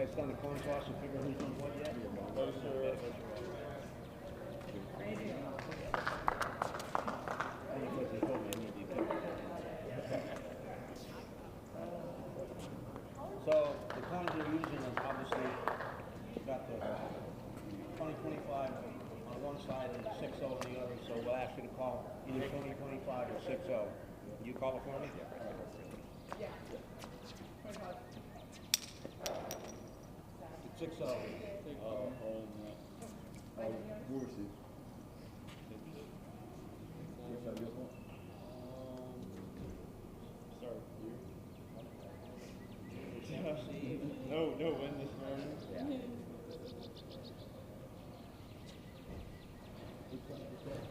guys done the coin toss and figure who's done what yet? No, sir. So the coins you're using is obviously you got the 2025 on one side and the 6-0 on the other. So we'll ask you to call either 2025 or 6-0. You call it for me? Yeah. 6-0. No, win this morning. Yeah.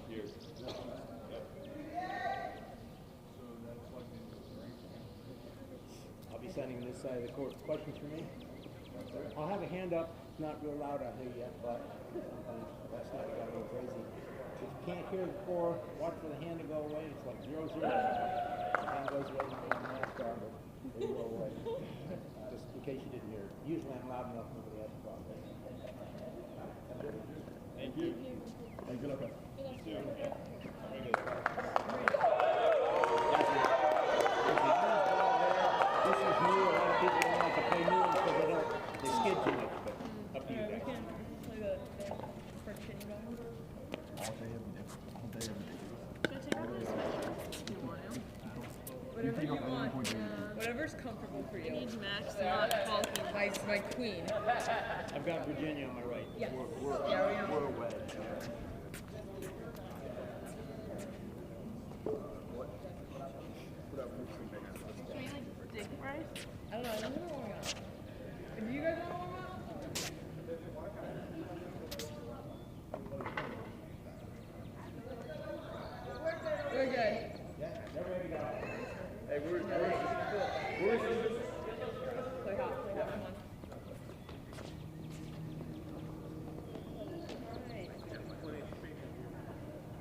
Here. I'll be standing on this side of the court. Questions for me? I'll have a hand up. It's not real loud out here yet, but sometimes that's not got to go crazy. If you can't hear the score, watch for the hand to go away. It's like 0-0. The hand goes away, you can NASCAR, but they go away. Just in case you didn't hear it. Usually I'm loud enough, nobody has a problem. Thank you. Hey, good luck. This is new. A lot of people don't like to play new ones because they skid too much, but up to you We guys. can play the first kid you got. All day, every day. All day, every day. Should I take off my sweatshirt? Do you want to? Whatever you want. Whatever's comfortable for you. I need Max not talking. My queen. I've got Virginia on my right. Yeah. We're away. Should we like dig first? I don't know. I don't know warming up. Do you guys want to warm up? We're good. Yeah, they're ready to go. Hey, where's Play hot. Play hot. Come on. Alright.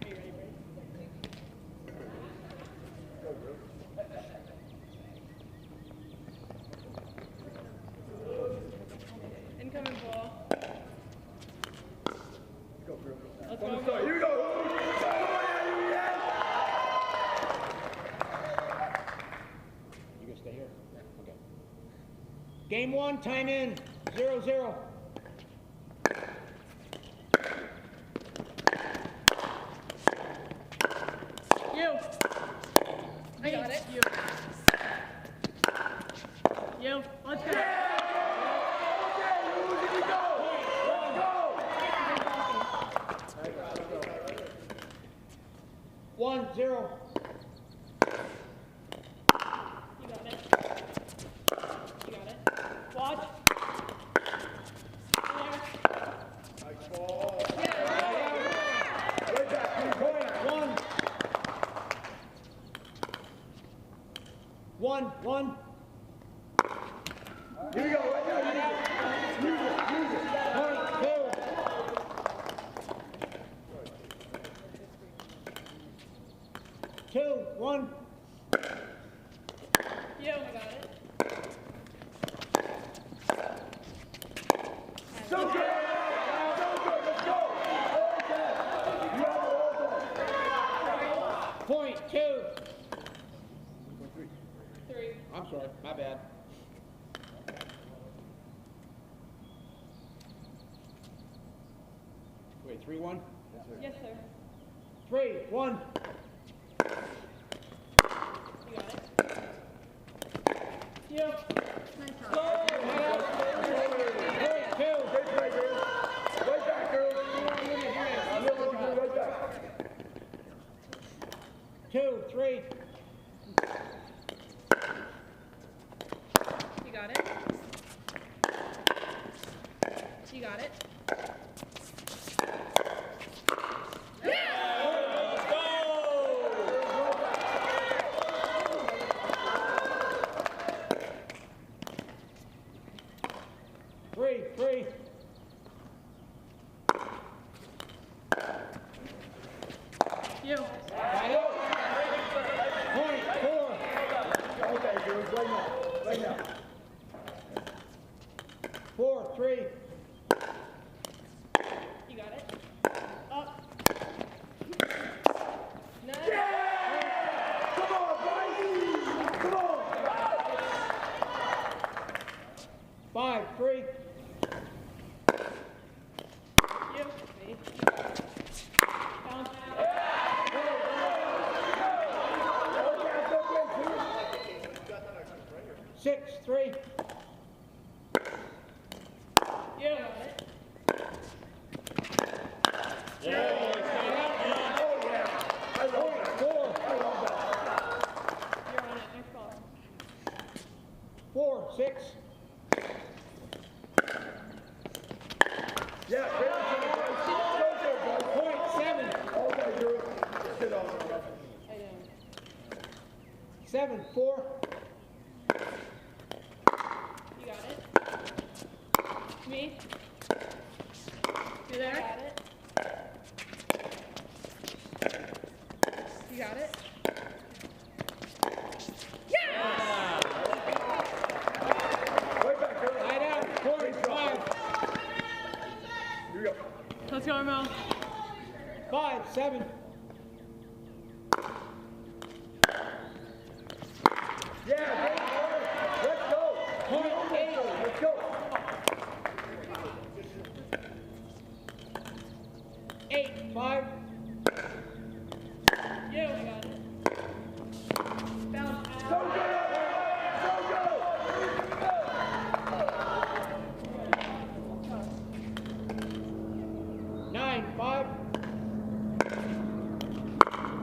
Are you ready, incoming ball. Let's go. Here we go. You gonna stay here? Okay. Game 1, time in. 0-0. You. I got it. You. Let's go. One, 0. You got it. You got it. Watch. There. Nice ball. Right back. Point. 1. Here we go. Right now. Use it. Point. 2. 1. You. I got it. So good. Let's go. Point. 2. 3. I'm sorry. My bad. Wait, 3-1? Yes, sir. 3-1. You got it. You. Nice job. Point. 2. Right back, girl. Right back. 2, 3. You got it. You got it. Let's go. 3. You. Point. 4. Okay, girls, right now. 4-3. You got it. Up. Nice. Come on, guys! Come on! 5-3. You. Me. Bounce. 6-3. You. Got it. I love that. 4. I love that. You're on it. Next ball. 4-6. Yeah, great job, guys. So good, guys. Point 7. Okay, Drew. Sit on. I know. 7-4. You got it. Me. You there? Got it. You got it. Right back, Drew. Lie down. Point 5. Here we go. Let's go, Armel. 5-7. Yeah, great, boy. Let's go. Point 8. Let's go. 8-5. You. I got it. Bounce. So good. So good. 9-5.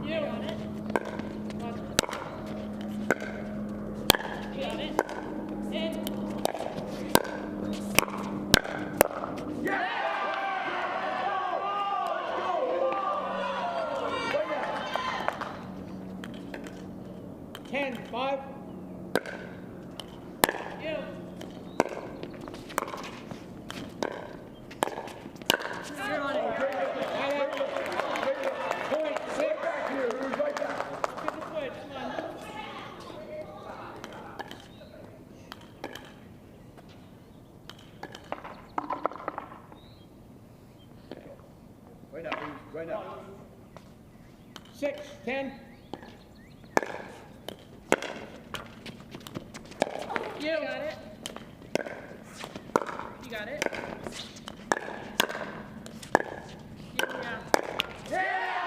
You. Got it. Watch this. You got it. In. Yeah. 10-5. You. You're on it. Lie down. Point 6. Back here. Who's right back? Get the switch. Come on. Right now, please. Right now. 6-10. You. Got it. You got it. You. Yeah.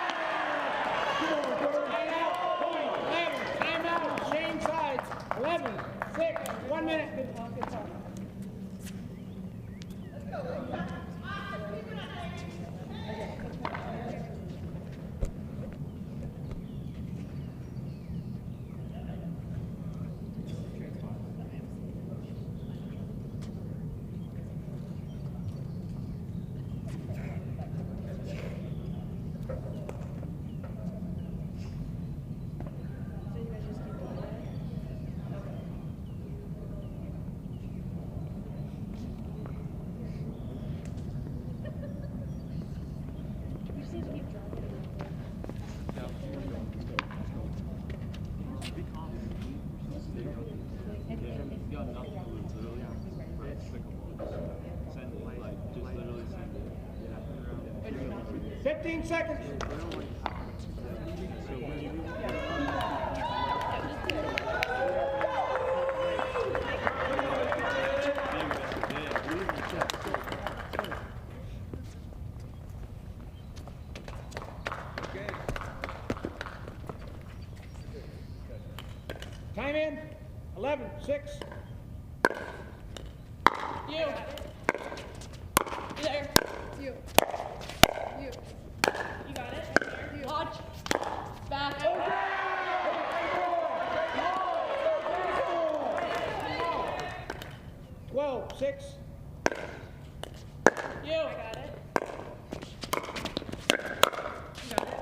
Lie down. Point 11. Timeout. Same sides. 11-6. 1 minute. Good talk. Good talk. got nothing to lose, literally. It's despicable. Send it, like, just literally send it. 15 seconds. So when you Time in. 11-6. You. You there. You. You. You got it. You. Watch. Back. 12-6. You. I got it. You got it.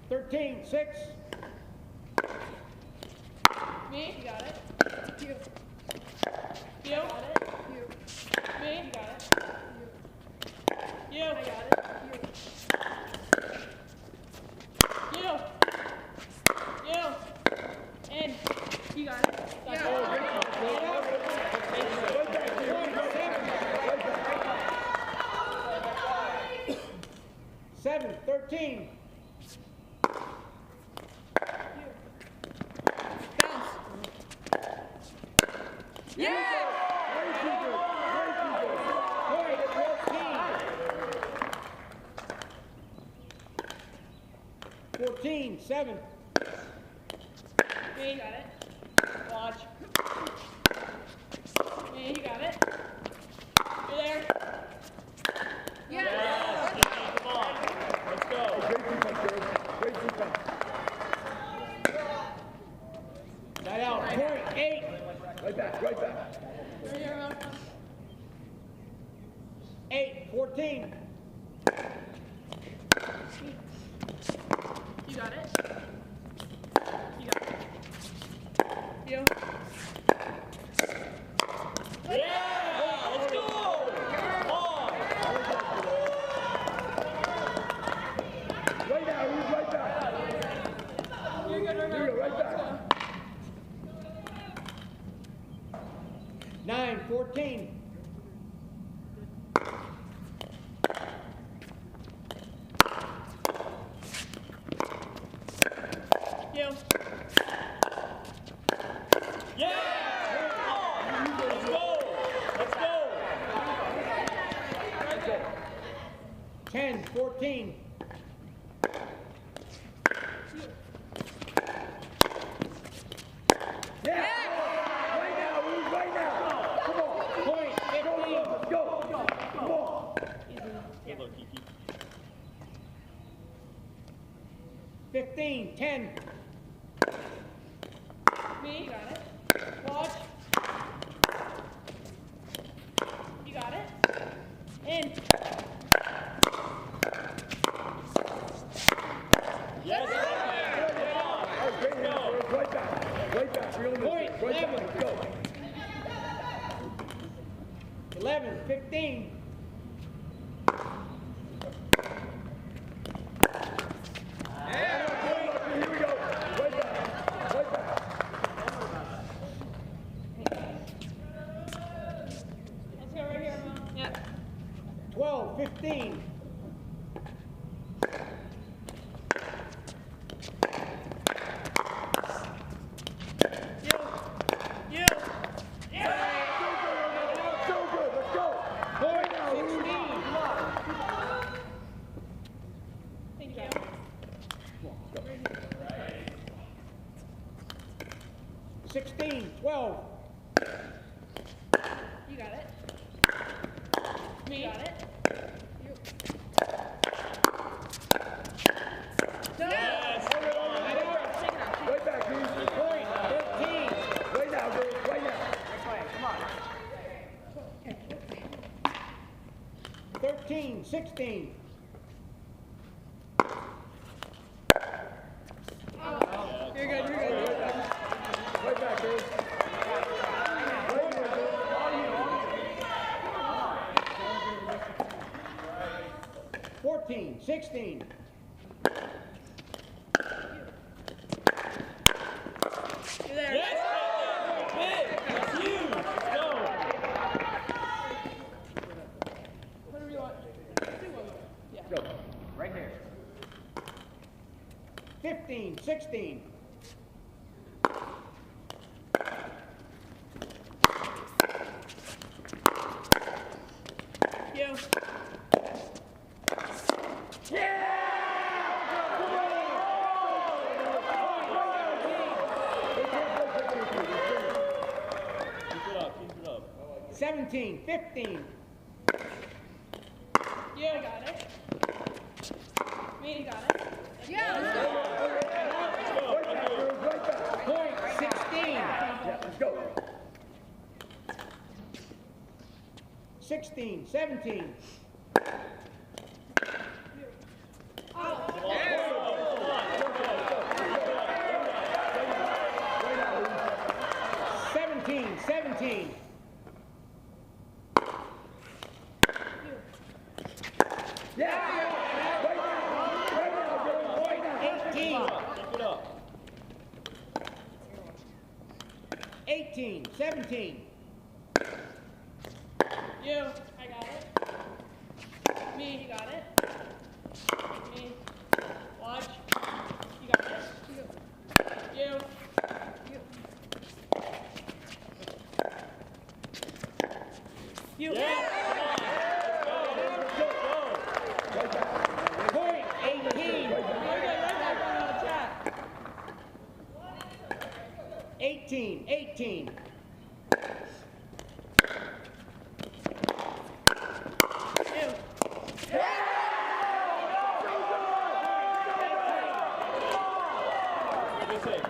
13-6. Me. You got it. You. You. Got it. You. Me. You got it. You. 11, 13. Bounce. Yeah! Point, 14. 14, 7. Yeah, you got it. Watch. Yeah, you got it. You're there. Yeah. Come on. Let's go. Great defense, girls. Great defense. Side out. Point, 8. Right back, right back. 8, 14. You got it. You got it. You. Yeah! Let's go! Come on! Right now, who's right back? You're good, Here you go, right back. 9, 14. You. Yeah! Come on! Let's go! Let's go! 10, 14. Yeah! Right now, who's right now? Come on. Point, 15. Let's go. Come on. Good luck, Kiki. 15, 10. Me. You got it. Watch. You got it. In. Yes! That was great hands, girls. Right back. Right back. Real Point, right back. 11. Let's go. 11, 15. Here we go. Right back. Right back. Let's go right here, Mom. Yep. 12, 15. You. You. So good. Let's go. Point, Now, who's 16. Thank you. 16, 12. You got it. Me. You got it. You. Yes! right back, dude. Point, 13. Right now, girls. Right now. 13, 16. You're good. You're good. Right back, girls. Right here, girls. 14, 16. You're there. Yes! Big! That's huge! Let's go! Whatever you want. Go. Right here. 15, 16. You. Keep it up, keep it up. 17, 15. You got it. Me, you got it. Yeah. Right back, girls. Right back. Point, 16. Yeah, let's go. 16, 17. Oh. 17, 17. Yeah. Right now, girls. Right now. 18, Keep it up. 18, 17. You. I got it. Me, you got it. Me. Watch. You got it. You. You. Point 18. 18.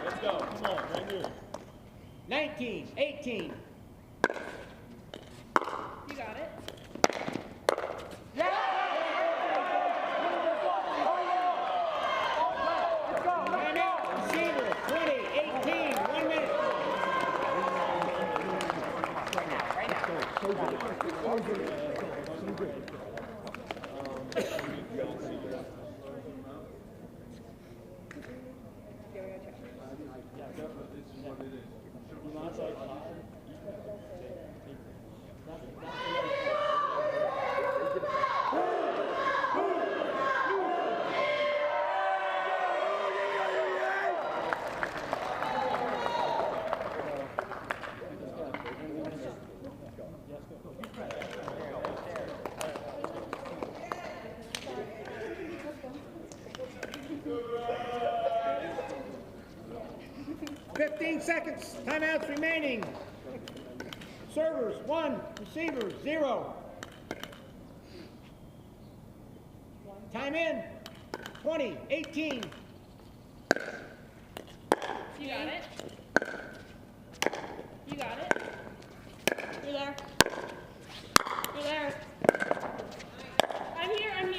Let's go. Come on, right here. 19. 18. You got it. Receiver, 20, 18, 1 minute. Seconds. Timeouts remaining. Servers 1, receivers 0. Time in. 20, 18. You got it. You got it. You're there. You're there. I'm here. I'm here.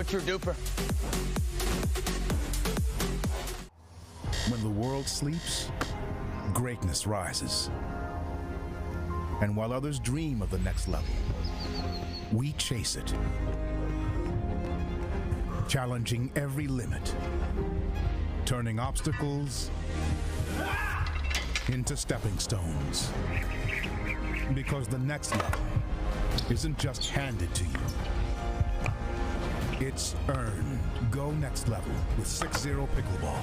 What's your DUPR? When the world sleeps, greatness rises. And while others dream of the next level, we chase it. Challenging every limit, turning obstacles into stepping stones. Because the next level isn't just handed to you, it's earned. Go next level with 6-0 pickleball.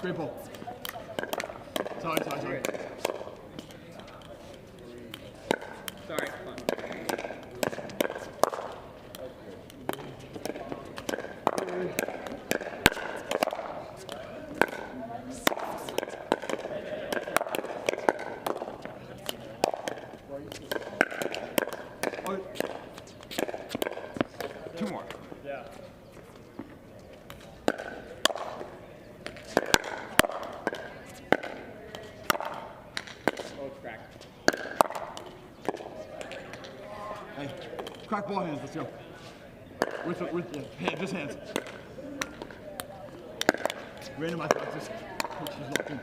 straight ball. Sorry. Sorry, come on. Oh. 2 more. Yeah. Oh, it's cracked. Hey, crack ball hands, let's go. With just hands. Randomize practice. Coach is locked in.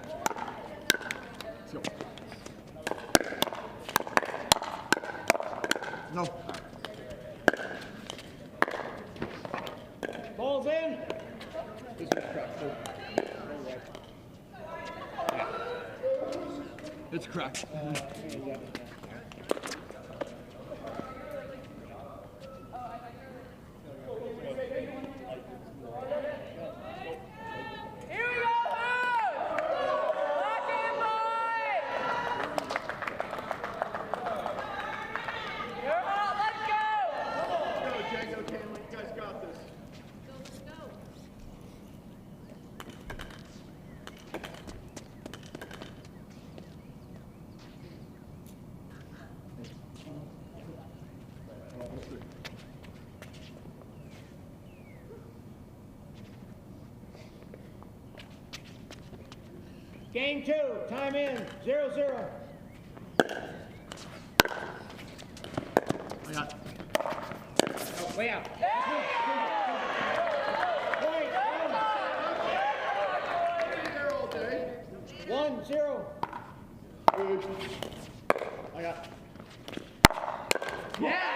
Let's go. No. Ball's in. This is cracked too. It's cracked. Game 2, time in, 0-0. I got it. Oh, way out. Point, 1-0. I got it. Yeah!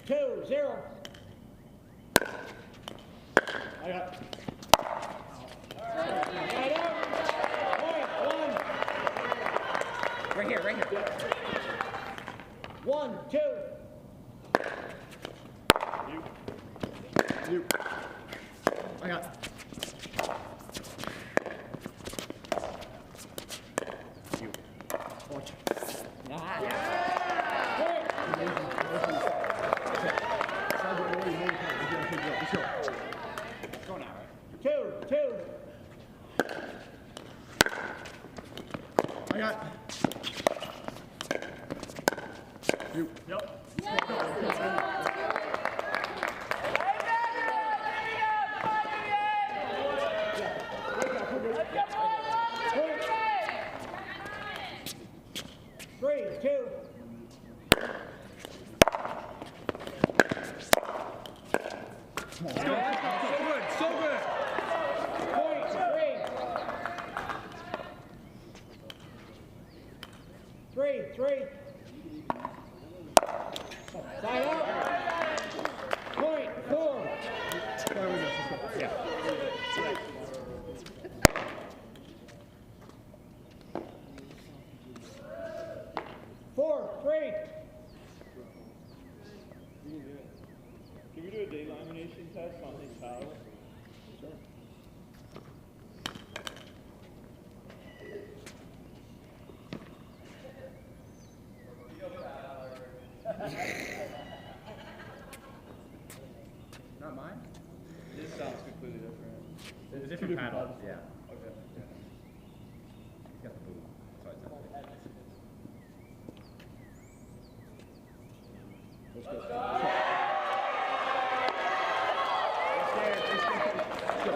2-0. I got it. Right out. Point, 1. Right here. 1, 2. You. I got it. You. Watch. Let's go. Go now. 2. I got it. You. Yep. Three, 2. Let's go. So good. Point, 3. 3. Side up. Point, 4. Yeah. 4, 3. Can we do a day lamination test on these towels? Sure. Not mine? This sounds completely different. It's a different panel. Yeah. Okay. Got the boot. So it's not. Let's go.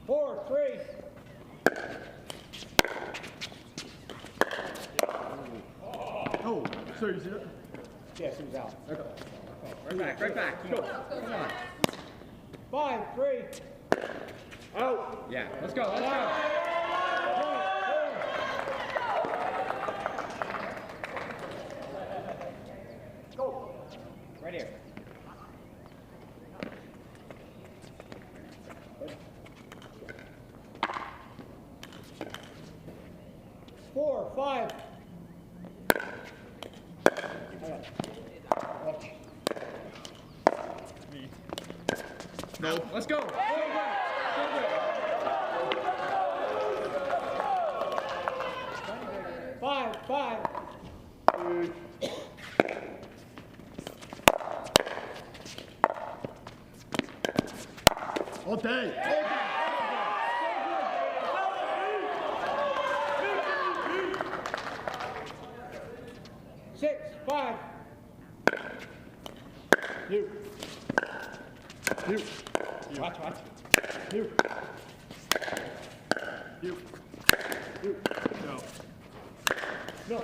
Four, 3. Oh, sorry, you see that? Yes, he was out. Okay. Right back. Come on. 5, 3. Out. Yeah, let's go. Go. Right here. here. 4, 5. No, let's go. Five. All day. 6, 5. You. Watch. You. No. No.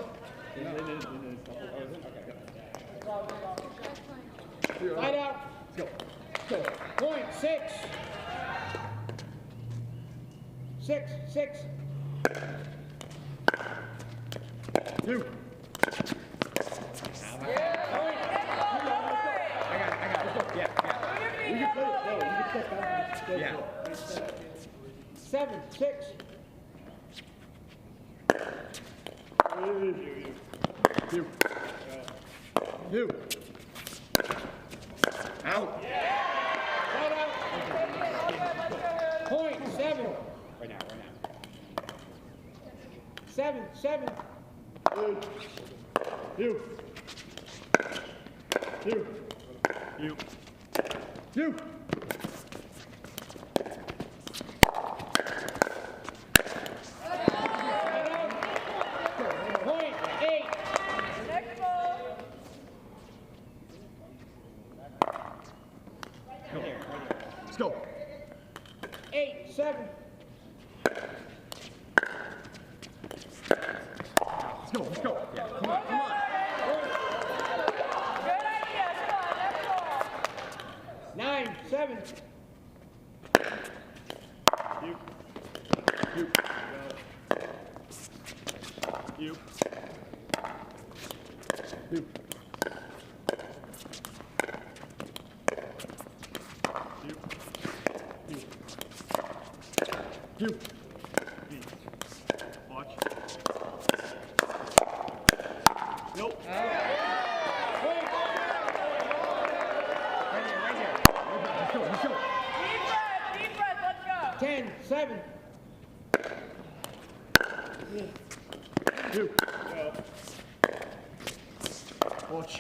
Light out. Let's go. Point 6. 6. You. Point. I got it. Let's go. Yeah. You can play it. No, you can step back. Yeah. 7, 6. You. Out. Light out. Point 7. Right now. 7. You. Point 8. Next ball. Let's go. 8, 7. Let's go. Yeah. Come on. Good idea. Come on, next ball. 9, 7. You. Watch. Nope. Point. Let's go. Deep breath, let's go. 10, 7. You. Watch.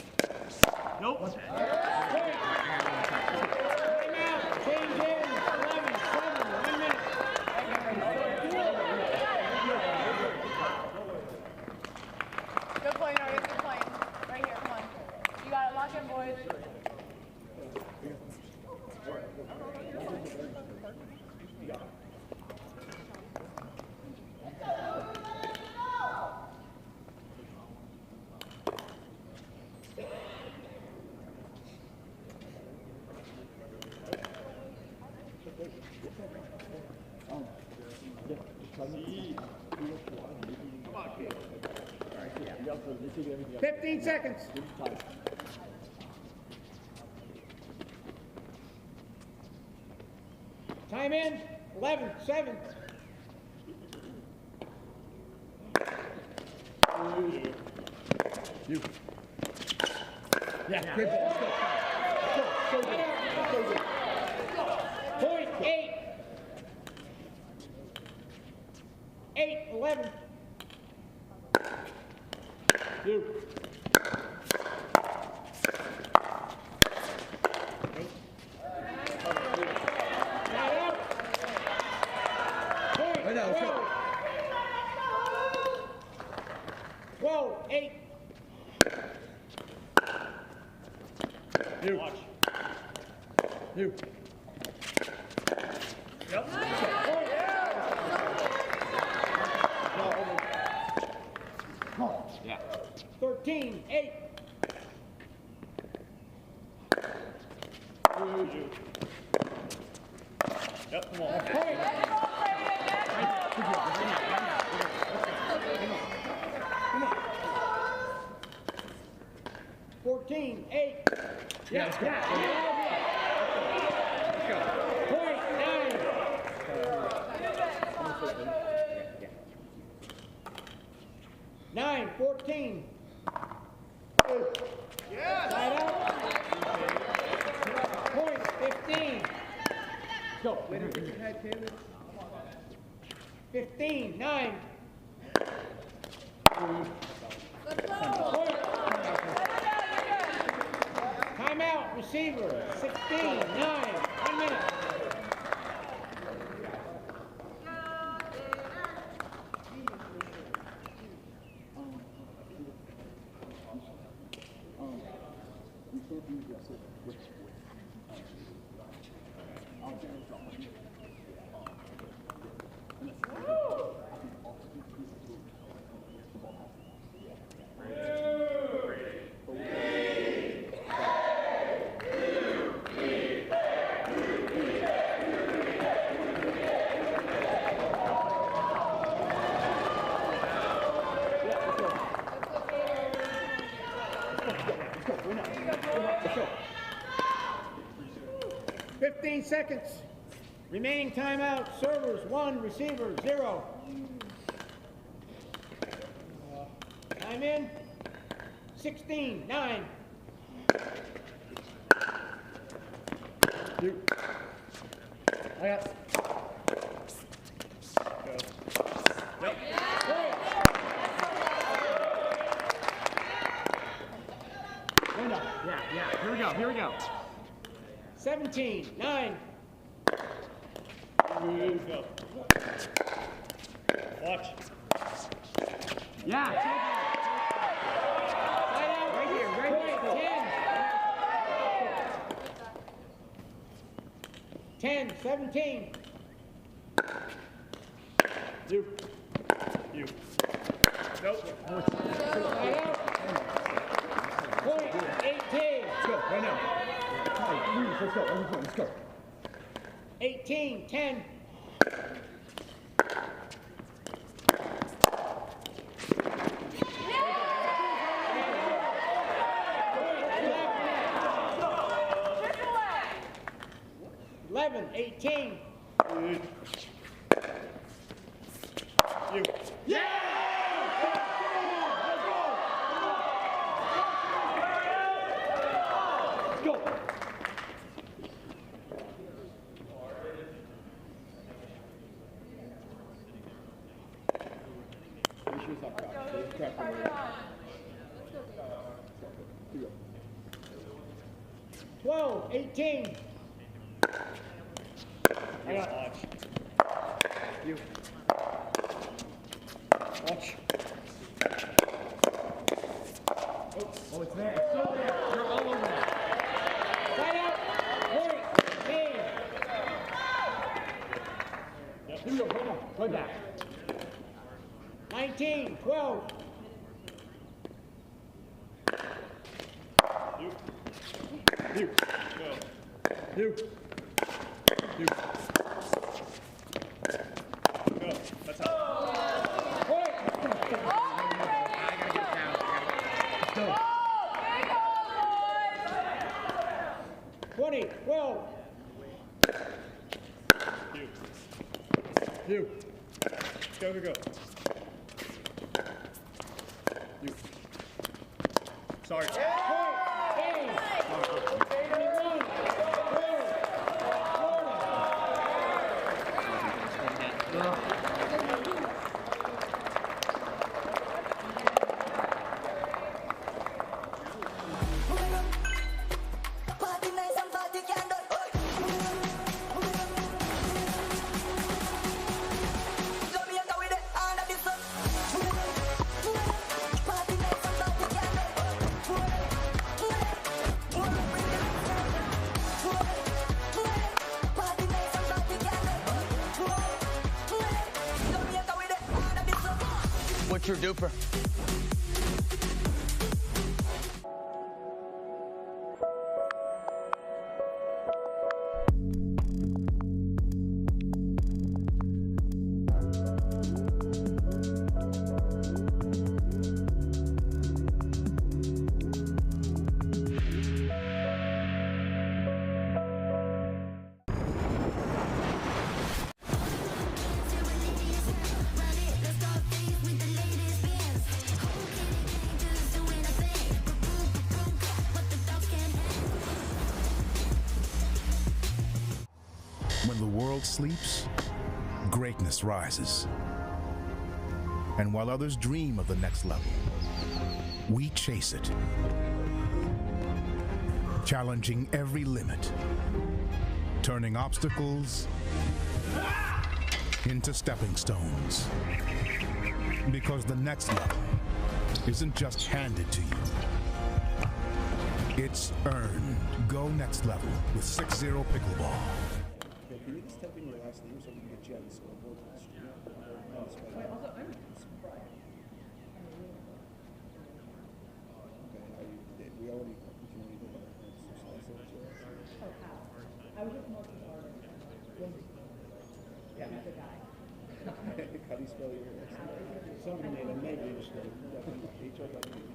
Nope. Point. Timeout. Change in. 11, 7. 1 minute. Good playing, Argus. Good playing. Right here, come on. You got it. Lock in, boys. Come on, kid. 15 seconds. Time in. 11, 7. You. Yeah, great ball. Let's go. Point 8. 8, 11. You. Not out. Point. Right now, let's go. 12, 8. You. You. Yep. Yeah. 13, 8. Yep, come on. Point. 14, 8. Yeah, let's go. Let's go. Point 9. 9-14. Side out. Point 15. Go. 15, 9. Timeout, receiver. 16, 9. 1 minute. Let's go. 15 seconds. Remaining timeout. Servers 1, receiver 0. Time in. 16, 9. You. I got. Go. Yep. Window. Yeah. Here we go. 17, 9. Go. Watch. Yeah. Right here. Point 10. 10, 17. You. Nope. Side out. Point 18. Let's go. Right now. Let's go. 18, 10. Eleven, 18. You. Yeah! Let's go. Twelve, 18. I got watch. You. Watch. Oh, it's there. It's so there. You're all over that. Side out. Point 18. Yep. Here we go. Right back. 19, 12. You. Go. You. Go. That's all. Point. I gotta get down. Let's go. 20, 12. You. Go. You. Sorry. Point. Game. 21, Party nice and party candle. Jamaica with the hand of the sun. Party nice and party candle. Party nice and party candle. Jamaica with the hand of the sun. What's your DUPR? When the world sleeps, greatness rises. And while others dream of the next level, we chase it, challenging every limit, turning obstacles into stepping stones. Because the next level isn't just handed to you, it's earned. Go next level with 6-0 pickleball. Okay, can you just type in your last name so we can get you on the scoreboard? Also, I'm surprised. Okay, we already communicated that. Oh, how? I was just most artist. Yeah. The guy. How do you spell your last name? Somebody made a major mistake. H-O-W.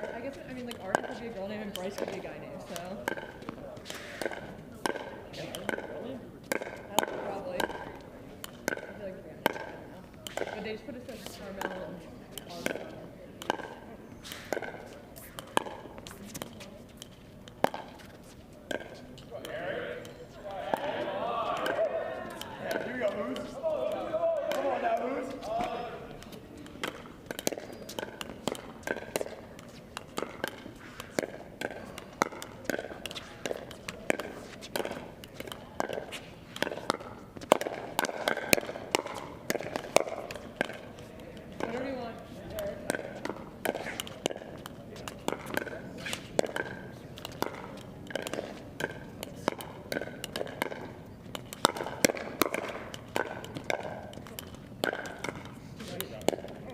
I guess, I mean, like, Arden could be a girl name and Bryce could be a guy name, so. I don't know, probably. I feel like it's a guy name, I don't know. But they just put it as Carmel and Arden. Whatever you want.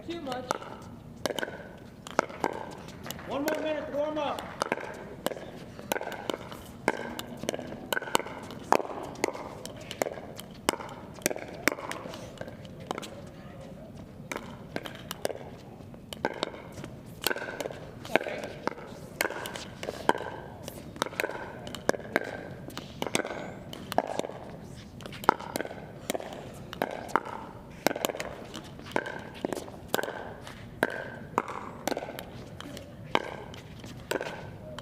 Too much. 1 more minute to warm up.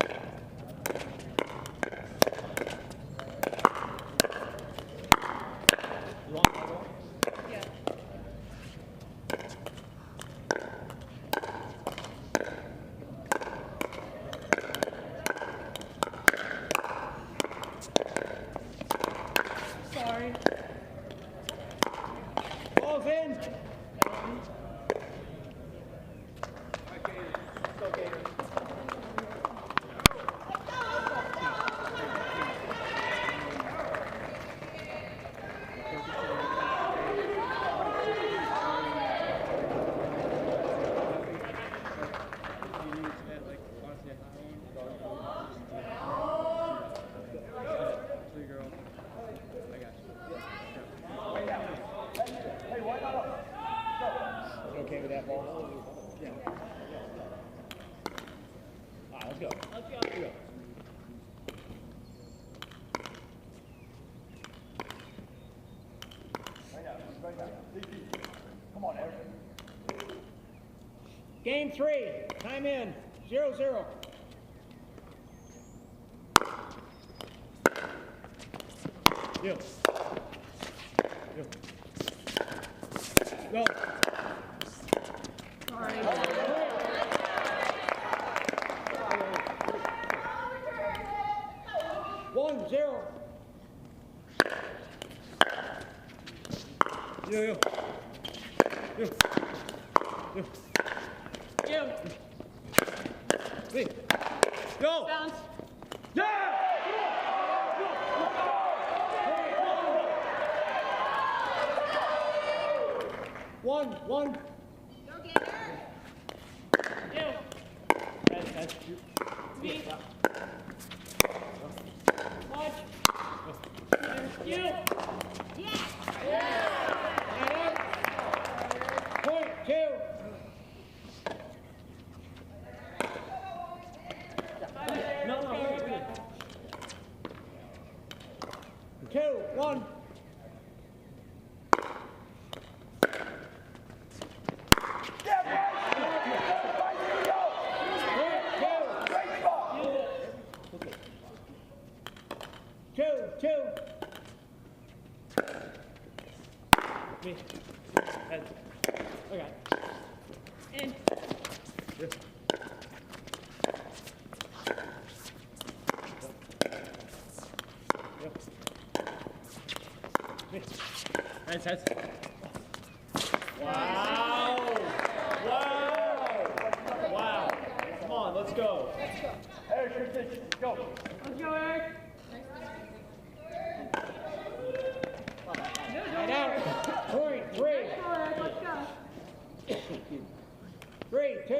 Sorry. Yeah. Sorry. Ball's in. You okay with that ball? Yeah. All right, let's go. Let's go. Here we go. Come on, Eric. Game 3. Time in. 0-0. You. You. Go. Sorry. 1-0. You. You. You. You. Me. Go. Bounce. Yeah! One. Go get her. You. That's you. Me. Watch. You. Point 2. No. 2-1. Heads. Wow! Wow! Come on, let's go. Eric, let's go. Let's go, Eric. Right out. Point, 3. Let's go. 3, 2.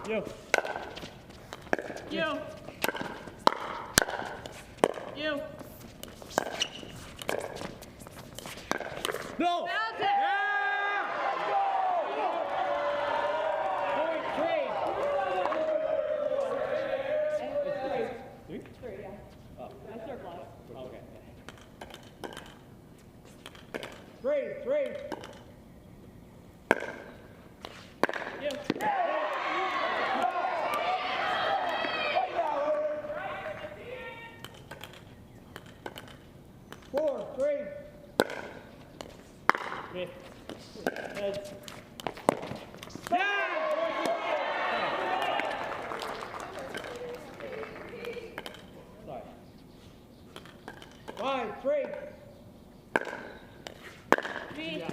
You. No! Bounce it. Point, 3. That's our block. Okay. 3. Four, 3. Me. Heads. Sorry. 5, 3. Me.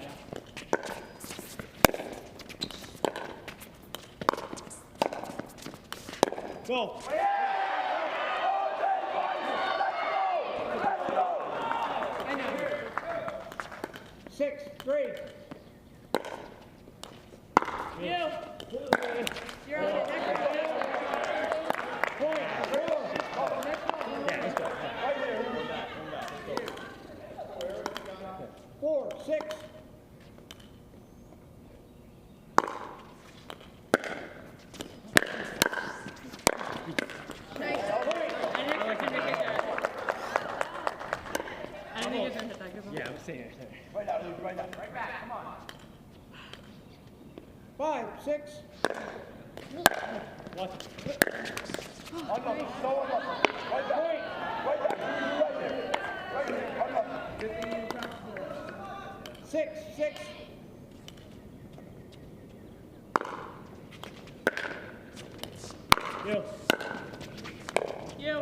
Go. I know. 6, 3. You. You're on it. Next Point, 4. Yeah, let's go. 4, 6. I didn't expect him to hit that. I didn't think he was going to hit that. Good one. Yeah, I'm seeing it. Right back, come on. 5, 6. Watch. Six, 6. You. You.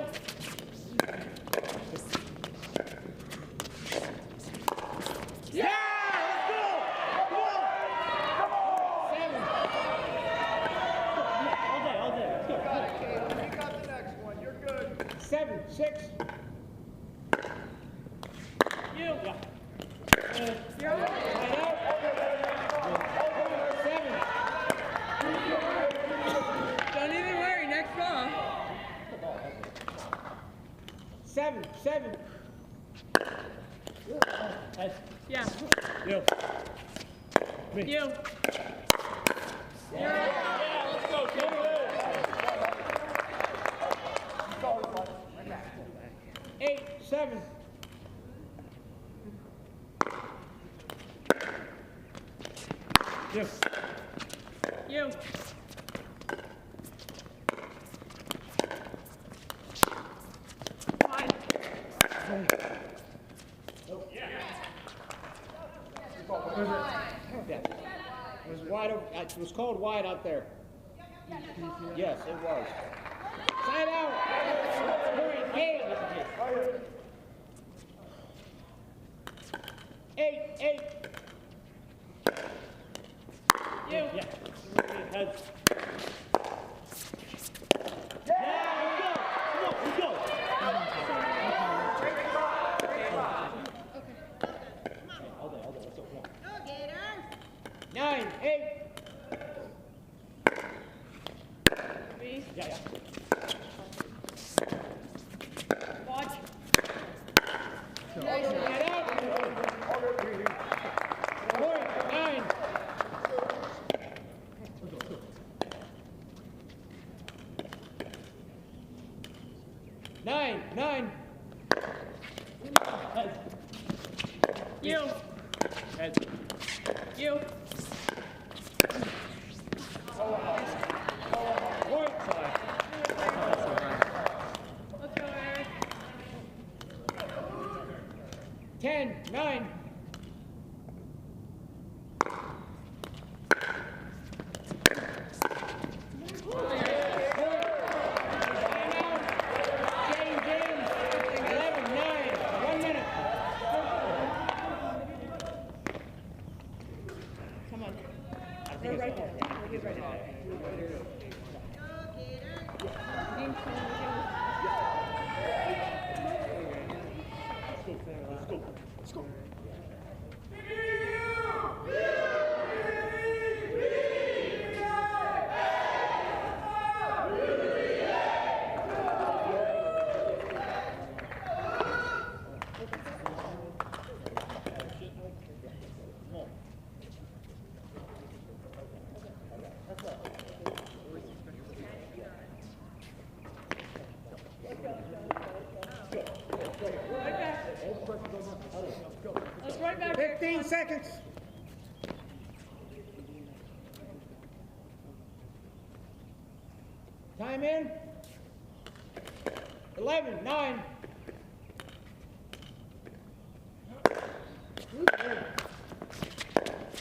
Yeah! Let's go! Come on! 7. All day. Let's go. You got the next one. You're good. 7, 6. You. Yeah. You're on it. Right out. 7. Don't even worry. Next ball. 7, 7. Heads. Yeah. You. Me. You. You're on it. Let's go. Go. 8, 7. You. You. Fine. Yeah. It was wide. It was called wide out there. Yes, it was. Side out. Point, 8. 8. You. Yeah. Heads. Let's go. All day. Let's go. Come on. 9, 8. Me. Yeah. Watch. Side out. Point, 9. Nine. Heads. You. Heads. You. Point. Let's go, Eric. 10, 9. James, 11, 9. Or right hand. He's right hand. Let's go. Let's right back. 15 seconds. Time in. 11, 9.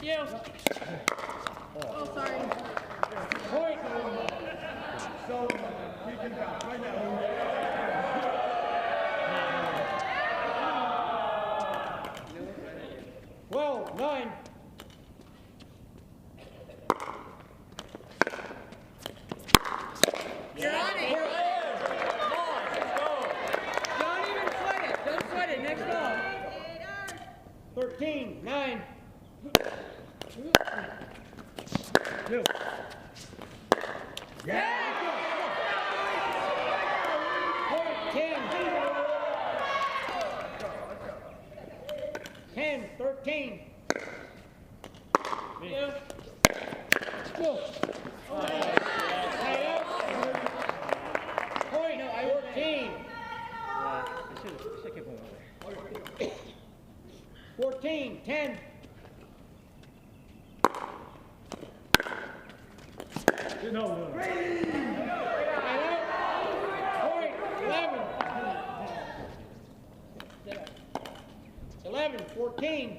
You. Oh, sorry. Point. So, you can count right now. 12, 9. You're on it. Don't even sweat it. Don't sweat it. Next ball. 13, 9. 2. Point, 10. 10, 13. You. Point, 14. 14, 10. No. Point, 11. 11, 14.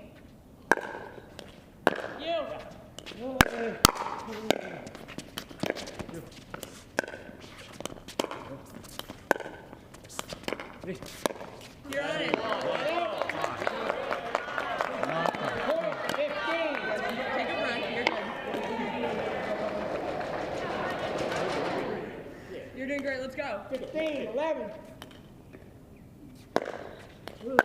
You. You're on it. Point, 15. Take a breath. You're good. You're doing great. Let's go. 15, 11. Point.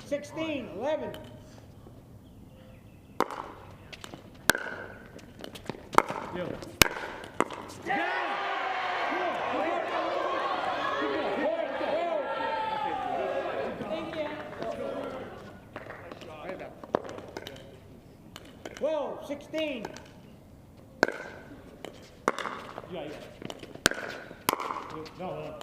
16, 11. Thank you. 12, 16. No.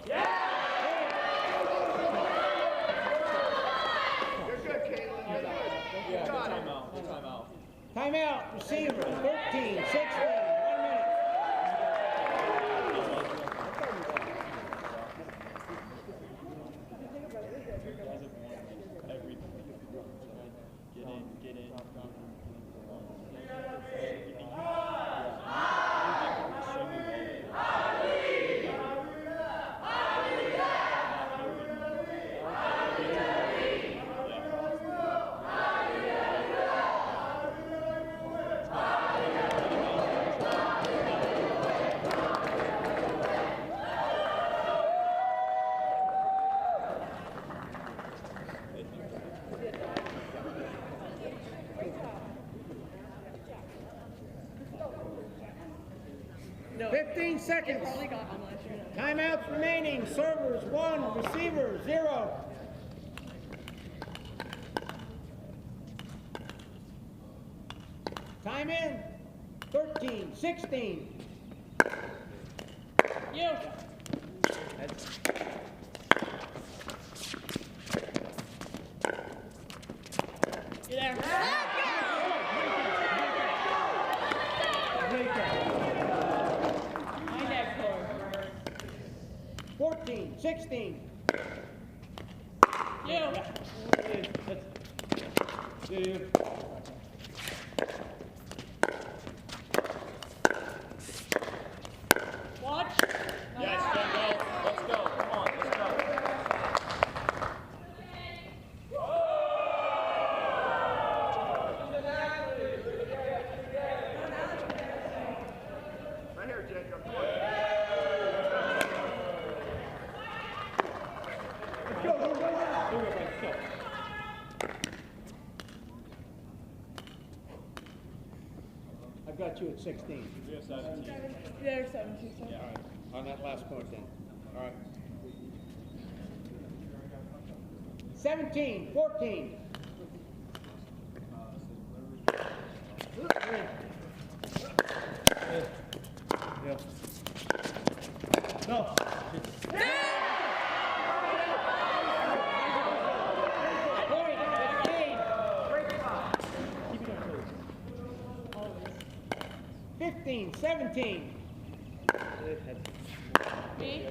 Timeout, receiver, 13, 16, 1 minute. Get in. No. 15 seconds. Probably got one last year. Timeouts remaining. Servers 1, receiver 0. Time in. 13, 16. You. You there? My neck cord. 14, 16. You. got you at 16. We have 17. They're 17. So. Yeah, all right. On that last point then. All right. 17, 14. Yeah. No. Point, 15. 15, 17. Me?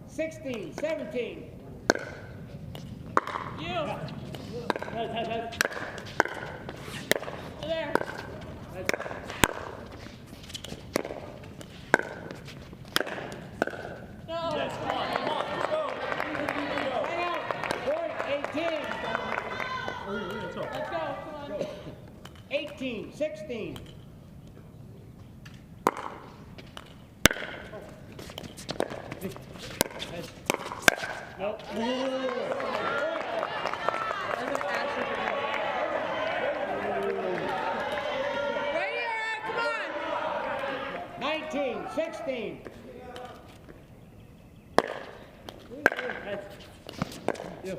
Sixteen, 17. You. There. No. Yes, come on, let's go. Hang out. Point, 18. Let's go. Come on. 18, 16. Nope. Right here. Come on. 19, 16. Let's go.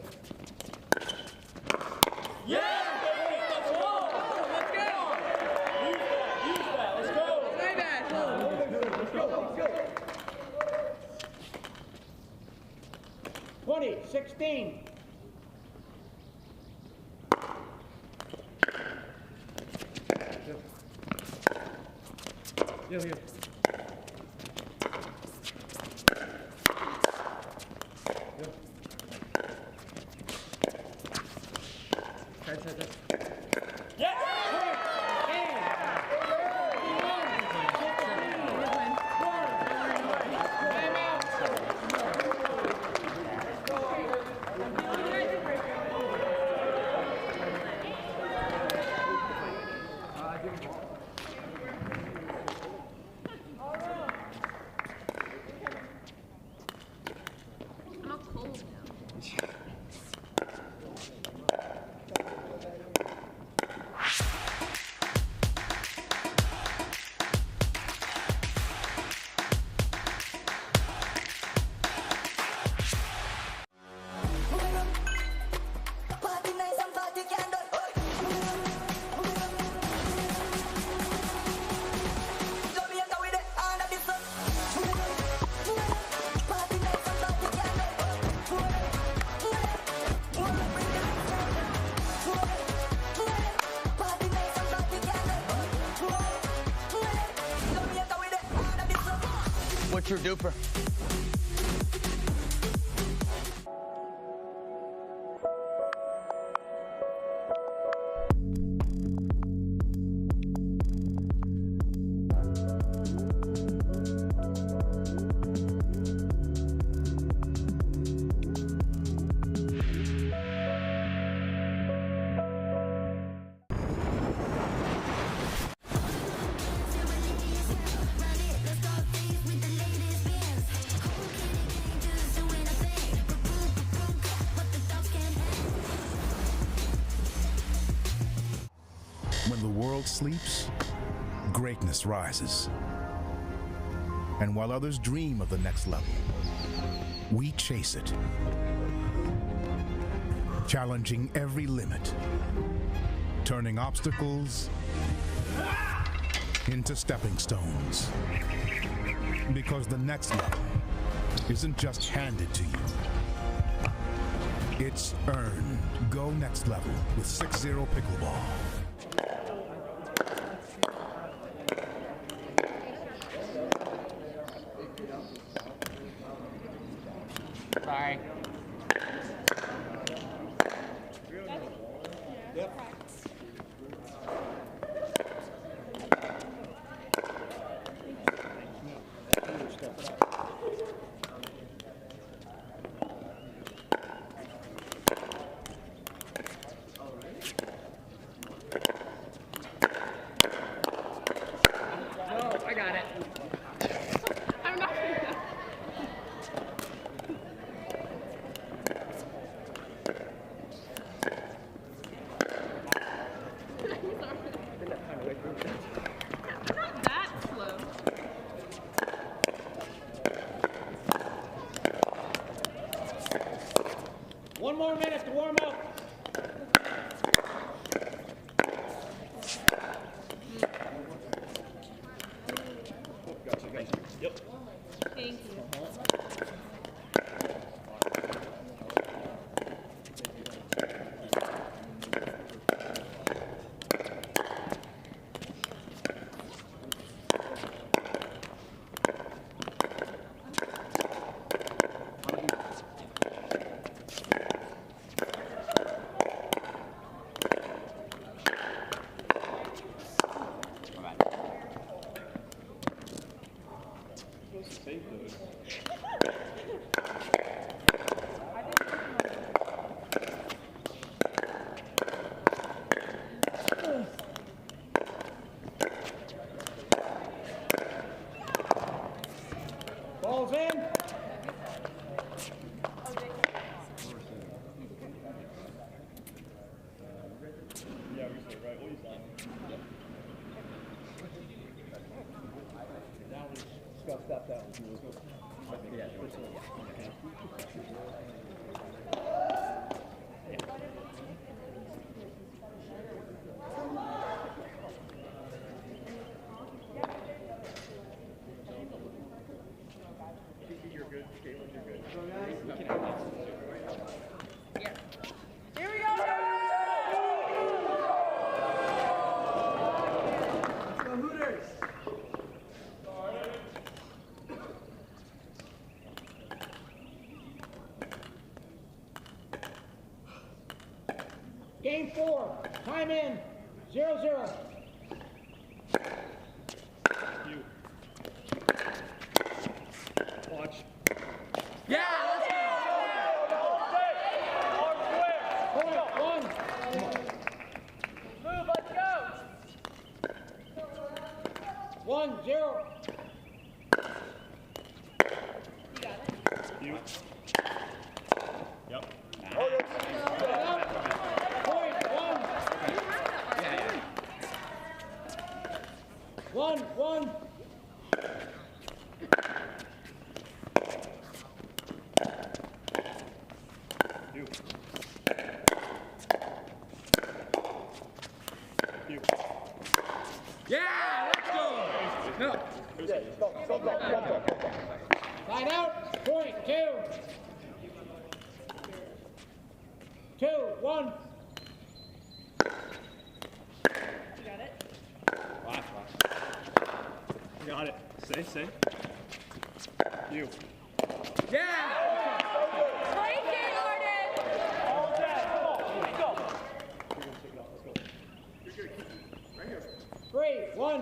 Use that, let's go. My bad. 20, 16. Here. I'm all cold now. Party nice and party candle. Jamaica with the hand of the sun. Party nice and party candle. Party nice and party candle. Jamaica with the hand of the sun. What's your DUPR? When the world sleeps, greatness rises. And while others dream of the next level, we chase it. Challenging every limit, turning obstacles into stepping stones. Because the next level isn't just handed to you, it's earned. Go next level with 6-0 pickleball. Sorry. got it. I'm not gonna. Not that slow. One more minute to warm up. Thank you. Save those. Ball's in. Yeah, we say right. What are That was scuffed up, that was. You're good. Caitlin, you're good. Yeah. Here we go. Let's go Hooters. Game 4, time in, 0-0. You. Watch. Yeah, let's go. Point, 1. Move, let's go. 1-0. You. Yep. Point, 1. 1-1. You. You. Yeah, let's go. No. Line out. Point, 2. 2-1. Got it. Say. You. Yeah. Break it, Arden! 3-1.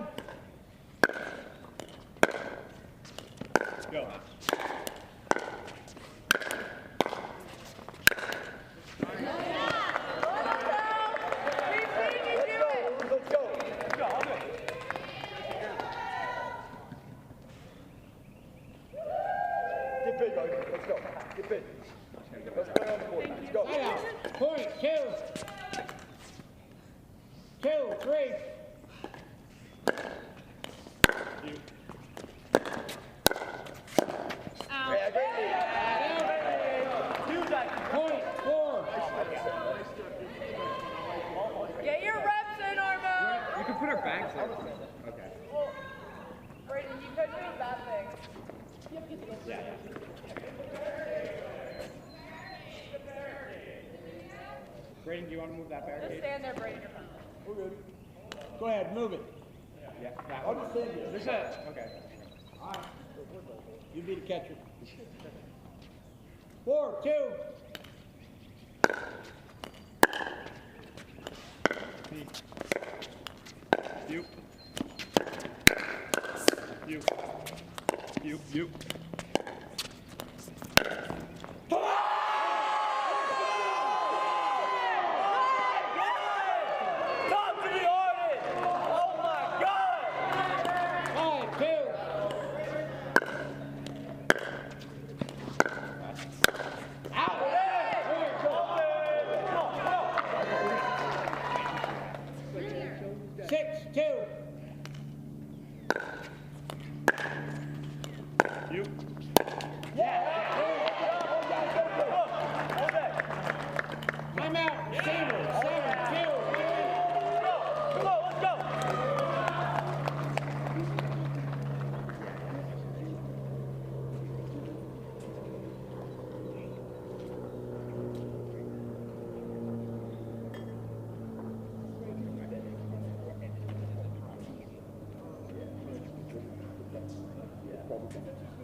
Go. Line out. Point, 2. 2-3. You. Ow. Point, 4. Get your reps in, Armo! You can put our bags there. Okay. Brayden, you could move that thing. Brayden, do you want to move that Just barricade? stand there, Brayden. You're fine. Go ahead, move it. Yeah. I'll just stand here. There's a. Okay. You be the catcher. 4-2. You. You. You. Five, 2.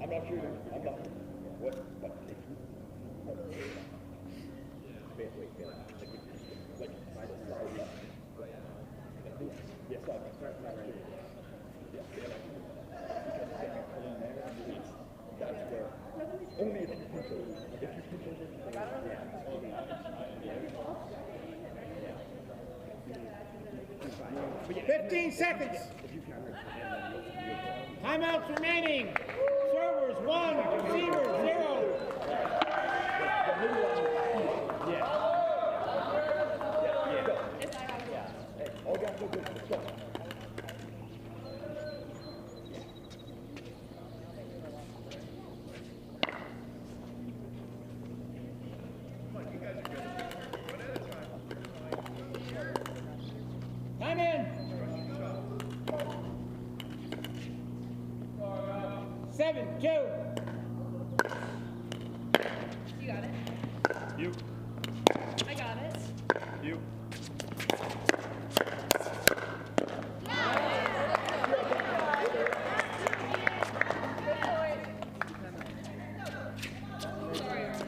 I'm not shooting. I'm not. What? Wait. Like, yes, start right here. That's where. Only if you pinch over. If you pinch over, yeah. 15 seconds. Timeouts remaining. Servers 1, receivers 0. All guys go good. Let's go. Time in. 7, 2. You got it. You. I got it. You.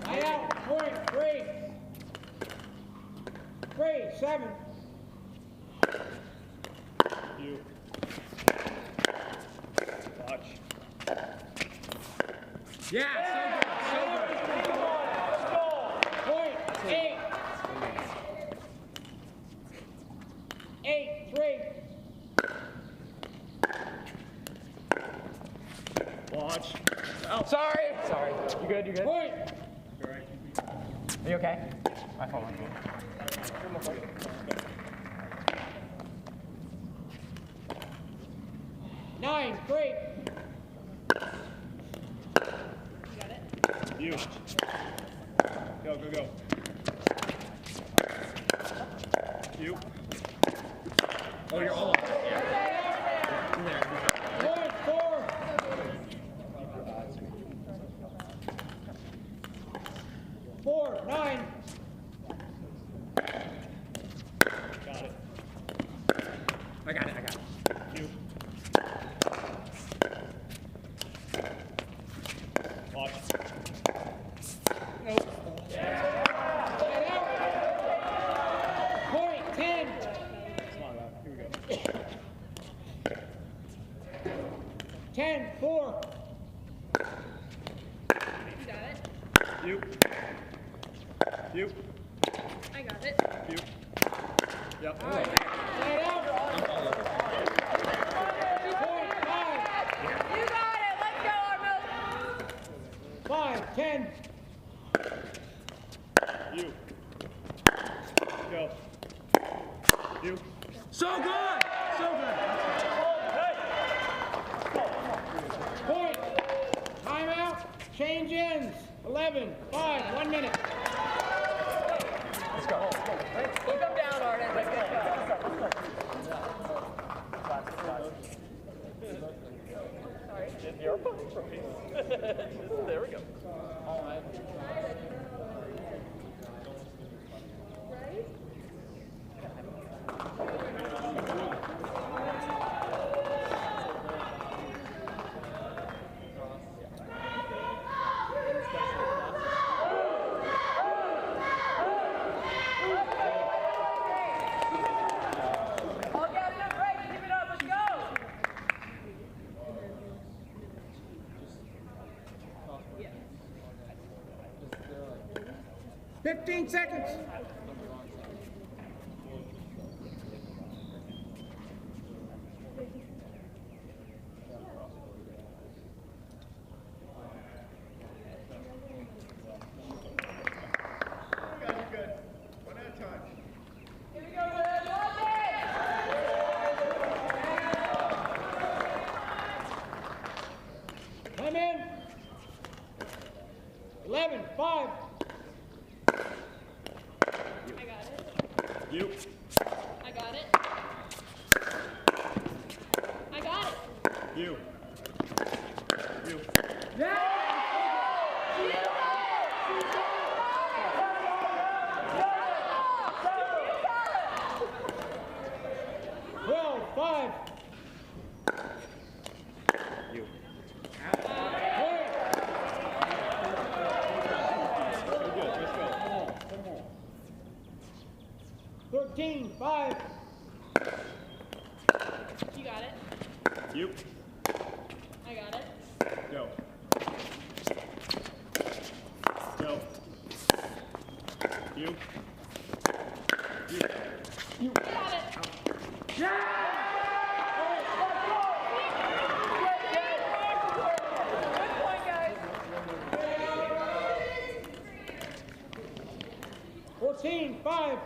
Eye out. Point. 3. 3, 7. You. Watch. Yeah, so good. Point. 8. 8, 3. Watch. Oh, sorry. Sorry. You good? You good? Point. Are you okay? My fault. 9, 3. You. Go. You. Oh, you're all over. Yeah. In there. Point. 4. 4, 9. Got it. I got it. You. Watch. Nope. Light out. Point. 10. Come on, Rob. Here we go. 10, 4. You got it. You. You. I got it. You. Yep. Light out. Point. 5. You got it. Let's go, Arnold. 5, 10. You. Go. You. So good. So good. Point. Timeout. Change ends. 11, 5, 1 minute. Let's go. Look up down, Arnold. Let's go. You're there we go. All right. All gas and break. Keep it up. Let's go. 15 seconds. Here we go, boys. Watch it. 10 in. 11, 5. I got it. You. I got it. I got it. You. You. Yeah! 12, 5. You. 15-5. You got it. You. I got it. Go. Go. You. You. You got it. Good point, guys. 14-5.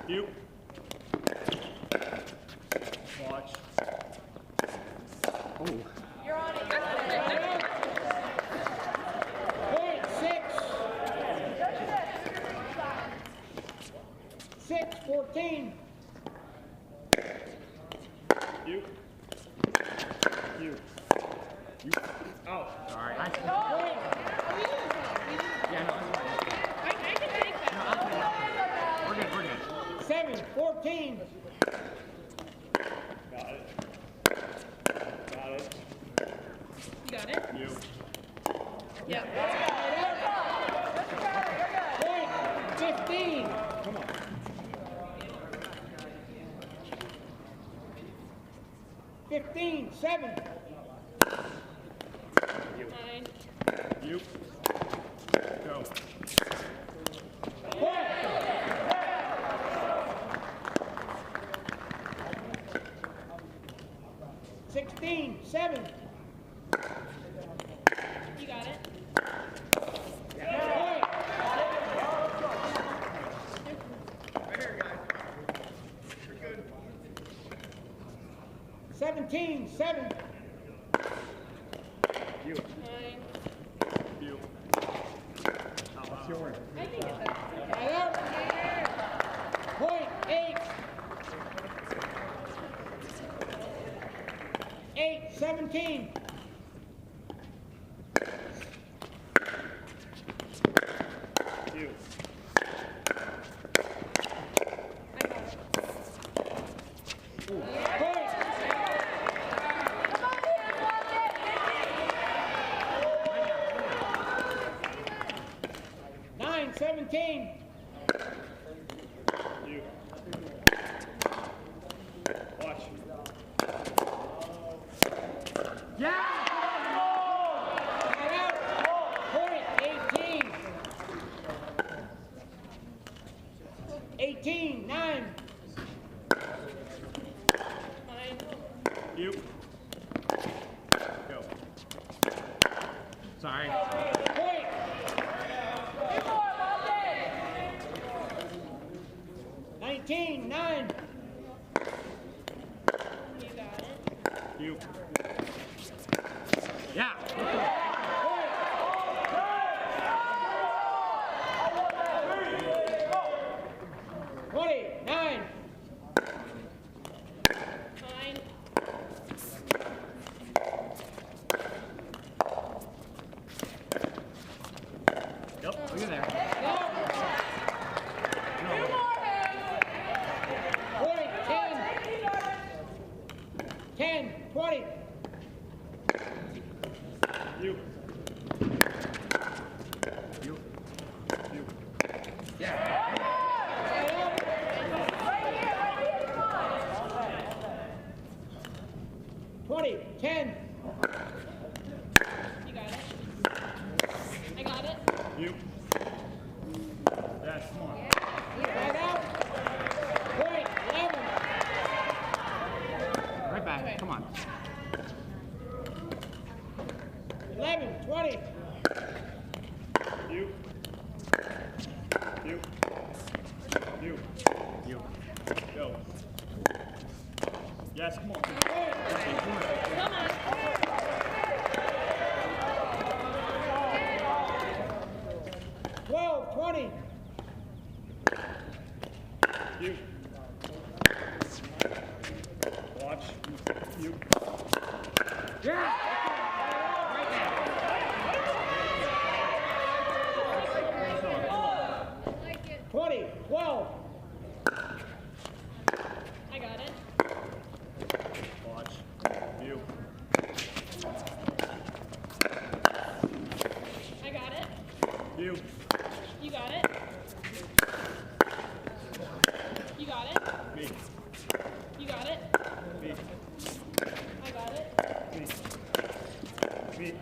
You. Watch. Oh. You're on it. You're on it. Point 6. 6-14. You. You. You. Oh, sorry. Point. Yeah, no, that's fine. I can take that. We're good, we're good. 7-14. Got it. Got it. You got it? You. Yep. Point 15. Come on. 15-7. Mine. You. Go. Point. 16-7. You got it. Point. 17-7. You. Mine. You. That's yours. I can get that. Right out. Point 8. 8-17. You. I got it. Point. Nine, 17. You. Watch. Right out. Point 18. 18-9. Mine. You. Go. Sorry. Point. 19-9. You got it. You. Yeah. Point. 29. Mine. Yep. Look at there. Point. 10. 10-20. You. You. You. Twenty. 10. You got it. I got it. You. Yes, come on. Right out. Point. 11. Right back. Okay. Come on. 11-20. You. You. You. You. Go. Yes, come on. Come on. 12-20. You. Watch. You. Yeah. 20. 12. I got it. Watch. You. I got it. You. You got it. Beat.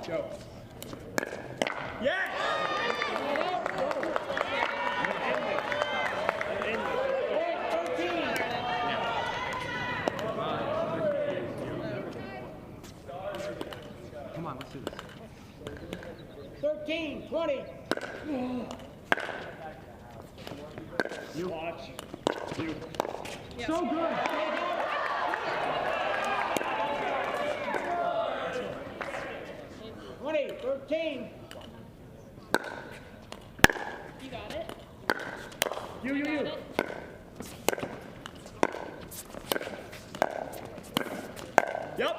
Go. Yes! Come on, let's do this. 13, 20. You watch. You. So good. 20, 13. You got it. You. Yep.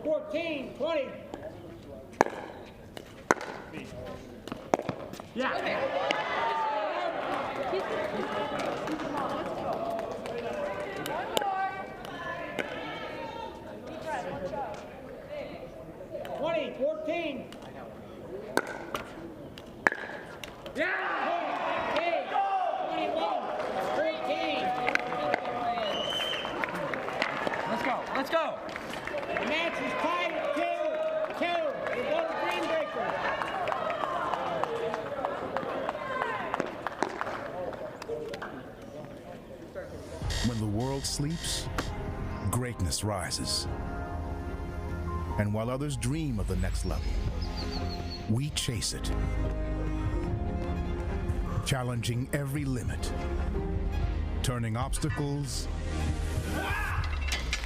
14, 20. Yeah. One more. Deep breath. Let's go. 20, 14. Yeah. 21, 13. Let's go. The match is tied at 2-2. We go to Green Breakers. When the world sleeps, greatness rises. And while others dream of the next level, we chase it. Challenging every limit, turning obstacles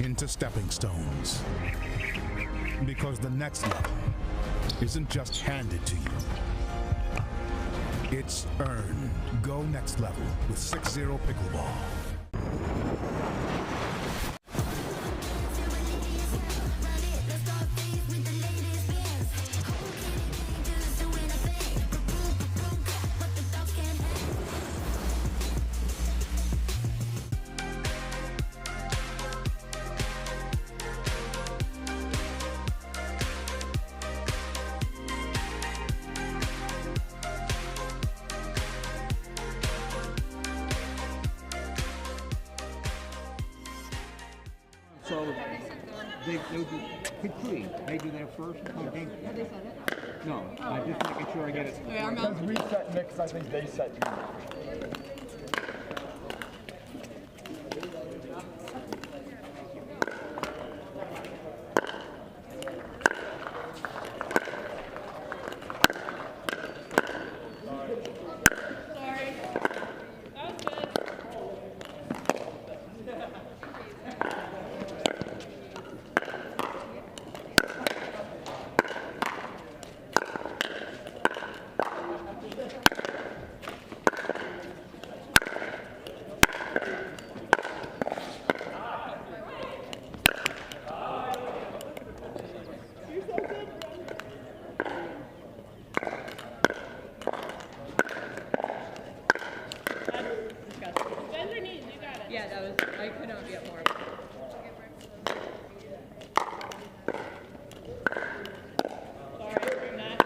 into stepping stones. Because the next level isn't just handed to you, it's earned. Go next level with 6-0 pickleball. So they do three. They do that first. Okay. Have they said it? No, I'm just making sure I get it. Okay, our Because mouth. we set Nick's, I think they set you. Sorry. That was good. Bend your knees, you got it. Yeah, that was, I could not be up more. Sorry, bring that.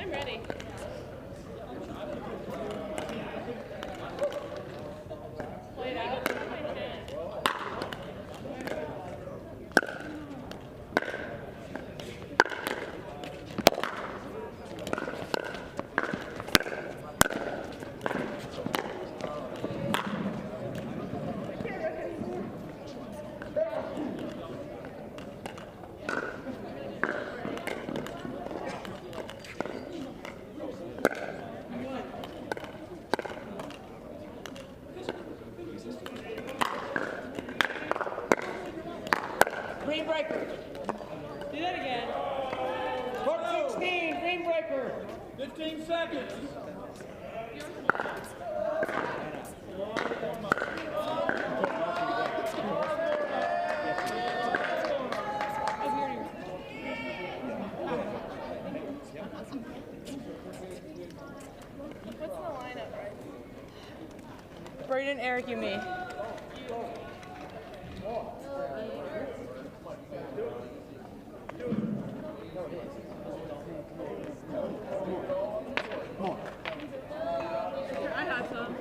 I'm ready. Play it out. Green breaker. Do that again. Court 16, green breaker. 15 seconds. What's the lineup, right? Braden, Eric, you, me. I have some.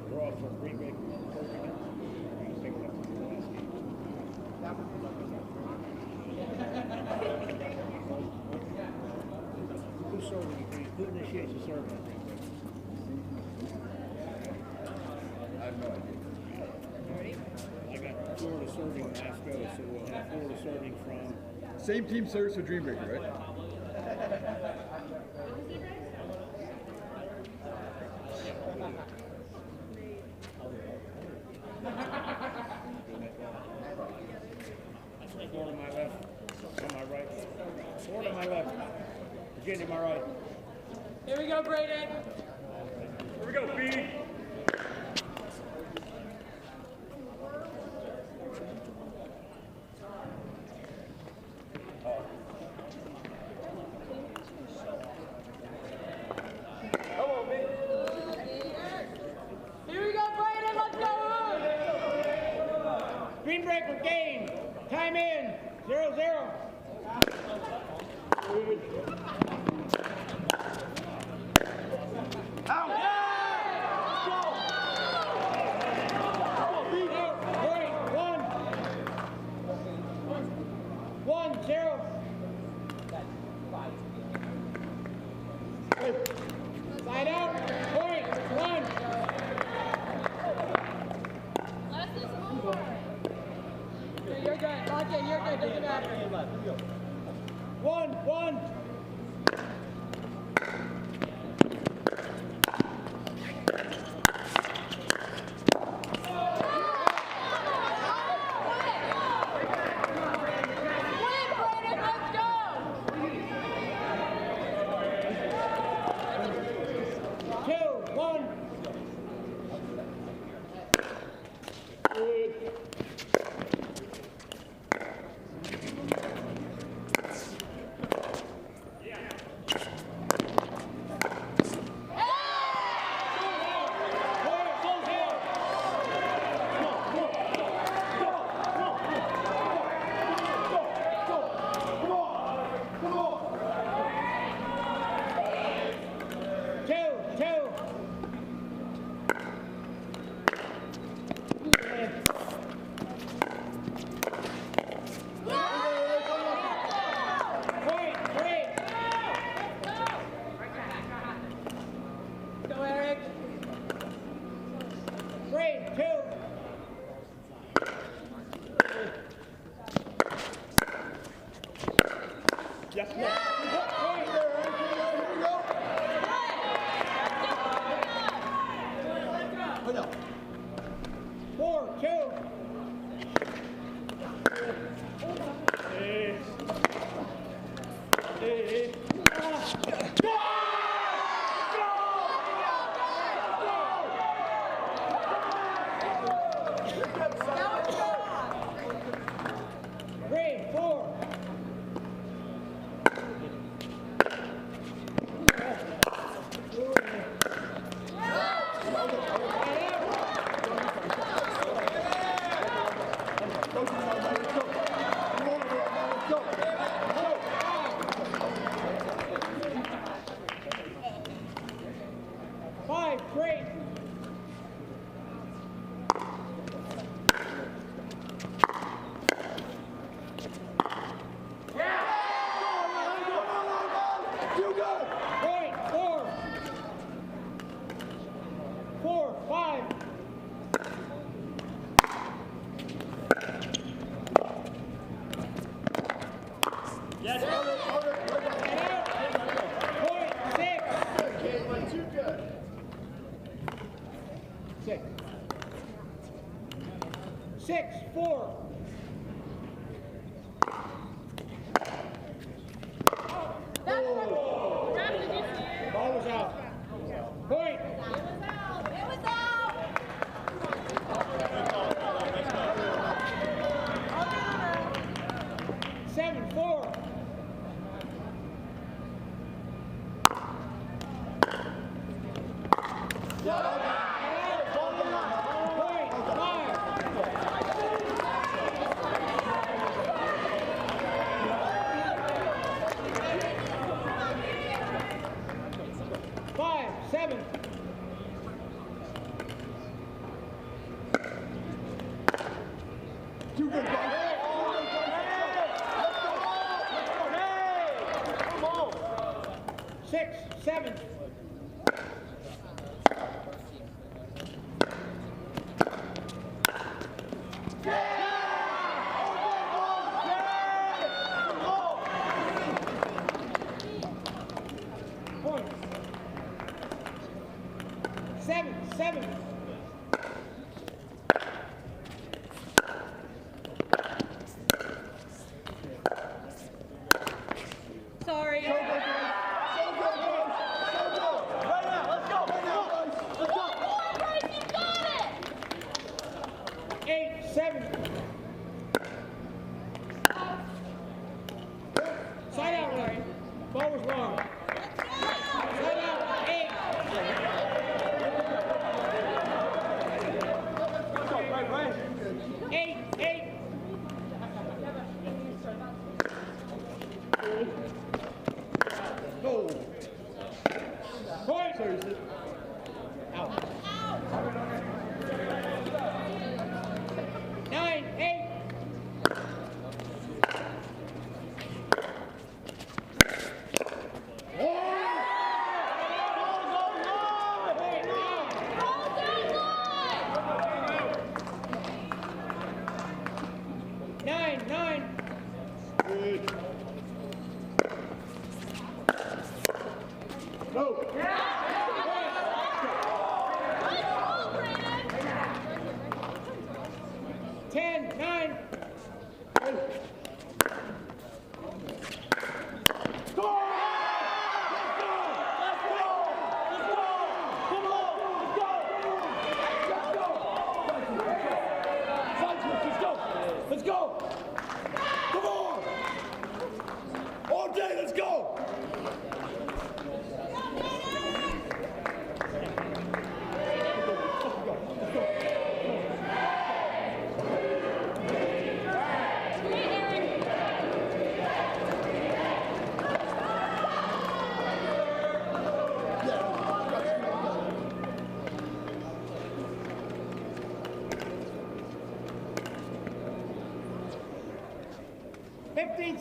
Draw for green breaker. Who's serving? Who initiates the serving? I have no idea. I got Florida serving last go, so we'll have Florida serving from. Same team serves for Dreambreaker, right? Florida to my left, on my right. Florida to my left, Virginia to my right. Here we go, Braden. Here we go, B. Here we go, Braden. Let's go. Green breaker game. Time in. 0-0. Side out, point, one. You're good. Lock in. You're good. Doesn't matter. 1-1.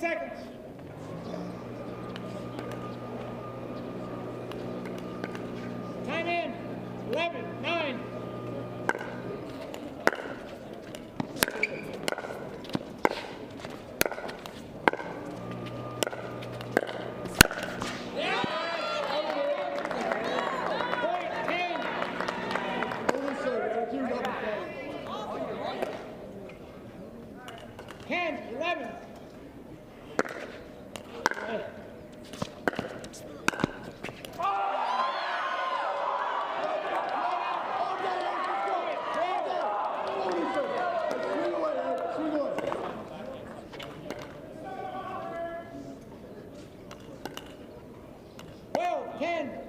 Seconds. Time in. 11, 9. 10.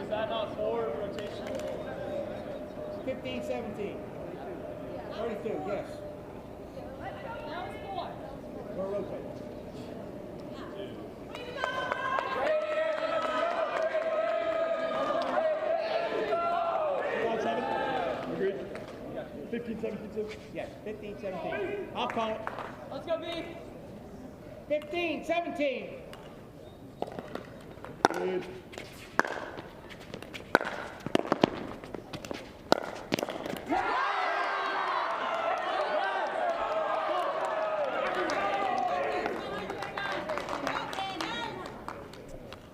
Was that not 4 rotation? 15, 17. 32, yes. We're rotating. Agreed. 15, 17, 2. Yes, 15, 17. I'll call it. Let's go, B. 15, 17. Good.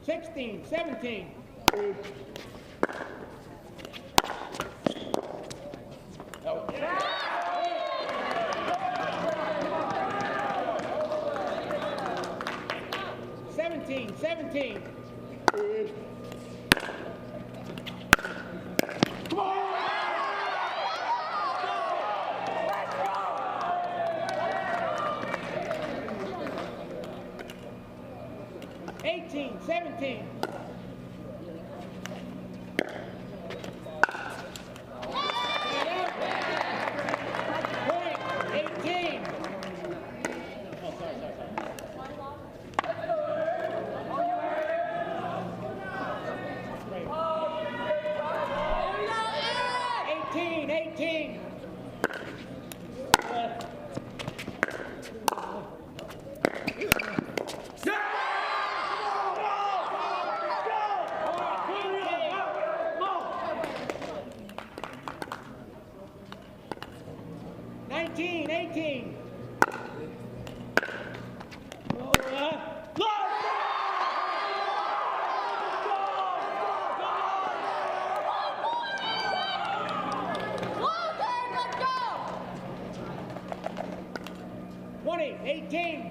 Sixteen, 17. Good. Seventeen, 17. Good. Come on! 18, 17. Point, 18. Oh, sorry. 18. 20, 18.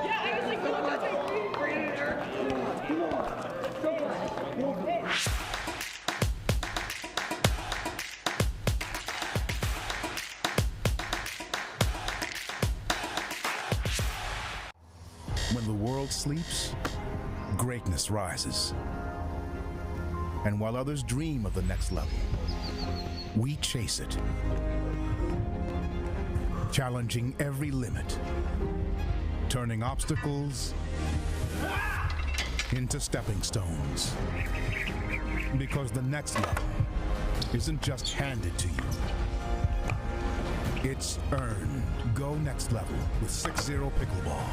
Yeah, I was like, no, that's like, bring it in there. When the world sleeps, greatness rises. And while others dream of the next level, we chase it. Challenging every limit, turning obstacles into stepping stones. Because the next level isn't just handed to you, it's earned. Go next level with 6-0 pickleball.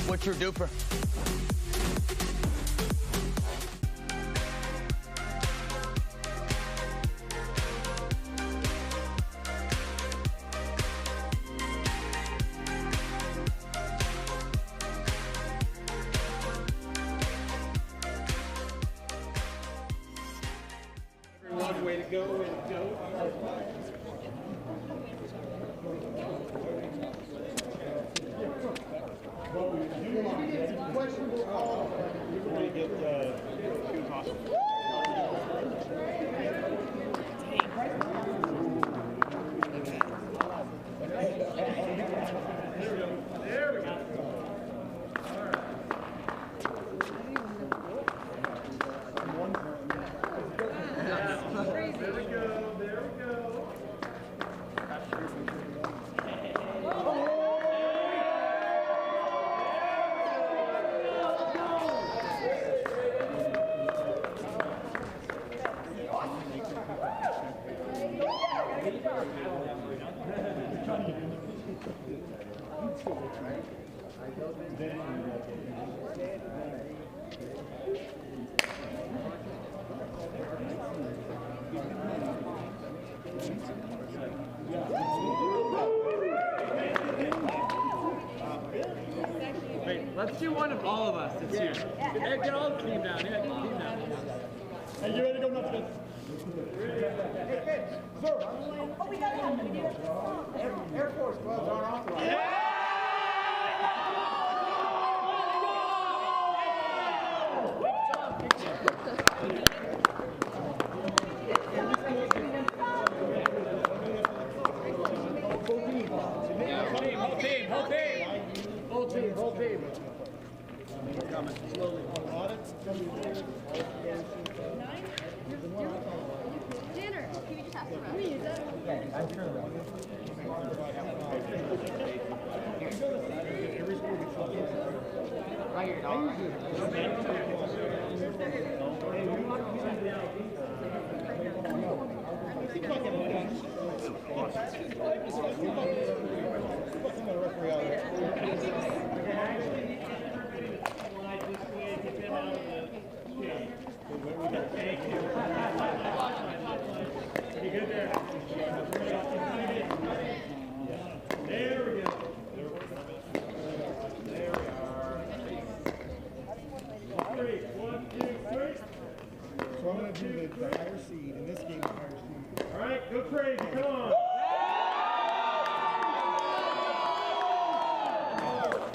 What's your DUPR? Everyone, way to go, way to go. Wait, let's do one of all of us that's here. Hey, get all the team down. Yeah, get the team down. Hey, you ready to go nuts, kids? Oh, we got it. Air Force gloves aren't authorized. Whole team. Tanner, can you just ask around? Can we use it? Where we got So I'm going to do the higher seed. In this game, the higher seed. All right, go crazy. Come on.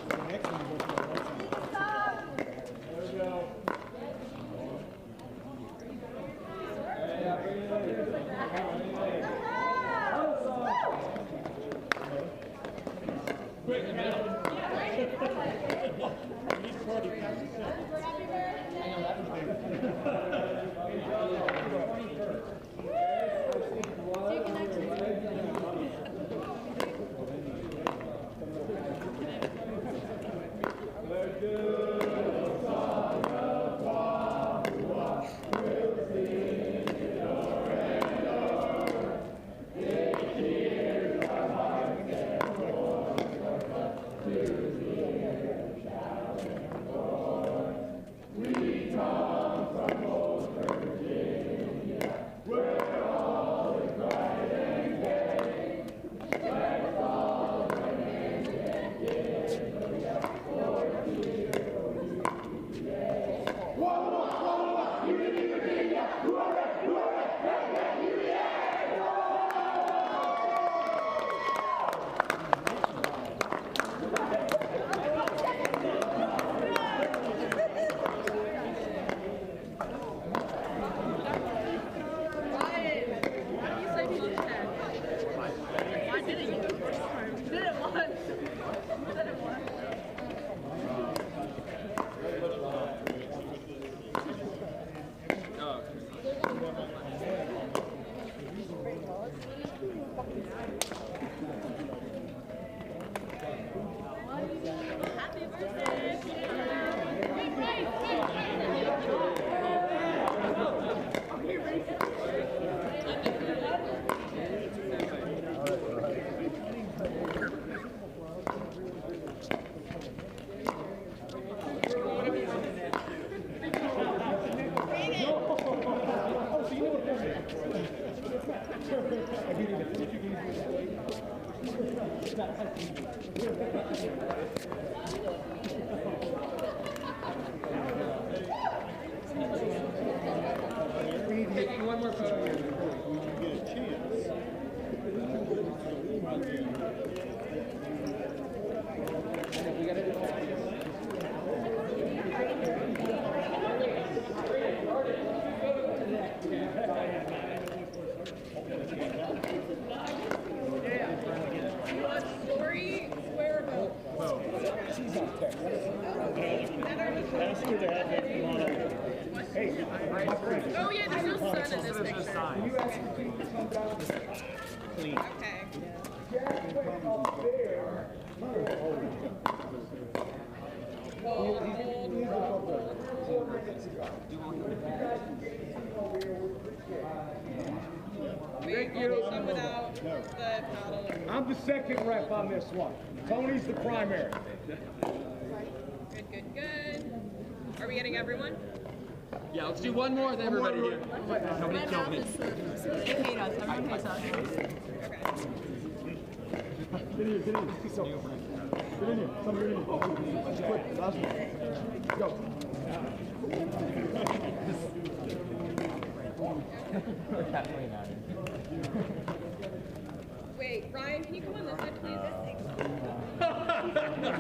The next one goes to the right side. There we go. Quick, a minute. One more photo here before you get a chance. We got it. Oh yeah, there's no sun in this picture. Clean. Okay. Wait, I'll do some without the paddle. I'm the second rep on this one. Tony's the primary. Good, good, good. Are we getting everyone? Yeah, let's do one more with everybody here. Nobody kill me. They hate us. Everyone hates us. Get in here, get in here. Get in here. Come get in here. Quick, last one. Go. Wait, Ryan, can you come on this side, please?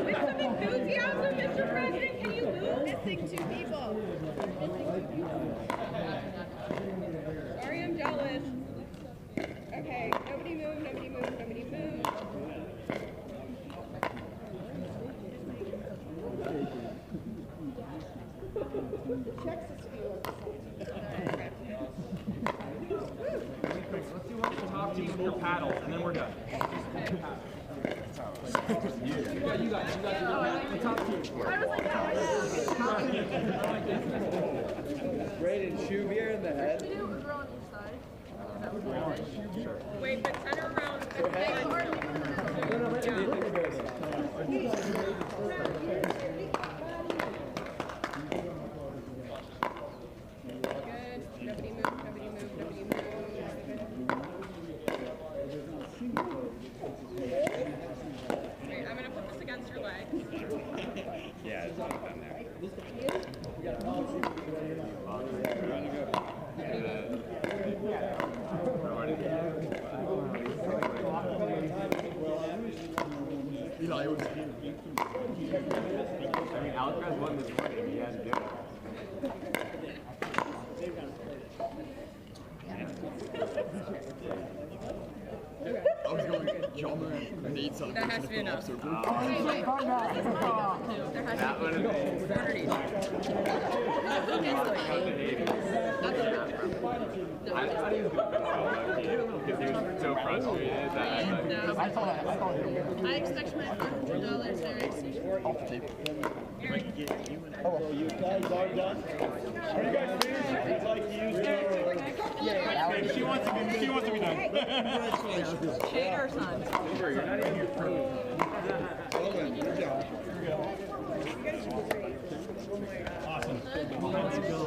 With some enthusiasm, Mr. President, can you move? Missing 2 people. Sorry, I'm jealous. Okay, nobody move, nobody move, nobody move. Let's do one with the top team with your paddles, and then we're done. Yeah, you guys, the top team. Braden, shoe beer in the head. Wait, but center around. Good. Nobody move, nobody move, nobody move. Wait, I'm gonna put this against your leg. Yeah, it's not done there. I was here. I mean, Alcatraz won this morning, and he had to do it. I was going to jump and need something. That has to be enough. There There has That to would be have been. quarter each. I thought he was going to go because he was so frustrated that I thought I expect my $100 there. off the table. So you guys are done? Are you guys finished? Would like to use your... She wants to be done. Shade or sun? you're not even here for Well then, good job. Awesome. You don't need to go.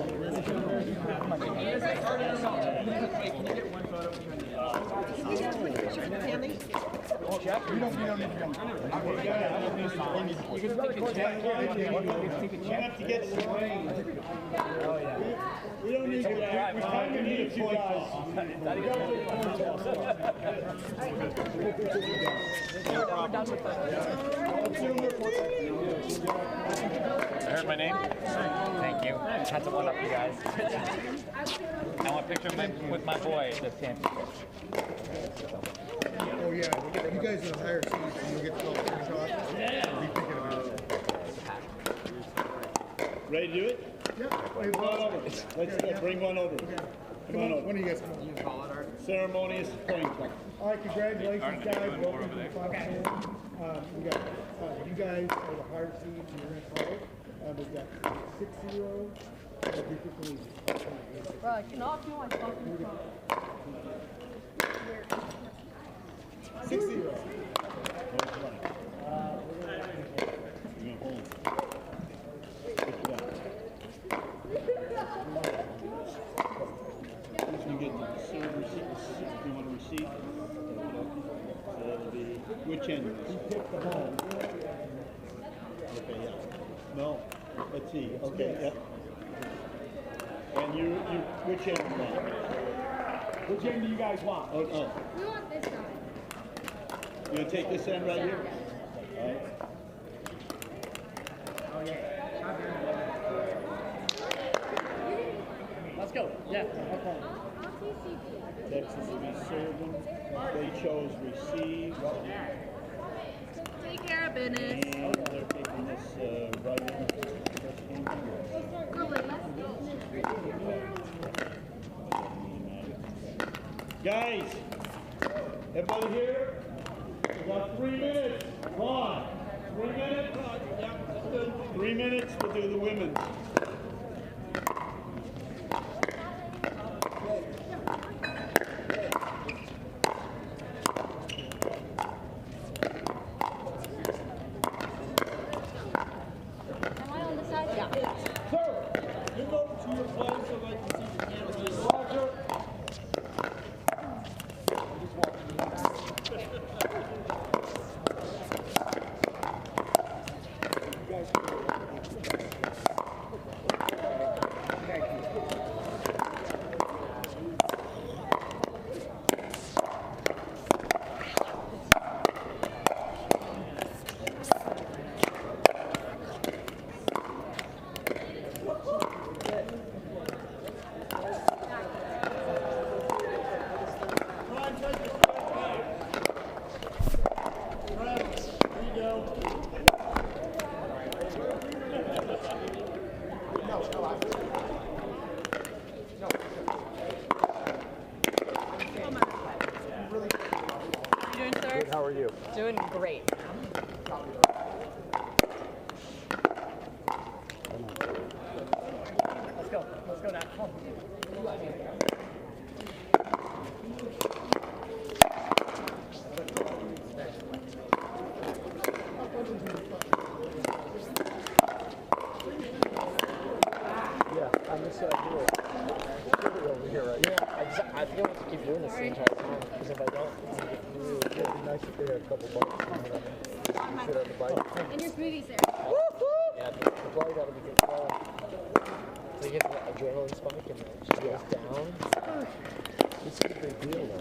You have to get some rain. We don't need to, we kind of need a few guys. I heard my name. Thank you. Had to one up you guys. I want a picture with my boy at the championship. Oh yeah, you guys in the higher seats and you'll get 12 shots. Be thinking about it. Ready to do it? Yeah. Come on over. Let's bring one over. Come on over. When do you guys come on? Ceremonious point. All right, congratulations, guys. Welcome to the final. We got you guys are the hard seeds, and you're going to follow. We've got 6-0. Bro, I cannot feel my fucking phone. 6-0. You get the serve receipt. You want a receipt? So that'll be which end? He picked the home. Okay, yeah. No. Let's see. Okay, yep. And you which end do you want? Which end do you guys want? Oh, oh. We want this side. You gonna take this end right here? All right. Let's go. Yeah. I'll TCP. Texas will be serving. They chose receive. Take care of business. And they're taking this right in. No, but let's Guys, everybody here? We got 3 minutes. Come on. 3 minutes? 3 minutes, we'll do the women's. Am I on the side? Yeah. Sir, you go to your place so they can see the cameras. Roger. You doing, sir? How are you? Doing great. Let's go. Let's go now. Come on. Yeah, I'm just here. Over here, right? Yeah, I think I want to keep doing this the entire time because if I don't, it's gonna get really good. It'd be nice if they had a couple bucks. Sit on the bike. And your smoothies there. Yeah, the flight ought to be good. So you get the adrenaline spike and it just goes down. This is a big deal, though.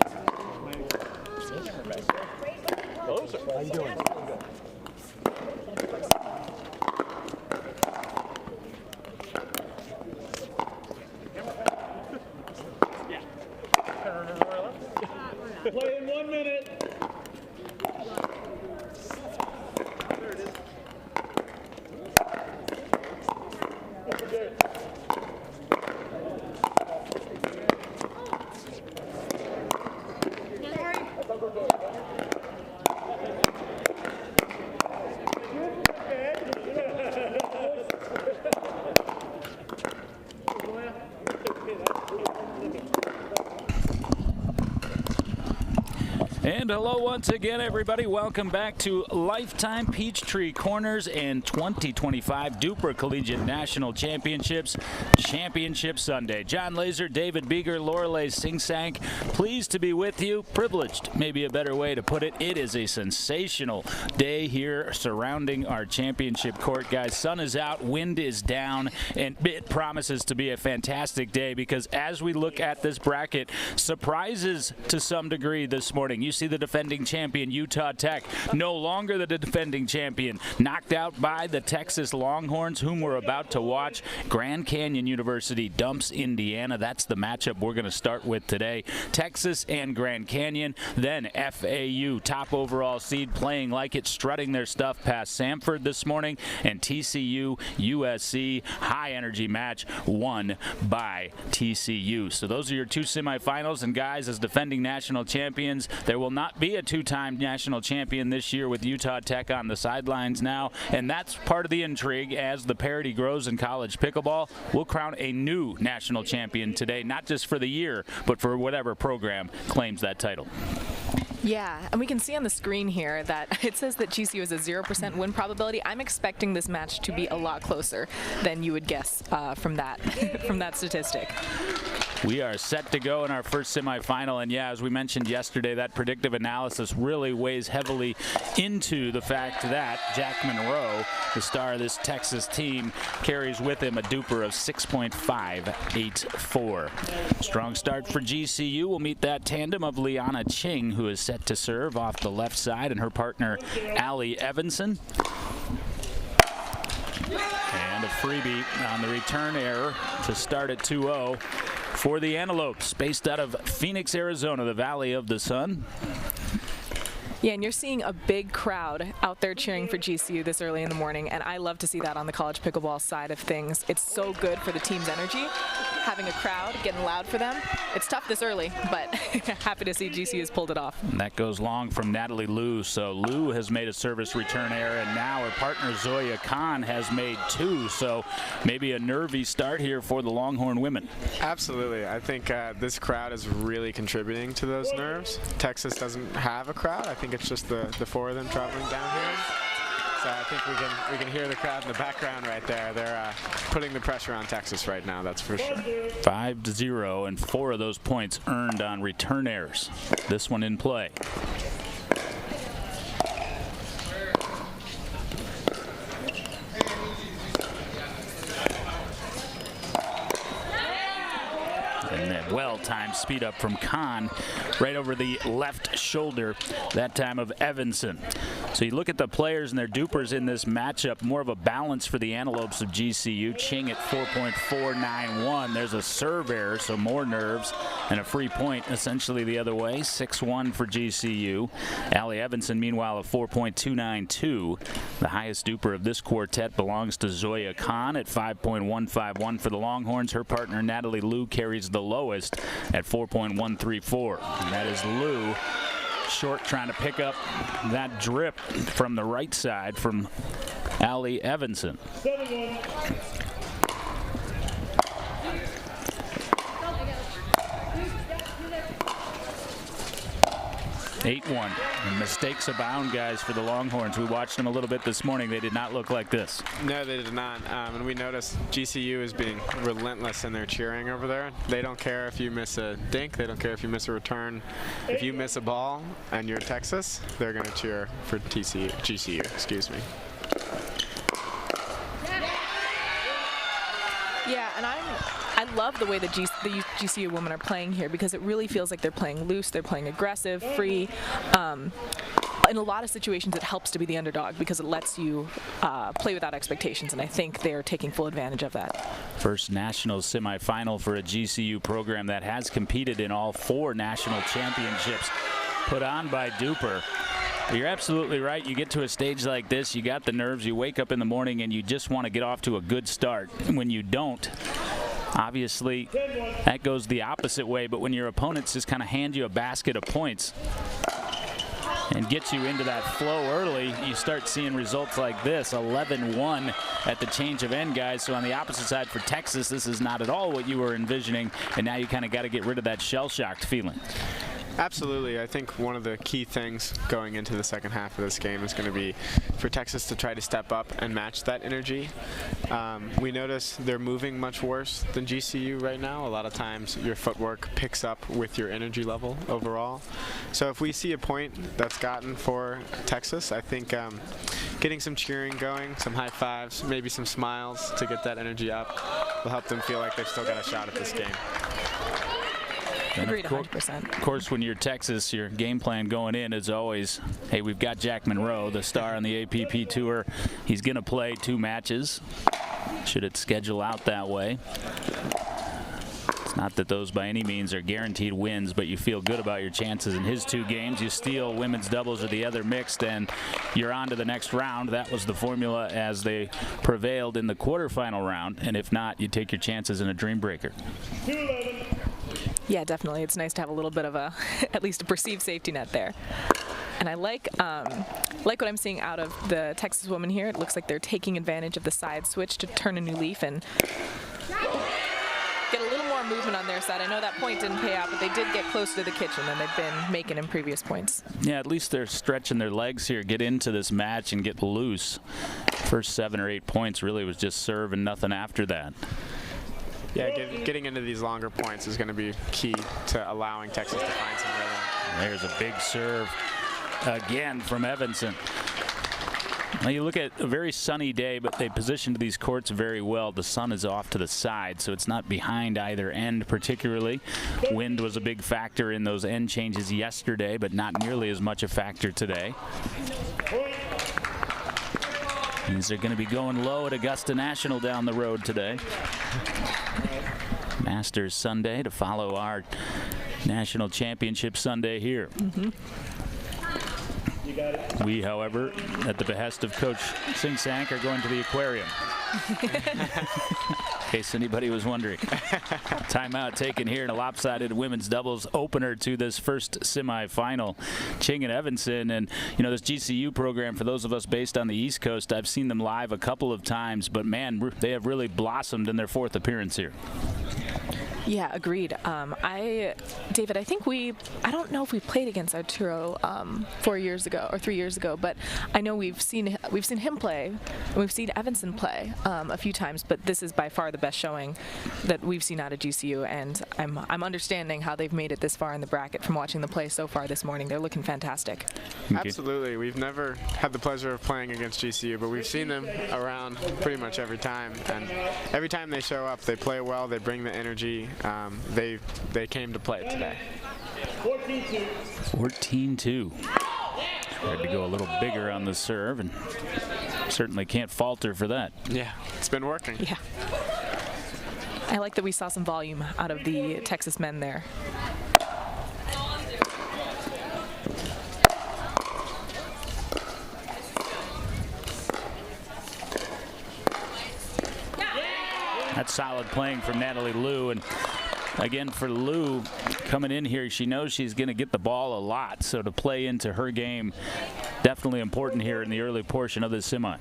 How you doing? And hello once again, everybody. Welcome back to Lifetime Peachtree Corners and 2025 DUPR Collegiate National Championships, Championship Sunday. John Laser, David Beeger, Lorelei Singsank, pleased to be with you. Privileged, maybe a better way to put it. It is a sensational day here surrounding our championship court, guys. Sun is out, wind is down, and it promises to be a fantastic day because as we look at this bracket, surprises to some degree this morning. You see the defending champion, Utah Tech, no longer the defending champion, knocked out by the Texas Longhorns, whom we're about to watch. Grand Canyon University dumps Indiana. That's the matchup we're going to start with today. Texas and Grand Canyon. Then FAU, top overall seed, playing like it's strutting their stuff past Samford this morning. And TCU, USC, high energy match won by TCU. So those are your two semifinals. And guys, as defending national champions, there will not be a two-time national champion this year with Utah Tech on the sidelines now, and that's part of the intrigue as the parity grows in college pickleball. We'll crown a new national champion today, not just for the year, but for whatever program claims that title. Yeah, and we can see on the screen here that it says that GCU has a 0% win probability. I'm expecting this match to be a lot closer than you would guess from that from that statistic. We are set to go in our first semifinal, and yeah, as we mentioned yesterday, that predictive analysis really weighs heavily into the fact that Jack Monroe, the star of this Texas team, carries with him a DUPR of 6.584. Strong start for GCU. We'll meet that tandem of Liana Ching, who is set to serve off the left side, and her partner, Allie Evanson. And a freebie on the return error to start at 2-0. For the Antelopes, based out of Phoenix, Arizona, the Valley of the Sun. Yeah, and you're seeing a big crowd out there cheering for GCU this early in the morning, and I love to see that on the college pickleball side of things. It's so good for the team's energy, having a crowd, getting loud for them. It's tough this early, but happy to see GCU has pulled it off. And that goes long from Natalie Liu. So Liu has made a service return error, and now her partner Zoya Khan has made two. So maybe a nervy start here for the Longhorn women. Absolutely. I think this crowd is really contributing to those nerves. Texas doesn't have a crowd. I think it's just the four of them traveling down here. So I think we can hear the crowd in the background right there. They're putting the pressure on Texas right now, that's for sure. 5-0, and 4 of those points earned on return errors. This one in play. And then well-timed speed up from Khan right over the left shoulder, that time of Evanson. So you look at the players and their DUPRs in this matchup, more of a balance for the Antelopes of GCU. Ching at 4.491. There's a serve error, so more nerves, and a free point essentially the other way. 6-1 for GCU. Allie Evanson, meanwhile, a 4.292. The highest DUPR of this quartet belongs to Zoya Khan at 5.151 for the Longhorns. Her partner, Natalie Liu, carries the lowest at 4.134. And that is Liu. Short trying to pick up that drip from the right side from Allie Evanson. 8-1. And mistakes abound, guys, for the Longhorns. We watched them a little bit this morning. They did not look like this. No, they did not. And we noticed GCU is being relentless in their cheering over there. They don't care if you miss a dink. They don't care if you miss a return. If you miss a ball and you're Texas, they're going to cheer for GCU. Excuse me. Yeah, and I love the way the GCU women are playing here because it really feels like they're playing loose, they're playing aggressive, free. In a lot of situations, it helps to be the underdog because it lets you play without expectations, and I think they're taking full advantage of that. First national semifinal for a GCU program that has competed in all 4 national championships put on by DUPR. You're absolutely right. You get to a stage like this, you got the nerves, you wake up in the morning and you just want to get off to a good start. And when you don't, obviously that goes the opposite way, but when your opponents just kind of hand you a basket of points and get you into that flow early, you start seeing results like this. 11-1 at the change of end, guys. So on the opposite side for Texas, this is not at all what you were envisioning, and now you kind of got to get rid of that shell-shocked feeling. Absolutely. I think one of the key things going into the second half of this game is going to be for Texas to try to step up and match that energy. We notice they're moving much worse than GCU right now. A lot of times your footwork picks up with your energy level overall. So if we see a point that's gotten for Texas, I think getting some cheering going, some high fives, maybe some smiles to get that energy up will help them feel like they've still got a shot at this game. Agreed 100%. Of course, when you're Texas, your game plan going in is always, hey, we've got Jack Monroe, the star on the APP Tour. He's going to play 2 matches. Should it schedule out that way? It's not that those by any means are guaranteed wins, but you feel good about your chances in his 2 games. You steal women's doubles or the other mixed, and you're on to the next round. That was the formula as they prevailed in the quarterfinal round. And if not, you take your chances in a dream breaker. Yeah, definitely. It's nice to have a little bit of a, at least a perceived safety net there. And I like what I'm seeing out of the Texas women here. It looks like they're taking advantage of the side switch to turn a new leaf and get a little more movement on their side. I know that point didn't pay out, but they did get closer to the kitchen than they've been making in previous points. Yeah, at least they're stretching their legs here, get into this match and get loose. First 7 or 8 points really was just serve and nothing after that. Yeah, getting into these longer points is going to be key to allowing Texas to find some rhythm. There's a big serve again from Evanson. Now you look at a very sunny day, but they positioned these courts very well. The sun is off to the side, so it's not behind either end particularly. Wind was a big factor in those end changes yesterday, but not nearly as much a factor today. These are going to be going low at Augusta National down the road today. Masters Sunday to follow our National Championship Sunday here. We, however, at the behest of Coach Sing Sank, are going to the aquarium. In case anybody was wondering. Timeout taken here in a lopsided women's doubles opener to this first semifinal. Ching and Evanson, and you know, this GCU program, for those of us based on the East Coast, I've seen them live a couple of times, but man, they have really blossomed in their 4th appearance here. Yeah, agreed. David, I think I don't know if we played against Arturo 4 years ago or 3 years ago, but I know we've seen him play, and we've seen Evanson play a few times, but this is by far the best showing that we've seen out of GCU, and I'm understanding how they've made it this far in the bracket from watching the play so far this morning. They're looking fantastic. Absolutely. We've never had the pleasure of playing against GCU, but we've seen them around pretty much every time, and every time they show up, they play well, they bring the energy. They came to play today. 14-2. Tried to go a little bigger on the serve, and certainly can't falter for that. Yeah, it's been working. Yeah. I like that we saw some volume out of the Texas men there. That's solid playing from Natalie Liu, and again for Liu coming in here, she knows she's going to get the ball a lot, so to play into her game, definitely important here in the early portion of this semi.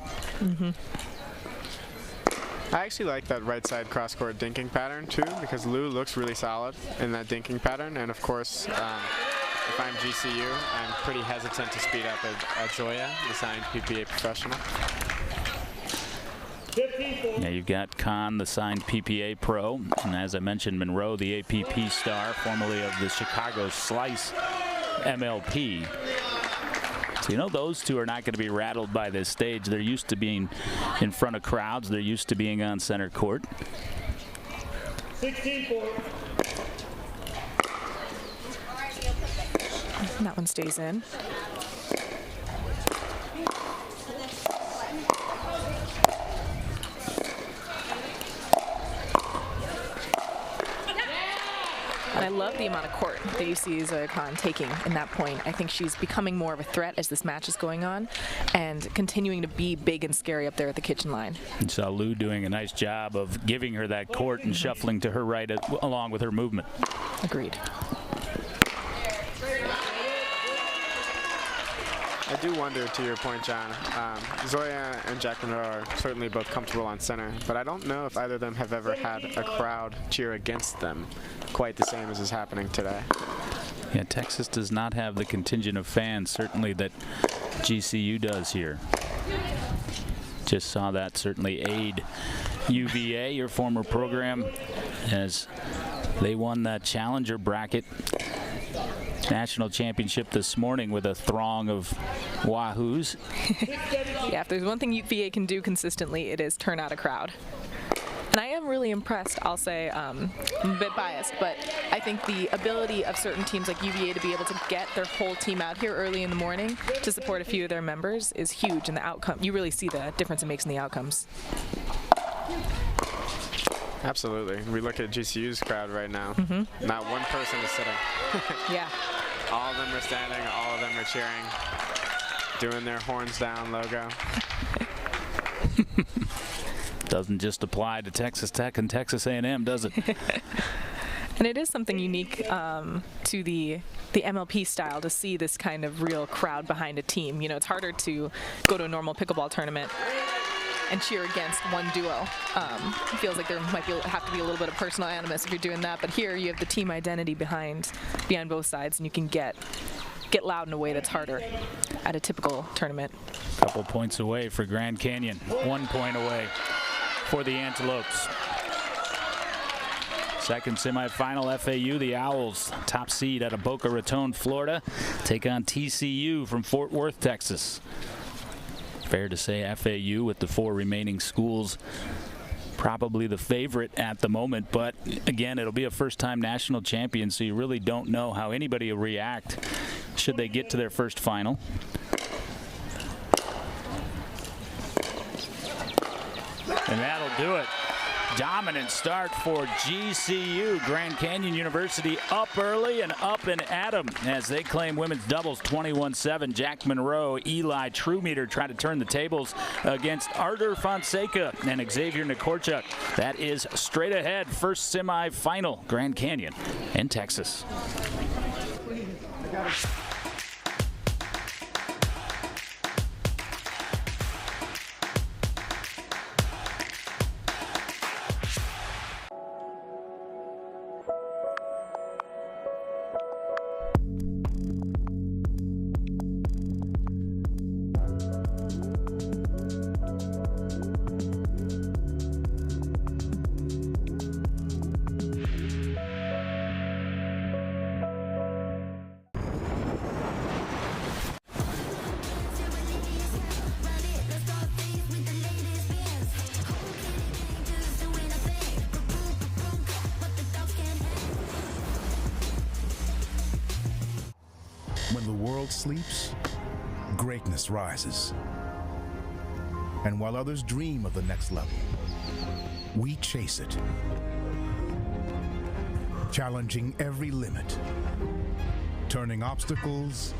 I actually like that right side cross-court dinking pattern too, because Liu looks really solid in that dinking pattern, and of course if I'm GCU, I'm pretty hesitant to speed up at Zoya, the signed PPA professional. Yeah, you've got Khan, the signed PPA pro, and as I mentioned, Monroe, the APP star, formerly of the Chicago Slice MLP. So you know those two are not going to be rattled by this stage. They're used to being in front of crowds. They're used to being on center court. 16-4. And that one stays in. And I love the amount of court that you see Zoya Khan taking in that point. I think she's becoming more of a threat as this match is going on and continuing to be big and scary up there at the kitchen line. And saw Liu doing a nice job of giving her that court and shuffling to her right along with her movement. Agreed. I do wonder, to your point, John, Zoya and Jack Monroe are certainly both comfortable on center, but I don't know if either of them have ever had a crowd cheer against them quite the same as is happening today. Yeah, Texas does not have the contingent of fans, certainly, that GCU does here. Just saw that certainly aid UVA, your former program, as they won the Challenger bracket national championship this morning with a throng of Wahoos. Yeah, if there's one thing UVA can do consistently, it is turn out a crowd. And I am really impressed, I'll say, I'm a bit biased, but I think the ability of certain teams like UVA to be able to get their whole team out here early in the morning to support a few of their members is huge in the outcome. You really see the difference it makes in the outcomes. Absolutely. We look at GCU's crowd right now. Not one person is sitting. Yeah. All of them are standing, all of them are cheering, doing their horns down logo. Doesn't just apply to Texas Tech and Texas A&M, does it? And it is something unique to the MLP style to see this kind of real crowd behind a team. You know, it's harder to go to a normal pickleball tournament and cheer against one duo. It feels like there might have to be a little bit of personal animus if you're doing that, but here you have the team identity behind both sides, and you can get loud in a way that's harder at a typical tournament. Couple points away for Grand Canyon, 1 point away for the Antelopes. Second semifinal, FAU, the Owls, top seed out of Boca Raton, Florida, take on TCU from Fort Worth, Texas. Fair to say FAU, with the 4 remaining schools, probably the favorite at the moment, but again, it'll be a first-time national champion, so you really don't know how anybody will react should they get to their first final. And that'll do it. Dominant start for GCU. Grand Canyon University up early and up and at 'em as they claim women's doubles 21-7. Jack Monroe, Eli Trumeter try to turn the tables against Artur Fonseca and Xavier Nikorchuk. That is straight ahead. First semifinal, Grand Canyon in Texas. When the world sleeps, greatness rises. And while others dream of the next level, we chase it. Challenging every limit, turning obstacles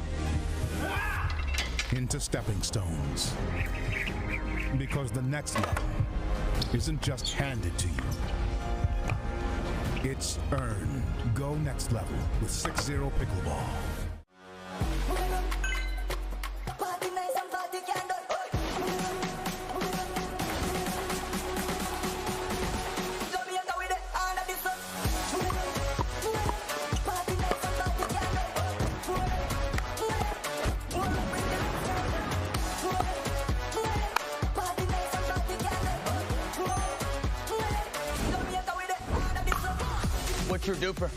into stepping stones. Because the next level isn't just handed to you, it's earned. Go next level with 6-0 Pickleball. What's your DUPR?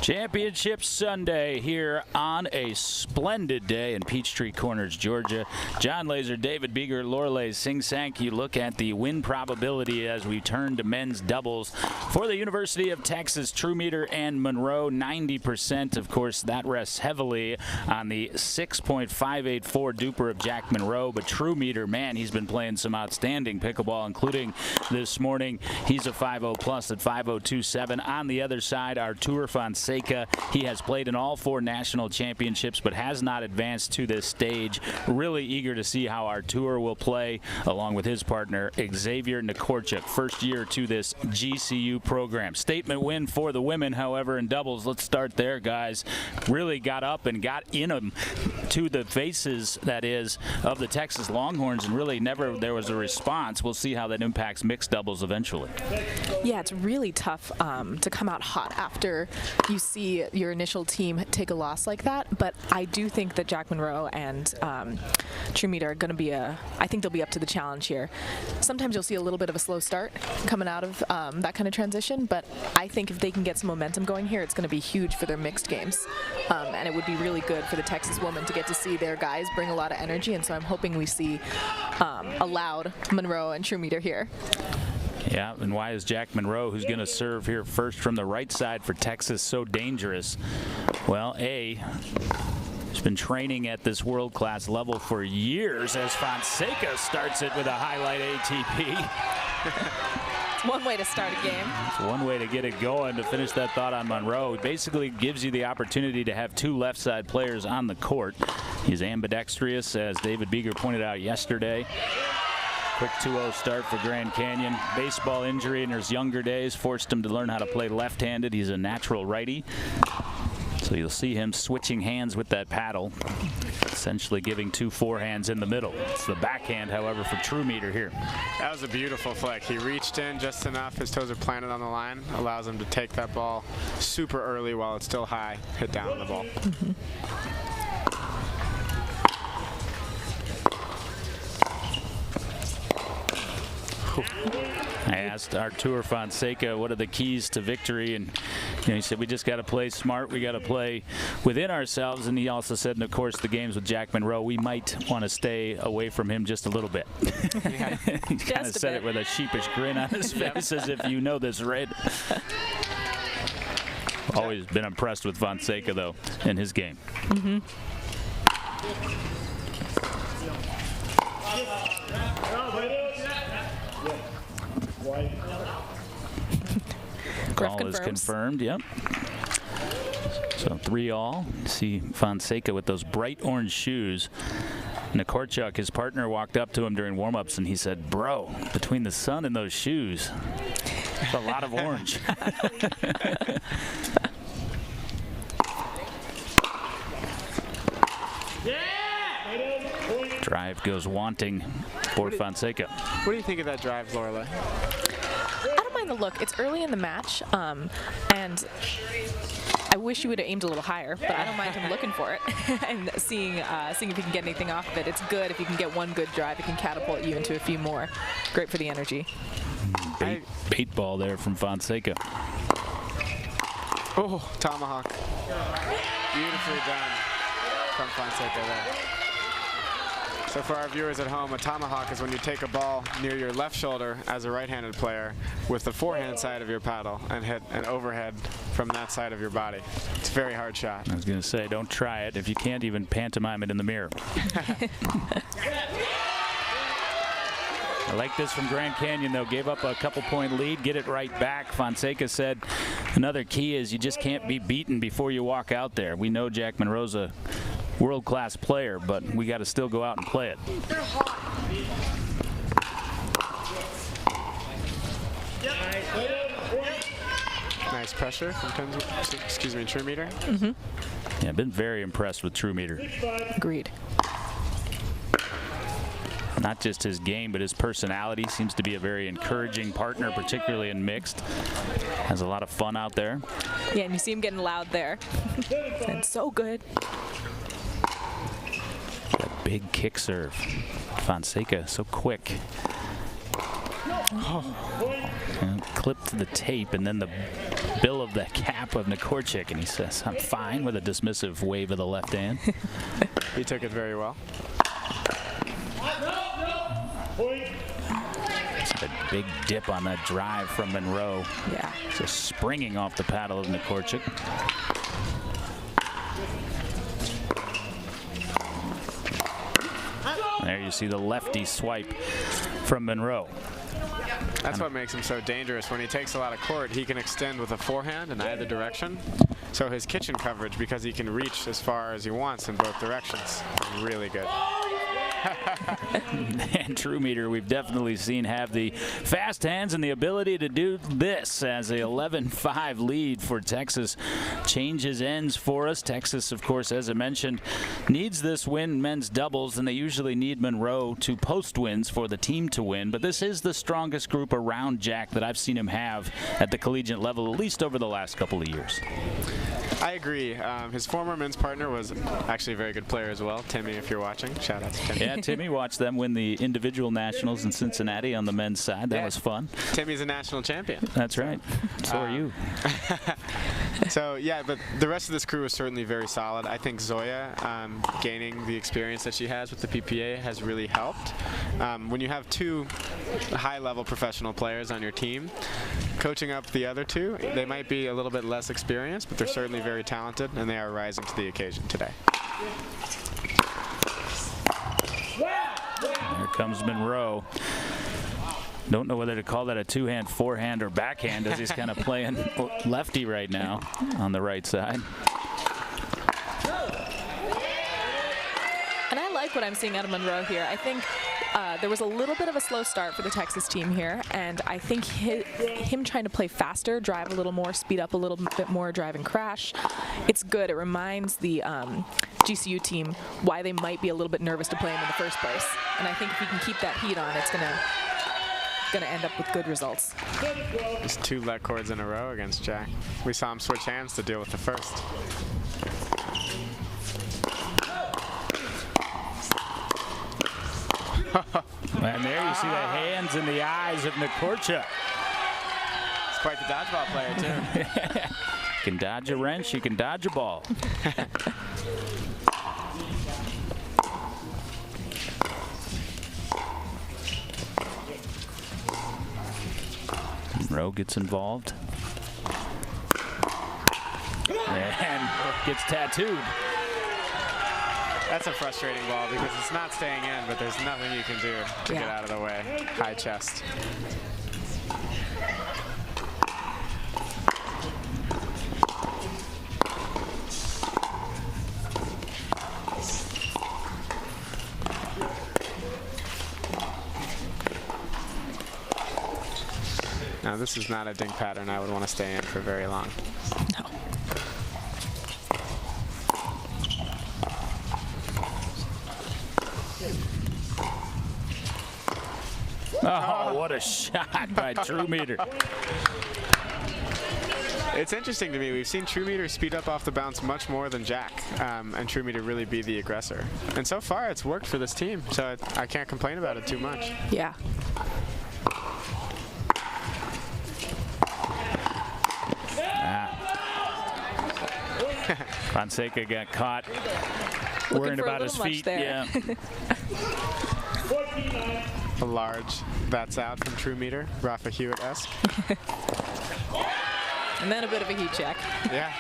Championship Sunday here on a splendid day in Peachtree Corners, Georgia. John Laser, David Beeger, Lorelei Sing Sank. You look at the win probability as we turn to men's doubles for the University of Texas, Trumeter and Monroe, 90%. Of course, that rests heavily on the 6.584 DUPR of Jack Monroe, but Trumeter, man, he's been playing some outstanding pickleball, including this morning. He's a 5.0 plus at 5.027. On the other side, Artur Fonseca Fonseca. He has played in all 4 national championships, but has not advanced to this stage. Really eager to see how Artur will play, along with his partner, Xavier Nikorchuk. First year to this GCU program. Statement win for the women, however, in doubles. Let's start there, guys. Really got up and got in them to the faces, that is, of the Texas Longhorns, and really never there was a response. We'll see how that impacts mixed doubles eventually. Yeah, it's really tough to come out hot after you see your initial team take a loss like that, but I do think that Jack Monroe and Trumeter are going to be I think they'll be up to the challenge here. Sometimes you'll see a little bit of a slow start coming out of that kind of transition, but I think if they can get some momentum going here, it's going to be huge for their mixed games, and it would be really good for the Texas women to get to see their guys bring a lot of energy, and so I'm hoping we see a loud Monroe and Trumeter here. Yeah, and why is Jack Monroe, who's going to serve here first from the right side for Texas, so dangerous? Well, he's been training at this world-class level for years as Fonseca starts it with a highlight ATP. It's one way to start a game. It's one way to get it going. To finish that thought on Monroe, it basically gives you the opportunity to have 2 left side players on the court. He's ambidextrous, as David Beeger pointed out yesterday. Quick 2-0 start for Grand Canyon. Baseball injury in his younger days forced him to learn how to play left-handed. He's a natural righty. So you'll see him switching hands with that paddle, essentially giving 2 forehands in the middle. It's the backhand, however, for Trumeter here. That was a beautiful flick. He reached in just enough. His toes are planted on the line. Allows him to take that ball super early while it's still high, hit down on the ball. I asked Artur Fonseca what are the keys to victory, and he said we just got to play smart, we got to play within ourselves, and he also said, and of course the games with Jack Monroe, we might want to stay away from him just a little bit. Yeah. He kind of said it with a sheepish grin on his face, as if you know this, right? Always been impressed with Fonseca, though, in his game. Call is confirmed, yep. So 3-all. See Fonseca with those bright orange shoes. Nikorchuk, his partner, walked up to him during warm-ups and he said, "Bro, between the sun and those shoes, it's a lot of orange." Drive goes wanting for Fonseca. What do you think of that drive, Lorelei? I don't mind the look. It's early in the match, and I wish you would have aimed a little higher, but I don't mind him looking for it and seeing if he can get anything off of it. It's good if you can get one good drive. It can catapult you into a few more. Great for the energy. Bait ball there from Fonseca. Oh, tomahawk. Beautifully done from Fonseca there. So for our viewers at home, a tomahawk is when you take a ball near your left shoulder as a right-handed player with the forehand side of your paddle and hit an overhead from that side of your body. It's a very hard shot. I was going to say, don't try it if you can't even pantomime it in the mirror. I like this from Grand Canyon, though. Gave up a couple-point lead, get it right back. Fonseca said another key is you just can't be beaten before you walk out there. We know Jack Monroe's a world-class player, but we got to still go out and play it. Nice pressure from Trumeter. Yeah, I've been very impressed with Trumeter. Agreed. Not just his game, but his personality. Seems to be a very encouraging partner, particularly in mixed. Has a lot of fun out there. Yeah, and you see him getting loud there. And so good. That big kick serve. Fonseca, so quick. And clipped to the tape, and then the bill of the cap of Nikorchuk, and he says, "I'm fine," with a dismissive wave of the left hand. He took it very well. It's a big dip on that drive from Monroe. Yeah. Just springing off the paddle of Nikorchuk. There you see the lefty swipe from Monroe. That's what makes him so dangerous. When he takes a lot of court, he can extend with a forehand in either direction So his kitchen coverage, because he can reach as far as he wants in both directions, is really good. And TrueMeter, we've definitely seen have the fast hands and the ability to do this as a 11-5 lead for Texas changes ends for us. Texas, of course, as I mentioned, needs this win men's doubles, and they usually need Monroe to post wins for the team to win. But this is the strongest group around Jack that I've seen him have at the collegiate level, at least over the last couple of years. I agree. His former men's partner was actually a very good player as well. Timmy, if you're watching, shout out to Timmy. Yeah, Timmy watched them win the individual nationals in Cincinnati on the men's side. That was fun. Timmy's a national champion. That's right. So are you. So, yeah, but the rest of this crew is certainly very solid. I think Zoya, gaining the experience that she has with the PPA, has really helped. When you have two high-level professional players on your team, coaching up the other two, they might be a little bit less experienced, but they're certainly very talented, and they are rising to the occasion today. Here comes Monroe. Don't know whether to call that a two-hand, forehand, or backhand, as he's kind of playing lefty right now on the right side. And I like what I'm seeing out of Monroe here. I think there was a little bit of a slow start for the Texas team here, and I think him trying to play faster, drive a little more, speed up a little bit more, drive and crash, it's good. It reminds the GCU team why they might be a little bit nervous to play him in the first place. And I think if you can keep that heat on, it's gonna end up with good results. Just 2 let cords in a row against Jack. We saw him switch hands to deal with the first. And there you see the hands in the eyes of Nikorcha. He's quite the dodgeball player, too. You can dodge a wrench, you can dodge a ball. Monroe gets involved. And gets tattooed. That's a frustrating ball because it's not staying in, but there's nothing you can do to get out of the way. High chest. Now this is not a dink pattern I would want to stay in for very long. No. Oh, what a shot by TrueMeter. It's interesting to me. We've seen TrueMeter speed up off the bounce much more than Jack, and TrueMeter really be the aggressor. And so far, it's worked for this team, so I can't complain about it too much. Yeah. Fonseca got caught worrying about his feet. There. Yeah. A large that's out from TrueMeter, Rafa Hewitt-esque. And then a bit of a heat check. Yeah.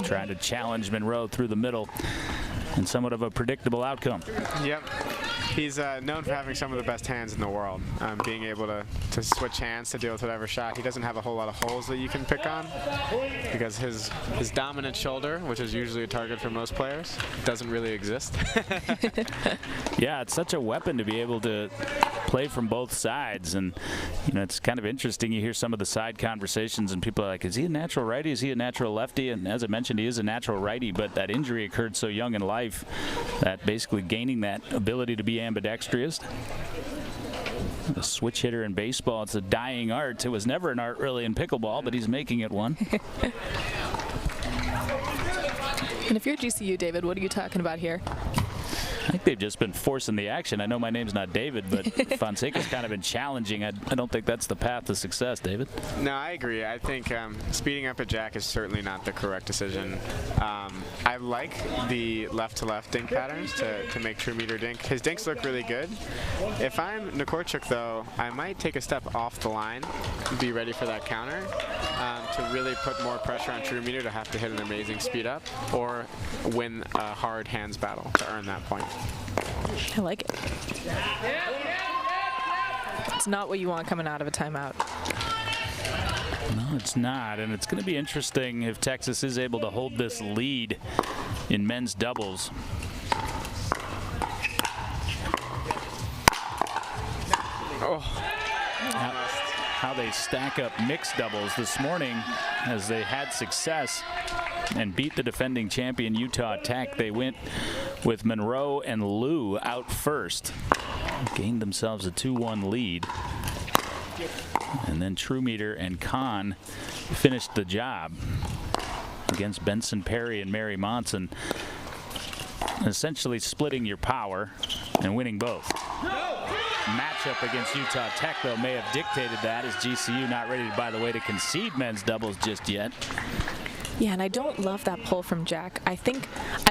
Trying to challenge Monroe through the middle, and somewhat of a predictable outcome. Yep. He's known for having some of the best hands in the world, being able to switch hands to deal with whatever shot. He doesn't have a whole lot of holes that you can pick on because his dominant shoulder, which is usually a target for most players, doesn't really exist. Yeah, it's such a weapon to be able to play from both sides, and you know, it's kind of interesting. You hear some of the side conversations and people are like, is he a natural righty, is he a natural lefty? And as I mentioned, he is a natural righty, but that injury occurred so young in life that basically gaining that ability to be ambidextrous. A switch hitter in baseball, it's a dying art. It was never an art really in pickleball, but he's making it one. And if you're GCU, David, what are you talking about here? I think they've just been forcing the action. I know my name's not David, but Fonseca's kind of been challenging. I don't think that's the path to success, David. No, I agree. I think speeding up at Jack is certainly not the correct decision. I like the left-to-left dink patterns to make true meter dink. His dinks look really good. If I'm Nikorchuk, though, I might take a step off the line, be ready for that counter, to really put more pressure on true meter to have to hit an amazing speed up or win a hard hands battle to earn that point. I like it. It's not what you want coming out of a timeout. No, it's not, and it's going to be interesting if Texas is able to hold this lead in men's doubles. How they stack up mixed doubles this morning as they had success and beat the defending champion Utah Tech. They went with Monroe and Liu out first, gained themselves a 2-1 lead, and then Truemeter and Kahn finished the job against Benson Perry and Mary Monson, essentially splitting your power and winning both. Matchup against Utah Tech, though, may have dictated that, as GCU not ready, by the way, to concede men's doubles just yet. Yeah, and I don't love that pull from Jack. I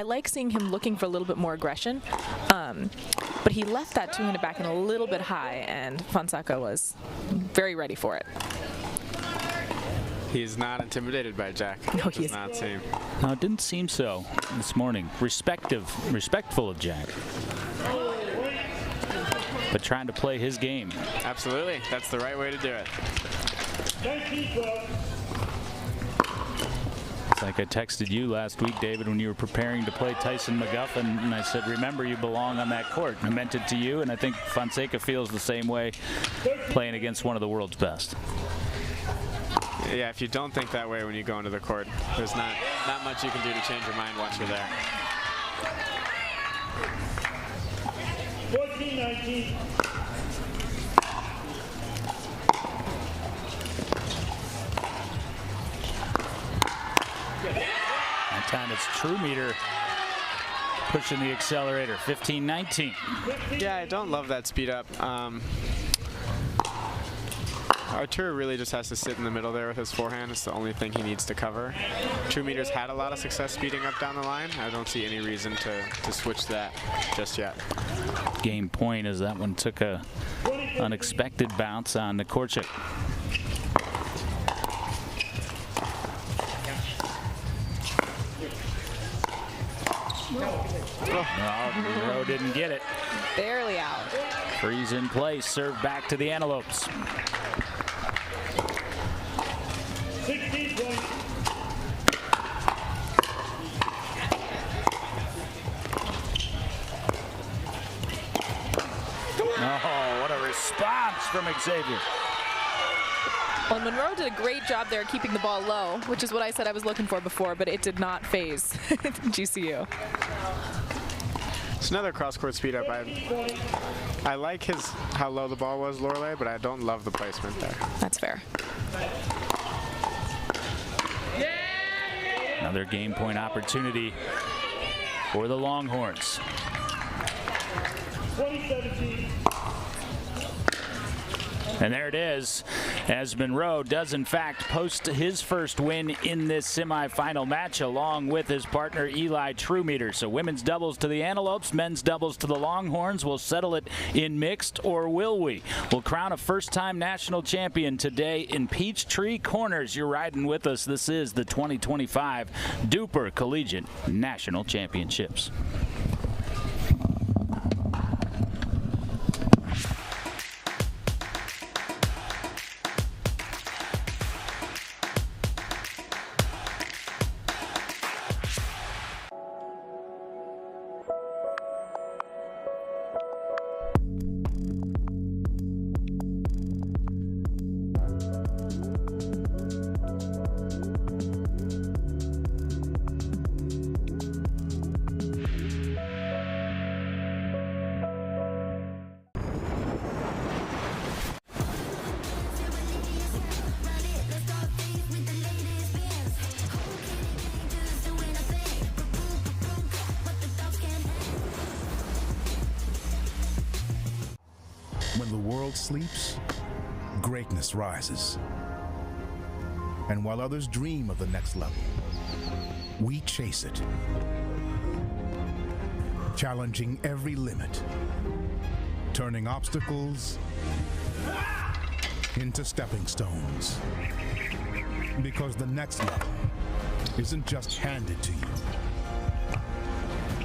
like seeing him looking for a little bit more aggression, but he left that two-handed back in a little bit high, and Fonseca was very ready for it. He's not intimidated by Jack. No, it does not seem. No, it didn't seem so this morning. Respectful of Jack, but trying to play his game. Absolutely, that's the right way to do it. It's like I texted you last week, David, when you were preparing to play Tyson McGuffin, and I said, remember, you belong on that court. I meant it to you, and I think Fonseca feels the same way playing against one of the world's best. Yeah, if you don't think that way when you go into the court, there's not much you can do to change your mind once you're there. 14-19. That time it's Truemeter pushing the accelerator. 15-19. Yeah, I don't love that speed up. Artur really just has to sit in the middle there with his forehand. It's the only thing he needs to cover. Truemeter's had a lot of success speeding up down the line. I don't see any reason to switch that just yet. Game point as that one took a unexpected bounce on Nikorchuk. No, Monroe didn't get it. Barely out. Freeze in place, serve back to the Antelopes. 16 points. Oh, what a response from Xavier. Well, Monroe did a great job there keeping the ball low, which is what I said I was looking for before, but it did not phase GCU. It's another cross-court speed up. I like how low the ball was, Lorelei, but I don't love the placement there. That's fair. Another game point opportunity for the Longhorns. 2017. And there it is, as Monroe does in fact post his first win in this semifinal match along with his partner Eli Truemeter. So women's doubles to the Antelopes, men's doubles to the Longhorns. We'll settle it in mixed, or will we? We'll crown a first-time national champion today in Peachtree Corners. You're riding with us. This is the 2025 DUPR Collegiate National Championships. the world sleeps, greatness rises. And while others dream of the next level, we chase it, challenging every limit, turning obstacles into stepping stones. Because the next level isn't just handed to you,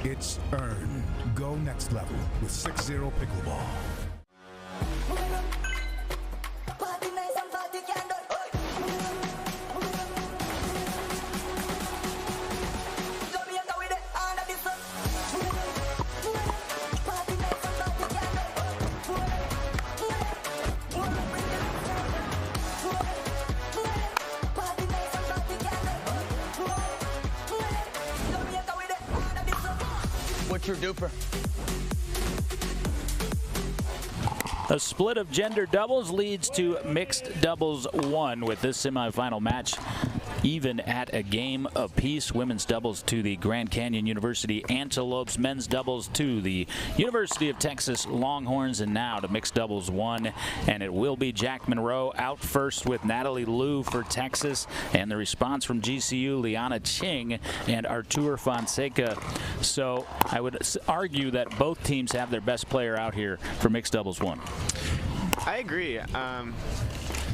it's earned. Go next level with 6-0 pickleball. What's your DUPR? A split of gender doubles leads to mixed doubles 1 with this semifinal match even at a game apiece. Women's doubles to the Grand Canyon University Antelopes, men's doubles to the University of Texas Longhorns, and now to mixed doubles 1, and it will be Jack Monroe out first with Natalie Liu for Texas, and the response from GCU, Liana Ching and Artur Fonseca. So I would argue that both teams have their best player out here for mixed doubles 1. I agree.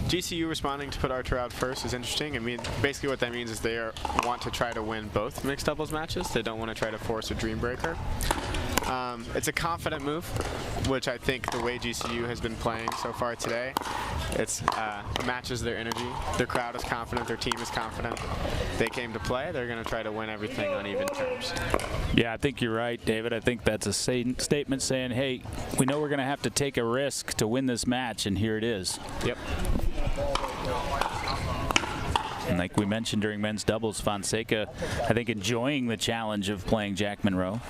GCU responding to put Artur out first is interesting. I mean, basically what that means is they want to try to win both mixed doubles matches. They don't want to try to force a dream breaker. It's a confident move, which I think the way GCU has been playing so far today, it matches their energy. Their crowd is confident. Their team is confident. They came to play. They're going to try to win everything on even terms. Yeah, I think you're right, David. I think that's a statement saying, hey, we know we're going to have to take a risk to win this match, and here it is. Yep. And like we mentioned during men's doubles, Fonseca, I think, enjoying the challenge of playing Jack Monroe.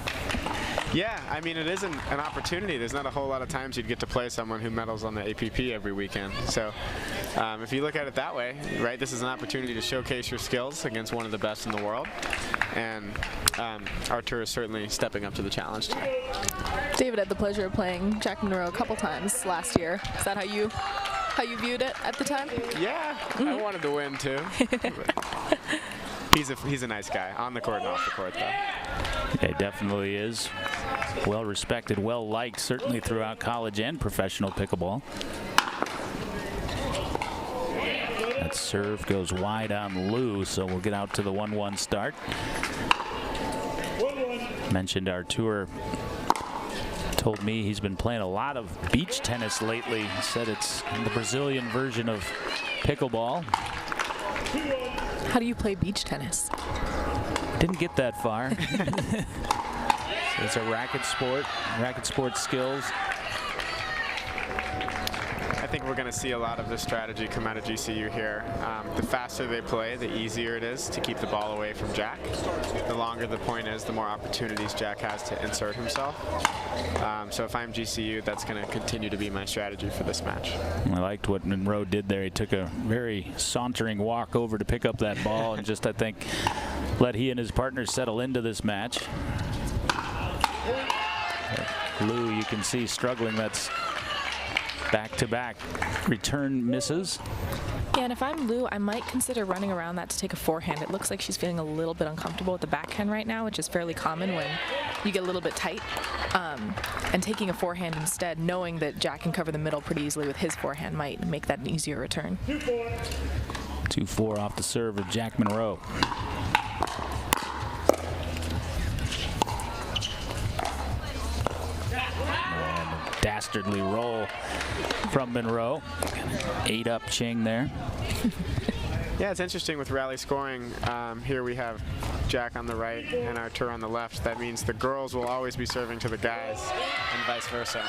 Yeah, I mean, it is an opportunity. There's not a whole lot of times you'd get to play someone who medals on the APP every weekend. So if you look at it that way, right, this is an opportunity to showcase your skills against one of the best in the world. And Artur is certainly stepping up to the challenge today. David had the pleasure of playing Jack Monroe a couple times last year. Is that how you viewed it at the time? Yeah, I wanted to win too. He's a nice guy, on the court and off the court, though. He definitely is. Well respected, well liked, certainly throughout college and professional pickleball. That serve goes wide on Liu, so we'll get out to the 1-1 start. Mentioned Artur. Told me he's been playing a lot of beach tennis lately. He said it's the Brazilian version of pickleball. How do you play beach tennis? Didn't get that far. So it's a racket sport skills. I think we're going to see a lot of this strategy come out of GCU here. The faster they play, the easier it is to keep the ball away from Jack. The longer the point is, the more opportunities Jack has to insert himself. So if I'm GCU, that's going to continue to be my strategy for this match. I liked what Monroe did there. He took a very sauntering walk over to pick up that ball and just, I think, let he and his partner settle into this match. Liu, you can see struggling. That's back-to-back return misses. Yeah, and if I'm Liu, I might consider running around that to take a forehand. It looks like she's feeling a little bit uncomfortable with the backhand right now, which is fairly common when you get a little bit tight. And taking a forehand instead, knowing that Jack can cover the middle pretty easily with his forehand, might make that an easier return. 2-4 off the serve of Jack Monroe. Dastardly roll from Monroe. 8-up Ching there. Yeah, it's interesting with rally scoring. Here we have Jack on the right and Artur on the left. That means the girls will always be serving to the guys and vice versa,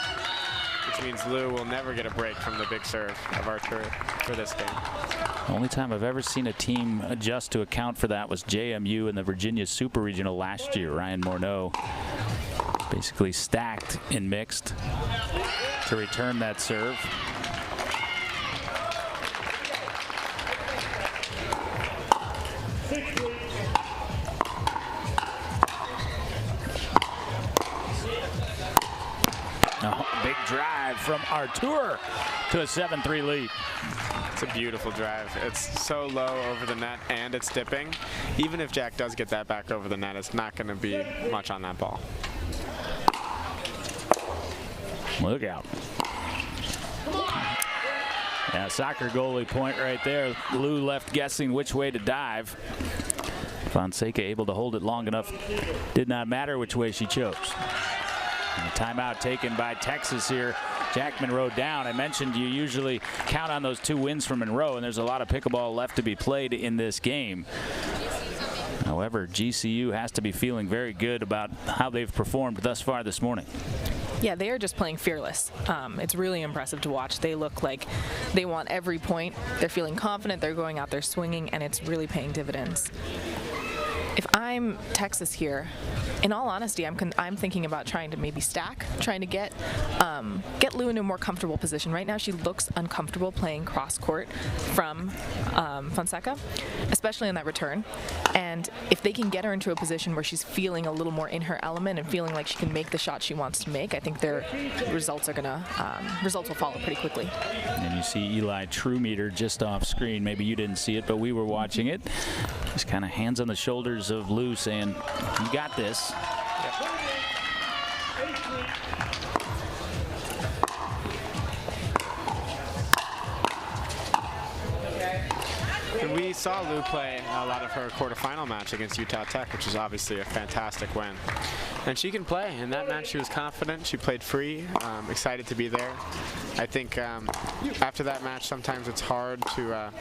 which means Liu will never get a break from the big serve of Artur for this game. The only time I've ever seen a team adjust to account for that was JMU in the Virginia Super Regional last year. Ryan Morneau basically stacked in mixed to return that serve. Oh, big drive from Artur to a 7-3 lead. It's a beautiful drive. It's so low over the net and it's dipping. Even if Jack does get that back over the net, it's not going to be much on that ball. Look out. Yeah, soccer goalie point right there. Lou left guessing which way to dive. Fonseca able to hold it long enough. Did not matter which way she chose. And a timeout taken by Texas here. Jack Monroe down. I mentioned you usually count on those 2 wins from Monroe, and there's a lot of pickleball left to be played in this game. However, GCU has to be feeling very good about how they've performed thus far this morning. Yeah, they are just playing fearless. It's really impressive to watch. They look like they want every point. They're feeling confident. They're going out there swinging, and it's really paying dividends. If I'm Texas here, in all honesty, I'm thinking about trying to maybe stack, trying to get Lou in a more comfortable position. Right now, she looks uncomfortable playing cross court from Fonseca, especially on that return. And if they can get her into a position where she's feeling a little more in her element and feeling like she can make the shot she wants to make, I think their results are results will follow pretty quickly. And you see Eli Trumeter just off screen. Maybe you didn't see it, but we were watching it. Just kind of hands on the shoulders of Lou saying, "You got this." And we saw Lou play a lot of her quarterfinal match against Utah Tech, which is obviously a fantastic win. And she can play. In that match, she was confident. She played free, excited to be there. I think after that match, sometimes it's hard to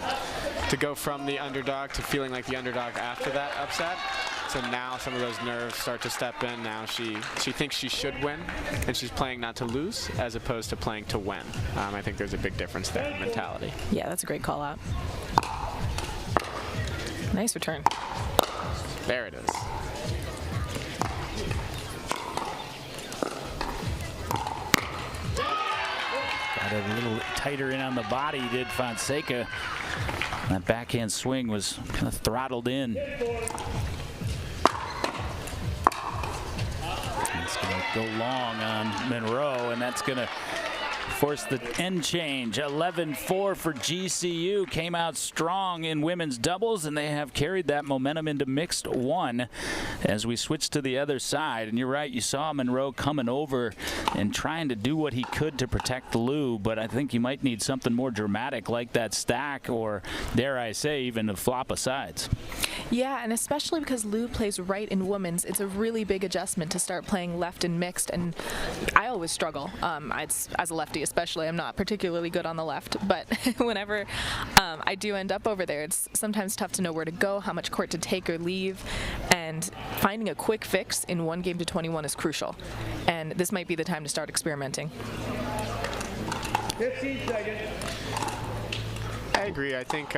go from the underdog to feeling like the underdog after that upset. So now some of those nerves start to step in. Now she thinks she should win, and she's playing not to lose as opposed to playing to win. I think there's a big difference there in mentality. Yeah, that's a great call out. Nice return. There it is. Got a little tighter in on the body, did Fonseca. That backhand swing was kind of throttled in. It's going to go long on Monroe, and that's going to force the end change. 11-4 for GCU. Came out strong in women's doubles, and they have carried that momentum into mixed one as we switch to the other side. And you're right, you saw Monroe coming over and trying to do what he could to protect Lou, but I think you might need something more dramatic like that stack, or dare I say even a flop of sides. Yeah, and especially because Lou plays right in women's, it's a really big adjustment to start playing left and mixed, and I always struggle. As a lefty especially, I'm not particularly good on the left, but whenever I do end up over there, it's sometimes tough to know where to go, how much court to take or leave, and finding a quick fix in 1 game to 21 is crucial. And this might be the time to start experimenting. 15 seconds. I agree. I think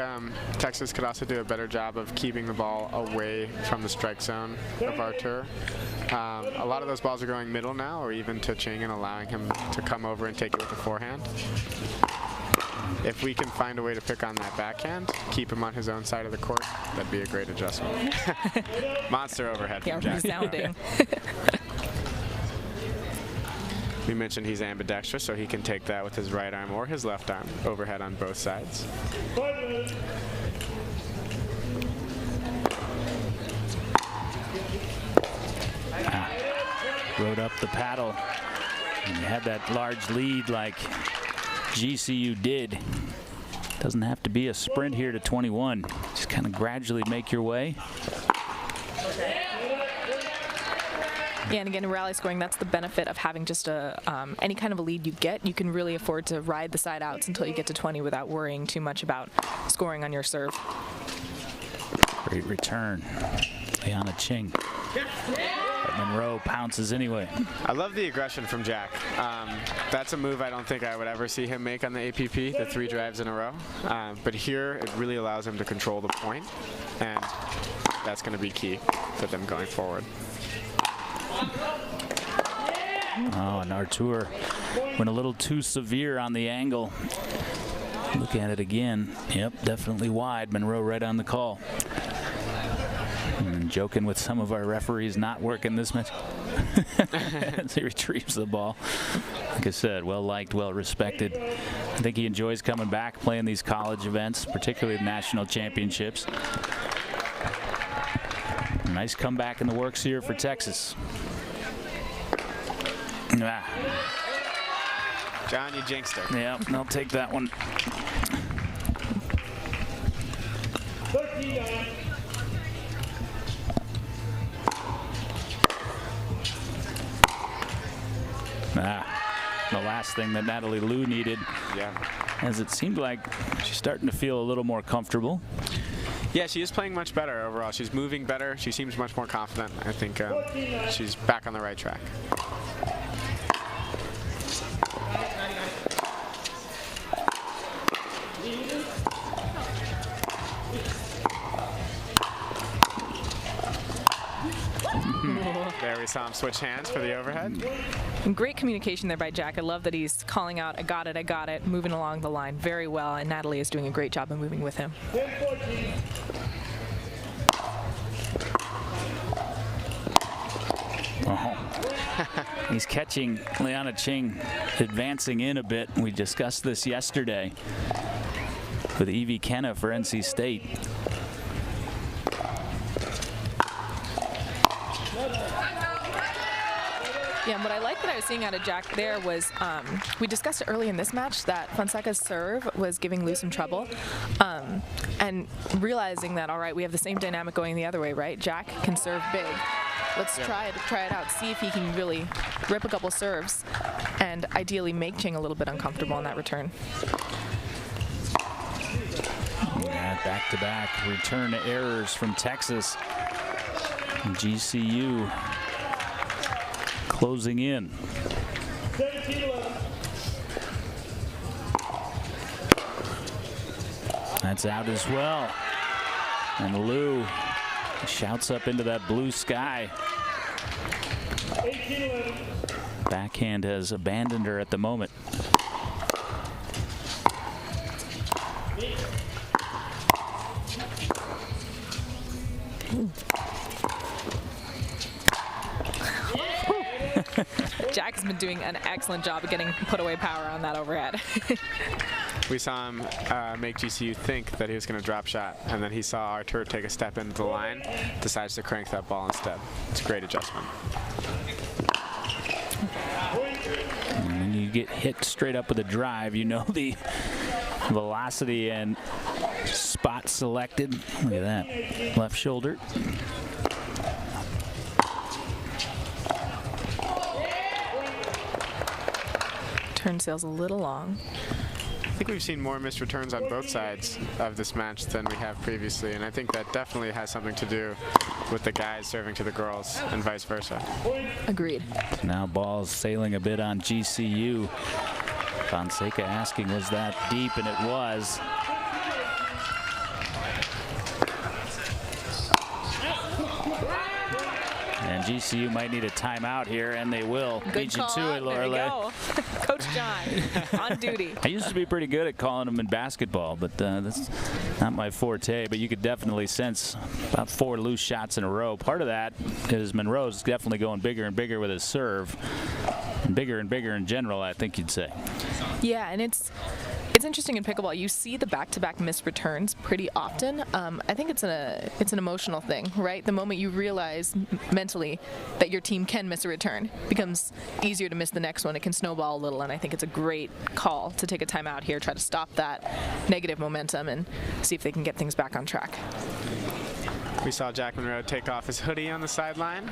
Texas could also do a better job of keeping the ball away from the strike zone of Artur. A lot of those balls are going middle now, or even to Ching and allowing him to come over and take it with a forehand. If we can find a way to pick on that backhand, keep him on his own side of the court, that'd be a great adjustment. Monster overhead from Jack. Resounding. We mentioned he's ambidextrous, so he can take that with his right arm or his left arm, overhead on both sides. Rode up the paddle, and you had that large lead like GCU did. Doesn't have to be a sprint here to 21. Just kind of gradually make your way. Yeah, and again, in rally scoring, that's the benefit of having just any kind of a lead you get. You can really afford to ride the side outs until you get to 20 without worrying too much about scoring on your serve. Great return. Liana Ching. But Monroe pounces anyway. I love the aggression from Jack. That's a move I don't think I would ever see him make on the APP, the 3 drives in a row. But here, it really allows him to control the point, and that's going to be key for them going forward. Oh, and Artur went a little too severe on the angle. Look at it again. Yep, definitely wide. Monroe right on the call. And joking with some of our referees not working this match as he retrieves the ball. Like I said, well liked, well respected. I think he enjoys coming back, playing these college events, particularly the national championships. Nice comeback in the works here for Texas. John, you jinxed her. Yeah, I'll take that one. The last thing that Natalie Liu needed. Yeah. As it seemed like she's starting to feel a little more comfortable. Yeah, she is playing much better overall. She's moving better. She seems much more confident. I think she's back on the right track. There we saw him switch hands for the overhead. And great communication there by Jack. I love that he's calling out, I got it, moving along the line very well, and Natalie is doing a great job of moving with him. He's catching Liana Ching advancing in a bit. We discussed this yesterday with Evie Kenna for NC State. Yeah, and what I like that I was seeing out of Jack there was, we discussed it early in this match that Fonseca's serve was giving Liu some trouble. And realizing that, all right, we have the same dynamic going the other way, right? Jack can serve big. Let's try it out, see if he can really rip a couple serves and ideally make Ching a little bit uncomfortable on that return. Yeah, back-to-back return errors from Texas. And GCU closing in. That's out as well. And Liu shouts up into that blue sky. Backhand has abandoned her at the moment. Jack has been doing an excellent job of getting put away power on that overhead. We saw him make GCU think that he was going to drop shot, and then he saw Artur take a step into the line, decides to crank that ball instead. It's a great adjustment. And when you get hit straight up with a drive, you know the velocity and spot selected. Look at that. Left shoulder. Turn sail's a little long. I think we've seen more missed returns on both sides of this match than we have previously, and I think that definitely has something to do with the guys serving to the girls and vice versa. Agreed. Now ball's sailing a bit on GCU. Fonseca asking, was that deep? And it was. And GCU might need a timeout here, and they will. Good call to it, there you Lorelei. go. Coach John, on duty. I used to be pretty good at calling them in basketball, but that's not my forte. But you could definitely sense about 4 loose shots in a row. Part of that is Monroe's definitely going bigger and bigger with his serve. And bigger in general, I think you'd say. Yeah, and it's interesting in pickleball. You see the back-to-back missed returns pretty often. I think it's an emotional thing, right? The moment you realize mentally that your team can miss a return, it becomes easier to miss the next one. It can snowball a little, and I think it's a great call to take a timeout here, try to stop that negative momentum, and see if they can get things back on track. We saw Jack Monroe take off his hoodie on the sideline.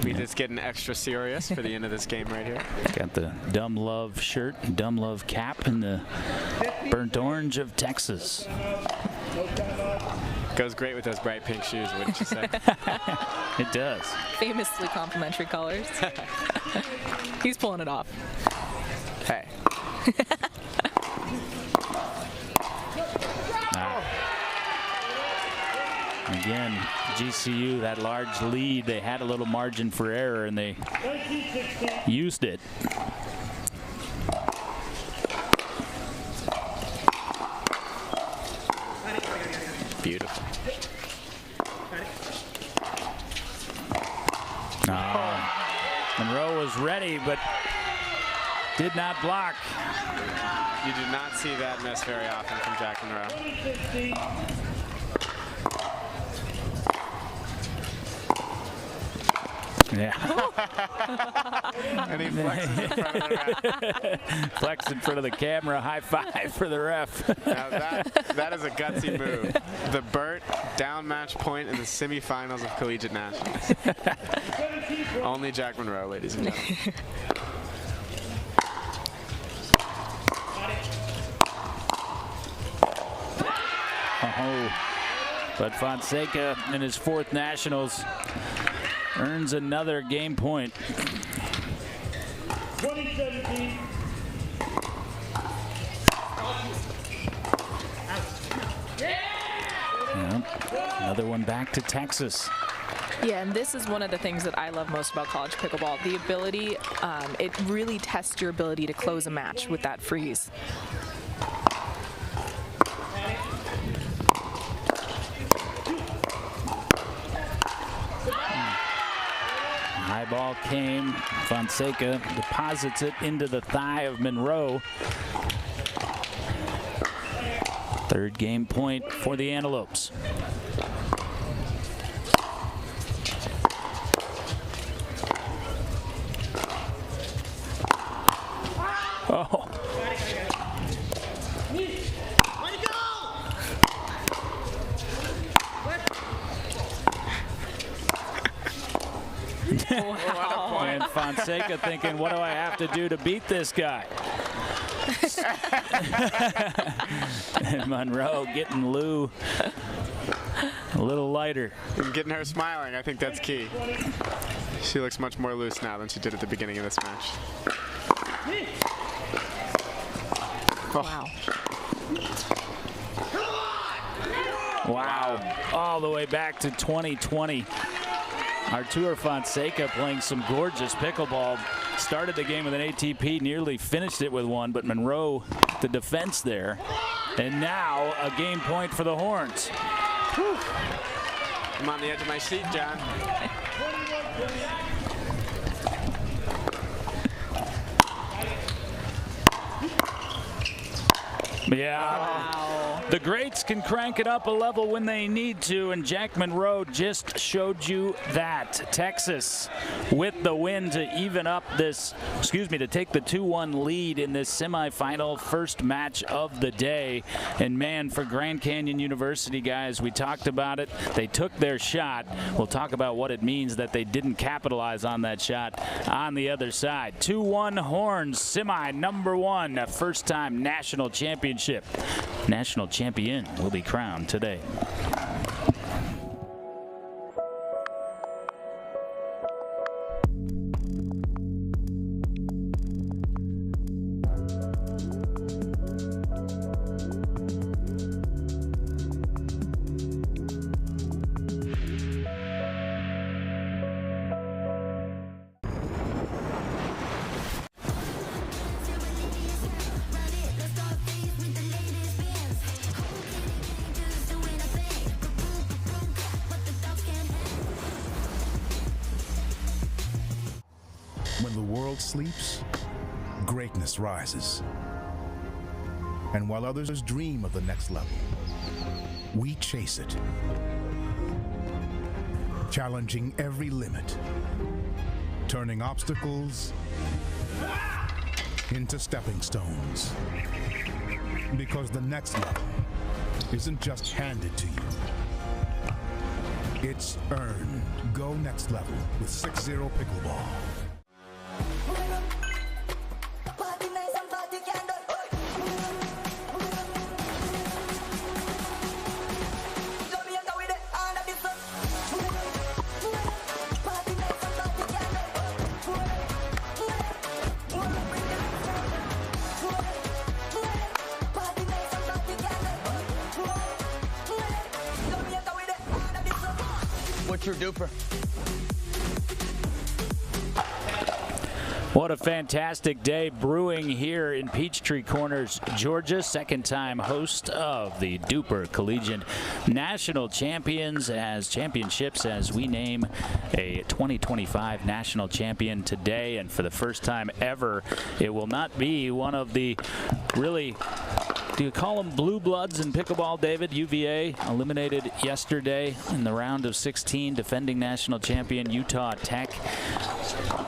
Means it's getting extra serious for the end of this game right here. Got the Dumb Love shirt, Dumb Love cap, and the burnt orange of Texas. Goes great with those bright pink shoes, wouldn't you say? It does. Famously complimentary colors. He's pulling it off. Hey. Again, GCU, that large lead, they had a little margin for error, and they used it. Beautiful. Monroe was ready, but did not block. You do not see that miss very often from Jack Monroe. Yeah. And he flexes in front of the ref. Flex in front of the camera, high five for the ref. Now that is a gutsy move. The Burt down match point in the semifinals of Collegiate Nationals. Only Jack Monroe, ladies and gentlemen. But Fonseca in his 4th Nationals earns another game point. 2017. Another one back to Texas. Yeah, and this is one of the things that I love most about college pickleball. The ability, it really tests your ability to close a match with that freeze. High ball came. Fonseca deposits it into the thigh of Monroe. 3rd game point for the Antelopes. Oh. Wow. And Fonseca thinking, what do I have to do to beat this guy? And Monroe getting Lou a little lighter. And getting her smiling, I think that's key. She looks much more loose now than she did at the beginning of this match. Wow. Wow. All the way back to 2020. Artur Fonseca playing some gorgeous pickleball. Started the game with an ATP, nearly finished it with one, but Monroe, the defense there. And now a game point for the Horns. Whew. I'm on the edge of my seat, John. Yeah. Wow. The greats can crank it up a level when they need to, and Jack Monroe just showed you that. Texas with the win to even up this, to take the 2-1 lead in this semifinal first match of the day. And man, for Grand Canyon University, guys, we talked about it. They took their shot. We'll talk about what it means that they didn't capitalize on that shot on the other side. 2-1 Horns, semi number 1, first time national championship. National champion will be crowned today. When the world sleeps, greatness rises. And while others dream of the next level, we chase it. Challenging every limit, turning obstacles into stepping stones. Because the next level isn't just handed to you. It's earned. Go next level with 6-0 pickleball. What's your DUPR? What a fantastic day brewing here in Peachtree Corners, Georgia. Second-time host of the DUPR Collegiate National Championships as we name a 2025 national champion today. And for the first time ever, it will not be one of the really, do you call them blue bloods in pickleball, David? UVA eliminated yesterday in the round of 16. Defending national champion Utah Tech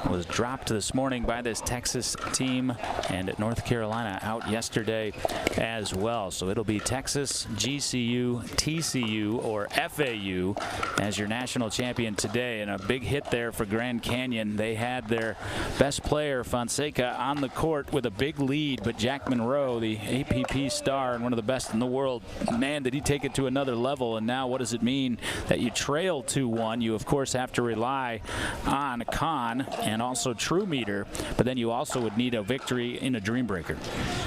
was dropped this morning by this Texas team, and North Carolina out yesterday as well. So it'll be Texas, GCU, TCU, or FAU as your national champion today. And a big hit there for Grand Canyon. They had their best player, Fonseca, on the court with a big lead, but Jack Monroe, the APP star and one of the best in the world, man, did he take it to another level. And now what does it mean that you trail 2-1? You, of course, have to rely on Kahn and also True Meter, but then you also would need a victory in a dream breaker.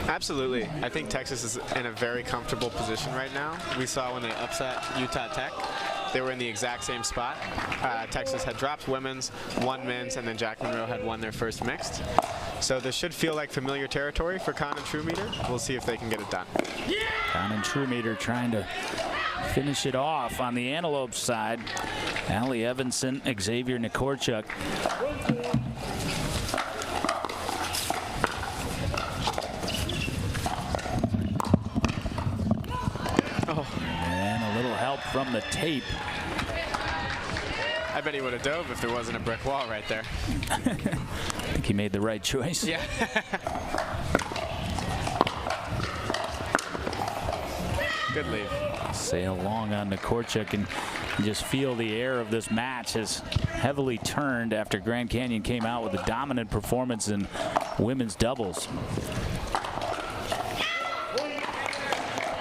Absolutely. I think Texas is in a very comfortable position right now. We saw when they upset Utah Tech, they were in the exact same spot. Texas had dropped women's, won men's, and then Jack Monroe had won their first mixed. So this should feel like familiar territory for Kahn and True Meter. We'll see if they can get it done. Kahn and True Meter trying to finish it off on the Antelope side. Allie Evanson, Xavier Nikorchuk. And a little help from the tape. I bet he would have dove if there wasn't a brick wall right there. I think he made the right choice. Yeah. Good lead. Sail long on Nikorchuk, and you just feel the air of this match has heavily turned after Grand Canyon came out with a dominant performance in women's doubles.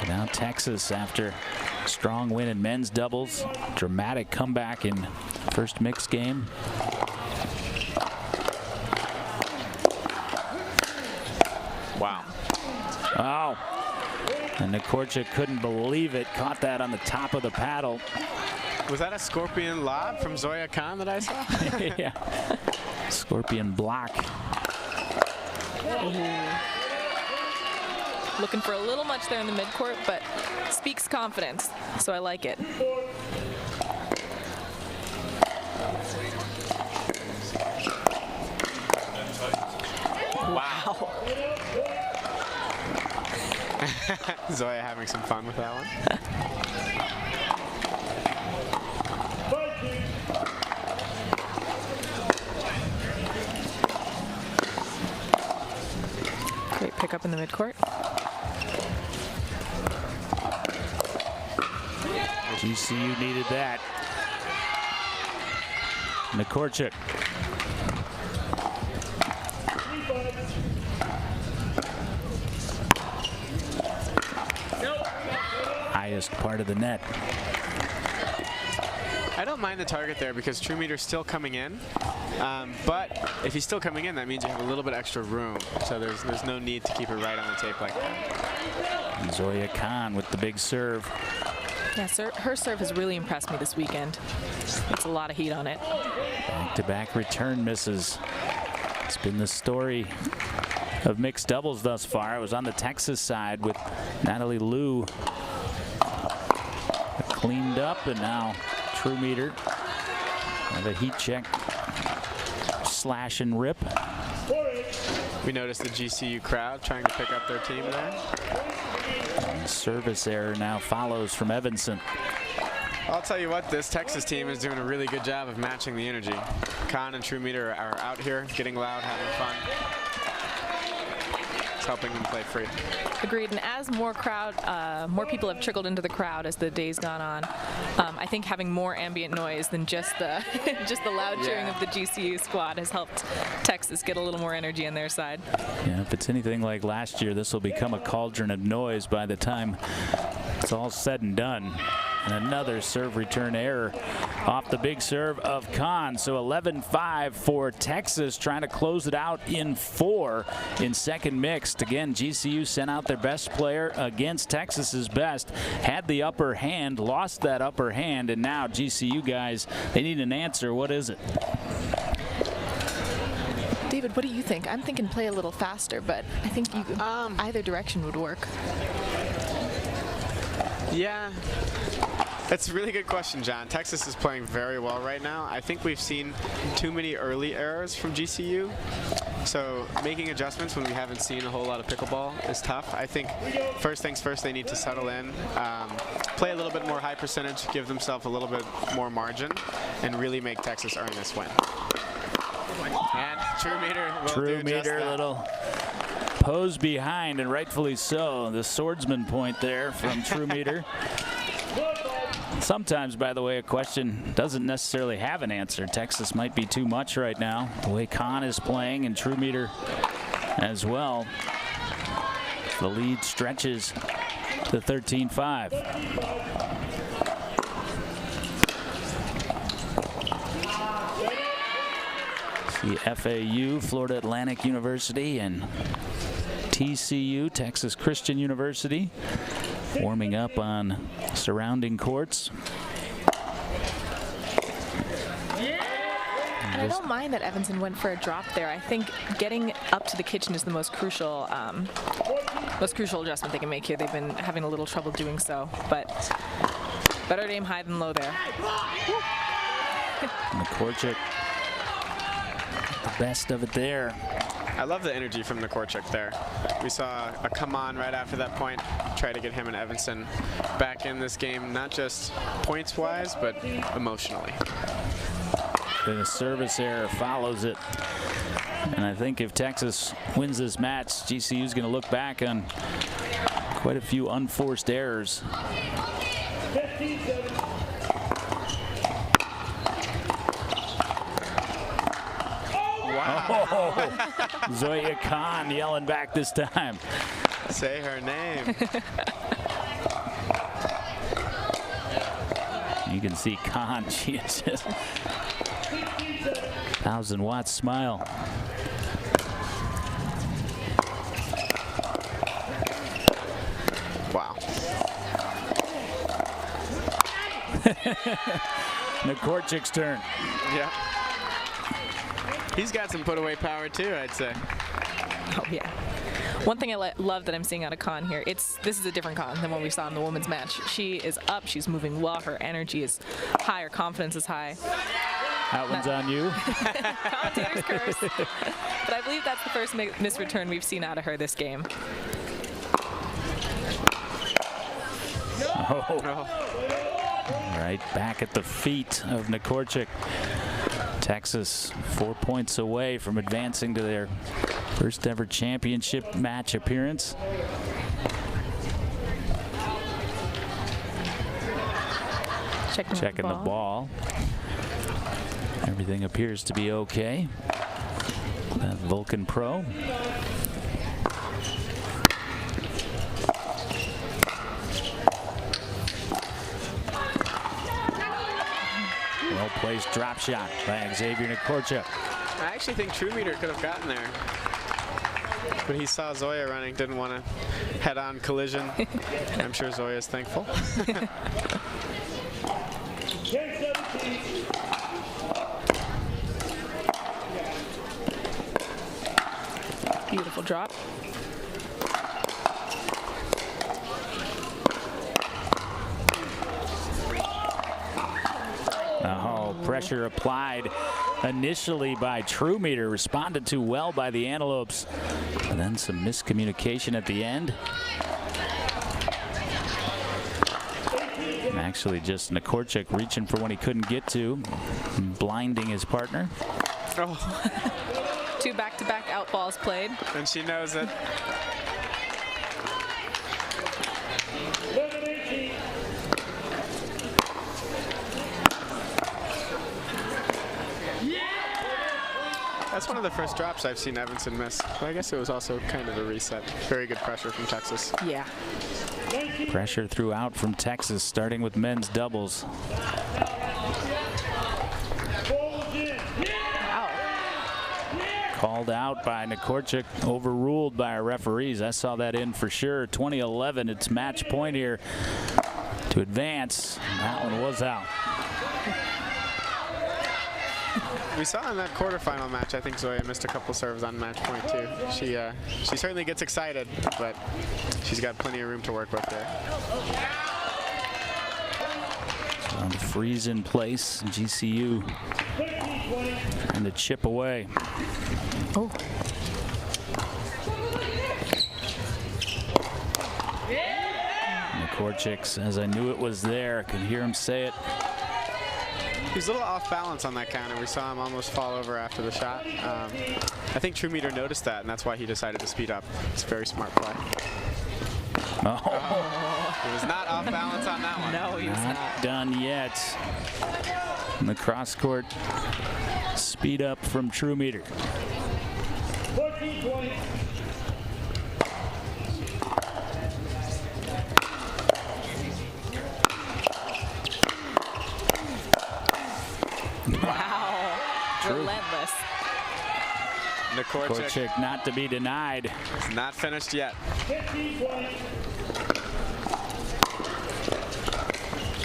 Now Texas, after a strong win in men's doubles, dramatic comeback in first mixed game. Wow. Wow. And Nikorchuk couldn't believe it. Caught that on the top of the paddle. Was that a scorpion lob from Zoya Kahn that I saw? Yeah. Scorpion block. Looking for a little much there in the midcourt, but speaks confidence, so I like it. Wow. Zoya having some fun with that one. Great pickup in the midcourt. GCU needed that. Nikorchuk. Highest part of the net. I don't mind the target there because True Meter's still coming in, but if he's still coming in, that means you have a little bit extra room. So there's no need to keep it right on the tape like that. And Zoya Kahn with the big serve. Yeah, her serve has really impressed me this weekend. It's a lot of heat on it. Back-to-back return misses. It's been the story of mixed doubles thus far. It was on the Texas side with Natalie Liu cleaned up, and now True Meter have a heat check, slash and rip. We noticed the GCU crowd trying to pick up their team there. And service error now follows from Evanson. I'll tell you what, this Texas team is doing a really good job of matching the energy. Kahn and True Meter are out here getting loud, having fun. It's helping them play free. Agreed, and as more people have trickled into the crowd as the day's gone on, I think having more ambient noise than just the just the loud cheering of the GCU squad has helped Texas get a little more energy on their side. Yeah, if it's anything like last year, this will become a cauldron of noise by the time it's all said and done. And another serve return error off the big serve of Kahn. So 11-5 for Texas, trying to close it out in 4 in second mixed. Again, GCU sent out their best player against Texas's best, had the upper hand, lost that upper hand, and now GCU guys, they need an answer. What is it? David, what do you think? I'm thinking play a little faster, but I think you either direction would work. Yeah. That's a really good question, John. Texas is playing very well right now. I think we've seen too many early errors from GCU. So making adjustments when we haven't seen a whole lot of pickleball is tough. I think first things first, they need to settle in, play a little bit more high percentage, give themselves a little bit more margin, and really make Texas earn this win. And True Meter will do just that. Little pose behind, and rightfully so. The swordsman point there from True Meter. Sometimes, by the way, a question doesn't necessarily have an answer. Texas might be too much right now, the way Kahn is playing, and True Meter as well. The lead stretches to 13-5. The FAU, Florida Atlantic University, and TCU, Texas Christian University, warming up on surrounding courts. And I don't mind that Evanson went for a drop there. I think getting up to the kitchen is the most crucial adjustment they can make here. They've been having a little trouble doing so, but better to aim high than low there. Nikorchik, the best of it there. I love the energy from Nikorchik there. We saw a come on right after that point, try to get him and Evanson back in this game, not just points-wise, but emotionally. Then a service error follows it. And I think if Texas wins this match, GCU is going to look back on quite a few unforced errors. Wow. Oh, Zoya Kahn yelling back this time. Say her name. You can see Kahn, she is just 1,000-watt smile. Wow. Nikorchik's turn. Yeah. He's got some put-away power too, I'd say. Oh yeah. One thing I love that I'm seeing out of Kahn here, this is a different Kahn than what we saw in the women's match. She is up, she's moving well, her energy is high, her confidence is high. That one's on you. Commentator's curse. But I believe that's the first missed return we've seen out of her this game. Oh. Right back at the feet of Nikorchik. Texas 4 points away from advancing to their first ever championship match appearance. Checking the ball. Everything appears to be okay. That Vulcan Pro. Well-placed drop shot by Xavier Nikorchik. I actually think True Meter could have gotten there. But he saw Zoya running, didn't want to head-on collision. I'm sure Zoya's thankful. Beautiful drop. Oh, pressure applied initially by True Meter, responded to well by the Antelopes. And then some miscommunication at the end. And actually just Nikorchik reaching for one he couldn't get to, blinding his partner. Oh. 2 back-to-back out balls played. And she knows it. That's one of the first drops I've seen Evanson miss. But I guess it was also kind of a reset. Very good pressure from Texas. Yeah. Pressure throughout from Texas, starting with men's doubles. Called out by Nikorchik, overruled by our referees. I saw that in for sure. 2011, it's match point here to advance. That one was out. We saw in that quarterfinal match, I think Zoya missed a couple serves on match point too. She certainly gets excited, but she's got plenty of room to work with there. On the freeze in place, GCU trying to chip away. Oh. Korchik says, I knew it was there. I could hear him say it. He was a little off balance on that counter. We saw him almost fall over after the shot. I think TrueMeter noticed that, and that's why he decided to speed up. It's a very smart play. He was not off balance on that one. No, he was not. Done yet. And the cross court speed up from TrueMeter. 14 points. Wow. Relentless. Korchik not to be denied. It's not finished yet. 15 points.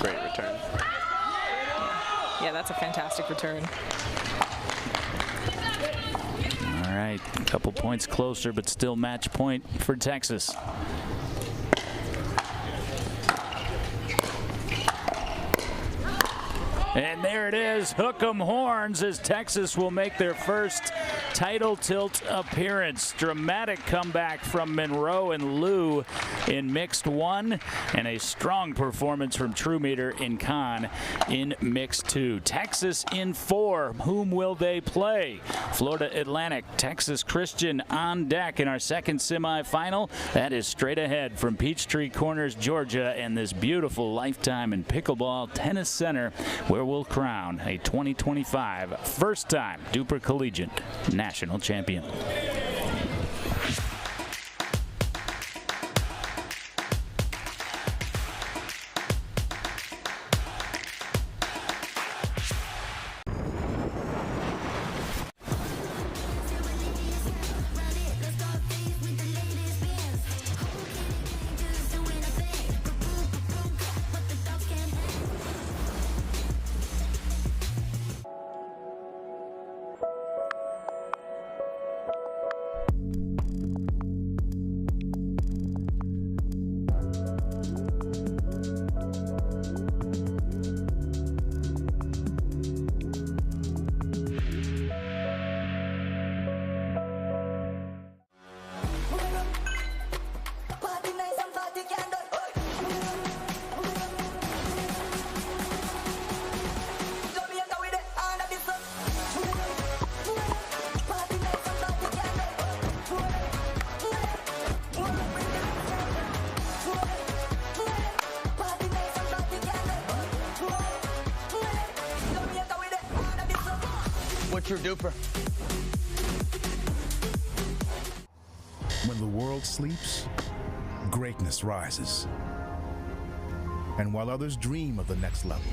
Great return. Yeah, that's a fantastic return. All right, a couple points closer, but still match point for Texas. And there it is, hook 'em horns, as Texas will make their first title tilt appearance. Dramatic comeback from Monroe and Liu in mixed 1, and a strong performance from TrueMeter in Con in mixed 2. Texas in 4. Whom will they play? Florida Atlantic, Texas Christian on deck in our second semifinal. That is straight ahead from Peachtree Corners, Georgia, and this beautiful Lifetime in Pickleball Tennis Center, where we'll crown a 2025 first-time DUPR Collegiate national champion. What's your DUPR? When the world sleeps, greatness rises. And while others dream of the next level,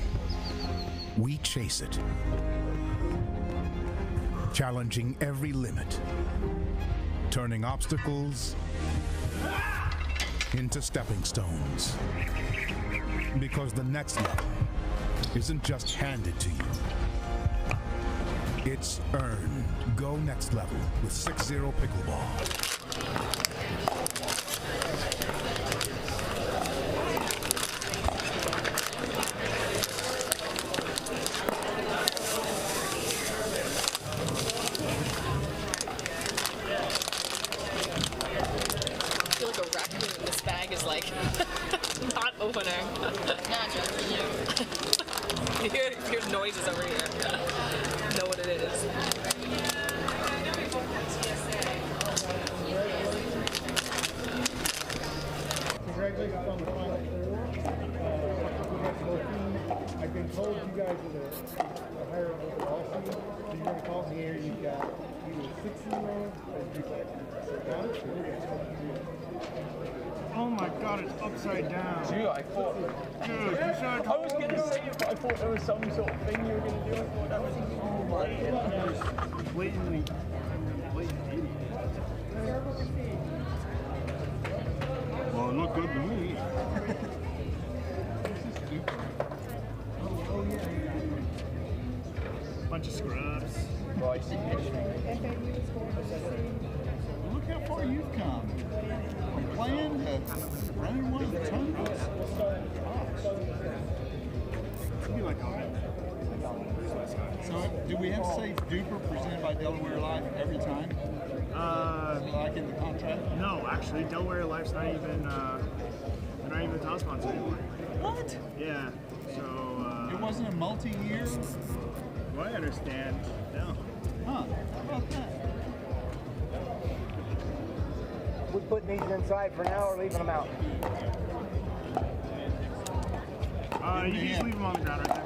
we chase it. Challenging every limit, turning obstacles into stepping stones. Because the next level isn't just handed to you. It's earned. Go next level with 6-0 Pickleball. I feel like a raccoon in this bag is like not opening. You hear noises over here. Know what it is. Congratulations on the final four. I've been told you guys are the higher overall seed, so you're going to call me here. You've got either 16-year-old or oh my God, it's upside down. Dude, I thought. Dude, you should have I was going to say it, but I thought there was some sort of thing you were going to do. I thought that was. Oh my God. blatantly idiot. Well, it looked good to me. Bunch of scrubs. far you've come. You plan to run in one of the tournaments. So, do we have to say DUPR presented by Delaware Life every time? Like in the contract? No, actually, Delaware Life's not even, they're not even the top sponsor anymore. What? Yeah, so, It wasn't a multi-year? do I understand? No. Huh, how about that? We putting these inside for now or leaving them out? You can just leave them on the ground right there.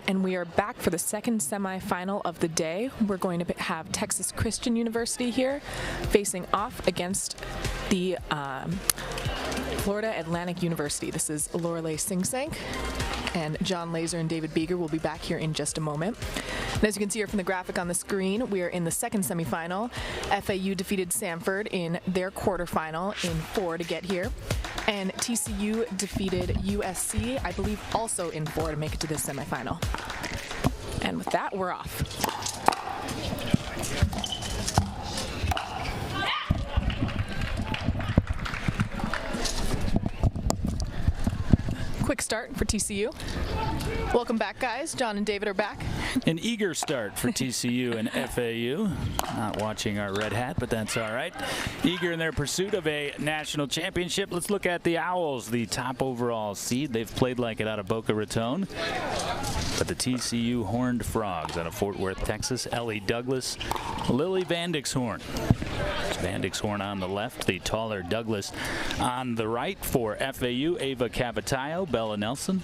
And we are back for the second semifinal of the day. We're going to have Texas Christian University here facing off against the Florida Atlantic University. This is Lorelei Singsank, and John Laser and David Beeger will be back here in just a moment. And as you can see here from the graphic on the screen, we are in the second semifinal. FAU defeated Samford in their quarterfinal in 4 to get here. And TCU defeated USC, I believe, also in 4 to make it to this semifinal. And with that, we're off. Quick start for TCU. Welcome back, guys. John and David are back. An eager start for TCU and FAU. Not watching our red hat, but that's all right. Eager in their pursuit of a national championship. Let's look at the Owls, the top overall seed. They've played like it out of Boca Raton. But the TCU Horned Frogs out of Fort Worth, Texas. Ellie Douglas, Lily Vandixhorn. Vandixhorn on the left, the taller Douglas on the right. For FAU, Ava Cavatayo, Bella Nelson.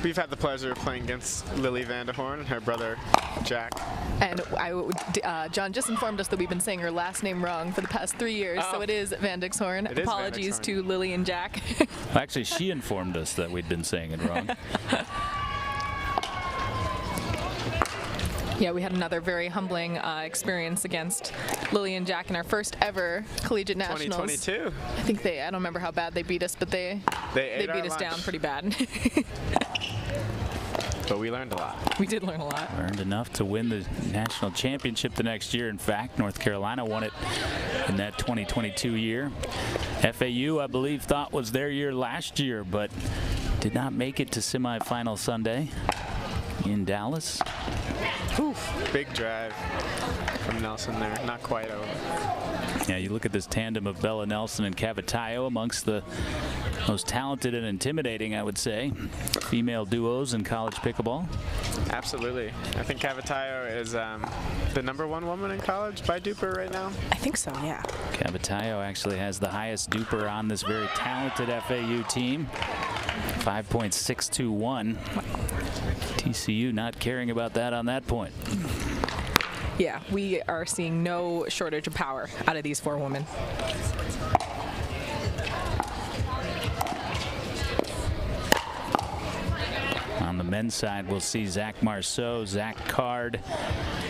We've had the pleasure of playing against Lily Vandehorn and her brother, Jack. And John just informed us that we've been saying her last name wrong for the past 3 years, so it is Vandixhorn. It is Apologies Vandixhorn. to Lily and Jack. Actually, she informed us that we'd been saying it wrong. Yeah, we had another very humbling experience against Lily and Jack in our first ever collegiate nationals. 2022. I think I don't remember how bad they beat us, but they beat us down pretty bad. But we learned a lot. We did learn a lot. Learned enough to win the national championship the next year. In fact, North Carolina won it in that 2022 year. FAU, I believe, thought was their year last year, but did not make it to semifinal Sunday in Dallas. Oof, big drive from Nelson there, not quite over. Yeah, you look at this tandem of Bella Nelson and Cavatayo, amongst the most talented and intimidating, I would say, female duos in college pickleball. Absolutely. I think Cavatayo is the #1 woman in college by DUPR right now. I think so, yeah. Cavatayo actually has the highest DUPR on this very talented FAU team, 5.621. TCU not caring about that on that point. Yeah, we are seeing no shortage of power out of these 4 women. On the men's side, we'll see Zach Marceau, Zach Card.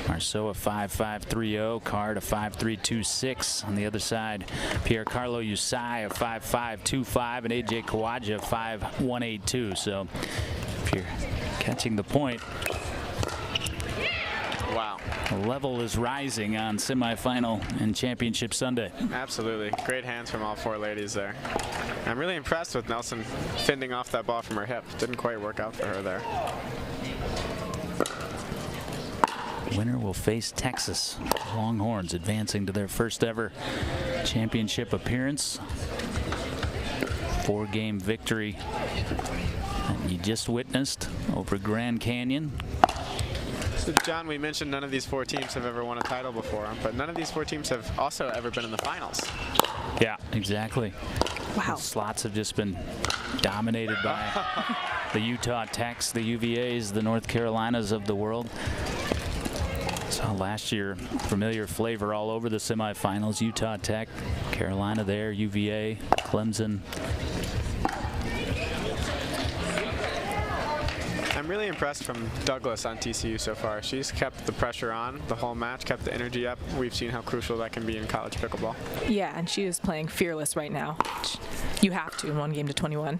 Marceau a 5.530, Card a 5.326. On the other side, Pierre Carlo Usai a 5.525, and AJ Kawaja 5.182. So if you're catching the point, wow. The level is rising on semifinal and championship Sunday. Absolutely. Great hands from all 4 ladies there. I'm really impressed with Nelson fending off that ball from her hip. Didn't quite work out for her there. Winner will face Texas. Longhorns advancing to their first ever championship appearance. 4-game victory that you just witnessed over Grand Canyon. So, John, we mentioned none of these 4 teams have ever won a title before, but none of these 4 teams have also ever been in the finals. Yeah, exactly. Wow. The slots have just been dominated by the Utah Techs, the UVAs, the North Carolinas of the world. Saw last year familiar flavor all over the semifinals. Utah Tech, Carolina there, UVA, Clemson. I'm really impressed from Douglas on TCU so far. She's kept the pressure on the whole match, kept the energy up. We've seen how crucial that can be in college pickleball. Yeah, and she is playing fearless right now. You have to in 1 game to 21.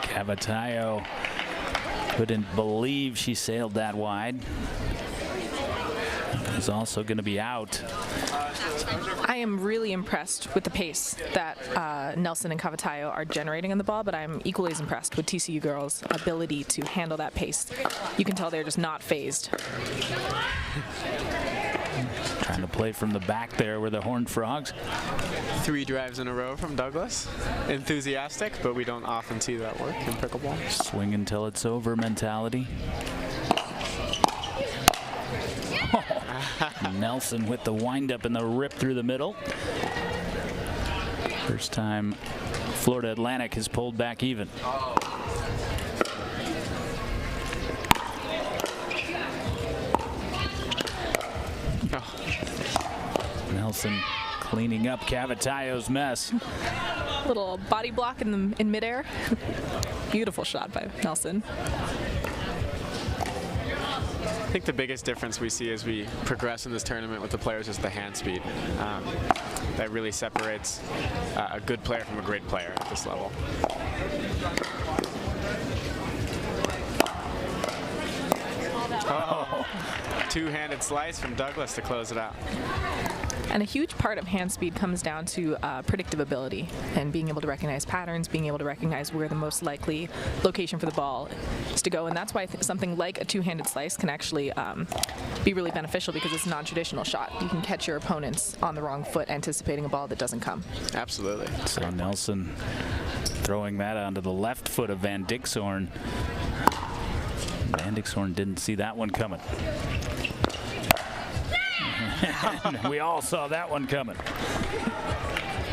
Cavatayo couldn't believe she sailed that wide. Is also going to be out. I am really impressed with the pace that Nelson and Cavatayo are generating on the ball, but I'm equally as impressed with TCU girls' ability to handle that pace. You can tell they're just not phased. Trying to play from the back there with the Horned Frogs. 3 drives in a row from Douglas. Enthusiastic, but we don't often see that work in pickleball. Swing until it's over mentality. Nelson with the windup and the rip through the middle. First time Florida Atlantic has pulled back even. Nelson cleaning up Cavatayo's mess. Little body block in midair. Beautiful shot by Nelson. I think the biggest difference we see as we progress in this tournament with the players is the hand speed. That really separates a good player from a great player at this level. Oh, 2-handed slice from Douglas to close it out. And a huge part of hand speed comes down to predictability and being able to recognize patterns, being able to recognize where the most likely location for the ball is to go. And that's why something like a 2-handed slice can actually be really beneficial, because it's a non-traditional shot. You can catch your opponents on the wrong foot anticipating a ball that doesn't come. Absolutely. So Nelson throwing that onto the left foot of Van Dixhorn. Van Dixhorn didn't see that one coming. We all saw that one coming.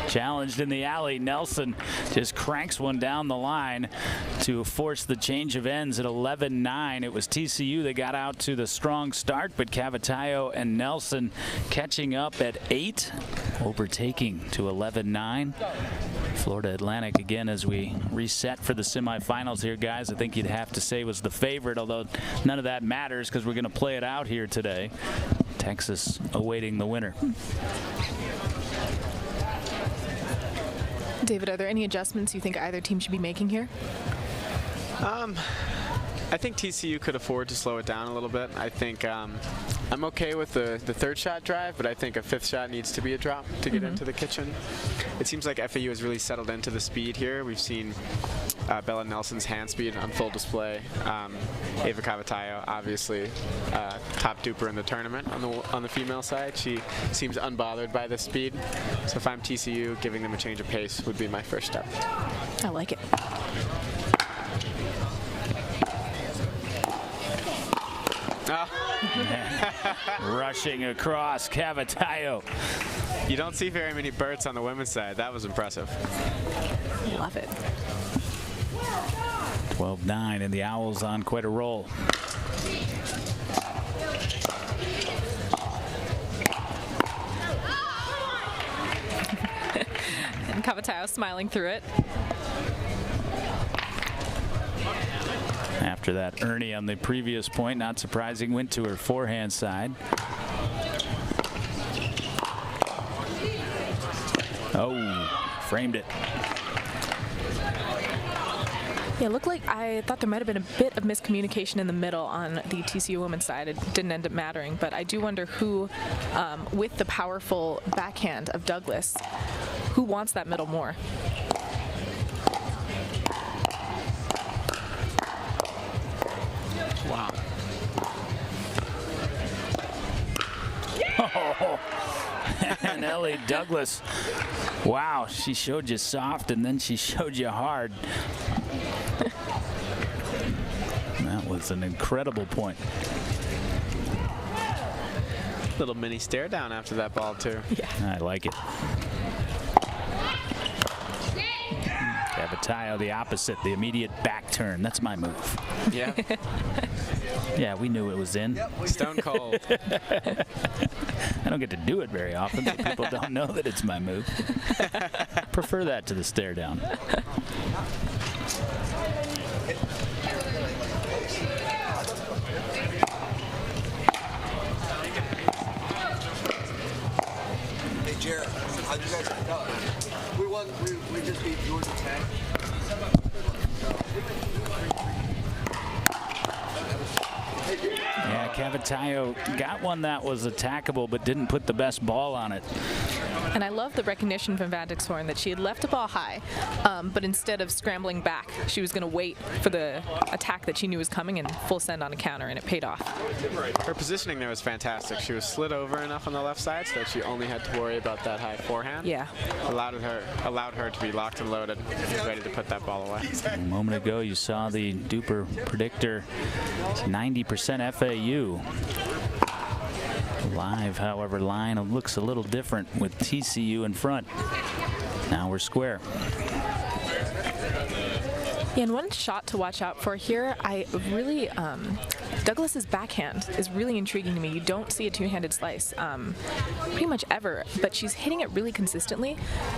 Challenged in the alley, Nelson just cranks one down the line to force the change of ends at 11-9. It was TCU that got out to the strong start, but Cavatayo and Nelson catching up at 8, overtaking to 11-9. Florida Atlantic again as we reset for the semifinals here, guys. I think you'd have to say was the favorite, although none of that matters because we're going to play it out here today. Texas awaiting the winner. David, are there any adjustments you think either team should be making here? I think TCU could afford to slow it down a little bit. I think I'm okay with the third shot drive, but I think a fifth shot needs to be a drop to get into the kitchen. It seems like FAU has really settled into the speed here. We've seen Bella Nelson's hand speed on full display. Ava Cavatayo, obviously, top duper in the tournament on the female side. She seems unbothered by the speed. So if I'm TCU, giving them a change of pace would be my first step. I like it. Rushing across Cavatayo. You don't see very many Berts on the women's side. That was impressive. Love it. 12-9, and the Owls on quite a roll. And Cavatayo smiling through it. After that Ernie on the previous point, not surprising, went to her forehand side. Oh, framed it. Yeah, it looked like I thought there might have been a bit of miscommunication in the middle on the TCU women's side. It didn't end up mattering, but I do wonder who, with the powerful backhand of Douglas, who wants that middle more? Wow. Oh, and Ellie Douglas. Wow, she showed you soft and then she showed you hard. That was an incredible point. Little mini stare down after that ball too. Yeah. I like it. Cavatayo, the opposite, the immediate back turn. That's my move. Yeah. Yeah, we knew it was in. Stone cold. I don't get to do it very often, so people don't know that it's my move. I prefer that to the stare down. Hey Jared, how'd you guys end up? We just beat Georgia Tech. Yeah, Cavatayo got one that was attackable but didn't put the best ball on it. And I love the recognition from Van Dixhoorn that she had left the ball high, but instead of scrambling back, she was going to wait for the attack that she knew was coming and full send on a counter, and it paid off. Her positioning there was fantastic. She was slid over enough on the left side so that she only had to worry about that high forehand. Yeah. Allowed her to be locked and loaded, ready to put that ball away. A moment ago, you saw the DUPR predictor, 90% FAU. Live, however, line looks a little different with TCU in front. Now we're square. Yeah, and one shot to watch out for here, I really, Douglas's backhand is really intriguing to me. You don't see a two-handed slice pretty much ever, but she's hitting it really consistently,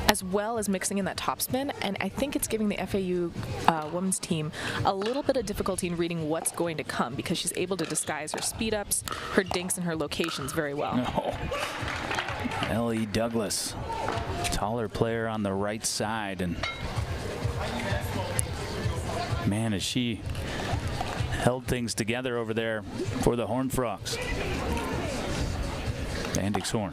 as well as mixing in that topspin, and I think it's giving the FAU women's team a little bit of difficulty in reading what's going to come, because she's able to disguise her speed-ups, her dinks, and her locations very well. Oh. Ellie Douglas, taller player on the right side, and man, has she held things together over there for the Horned Frogs. Van Dixhoorn.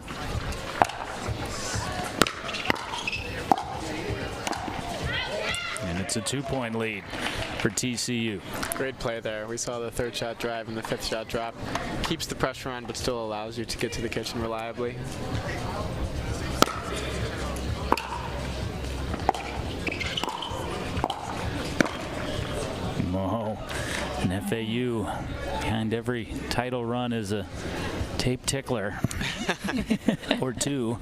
And it's a 2-point lead for TCU. Great play there. We saw the third shot drive and the fifth shot drop. Keeps the pressure on, but still allows you to get to the kitchen reliably. Oh, and FAU, behind every title run is a tape tickler. Or two.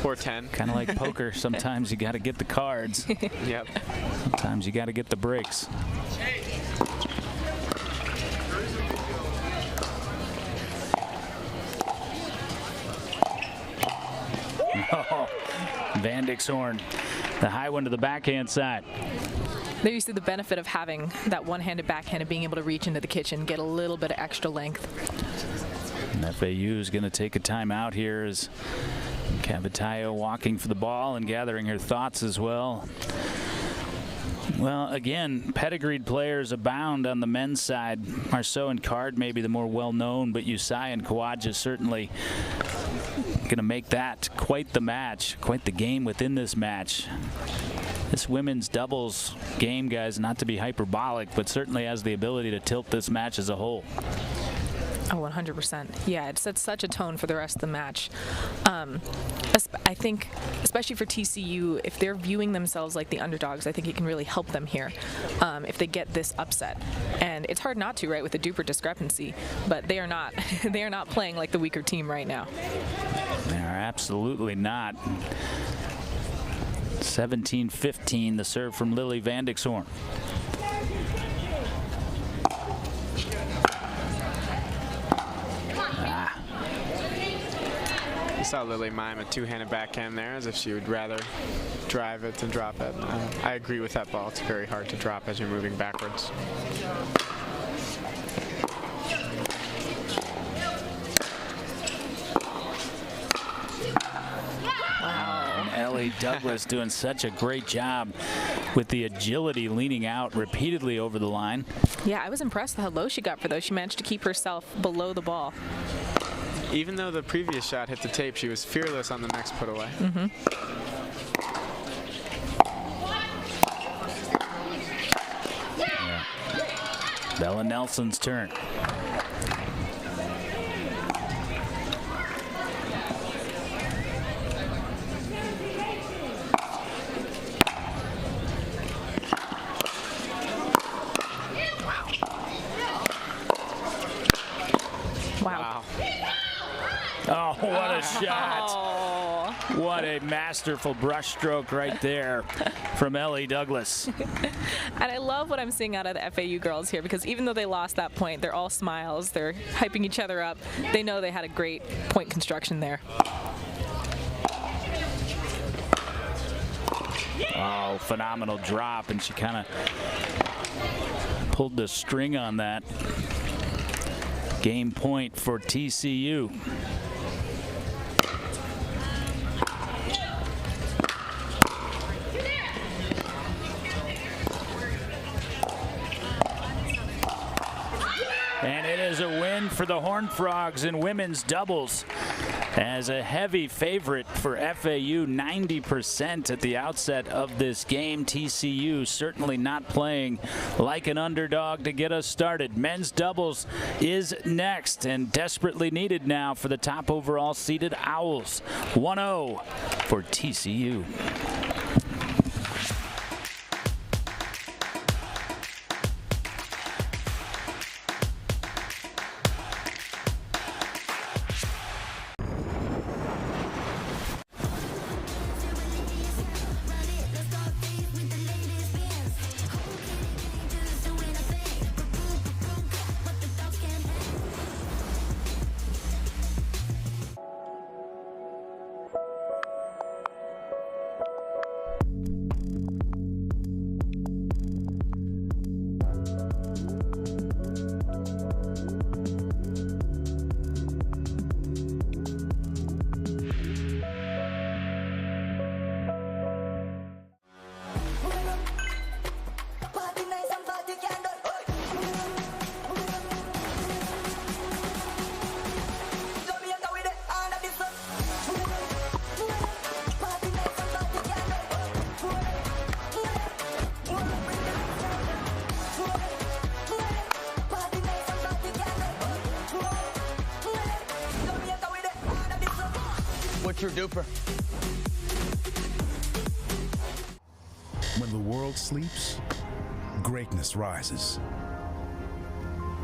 Or 10. Kind of like poker. Sometimes you got to get the cards. Yep. Sometimes you got to get the breaks. Oh, Van Dixhoorn, the high one to the backhand side. There you see the benefit of having that one-handed backhand and being able to reach into the kitchen, get a little bit of extra length. And FAU is going to take a timeout here as Cavatayo walking for the ball and gathering her thoughts as well. Well, again, pedigreed players abound on the men's side. Marceau and Card maybe the more well-known, but Usai and Kawaja certainly going to make that quite the match, quite the game within this match. This women's doubles game, guys, not to be hyperbolic, but certainly has the ability to tilt this match as a whole. Oh, 100%. Yeah, it sets such a tone for the rest of the match. I think, especially for TCU, if they're viewing themselves like the underdogs, I think it can really help them here if they get this upset. And it's hard not to, right, with the DUPR discrepancy, but they are not. They are not playing like the weaker team right now. They are absolutely not. 17-15, the serve from Lily Vandixhorn. I saw Lily mime a two-handed backhand there as if she would rather drive it than drop it. I agree with that ball. It's very hard to drop as you're moving backwards. Wow. Ellie Douglas doing such a great job with the agility, leaning out repeatedly over the line. Yeah, I was impressed with how low she got for those. She managed to keep herself below the ball. Even though the previous shot hit the tape, she was fearless on the next put away. Yeah. Bella Nelson's turn. Wow. Oh, what a shot. What a masterful brushstroke right there from Ellie Douglas. And I love what I'm seeing out of the FAU girls here, because even though they lost that point, they're all smiles. They're hyping each other up. They know they had a great point construction there. Oh, phenomenal drop, and she kind of pulled the string on that. Game point for TCU. And it is a win for the Horned Frogs in women's doubles. As a heavy favorite for FAU, 90% at the outset of this game. TCU certainly not playing like an underdog to get us started. Men's doubles is next and desperately needed now for the top overall seeded Owls. 1-0 for TCU. What's your DUPR? When the world sleeps, greatness rises.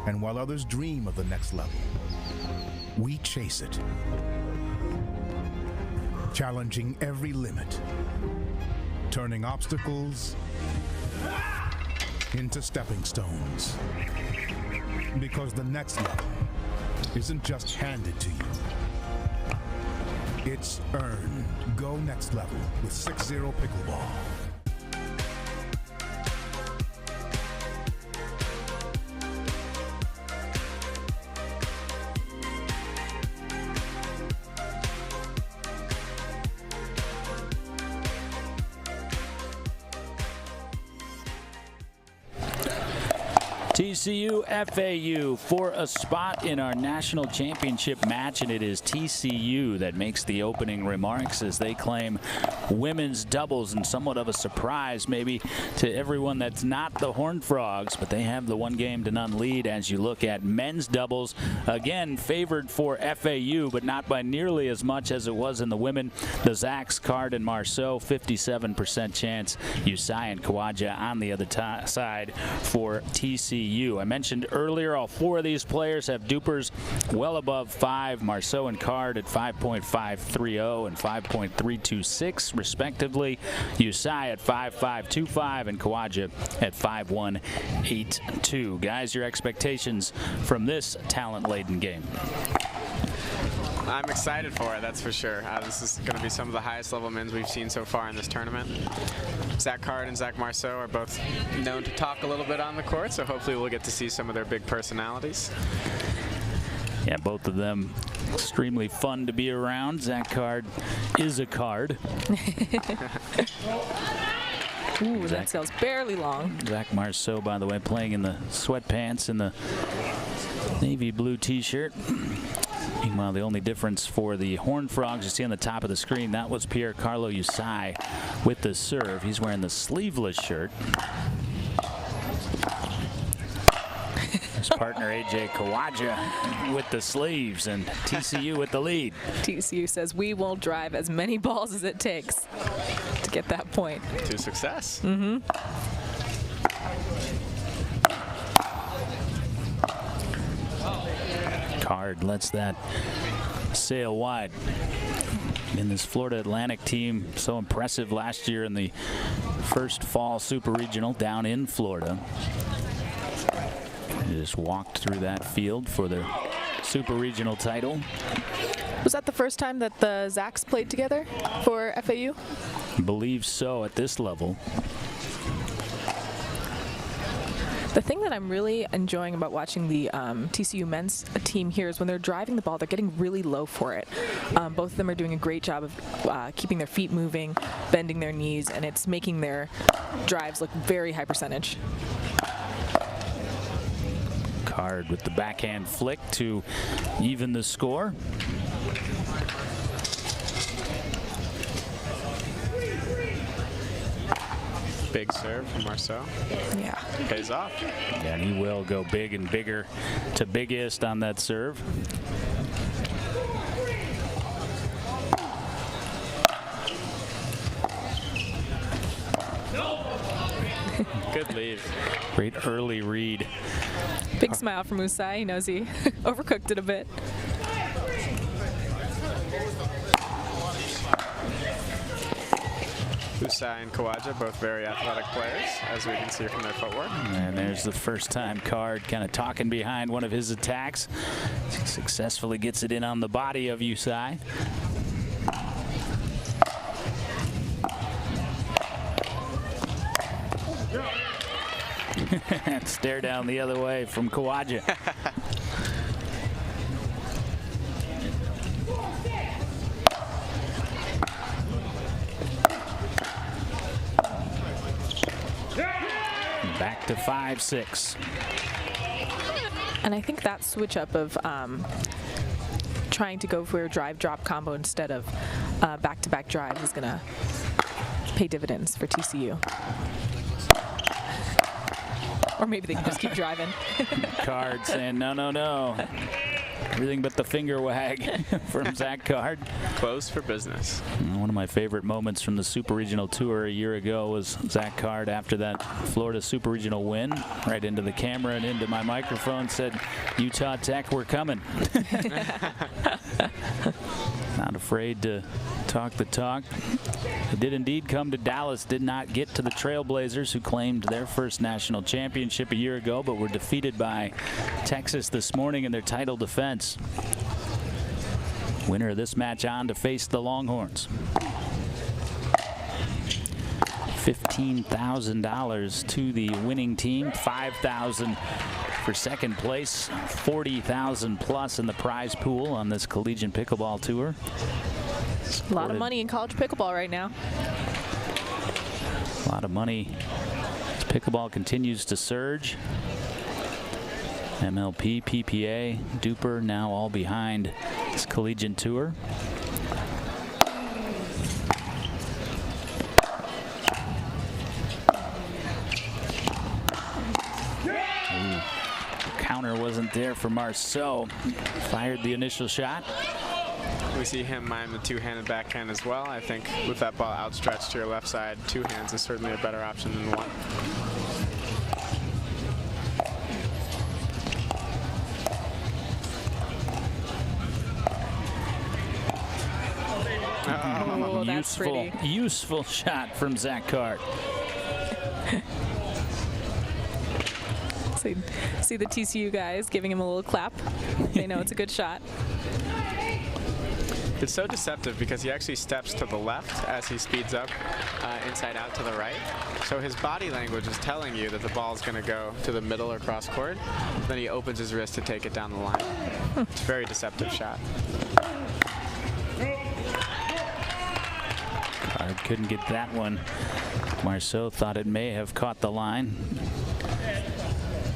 And while others dream of the next level, we chase it. Challenging every limit, turning obstacles into stepping stones. Because the next level isn't just handed to you. It's earned. Go next level with 6-0 pickleball. TCU FAU for a spot in our national championship match, and it is TCU that makes the opening remarks as they claim women's doubles, and somewhat of a surprise maybe to everyone that's not the Horned Frogs, but they have the 1-game-to-none lead as you look at men's doubles. Again, favored for FAU, but not by nearly as much as it was in the women. The Zacks, Card, and Marceau, 57% chance. Usai and Kawaja on the other side for TCU. I mentioned earlier all 4 of these players have DUPRs well above 5. Marceau and Card at 5.530 and 5.326 respectively. Usai at 5.525 and Kawaja at 5.182. Guys, your expectations from this talent-laden game? I'm excited for it, that's for sure. This is going to be some of the highest level men's we've seen so far in this tournament. Zach Card and Zach Marceau are both known to talk a little bit on the court, so hopefully we'll get to see some of their big personalities. Yeah, both of them extremely fun to be around. Zach Card is a card. Ooh, that sail's barely long. Zach Marceau, by the way, playing in the sweatpants and the navy blue t-shirt. Meanwhile, the only difference for the Horned Frogs, you see on the top of the screen, that was Pierre Carlo Usai with the serve. He's wearing the sleeveless shirt. His partner AJ Kawaja with the sleeves, and TCU with the lead. TCU says we will drive as many balls as it takes to get that point. To success. Mm-hmm. Card lets that sail wide. In this Florida Atlantic team, so impressive last year in the first fall Super Regional down in Florida. They just walked through that field for the Super Regional title. Was that the first time that the Zacks played together for FAU? I believe so at this level. The thing that I'm really enjoying about watching the TCU men's team here is when they're driving the ball, they're getting really low for it. Both of them are doing a great job of keeping their feet moving, bending their knees, and it's making their drives look very high percentage. Card with the backhand flick to even the score. Big serve from Marceau. Yeah. Pays off. Yeah, and he will go big and bigger to biggest on that serve. Good lead. Great early read. Big smile from Usai. He knows he overcooked it a bit. Usai and Kawaja, both very athletic players, as we can see from their footwork. And there's the first time Card kind of talking behind one of his attacks. Successfully gets it in on the body of Usai. And stare down the other way from Kawaja. Back to 5-6. And I think that switch up of trying to go for a drive-drop combo instead of back-to-back drives is going to pay dividends for TCU. Or maybe they can just keep driving. Card saying, no, no, no. Everything but the finger wag from Zach Card. Closed for business. One of my favorite moments from the Super Regional Tour a year ago was Zach Card after that Florida Super Regional win. Right into the camera and into my microphone said, Utah Tech, we're coming. Not afraid to talk the talk. He did indeed come to Dallas, did not get to the Trailblazers, who claimed their first national championship a year ago, but were defeated by Texas this morning in their title defense. Winner of this match on to face the Longhorns. $15,000 to the winning team, $5,000 for second place, $40,000 plus in the prize pool on this collegiate pickleball tour. A lot of money in college pickleball right now. A lot of money as pickleball continues to surge. MLP, PPA, DUPR now all behind this collegiate tour. Counter wasn't there for Marceau. Fired the initial shot. We see him mime the two-handed backhand as well. I think with that ball outstretched to your left side, two hands is certainly a better option than one. Oh, that's pretty. Useful shot from Zach Card. See the TCU guys giving him a little clap. They know it's a good shot. It's so deceptive because he actually steps to the left as he speeds up inside out to the right. So his body language is telling you that the ball is going to go to the middle or cross court. Then he opens his wrist to take it down the line. It's a very deceptive shot. Card couldn't get that one. Marceau thought it may have caught the line.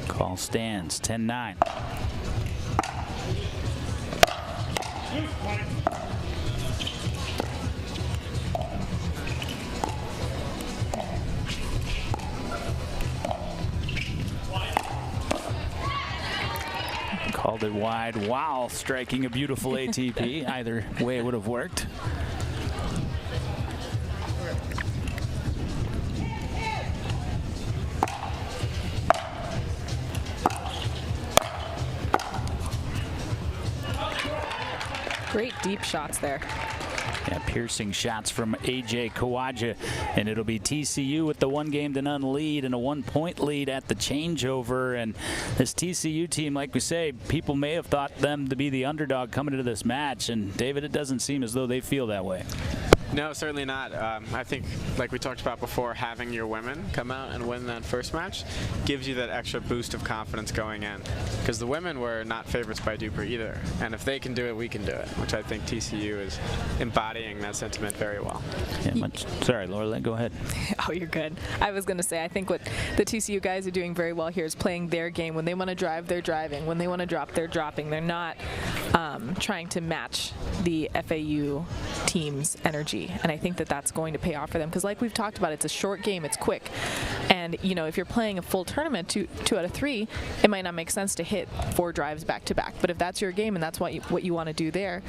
Call stands, 10-9. Called it wide while striking a beautiful ATP. Either way it would have worked. Great deep shots there. Yeah, piercing shots from AJ Kawaja, and it'll be TCU with the 1-0 lead and a 1-point lead at the changeover. And this TCU team, like we say, people may have thought them to be the underdog coming into this match, and David, it doesn't seem as though they feel that way. No, certainly not. I think, like we talked about before, having your women come out and win that first match gives you that extra boost of confidence going in. Because the women were not favorites by DUPR either. And if they can do it, we can do it, which I think TCU is embodying that sentiment very well. Yeah, sorry, Laura, go ahead. Oh, you're good. I was going to say, I think what the TCU guys are doing very well here is playing their game. When they want to drive, they're driving. When they want to drop, they're dropping. They're not trying to match the FAU team's energy. And I think that that's going to pay off for them because, like we've talked about, it's a short game, it's quick. And, you know, if you're playing a full tournament, two out of three, it might not make sense to hit 4 drives back to back. But if that's your game and that's what you want to do there,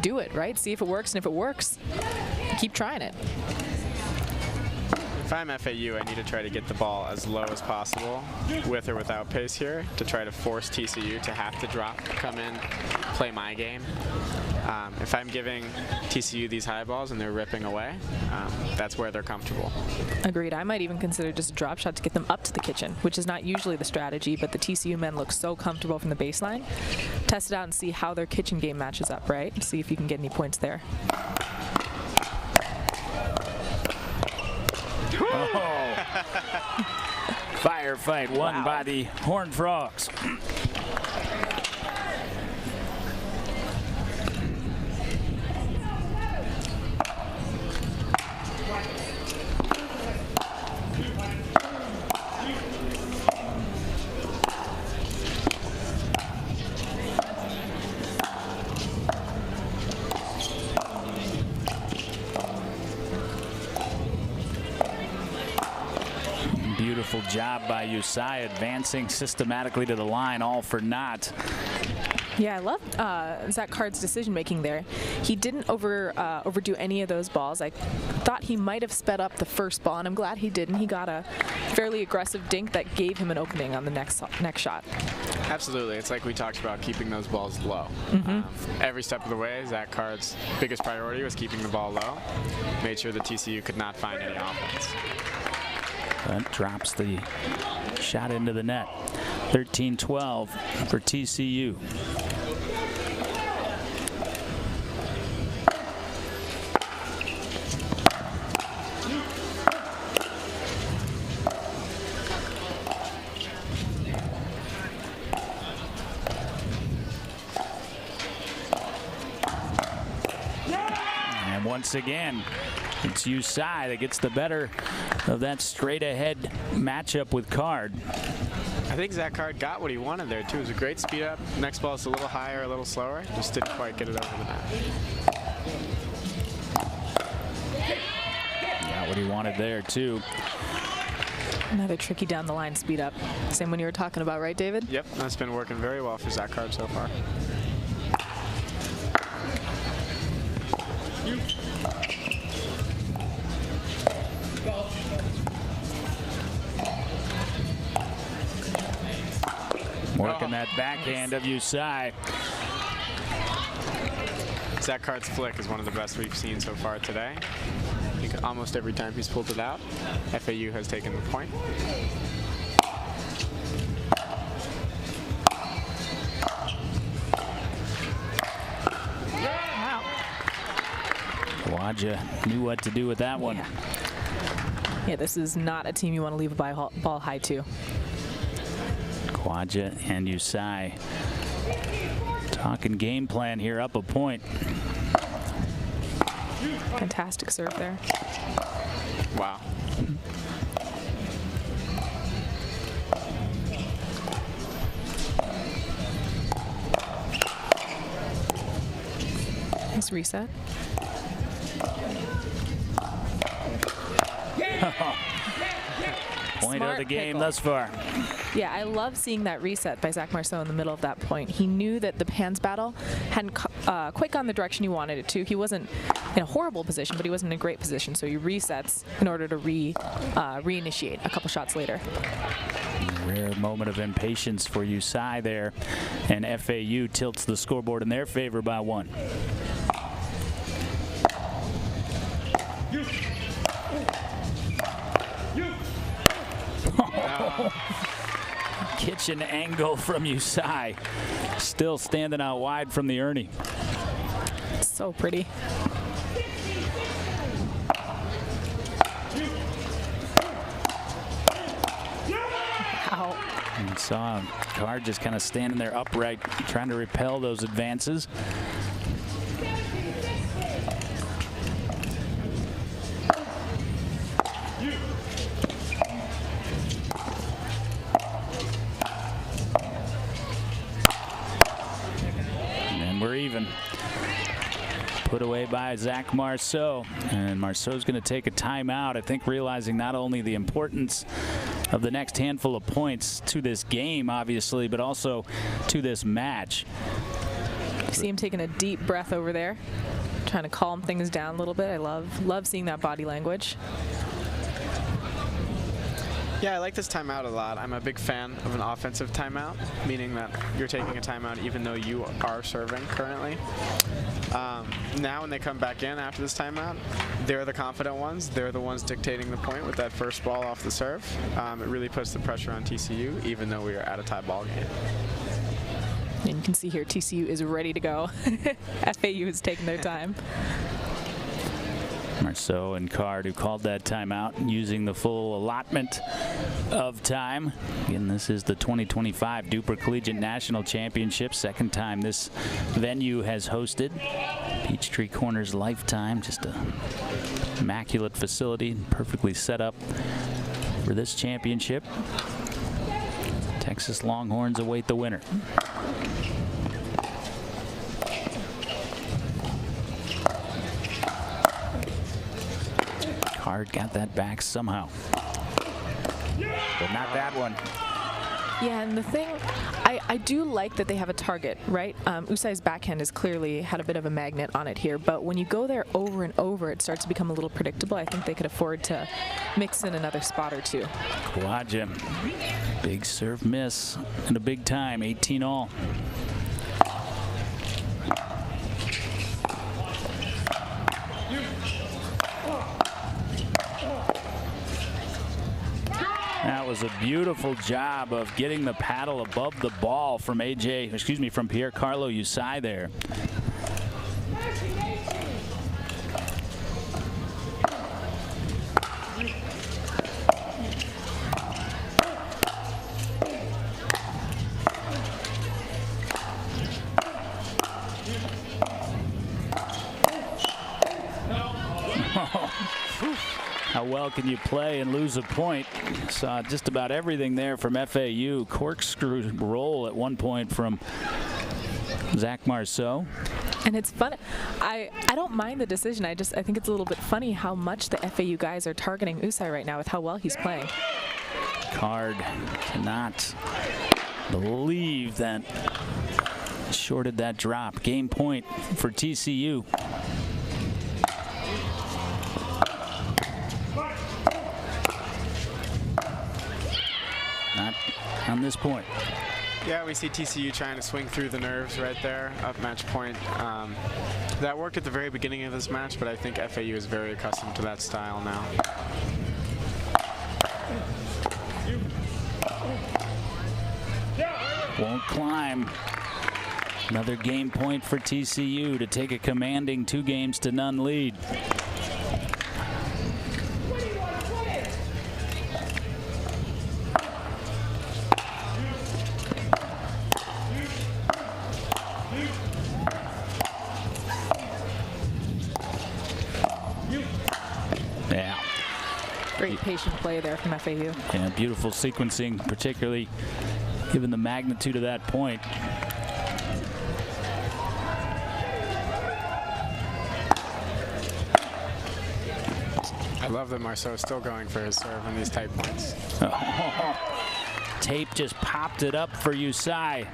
do it, right? See if it works. And if it works, keep trying it. If I'm FAU, I need to try to get the ball as low as possible, with or without pace here, to try to force TCU to have to drop, come in, play my game. If I'm giving TCU these high balls and they're ripping away, that's where they're comfortable. Agreed. I might even consider just a drop shot to get them up to the kitchen, which is not usually the strategy, but the TCU men look so comfortable from the baseline. Test it out and see how their kitchen game matches up, right? See if you can get any points there. Oh. Firefight won by the Horned Frogs. Beautiful job by Usai, advancing systematically to the line, all for naught. Yeah, I love Zach Card's decision-making there. He didn't overdo any of those balls. I thought he might have sped up the first ball, and I'm glad he didn't. He got a fairly aggressive dink that gave him an opening on the next shot. Absolutely. It's like we talked about, keeping those balls low. Every step of the way, Zach Card's biggest priority was keeping the ball low. Made sure the TCU could not find any offense. That drops the shot into the net. 13-12 for TCU. And once again, it's Usai that gets the better of that straight-ahead matchup with Card. I think Zach Card got what he wanted there, too. It was a great speed up. Next ball is a little higher, a little slower. Just didn't quite get it over the net. Got what he wanted there, too. Another tricky down the line speed up. Same one you were talking about, right, David? Yep, that's been working very well for Zach Card so far. Working that backhand of Usai. Zach Card's flick is one of the best we've seen so far today. I think almost every time he's pulled it out, FAU has taken the point. Kawaja knew what to do with that one. Yeah, this is not a team you want to leave a ball high to. Kawaja and Usai talking game plan here, up a point. Fantastic serve there. Wow. Nice reset. Point Smart of the game pickle. thus far. Yeah, I love seeing that reset by Zach Marceau in the middle of that point. He knew that the Pans battle hadn't quite gone the direction he wanted it to. He wasn't in a horrible position, but he wasn't in a great position. So he resets in order to reinitiate a couple shots later. Rare moment of impatience for Usai there, and FAU tilts the scoreboard in their favor by 1. Kitchen angle from Usai. Still standing out wide from the Ernie. So pretty. Wow. And saw Card just kind of standing there upright, trying to repel those advances. We're even. Put away by Zach Marceau. And Marceau's going to take a timeout, I think, realizing not only the importance of the next handful of points to this game, obviously, but also to this match. See him taking a deep breath over there, trying to calm things down a little bit. I love seeing that body language. Yeah, I like this timeout a lot. I'm a big fan of an offensive timeout, meaning that you're taking a timeout even though you are serving currently. Now when they come back in after this timeout, they're the confident ones. They're the ones dictating the point with that first ball off the serve. It really puts the pressure on TCU, even though we are at a tie ball game. And you can see here TCU is ready to go. FAU is taking their time. Marceau and Card, who called that timeout, using the full allotment of time. Again, this is the 2025 DUPR Collegiate National Championship. Second time this venue has hosted. Peachtree Corners Lifetime, just a immaculate facility, perfectly set up for this championship. Texas Longhorns await the winner. Card got that back somehow, but not that one. Yeah, and the thing, I do like that they have a target, right? Usai's backhand has clearly had a bit of a magnet on it here, but when you go there over and over, it starts to become a little predictable. I think they could afford to mix in another spot or two. Kawaja, big serve miss and a big time, 18 all. That was a beautiful job of getting the paddle above the ball from from Pierre Carlo Usai there. How well can you play and lose a point? Saw just about everything there from FAU. Corkscrew roll at one point from Zach Marceau. And it's fun. I don't mind the decision. I think it's a little bit funny how much the FAU guys are targeting Usai right now with how well he's playing. Card cannot believe that shorted that drop. Game point for TCU. Not on this point. Yeah, we see TCU trying to swing through the nerves right there, up match point. That worked at the very beginning of this match, but I think FAU is very accustomed to that style now. Won't climb. Another game point for TCU to take a commanding 2-0 lead. Yeah. Great patient play there from FAU. Yeah, beautiful sequencing, particularly given the magnitude of that point. I love that Marceau is still going for his serve in these tight points. Tape just popped it up for Usai.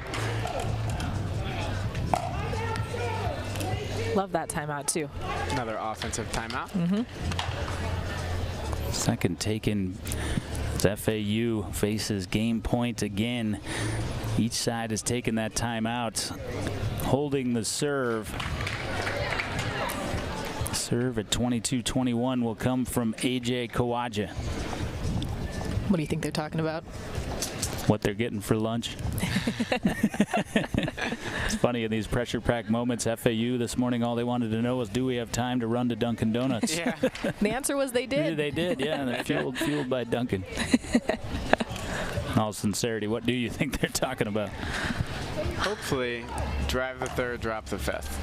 Love that timeout too. Another offensive timeout. Second taken as FAU faces game point again. Each side has taken that timeout, holding the serve. Serve at 22-21 will come from AJ Kawaja. What do you think they're talking about? What they're getting for lunch. It's funny in these pressure pack moments. FAU this morning, all they wanted to know was, do we have time to run to Dunkin' Donuts? Yeah. The answer was they did. They did, yeah. They're fueled by Dunkin'. In all sincerity, what do you think they're talking about? Hopefully, drive the third, drop the fifth.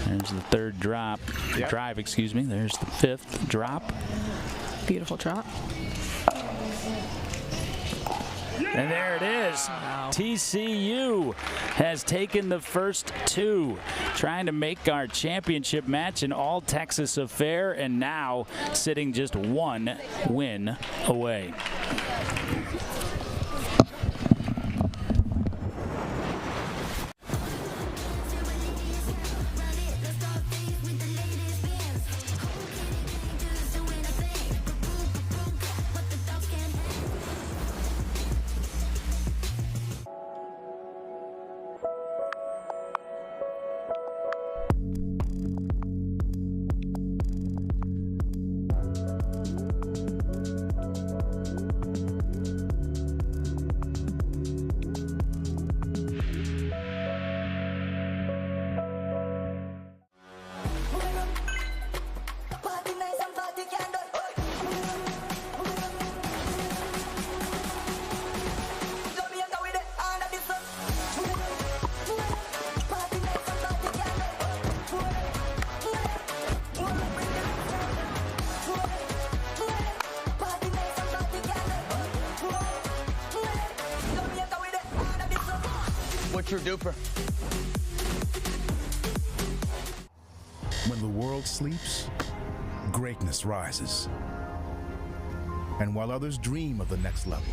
There's the third drop. Yep. Drive, excuse me. There's the fifth drop. Beautiful drop. And there it is. Wow. TCU has taken the first two, trying to make our championship match an all-Texas affair, and now sitting just one win away. What's your DUPR? When the world sleeps, greatness rises. And while others dream of the next level,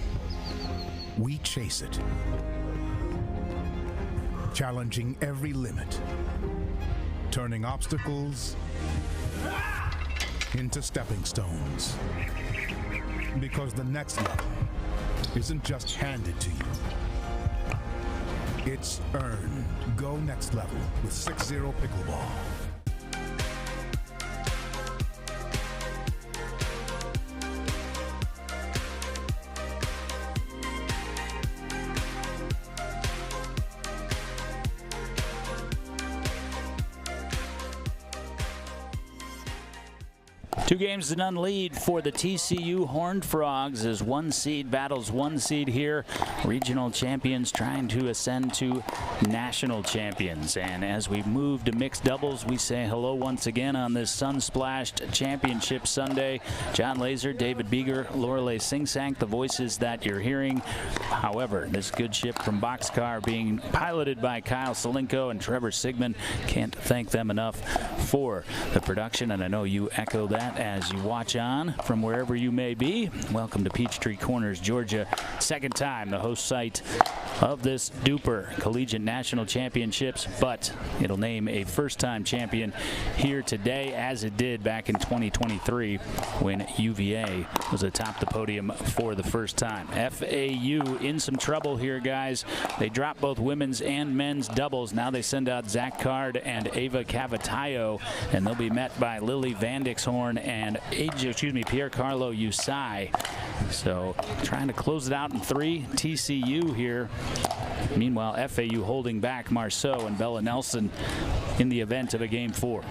we chase it. Challenging every limit, turning obstacles into stepping stones. Because the next level isn't just handed to you. It's earned. Go next level with 6-0 pickleball. Two games to none lead for the TCU Horned Frogs as one seed battles one seed here. Regional champions trying to ascend to national champions. And as we move to mixed doubles, we say hello once again on this sun-splashed championship Sunday. John Laser, David Beeger, Lorelei Singsank, the voices that you're hearing. However, this good ship from Boxcar being piloted by Kyle Salenko and Trevor Sigmund. Can't thank them enough for the production, and I know you echo that as you watch on from wherever you may be. Welcome to Peachtree Corners, Georgia. Second time the host site of this DUPR Collegiate National Championships, but it'll name a first-time champion here today, as it did back in 2023 when UVA was atop the podium for the first time. FAU in some trouble here, guys. They dropped both women's and men's doubles. Now they send out Zach Card and Ava Cavatayo, and they'll be met by Lily Vandixhorn and Pierre Carlo Usai. So trying to close it out in 3, TCU here. Meanwhile, FAU holding back Marceau and Bella Nelson in the event of a Game 4.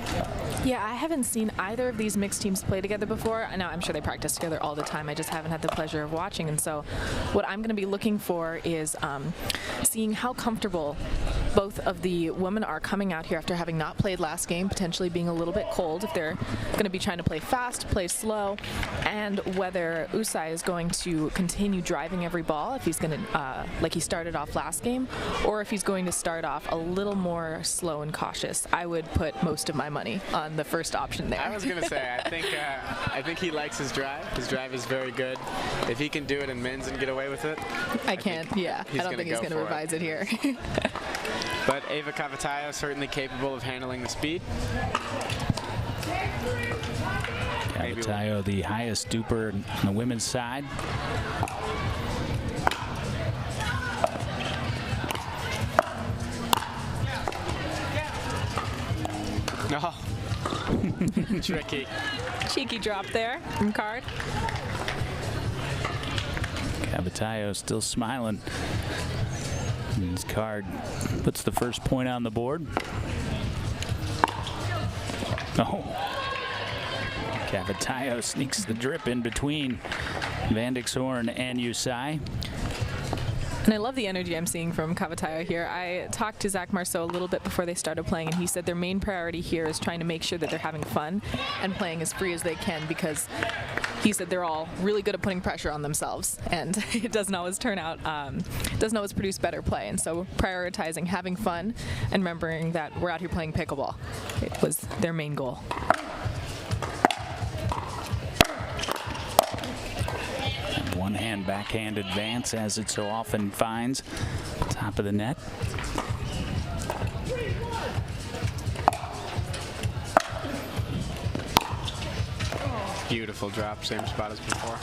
Yeah, I haven't seen either of these mixed teams play together before. I know, I'm sure they practice together all the time. I just haven't had the pleasure of watching. And so what I'm going to be looking for is seeing how comfortable both of the women are coming out here after having not played last game, potentially being a little bit cold, if they're going to be trying to play fast, play slow, and whether Usai is going to continue driving every ball, if he's going to, like he started off last game, or if he's going to start off a little more slow and cautious. I would put most of my money on the first option there. I was going to say, I think he likes his drive. His drive is very good. If he can do it in men's and get away with it, I don't think he's going to revise it here. But Ava Cavatayo certainly capable of handling the speed. Cavatayo, the highest DUPR on the women's side. No. Tricky. Cheeky drop there from Card. Cavatayo still smiling. And his Card puts the first point on the board. Oh. Cavatayo sneaks the drip in between Vandixhorn and Usai. And I love the energy I'm seeing from Cavatayo here. I talked to Zach Marceau a little bit before they started playing, and he said their main priority here is trying to make sure that they're having fun and playing as free as they can, because he said they're all really good at putting pressure on themselves, and it doesn't always turn out, doesn't always produce better play. And so prioritizing having fun and remembering that we're out here playing pickleball, it was their main goal. One-hand backhand advance, as it so often finds. Top of the net. Beautiful drop, same spot as before.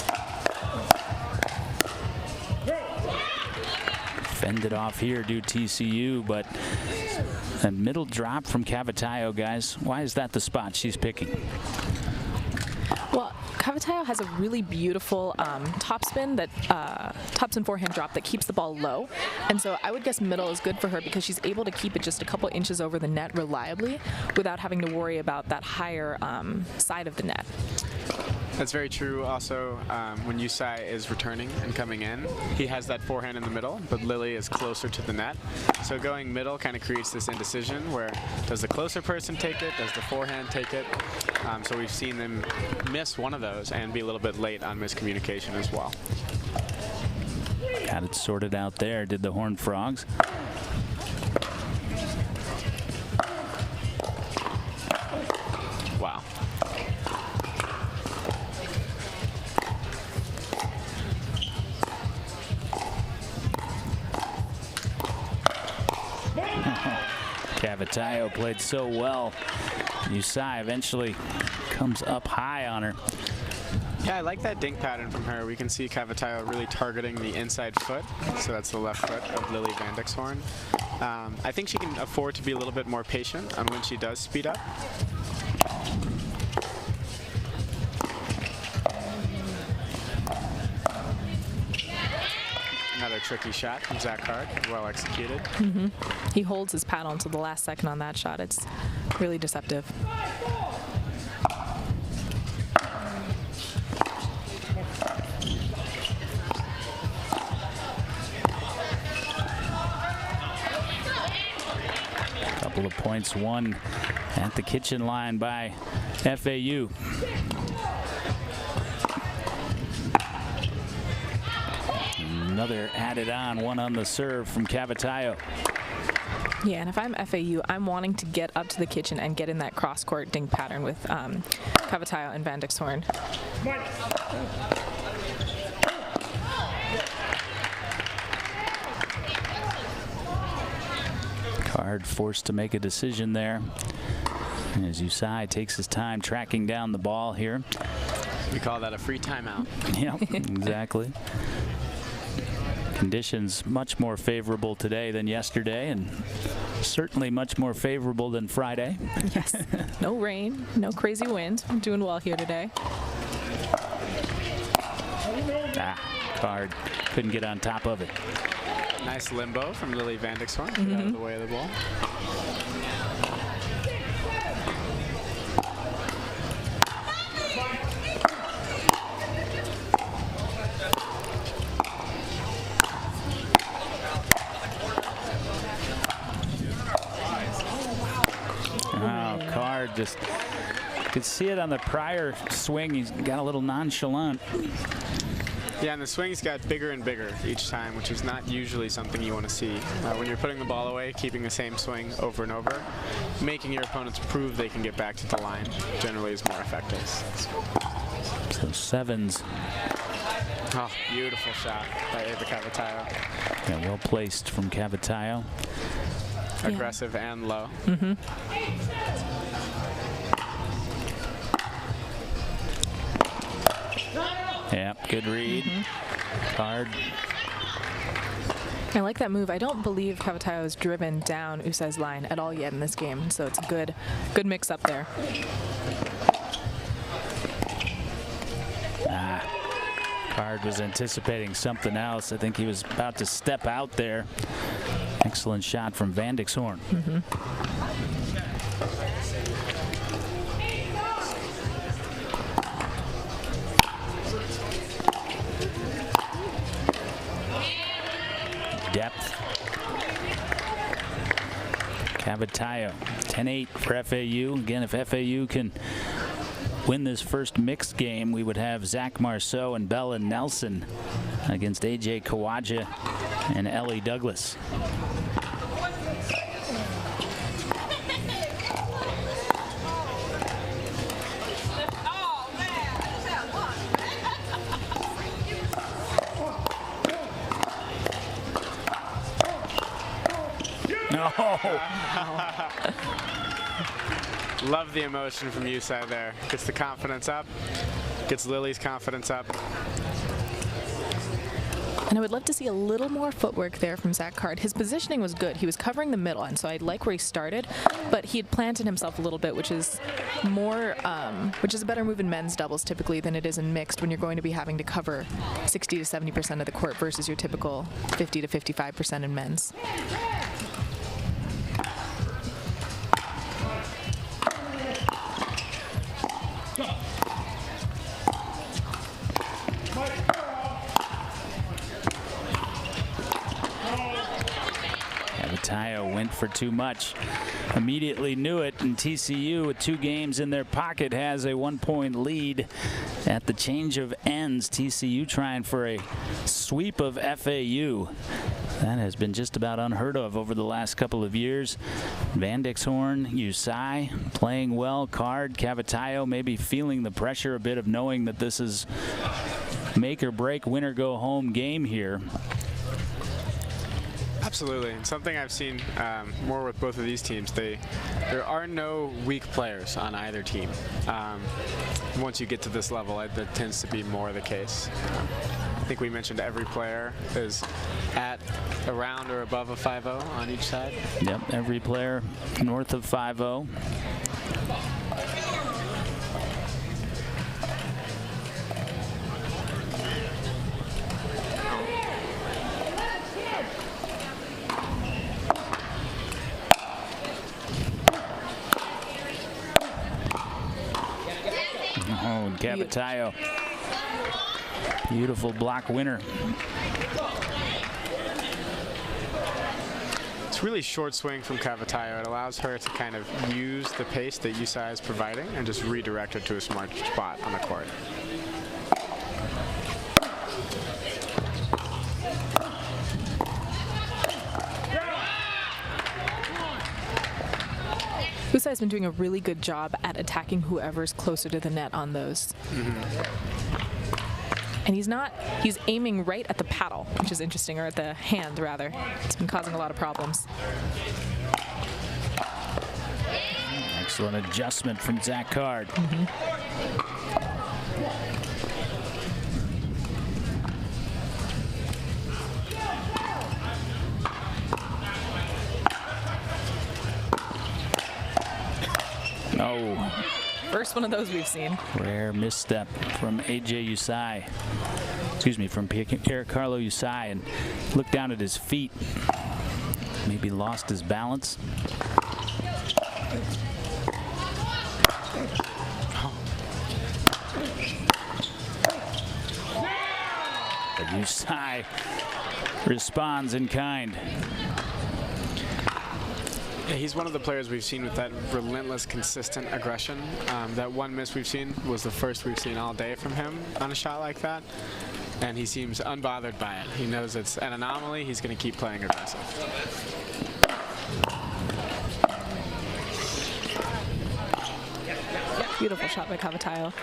Fended off here, do TCU, but a middle drop from Cavatayo, guys. Why is that the spot she's picking? Well, Cavatayo has a really beautiful topspin forehand drop that keeps the ball low, and so I would guess middle is good for her because she's able to keep it just a couple inches over the net reliably without having to worry about that higher side of the net. That's very true. Also, when Usai is returning and coming in, he has that forehand in the middle, but Lily is closer to the net. So going middle kind of creates this indecision where does the closer person take it? Does the forehand take it? So we've seen them miss one of those and be a little bit late on miscommunication as well. Got it sorted out there, did the Horned Frogs. Wow. Cavatayo played so well. Usai eventually comes up high on her. Yeah, I like that dink pattern from her. We can see Cavatayo really targeting the inside foot. So that's the left foot of Lily Vandixhorn. I think she can afford to be a little bit more patient on when she does speed up. Another tricky shot from Zach Card, well executed. He holds his paddle until the last second on that shot. It's really deceptive. Couple of points won at the kitchen line by FAU. Another added on, one on the serve from Cavatayo. Yeah, and if I'm FAU, I'm wanting to get up to the kitchen and get in that cross-court dink pattern with Cavatayo and Van Dixhoorn. Card forced to make a decision there. As Usai takes his time tracking down the ball here. We call that a free timeout. Yeah, exactly. Conditions much more favorable today than yesterday, and certainly much more favorable than Friday. Yes. No rain, no crazy wind. I'm doing well here today. Card couldn't get on top of it. Nice limbo from Lily Van Dixhoorn. Out of the way of the ball. Card just could see it on the prior swing. He's got a little nonchalant. Yeah, and the swings got bigger and bigger each time, which is not usually something you want to see. When you're putting the ball away, keeping the same swing over and over, making your opponents prove they can get back to the line generally is more effective. So sevens. Oh, beautiful shot by Ava Cavatayo. Yeah, well placed from Cavatayo. Aggressive and low. Yeah, good read. Card. I like that move. I don't believe Cavatayo has driven down Usai's line at all yet in this game, so it's a good mix up there. Card was anticipating something else. I think he was about to step out there. Excellent shot from Van Dixhoorn. Depth. Cavatayo, 10-8 for FAU. Again, if FAU can win this first mixed game, we would have Zach Marceau and Bella Nelson against AJ Kawaja and Ellie Douglas. No. Love the emotion from Usai there. Gets the confidence up, gets Lily's confidence up. And I would love to see a little more footwork there from Zach Card. His positioning was good. He was covering the middle, and so I like where he started, but he had planted himself a little bit, which is more, which is a better move in men's doubles typically than it is in mixed when you're going to be having to cover 60 to 70% of the court versus your typical 50 to 55% in men's. Cavatayo went for too much. Immediately knew it, and TCU with 2 games in their pocket has a 1-point lead at the change of ends. TCU trying for a sweep of FAU. That has been just about unheard of over the last couple of years. Van Dixhoorn, Usai playing well. Card, Cavatayo maybe feeling the pressure a bit of knowing that this is make or break, win or go home game here. Absolutely, and something I've seen more with both of these teams, there are no weak players on either team. Once you get to this level, that tends to be more the case. I think we mentioned every player is at around or above a 5-0 on each side. Yep, every player north of 5-0. Oh, and Cavatayo. Beautiful block winner. really short swing from Cavatayo. It allows her to kind of use the pace that Yusai is providing and just redirect her to a smart spot on the court. Yusai's been doing a really good job at attacking whoever's closer to the net on those. And he's aiming right at the paddle, which is interesting, or at the hand, rather. It's been causing a lot of problems. Excellent adjustment from Zach Card. No. First one of those we've seen. Rare misstep from AJ Yusai. Excuse me, from Carlo Yusai, and looked down at his feet. Maybe lost his balance. But Yusai responds in kind. Yeah, he's one of the players we've seen with that relentless, consistent aggression. That one miss we've seen was the first we've seen all day from him on a shot like that. And he seems unbothered by it. He knows it's an anomaly. He's going to keep playing aggressive. Beautiful shot by Cavatayo.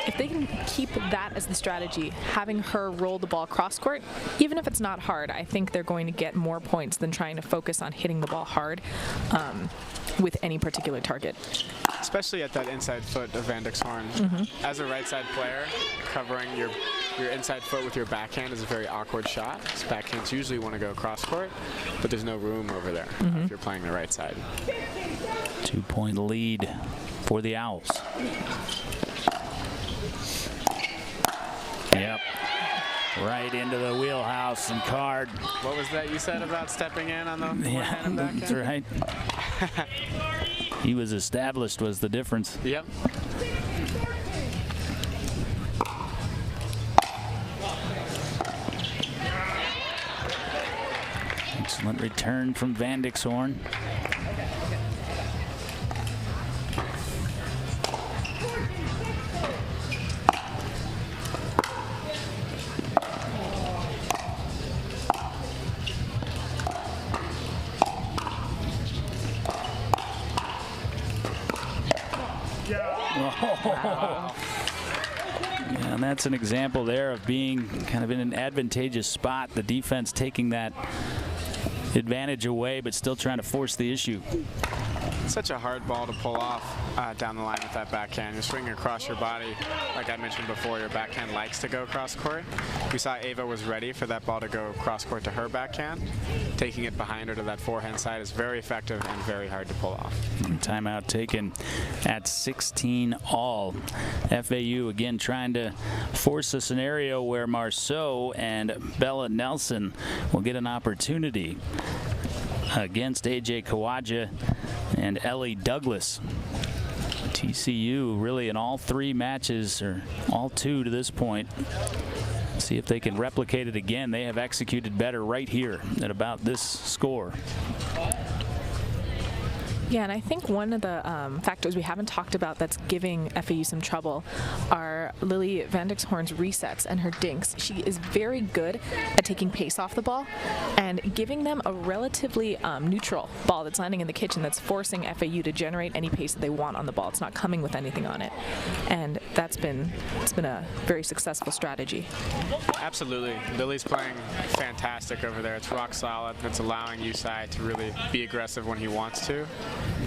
If they can keep that as the strategy, having her roll the ball cross court, even if it's not hard, I think they're going to get more points than trying to focus on hitting the ball hard with any particular target. Especially at that inside foot of Van Dyck's horn. As a right side player, covering your inside foot with your backhand is a very awkward shot. His backhands usually want to go cross court, but there's no room over there if you're playing the right side. 2-point lead for the Owls. Yep. Right into the wheelhouse, and Card. What was that you said about stepping in on the forehand and backhand? That's right. He was established was the difference. Yep. Excellent return from Van Dyck's horn. Wow. Yeah, and that's an example there of being kind of in an advantageous spot. The defense taking that advantage away, but still trying to force the issue. Such a hard ball to pull off down the line with that backhand. You're swinging across your body. Like I mentioned before, your backhand likes to go cross court. We saw Ava was ready for that ball to go cross court to her backhand. Taking it behind her to that forehand side is very effective and very hard to pull off. Timeout taken at 16 all. FAU again trying to force a scenario where Marceau and Bella Nelson will get an opportunity against AJ Kawaja and Ellie Douglas. TCU really in all three matches, or all two to this point. See if they can replicate it again. They have executed better right here at about this score. Yeah, and I think one of the factors we haven't talked about that's giving FAU some trouble are Lily Van Dyck's horn's resets and her dinks. She is very good at taking pace off the ball and giving them a relatively neutral ball that's landing in the kitchen that's forcing FAU to generate any pace that they want on the ball. It's not coming with anything on it. And it's been a very successful strategy. Absolutely. Lily's playing fantastic over there. It's rock solid. It's allowing Yusai to really be aggressive when he wants to.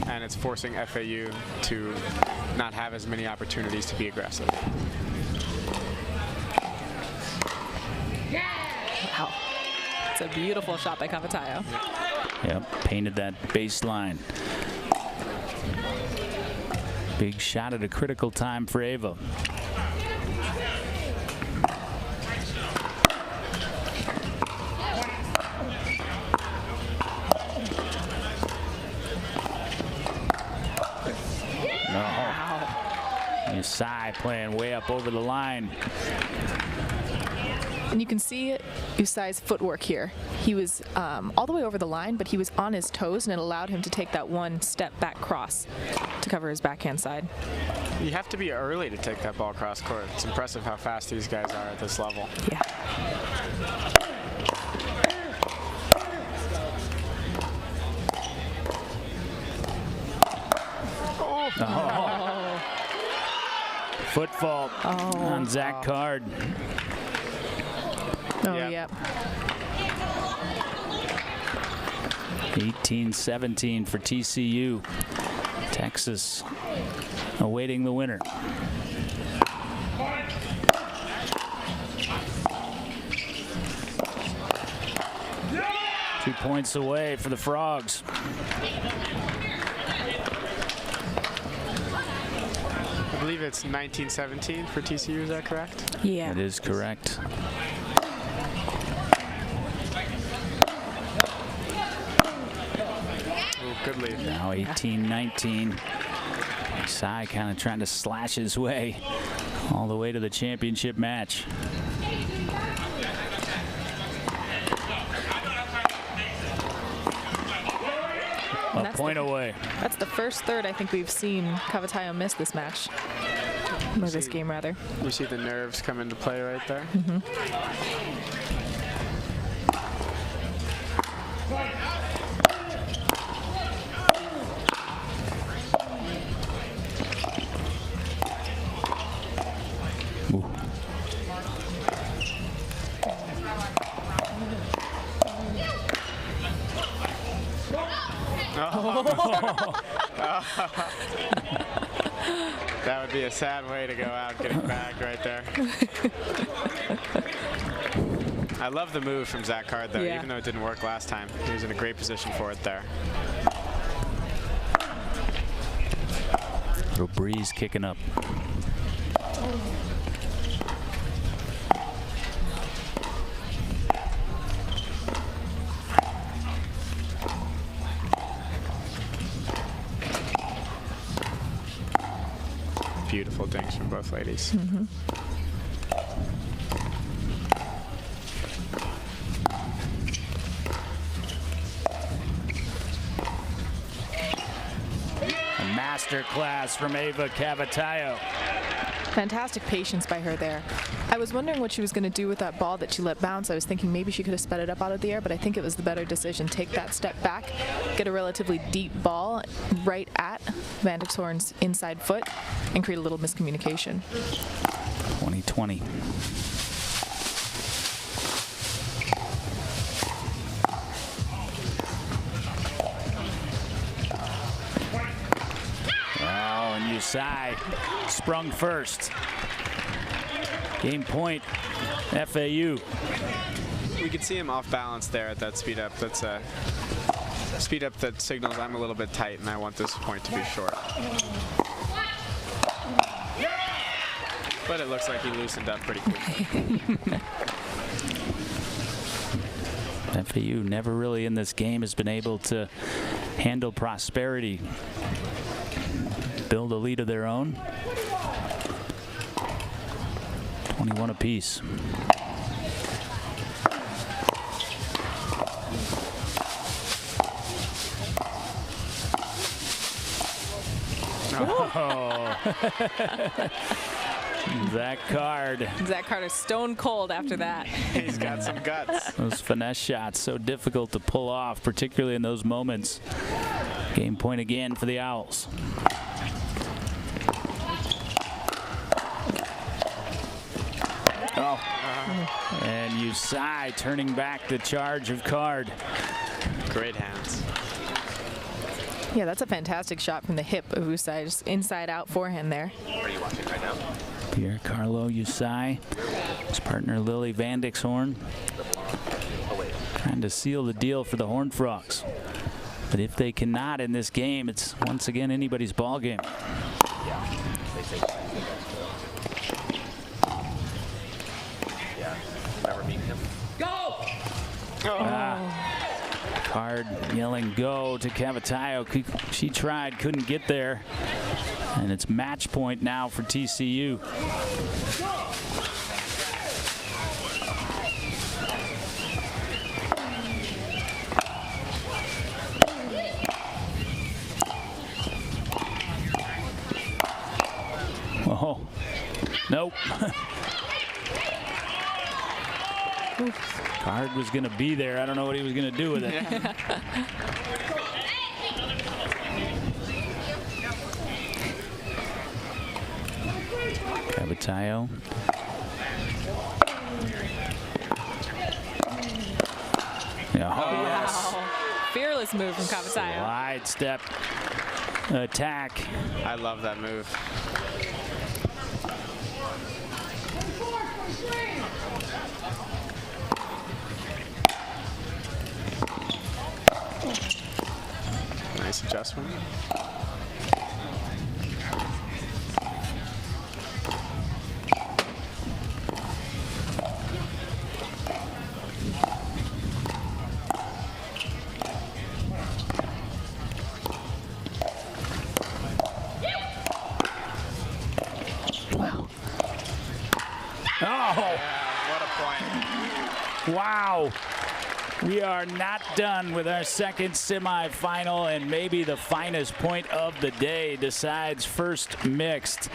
And it's forcing FAU to not have as many opportunities to be aggressive. Wow. It's a beautiful shot by Cavatayo. Yep, painted that baseline. Big shot at a critical time for Ava. Yusai playing way up over the line. And you can see Usai's footwork here. He was all the way over the line, but he was on his toes, and it allowed him to take that one step back cross to cover his backhand side. You have to be early to take that ball cross court. It's impressive how fast these guys are at this level. Yeah. Oh. Foot fault on Zach Card. Oh, yep. 18-17 for TCU. Texas awaiting the winner. Two points away for the Frogs. I believe it's 19-17 for TCU, is that correct? Yeah. That is correct. Ooh, good lead. Now 18-19. Sai kind of trying to slash his way all the way to the championship match. A point away. That's the first third I think we've seen Cavatayo miss this match. Or this game, rather. You see the nerves come into play right there? Ooh. That would be a sad way to go out getting bagged right there. I love the move from Zach Card, though, even though it didn't work last time. He was in a great position for it there. Little breeze kicking up. Beautiful dinks from both ladies. A master class from Ava Cavatayo. Fantastic patience by her there. I was wondering what she was going to do with that ball that she let bounce. I was thinking maybe she could have sped it up out of the air, but I think it was the better decision. Take that step back, get a relatively deep ball right at Van Dixhoorn's inside foot, and create a little miscommunication. 2020. Oh, and Usai sprung first. Game point, FAU. We could see him off balance there at that speed up. That's a speed up that signals I'm a little bit tight and I want this point to be short. But it looks like he loosened up pretty quickly. FAU never really in this game has been able to handle prosperity, build a lead of their own. 21 apiece. Oh. Zach Card. Zach Card is stone cold after that. He's got some guts. Those finesse shots, so difficult to pull off, particularly in those moments. Game point again for the Owls. Oh. And Usai turning back the charge of Card. Great hands. Yeah, that's a fantastic shot from the hip of Usai, just inside out forehand there. Are you watching right now? Pierre Carlo Usai, his partner Lily Van Dixhoorn, trying to seal the deal for the Horned Frogs. But if they cannot in this game, it's once again anybody's ball game. Yeah, they say. Yeah, remember meeting him? Go! Card yelling go to Cavatayo. She tried, couldn't get there. And it's match point now for TCU. Oh, nope. Card was going to be there. I don't know what he was going to do with it. Cavatayo. Yeah. Oh, yes. Fearless move from Cavatayo. Wide step attack. I love that move. Nice adjustment. Wow. We are not done with our second semifinal, and maybe the finest point of the day decides first mixed,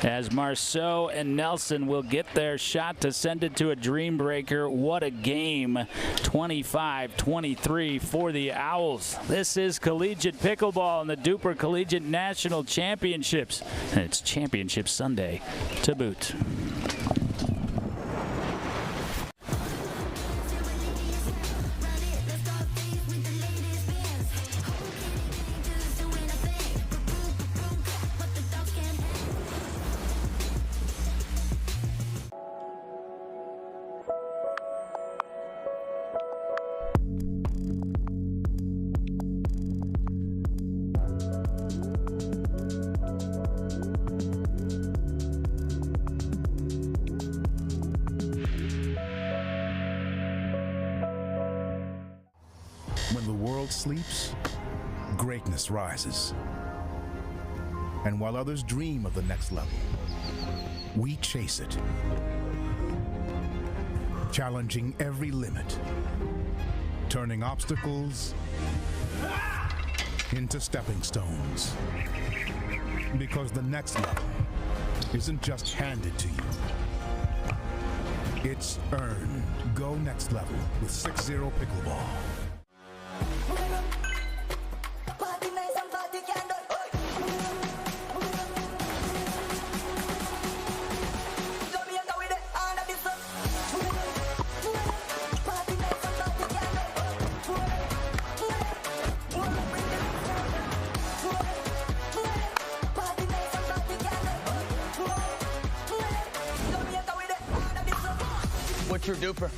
as Marceau and Nelson will get their shot to send it to a dream breaker. What a game. 25-23 for the Owls. This is collegiate pickleball in the DUPR Collegiate National Championships, and it's Championship Sunday to boot. When the world sleeps, greatness rises. And while others dream of the next level, we chase it, challenging every limit, turning obstacles into stepping stones. Because the next level isn't just handed to you, it's earned. Go next level with 6-0 pickleball. What's your DUPR?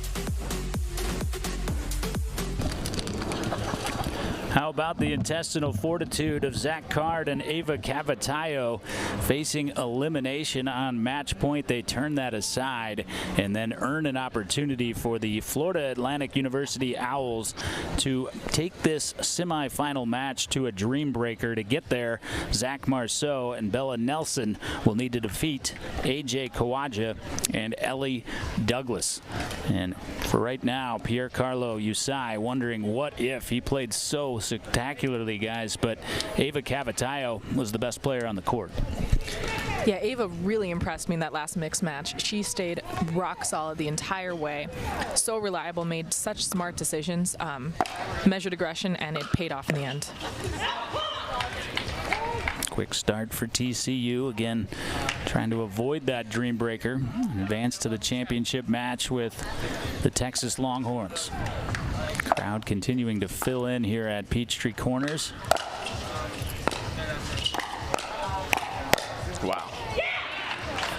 How about the intestinal fortitude of Zach Card and Ava Cavatayo facing elimination on match point? They turn that aside and then earn an opportunity for the Florida Atlantic University Owls to take this semifinal match to a dream breaker. To get there, Zach Marceau and Bella Nelson will need to defeat AJ Kawaja and Ellie Douglas. And for right now, Piercarlo Usai wondering what if. He played so spectacularly, guys, but Ava Cavatayo was the best player on the court. Yeah, Ava really impressed me in that last mixed match. She stayed rock solid the entire way. So reliable, made such smart decisions, measured aggression, and it paid off in the end. Quick start for TCU, again trying to avoid that dream breaker, advance to the championship match with the Texas Longhorns. Crowd continuing to fill in here at Peachtree Corners. Wow.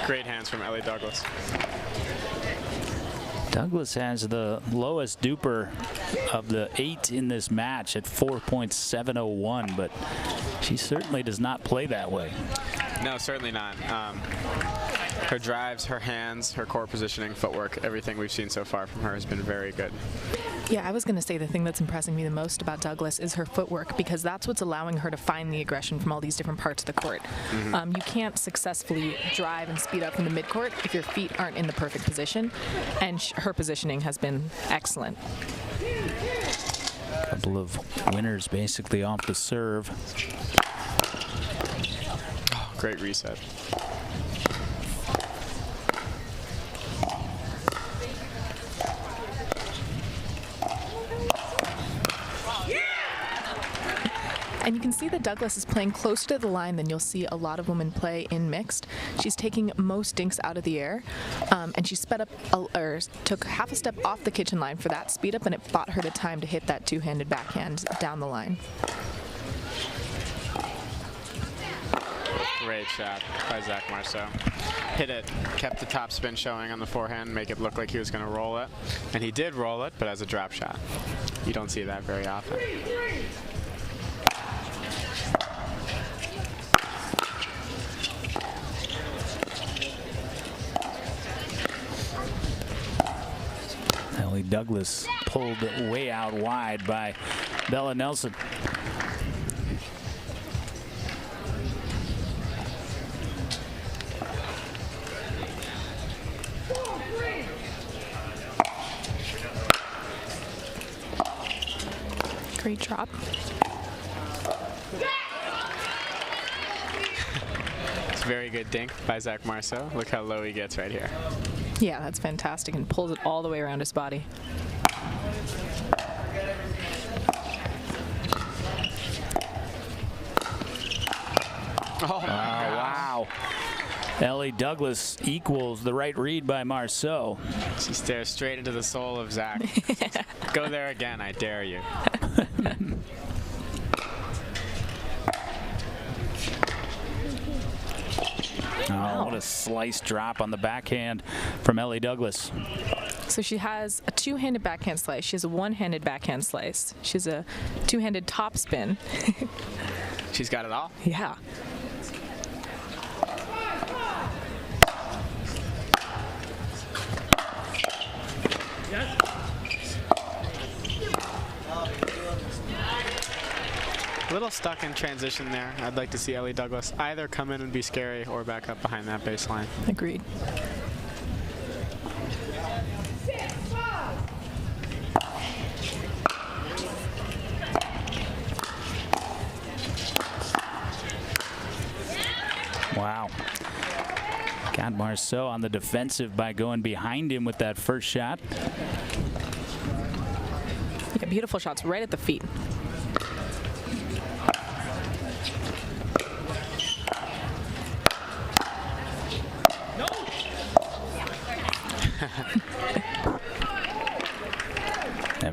Great hands from Ellie Douglas. Douglas has the lowest DUPR of the 8 in this match at 4.701, but she certainly does not play that way. No, certainly not. Her drives, her hands, her core positioning, footwork, everything we've seen so far from her has been very good. Yeah, I was going to say the thing that's impressing me the most about Douglas is her footwork, because that's what's allowing her to find the aggression from all these different parts of the court. You can't successfully drive and speed up from the midcourt if your feet aren't in the perfect position, and her positioning has been excellent. A couple of winners basically off the serve. Oh, great reset. can see that Douglas is playing closer to the line than you'll see a lot of women play in mixed. She's taking most dinks out of the air, and she sped up, or took half a step off the kitchen line for that speed up, and it bought her the time to hit that two-handed backhand down the line. Great shot by Zach Marceau. Hit it, kept the top spin showing on the forehand, make it look like he was going to roll it. And he did roll it, but as a drop shot. You don't see that very often. Ellie Douglas pulled way out wide by Bella Nelson. Great drop. It's a very good dink by Zach Marceau. Look how low he gets right here. Yeah, that's fantastic, and pulls it all the way around his body. Oh, wow. Ellie Douglas equals the right read by Marceau. She stares straight into the soul of Zach. Go there again, I dare you. Oh, what a slice drop on the backhand from Ellie Douglas. So she has a two-handed backhand slice. She has a one-handed backhand slice. She has a two-handed top spin. She's got it all? Yeah. A little stuck in transition there. I'd like to see Ellie Douglas either come in and be scary or back up behind that baseline. Agreed. Wow. Got Marceau on the defensive by going behind him with that first shot. Yeah, beautiful shots right at the feet.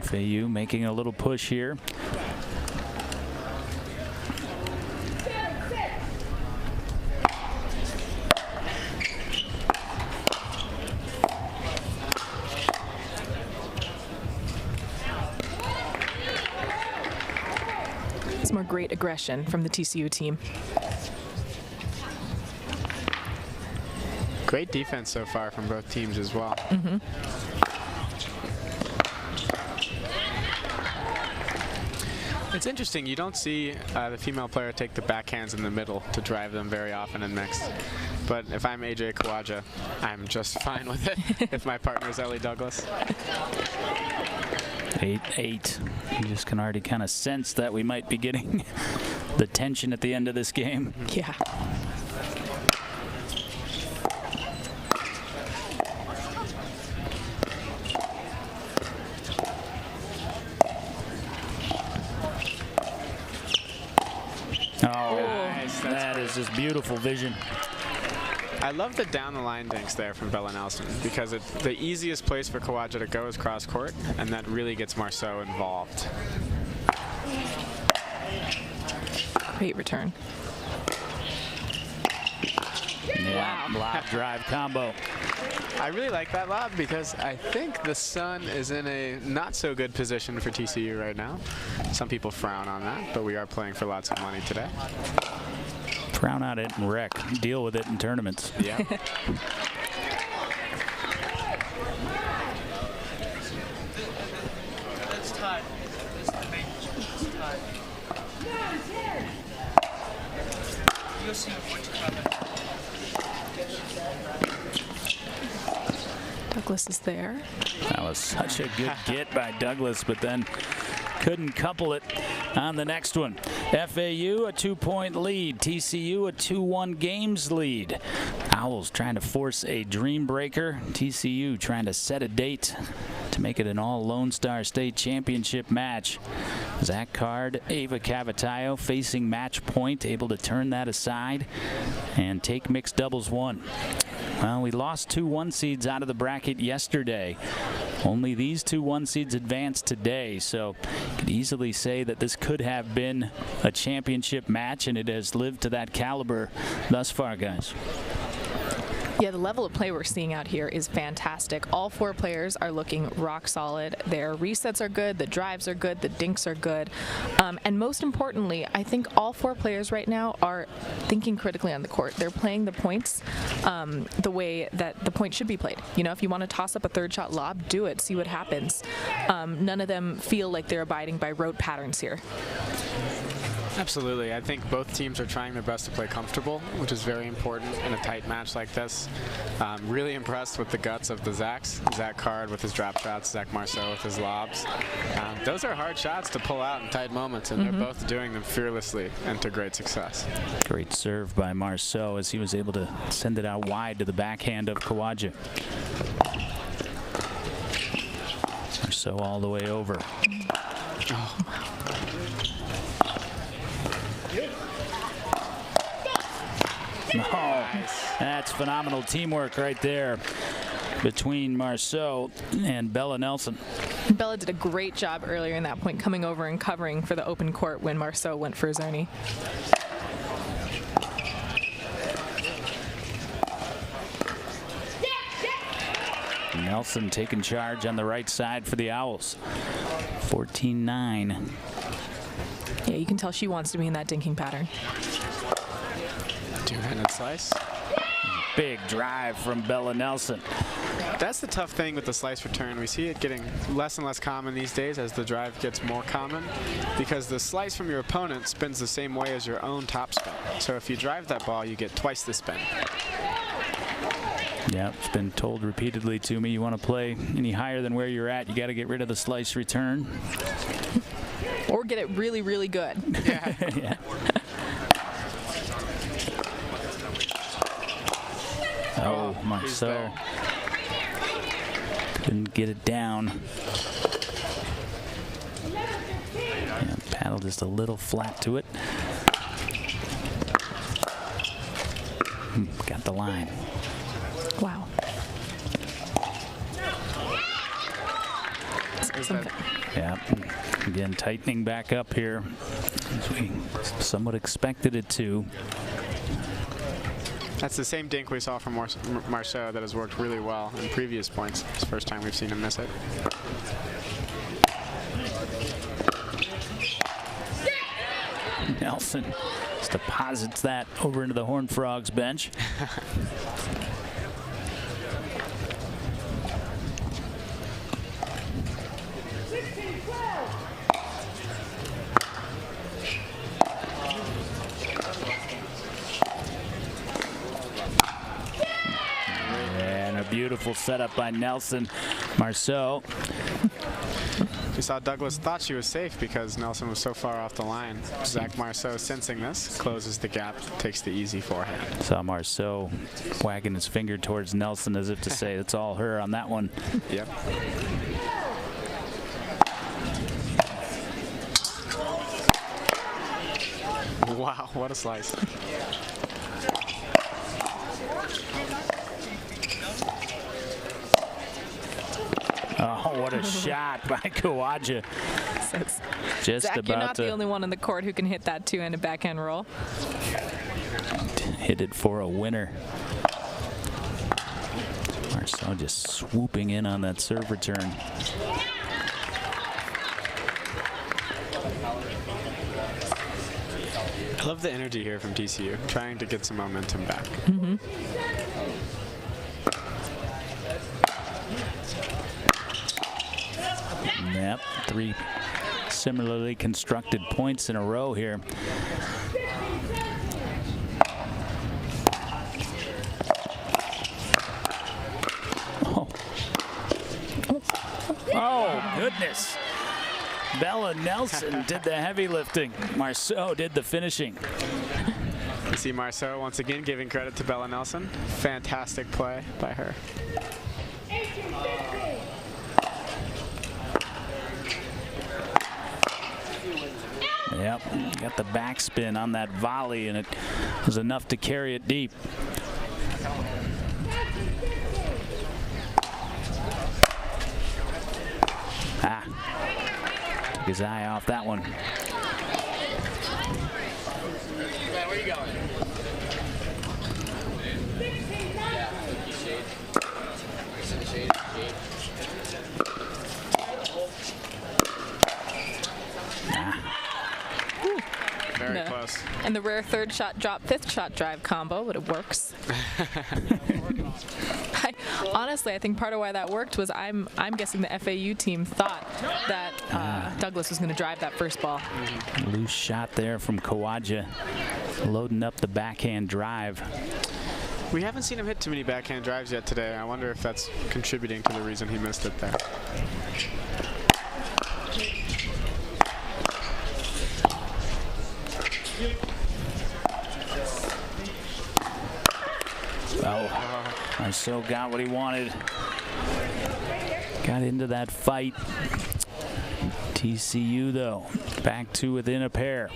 FAU making a little push here. It's more great aggression from the TCU team. Great defense so far from both teams as well. Mm-hmm. It's interesting, you don't see the female player take the backhands in the middle to drive them very often in mixed. But if I'm AJ Kawaja, I'm just fine with it if my partner is Ellie Douglas. 8-8. You just can already kind of sense that we might be getting the tension at the end of this game. Yeah. Oh, nice. That is just beautiful vision. I love the down the line dinks there from Bella Nelson because the easiest place for Kawaja to go is cross court, and that really gets Marceau involved. Great return. Yeah, wow. Lob drive combo. I really like that lob because I think the sun is in a not so good position for TCU right now. Some people frown on that, but we are playing for lots of money today. Frown on it and wreck. Deal with it in tournaments. Yeah. It's tied. It's tied. You'll see what's coming. Douglas is there. That was such a good get by Douglas, but then couldn't couple it on the next one. FAU a 2-point lead. TCU a 2-1 games lead. Owls trying to force a dream breaker. TCU trying to set a date to make it an all Lone Star State championship match. Zach Card, Ava Cavatayo facing match point, able to turn that aside and take mixed doubles 1. Well, we lost 2 1 seeds out of the bracket yesterday. Only these 2 1 seeds advanced today, so you could easily say that this could have been a championship match, and it has lived to that caliber thus far, guys. Yeah, the level of play we're seeing out here is fantastic. All 4 players are looking rock solid. Their resets are good, the drives are good, the dinks are good. And most importantly, I think all 4 players right now are thinking critically on the court. They're playing the points the way that the point should be played. You know, if you want to toss up a 3rd shot lob, do it, see what happens. None of them feel like they're abiding by rote patterns here. Absolutely. I think both teams are trying their best to play comfortable, which is very important in a tight match like this. Really impressed with the guts of the Zacks. Zach Card with his drop shots, Zach Marceau with his lobs. Those are hard shots to pull out in tight moments, and they're both doing them fearlessly and to great success. Great serve by Marceau as he was able to send it out wide to the backhand of Kawaja. Marceau all the way over. Oh. Oh, that's phenomenal teamwork right there between Marceau and Bella Nelson. Bella did a great job earlier in that point, coming over and covering for the open court when Marceau went for Zerny. Nelson taking charge on the right side for the Owls. 14-9. Yeah, you can tell she wants to be in that dinking pattern. Two-handed slice. Big drive from Bella Nelson. That's the tough thing with the slice return. We see it getting less and less common these days as the drive gets more common, because the slice from your opponent spins the same way as your own top spin. So if you drive that ball, you get twice the spin. Yeah, it's been told repeatedly to me, you want to play any higher than where you're at, you got to get rid of the slice return. Or get it really, really good. Yeah. Yeah. Oh, Marceau couldn't get it down. Yeah, paddle just a little flat to it. Got the line. Wow. Yeah, again, tightening back up here, as we somewhat expected it to. That's the same dink we saw from Marceau that has worked really well in previous points. It's the first time we've seen him miss it. Nelson just deposits that over into the Horned Frogs bench. Beautiful setup by Nelson. Marceau. We saw Douglas thought she was safe because Nelson was so far off the line. Zach Marceau, sensing this, closes the gap, takes the easy forehand. Saw Marceau wagging his finger towards Nelson as if to say it's all her on that one. Yep. Wow, what a slice. Oh, what a shot by Kawaja. Just Zach, about you're not the only one on the court who can hit that two-handed backhand roll. Hit it for a winner. Marceau just swooping in on that serve return. I love the energy here from TCU, trying to get some momentum back. Mm-hmm. Yep, 3 similarly constructed points in a row here. Oh, oh goodness. Bella Nelson did the heavy lifting. Marceau did the finishing. You see Marceau once again giving credit to Bella Nelson. Fantastic play by her. Yep, got the backspin on that volley, and it was enough to carry it deep. Took his eye off that one. Man, where you going? Very close. And the rare third shot drop, fifth shot drive combo, but it works. Honestly, I think part of why that worked was I'm guessing the FAU team thought that Douglas was going to drive that first ball. Loose shot there from Kawaja, loading up the backhand drive. We haven't seen him hit too many backhand drives yet today. I wonder if that's contributing to the reason he missed it there. Marceau got what he wanted. Got into that fight. TCU, though, back to within a pair.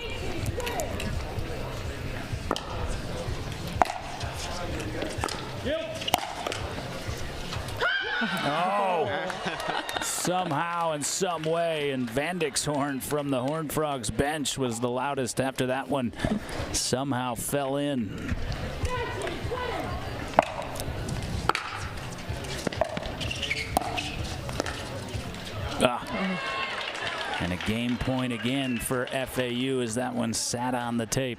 Somehow and some way, and Vandyk's horn from the Horned Frogs bench was the loudest after that one. Somehow fell in. And a game point again for FAU as that one sat on the tape.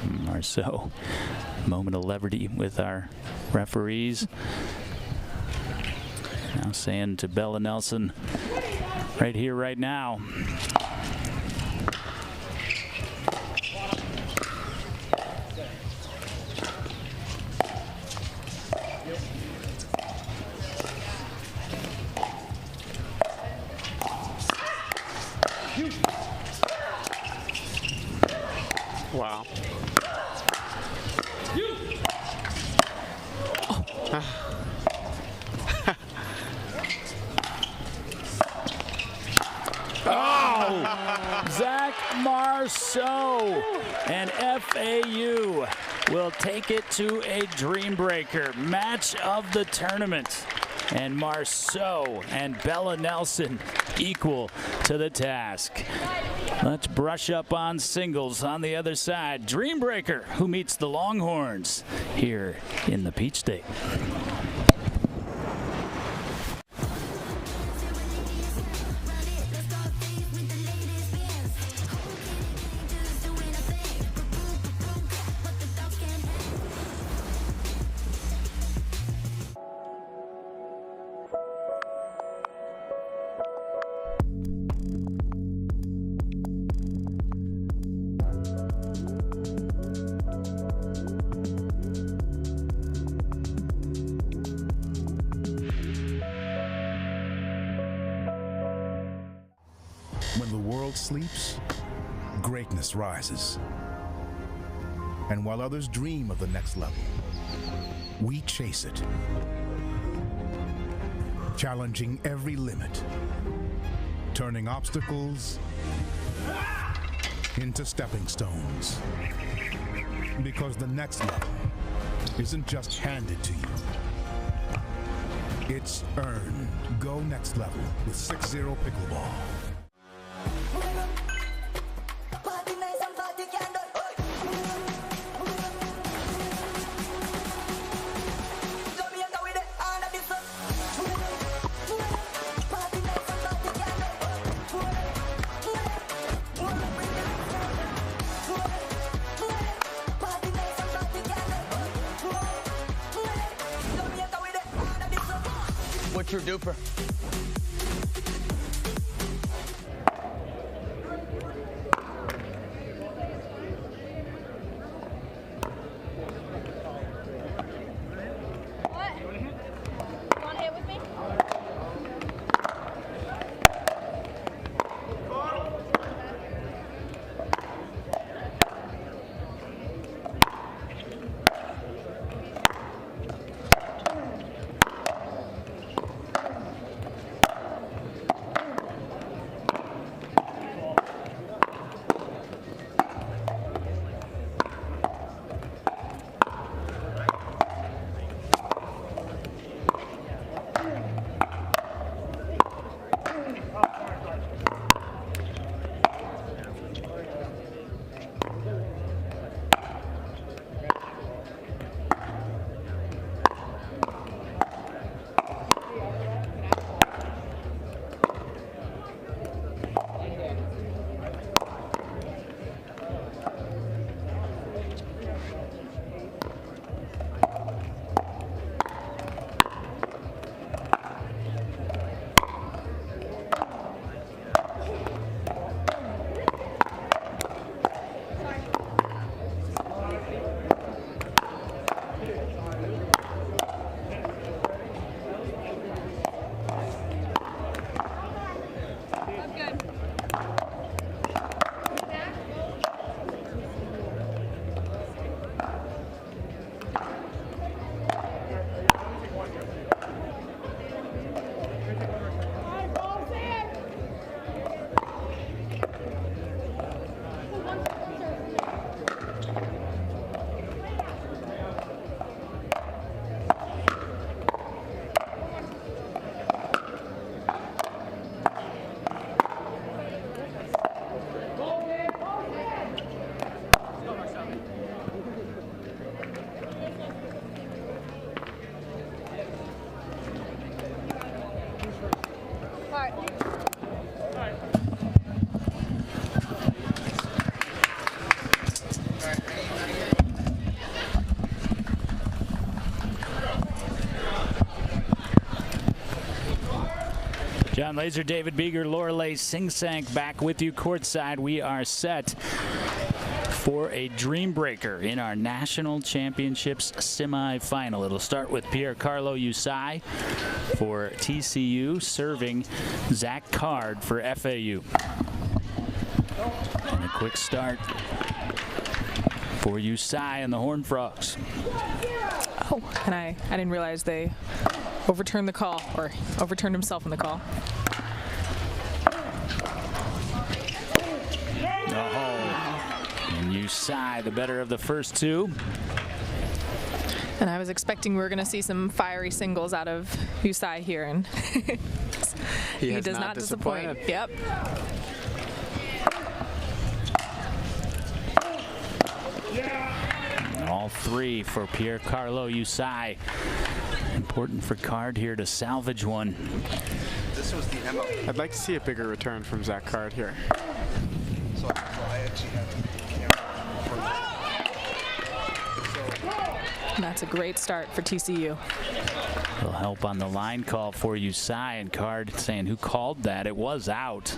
Marceau, moment of levity with our referees. Now saying to Bella Nelson, right here, right now. Wow. Zach Marceau, and FAU will take it to a dream breaker match of the tournament. And Marceau and Bella Nelson equal to the task. Let's brush up on singles on the other side. Dream breaker who meets the Longhorns here in the Peach State. When the world sleeps, greatness rises. And while others dream of the next level, we chase it. Challenging every limit, turning obstacles into stepping stones. Because the next level isn't just handed to you, it's earned. Go next level with 6-0 pickleball. What's your DUPR? John Laser, David Beeger, Lorelei Sing-Sank back with you courtside. We are set for a dream breaker in our national championships semifinal. It'll start with Piercarlo Usai for TCU serving Zach Card for FAU. And a quick start for Usai and the Horned Frogs. Oh, and I didn't realize they overturned the call, or overturned himself in the call. And Usai, the better of the first two. And I was expecting we were going to see some fiery singles out of Usai here, and he does not disappoint. Yep. All three for Piercarlo Usai. Important for Card here to salvage one. This was the MO. I'd like to see a bigger return from Zach Card here. So I actually have And that's a great start for TCU. Will help on the line call for Usai, and Card saying who called that. It was out.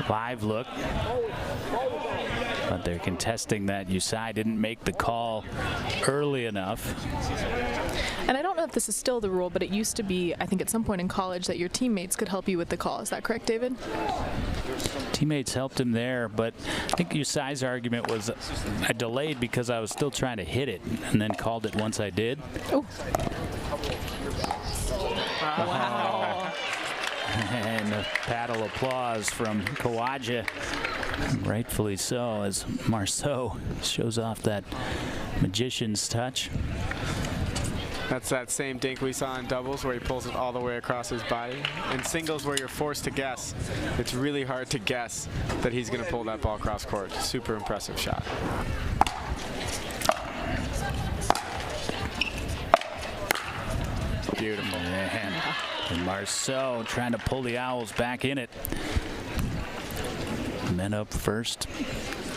Live look. But they're contesting that Usai didn't make the call early enough. And I don't know if this is still the rule, but it used to be, I think at some point in college, that your teammates could help you with the call. Is that correct, David? Teammates helped him there, but I think Usai's argument was I delayed because I was still trying to hit it and then called it once I did. Oh. Wow. And a paddle applause from Kawaja. Rightfully so, as Marceau shows off that magician's touch. That's that same dink we saw in doubles where he pulls it all the way across his body. In singles where you're forced to guess, it's really hard to guess that he's going to pull that ball cross court. Super impressive shot. Beautiful. And Marceau trying to pull the Owls back in it. Men up first.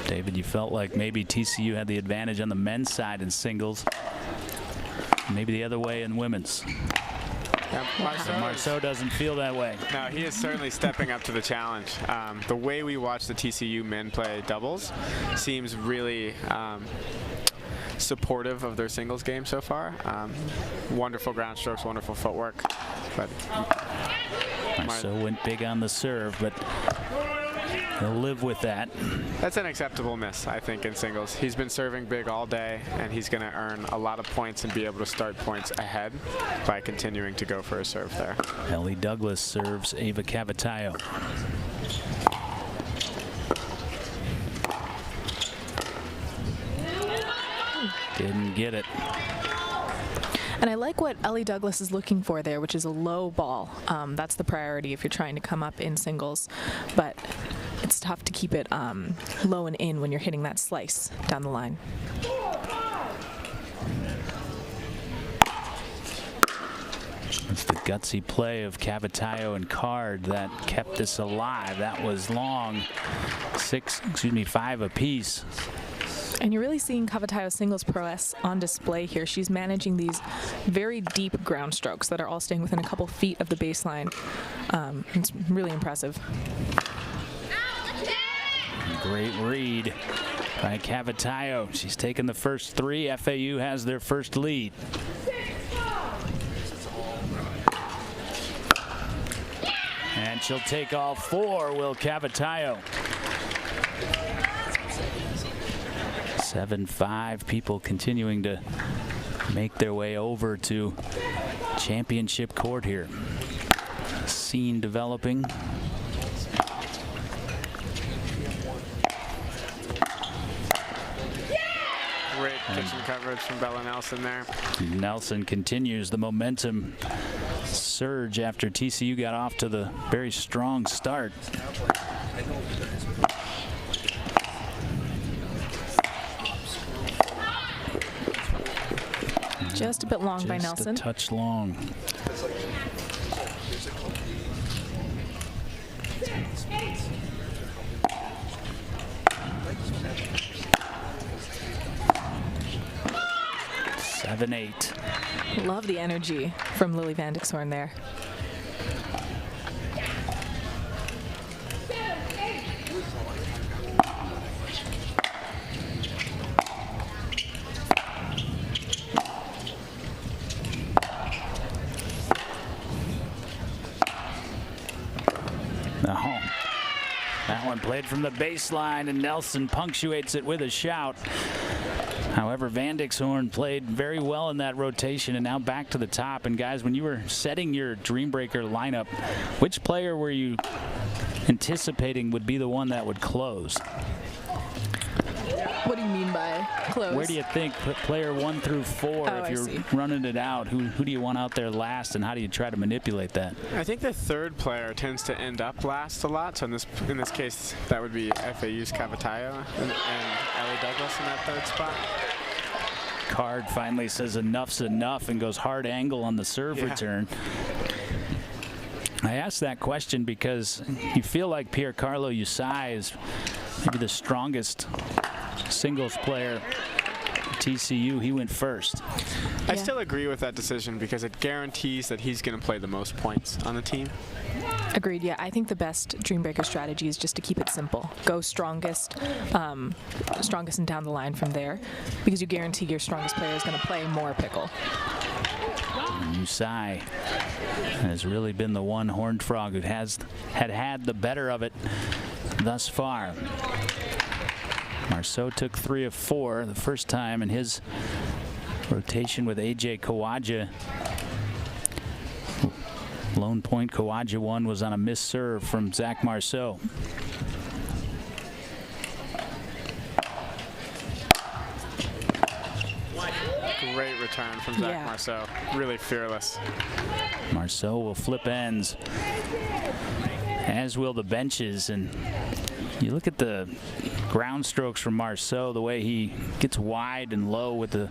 David, you felt like maybe TCU had the advantage on the men's side in singles. Maybe the other way in women's. Yeah, Marceau doesn't feel that way. No, he is certainly stepping up to the challenge. The way we watch the TCU men play doubles seems really supportive of their singles game so far. Wonderful ground strokes, wonderful footwork. But Marceau went big on the serve, but he'll live with that. That's an acceptable miss, I think, in singles. He's been serving big all day, and he's going to earn a lot of points and be able to start points ahead by continuing to go for a serve there. Ellie Douglas serves Ava Cavatayo. Didn't get it. And I like what Ellie Douglas is looking for there, which is a low ball. That's the priority if you're trying to come up in singles. But it's tough to keep it low and in when you're hitting that slice down the line. It's the gutsy play of Cavatayo and Card that kept this alive. That was long. 5 apiece. And you're really seeing Cavatayo's singles prowess on display here. She's managing these very deep ground strokes that are all staying within a couple feet of the baseline. It's really impressive. Great read by Cavatayo. She's taken the first three. FAU has their first lead. And she'll take all four, will Cavatayo. 7-5, people continuing to make their way over to championship court here. Scene developing. Great kitchen coverage from Bella Nelson there. Nelson continues the momentum surge after TCU got off to the very strong start. Just a bit long by Nelson. Just a touch long. 7-8. Love the energy from Lily Van Dixhorn there. one played from the baseline, and Nelson punctuates it with a shout. However, Van Dixhoorn played very well in that rotation, and now back to the top. And guys, when you were setting your Dreambreaker lineup, which player were you anticipating would be the one that would close? What do you mean by close? Where do you think player 1 through 4, if you're running it out, who do you want out there last, and how do you try to manipulate that? I think the third player tends to end up last a lot. So in this case, that would be FAU's Cavatayo and Ellie Douglas in that third spot. Card finally says enough's enough and goes hard angle on the serve return. I asked that question because you feel like Piercarlo Usai is maybe the strongest singles player at TCU. He went first. I still agree with that decision because it guarantees that he's going to play the most points on the team. Agreed. Yeah, I think the best Dreambreaker strategy is just to keep it simple. Go strongest and down the line from there, because you guarantee your strongest player is going to play more pickle. Usai has really been the one Horned Frog who had the better of it thus far. Marceau took 3 of 4 the first time in his rotation with AJ Kawaja. Lone point Kawaja 1 was on a missed serve from Zach Marceau. Great return from Zach Marceau. Really fearless. Marceau will flip ends, as will the benches. And you look at the ground strokes from Marceau, the way he gets wide and low with the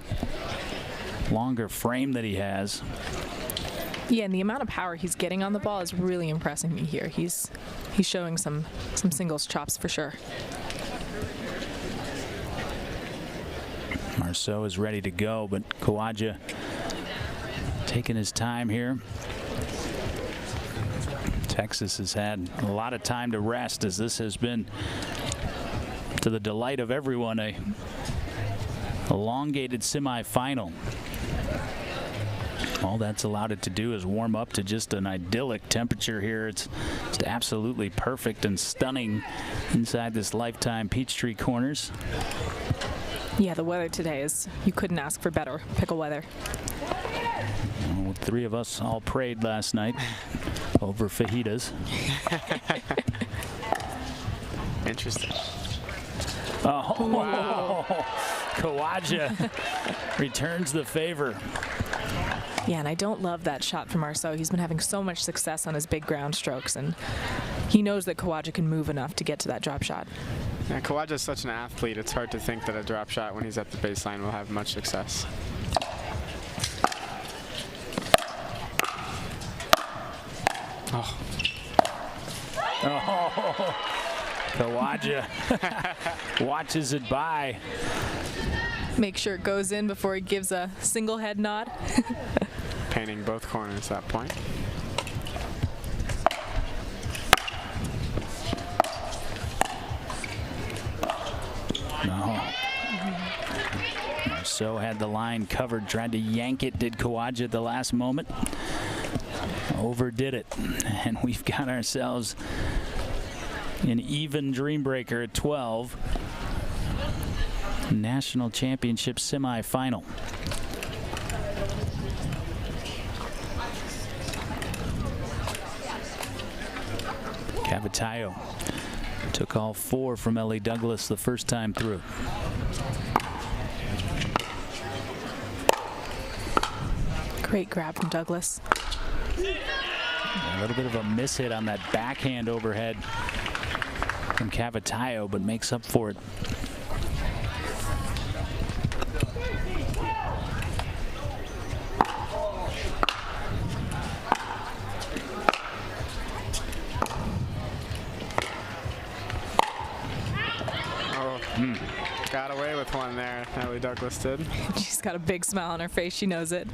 longer frame that he has. Yeah, and the amount of power he's getting on the ball is really impressing me here. He's showing some singles chops for sure. Marceau is ready to go, but Kawaja taking his time here. Texas has had a lot of time to rest, as this has been, to the delight of everyone, a elongated semifinal. All that's allowed it to do is warm up to just an idyllic temperature here. It's absolutely perfect and stunning inside this Lifetime Peachtree Corners. Yeah, the weather today is, you couldn't ask for better pickle weather. Well, 3 of us all prayed last night over fajitas. Interesting. Oh, wow. Kawaja returns the favor. Yeah, and I don't love that shot from Marceau. He's been having so much success on his big ground strokes, and he knows that Kawaja can move enough to get to that drop shot. Yeah, Kawaja is such an athlete, it's hard to think that a drop shot when he's at the baseline will have much success. Oh. Oh. Kawaja watches it by. Make sure it goes in before he gives a single head nod. Painting both corners at that point. No. Marceau had the line covered, tried to yank it, did Kawaja at the last moment. Overdid it, and we've got ourselves an even Dreambreaker at 12. National Championship semifinal. Cavatayo took all 4 from Ellie Douglas the first time through. Great grab from Douglas. A little bit of a miss hit on that backhand overhead from Cavatayo, but makes up for it. Got away with one there, Ellie Douglas did. She's got a big smile on her face. She knows it.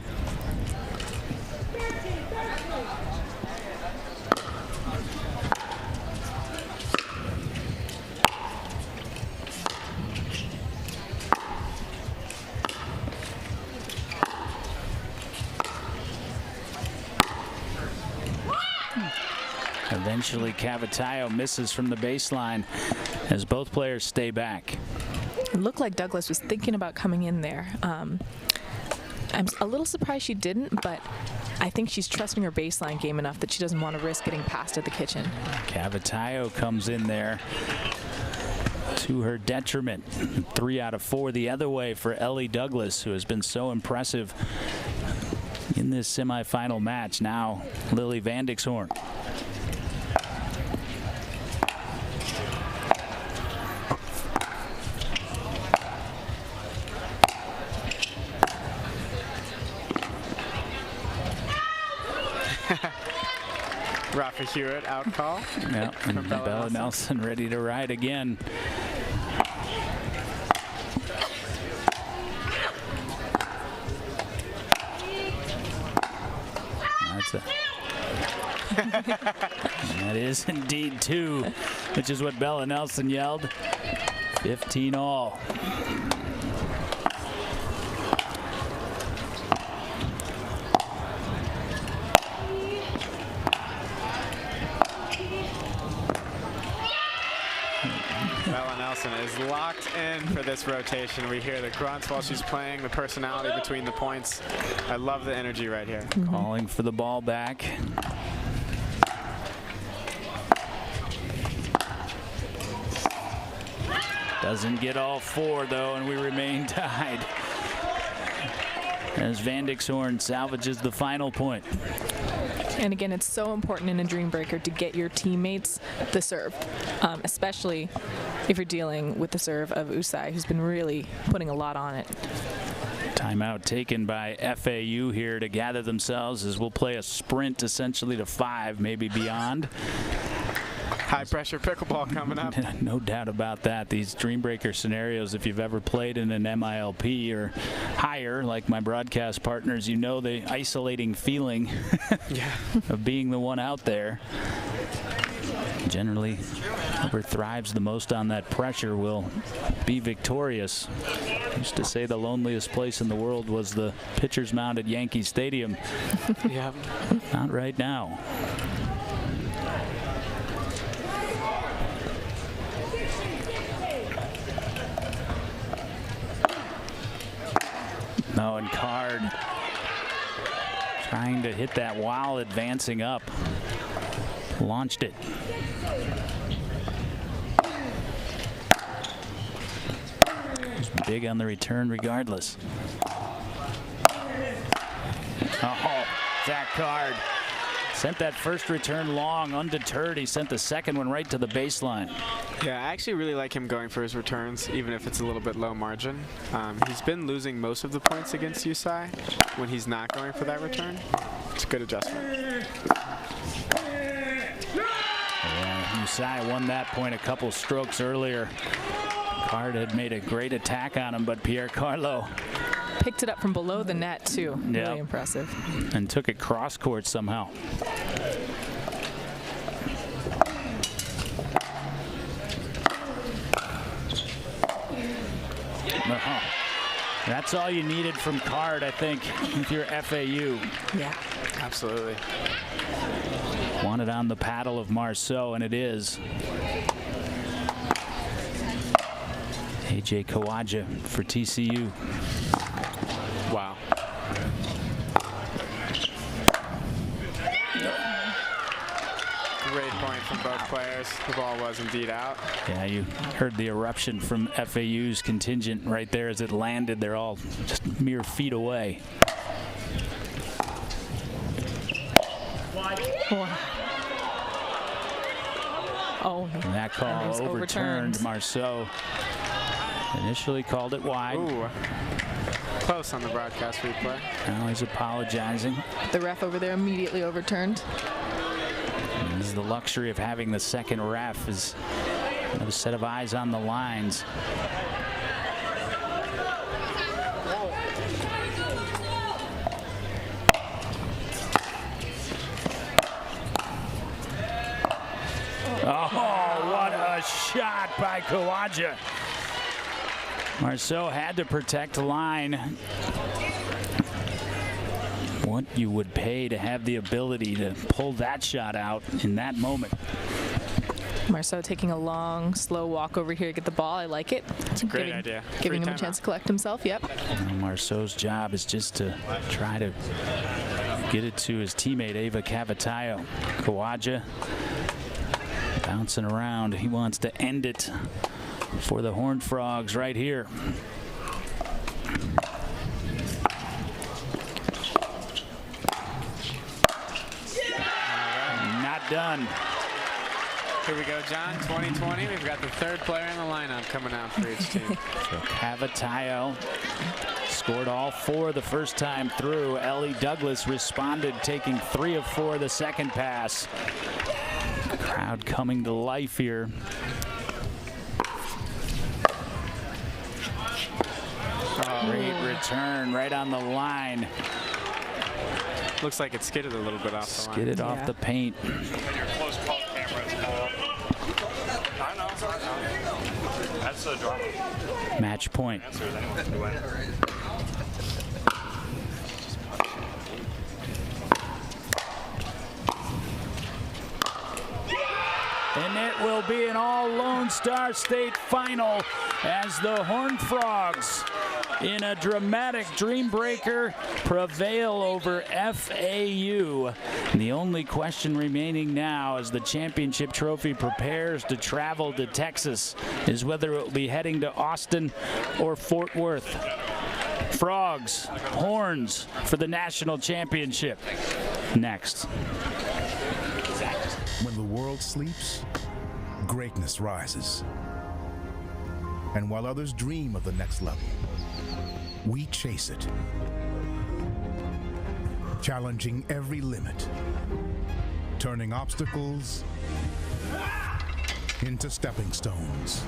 A Eventually, Cavatayo misses from the baseline as both players stay back. It looked like Douglas was thinking about coming in there. I'm a little surprised she didn't, but I think she's trusting her baseline game enough that she doesn't want to risk getting passed at the kitchen. Cavatayo comes in there to her detriment. 3 out of 4 the other way for Ellie Douglas, who has been so impressive in this semifinal match. Now Lily Vandixhorn. Rafa Hewitt out call. Yeah, and Bella Nelson ready to ride again. That's it. That is indeed 2, which is what Bella Nelson yelled. 15 all. Bella Nelson is locked in for this rotation. We hear the grunts while she's playing, the personality between the points. I love the energy right here. Calling for the ball back. Doesn't get all 4 though, and we remain tied as Vandixhorn salvages the final point. And again, it's so important in a dream breaker to get your teammates the serve, especially if you're dealing with the serve of Usai, who's been really putting a lot on it. Timeout taken by FAU here to gather themselves as we'll play a sprint essentially to 5, maybe beyond. High pressure pickleball coming up. No doubt about that. These dream breaker scenarios, if you've ever played in an MILP or higher, like my broadcast partners, you know the isolating feeling of being the one out there. Generally, whoever thrives the most on that pressure will be victorious. I used to say the loneliest place in the world was the pitcher's mound at Yankee Stadium. Yeah. Not right now. No, and Card trying to hit that while advancing up. Launched it. It was big on the return regardless. Oh, Zach Card sent that first return long, undeterred. He sent the second one right to the baseline. Yeah, I actually really like him going for his returns, even if it's a little bit low margin. He's been losing most of the points against Usai when he's not going for that return. It's a good adjustment. Yeah, Usai won that point a couple strokes earlier. Card had made a great attack on him, but Pierre Carlo picked it up from below the net too. Yep. Really impressive. And took it cross court somehow. That's all you needed from Card, I think, if you're FAU. Yeah. Absolutely. Wanted on the paddle of Marceau, and it is. AJ Kawaja for TCU. Wow. Great point from both players. The ball was indeed out. Yeah, you heard the eruption from FAU's contingent right there as it landed. They're all just mere feet away. Wow. Oh, and that call overturned. Marceau initially called it wide. Ooh. Close on the broadcast replay. Now he's apologizing. The ref over there immediately overturned. And this is the luxury of having the second ref, is another set of eyes on the lines. Oh, what a shot by Kawaja. Marceau had to protect the line. what you would pay to have the ability to pull that shot out in that moment. Marceau taking a long, slow walk over here to get the ball. I like it. It's a great idea. Giving him a chance to collect himself. Yep. Well, Marceau's job is just to try to get it to his teammate, Ava Cavatayo. Kawaja bouncing around. He wants to end it for the Horned Frogs right here. Not done. Here we go, John. 2020. We've got the third player in the lineup coming out for each team. So Cavatayo scored all 4 the first time through. Ellie Douglas responded, taking 3 of 4 the second pass. Crowd coming to life here. Great return right on the line. Looks like it skidded a little bit off the line. Skidded off the paint. That's a drama. Match point. And it will be an all Lone Star State final as the Horned Frogs, in a dramatic dream breaker, prevail over FAU. And the only question remaining now as the championship trophy prepares to travel to Texas is whether it will be heading to Austin or Fort Worth. Frogs, Horns for the national championship. Next. When the world sleeps, greatness rises. And while others dream of the next level, we chase it, challenging every limit, turning obstacles into stepping stones.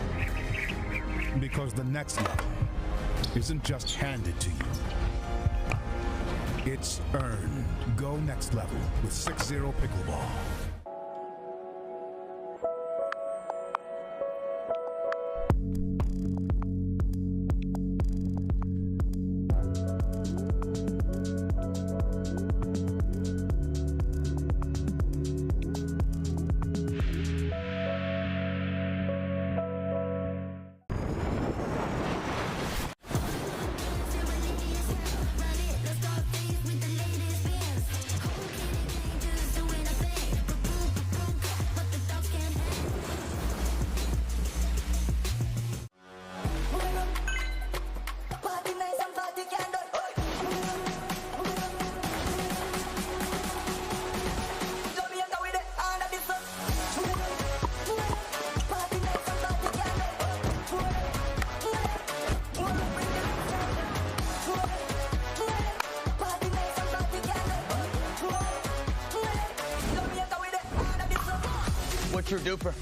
Because the next level isn't just handed to you, it's earned. Go next level with 6-0 pickleball. What's your DUPR?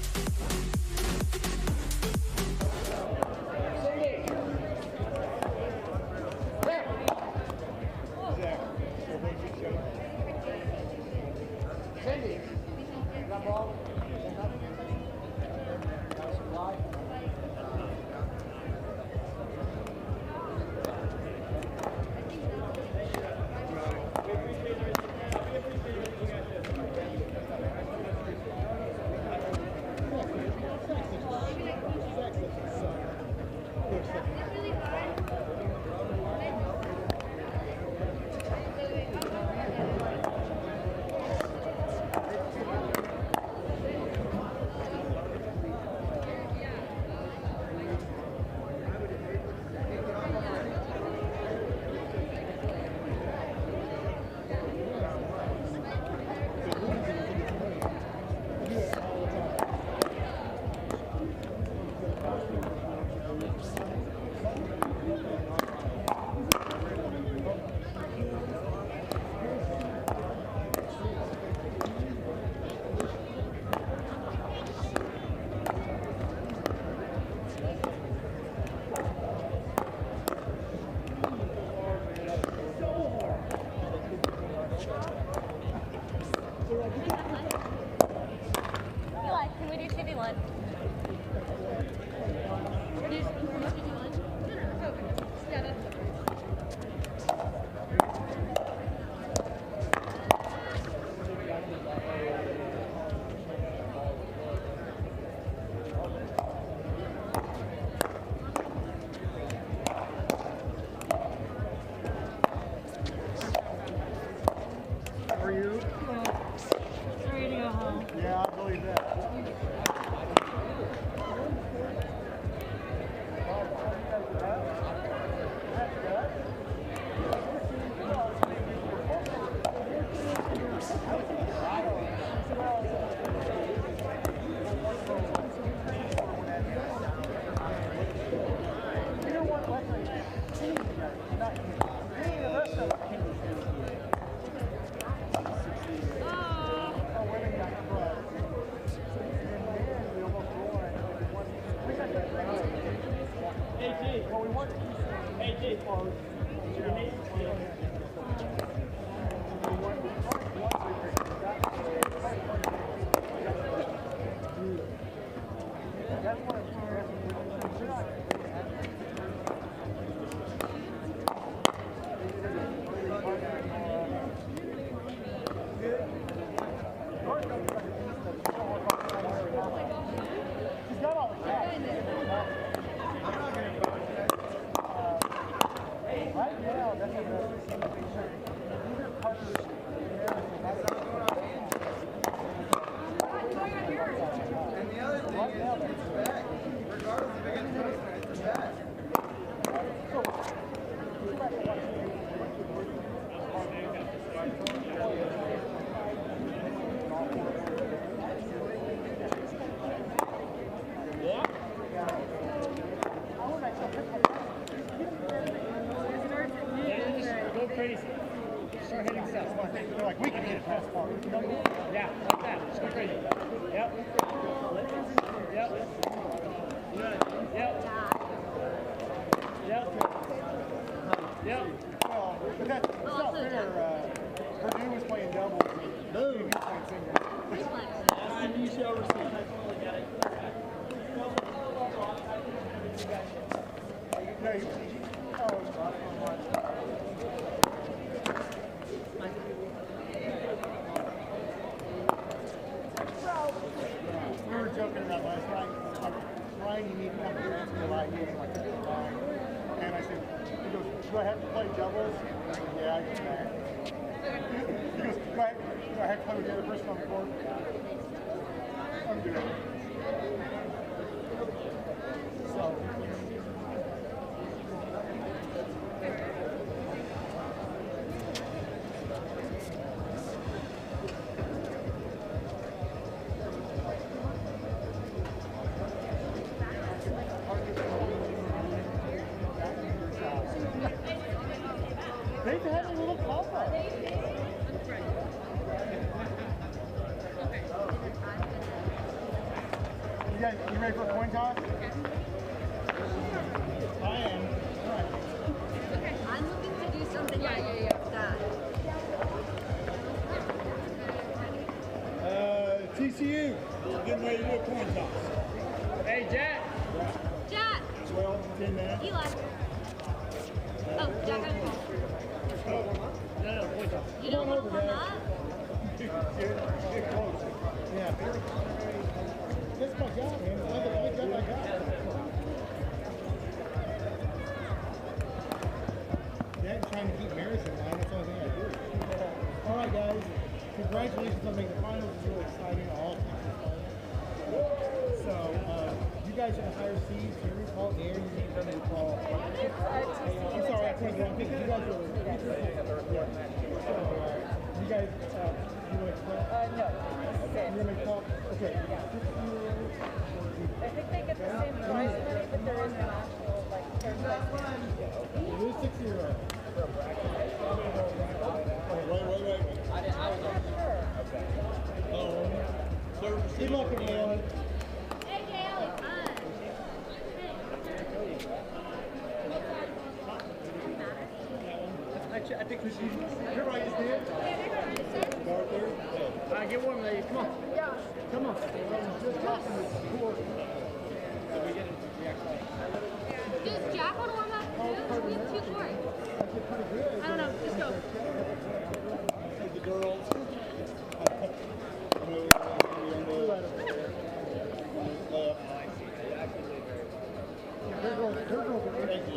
start hitting stuff. They're like, we can hit it past far. Yeah, like that. Just go crazy. Yep. Yep. Yep. Yep. Yep. Well, but that's not fair. Purdue was playing doubles. Boom. He was playing singles. And you shall receive. No, we were joking about last night. Ryan, you need to come here and lie here like this line. And I said, he goes, do I have to play doubles? I said, yeah, I get that. He goes, do I have to play with the other person on the court? I'm good. So. They've had a little pop-up. You ready for a coin toss? Okay. I am. All right. Okay, I'm looking to do something like that. TCU. We're getting ready to do a coin toss. Hey, Jack. Jack. 12, 10 minutes. Eli. Oh, Jack. No, coin toss. You don't want to warm up? Get close. Yeah. That's my job, man. I got my job. Yeah, I'm trying to keep Maris in line. That's the only thing I do. All right, guys. Congratulations on making the finals. It's really exciting. All so, you guys are the higher seeds. You recall Air. You need to recall. I'm sorry, I put it wrong. You guys are. Yeah. You guys, you want to talk? No. You're going to talk? Okay. I think they get the same prize money, but there is an actual, like, third place. Who's 6-year-old? Wait. I'm not sure. Good luck, everyone. Hey, Gail, Actually, I think this is. Everybody just did? Get one, lady. Come on. Yeah. Come on. Just talking with the court. Does Jack want to warm up too? We have 2 courts. I don't know. Just go. The girls. Her girls are crazy.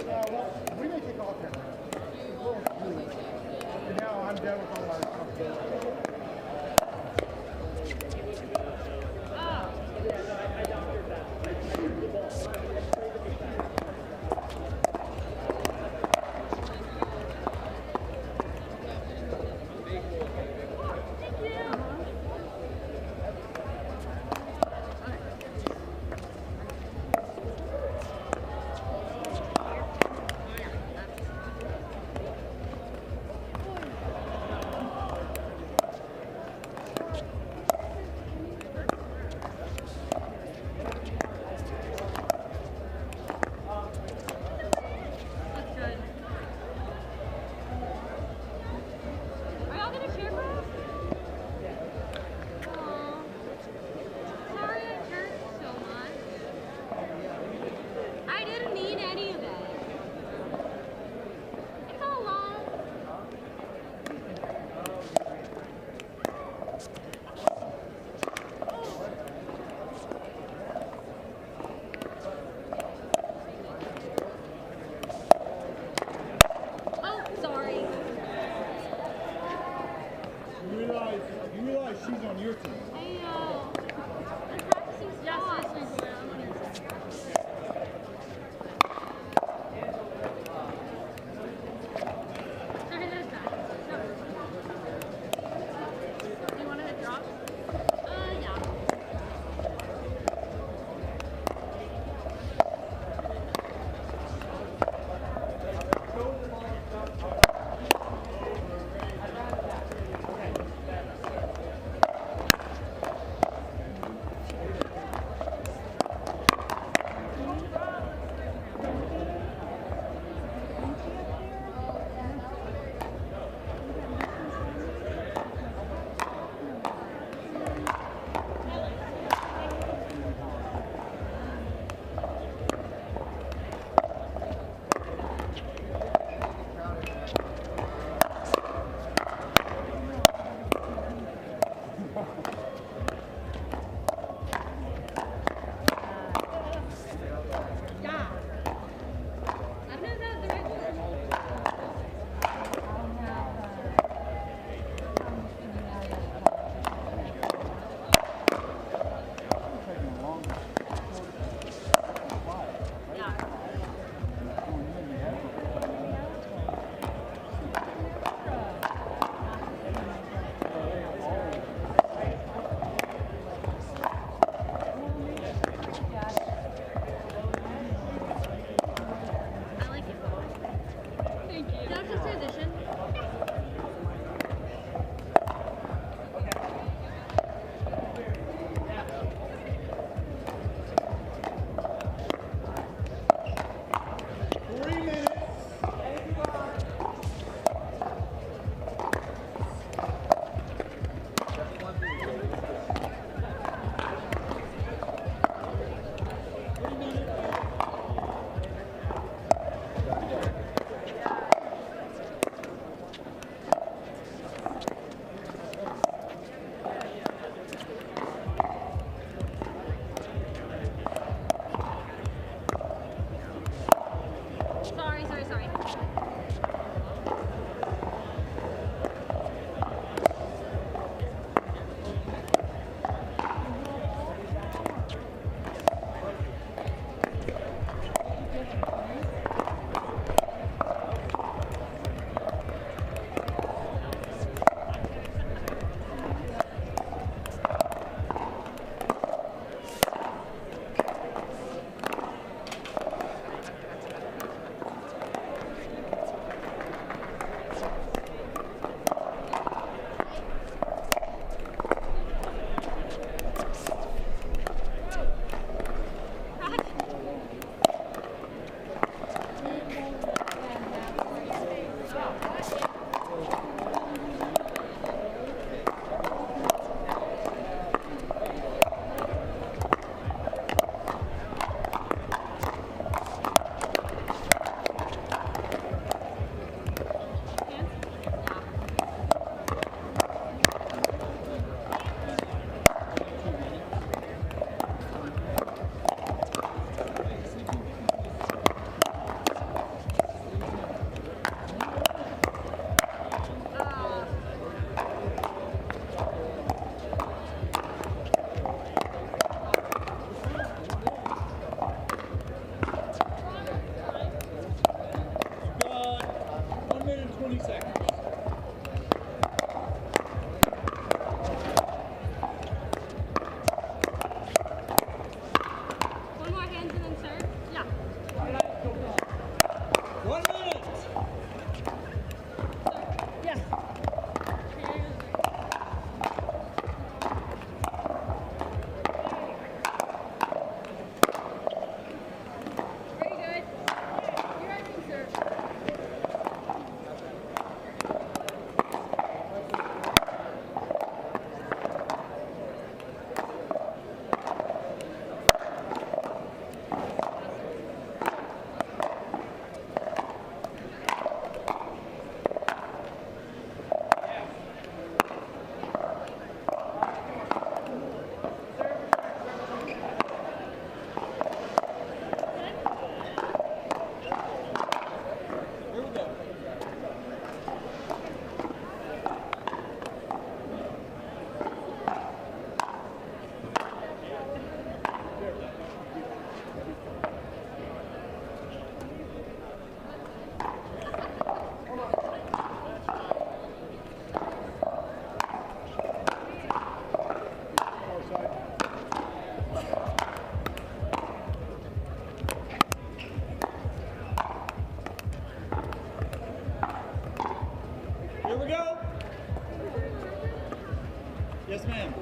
Well, we may take off here. Now I'm done with all our stuff. sorry. Yes, ma'am.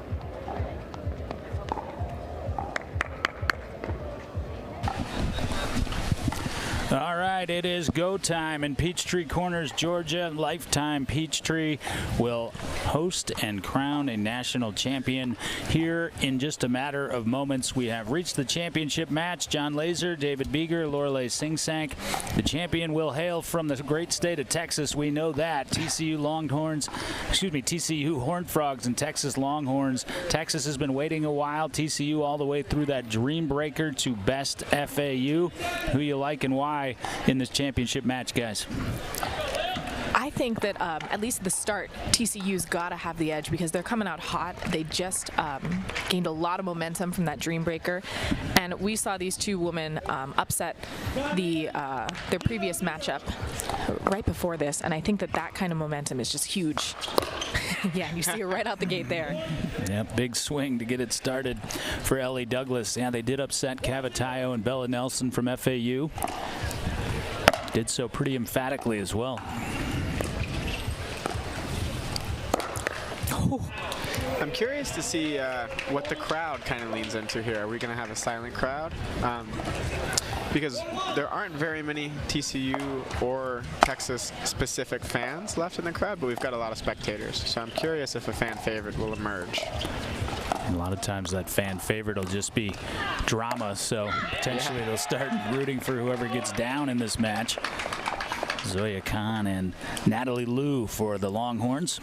All right, it is go time in Peachtree Corners, Georgia. Lifetime Peachtree will host and crown a national champion here in just a matter of moments. We have reached the championship match. John Laser, David Beeger, Lorelei Singsank. The champion will hail from the great state of Texas. We know that. TCU Horned Frogs and Texas Longhorns. Texas has been waiting a while. TCU all the way through that dream breaker to best FAU. Who you like and why in this championship match, guys? I think that at least at the start, TCU's got to have the edge because they're coming out hot. They just gained a lot of momentum from that dream breaker, and we saw these two women upset their previous matchup right before this, and I think that kind of momentum is just huge. Yeah, you see it right out the gate there. Yeah, big swing to get it started for Ellie Douglas. Yeah, they did upset Cavatayo and Bella Nelson from FAU. Did so pretty emphatically as well. I'm curious to see what the crowd kind of leans into here. Are we going to have a silent crowd? Because there aren't very many TCU or Texas specific fans left in the crowd, but we've got a lot of spectators. So I'm curious if a fan favorite will emerge. A lot of times that fan favorite will just be drama, so potentially they'll start rooting for whoever gets down in this match. Zoya Khan and Natalie Liu for the Longhorns.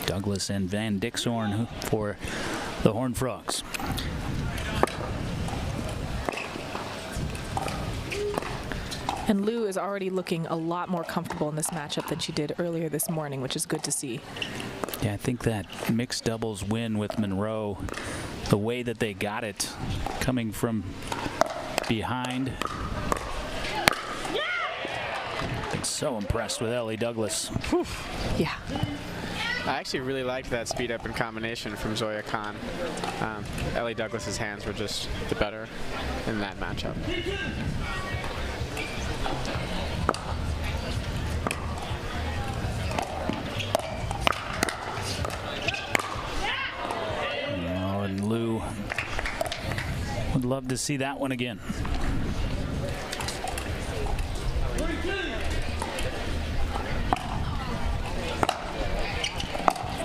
Douglas and Van Dixhorn for the Horned Frogs. And Lou is already looking a lot more comfortable in this matchup than she did earlier this morning, which is good to see. Yeah, I think that mixed doubles win with Monroe, the way that they got it, coming from behind. I'm so impressed with Ellie Douglas. Whew. Yeah. I actually really liked that speed up and combination from Zoya Khan. Ellie Douglas's hands were just the better in that matchup. And Lou would love to see that one again.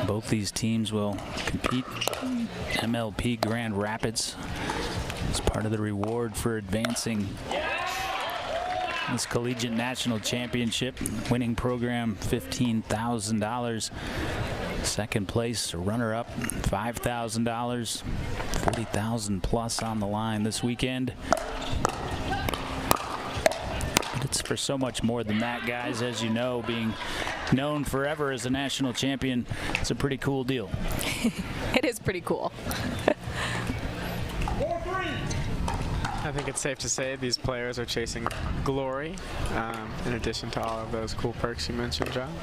Both these teams will compete MLP Grand Rapids as part of the reward for advancing this collegiate national championship. Winning program, $15,000. Second place, runner-up, $5,000. 40,000 plus on the line this weekend. But it's for so much more than that, guys. As you know, being known forever as a national champion, it's a pretty cool deal. It is pretty cool. I think it's safe to say these players are chasing glory, in addition to all of those cool perks you mentioned, John.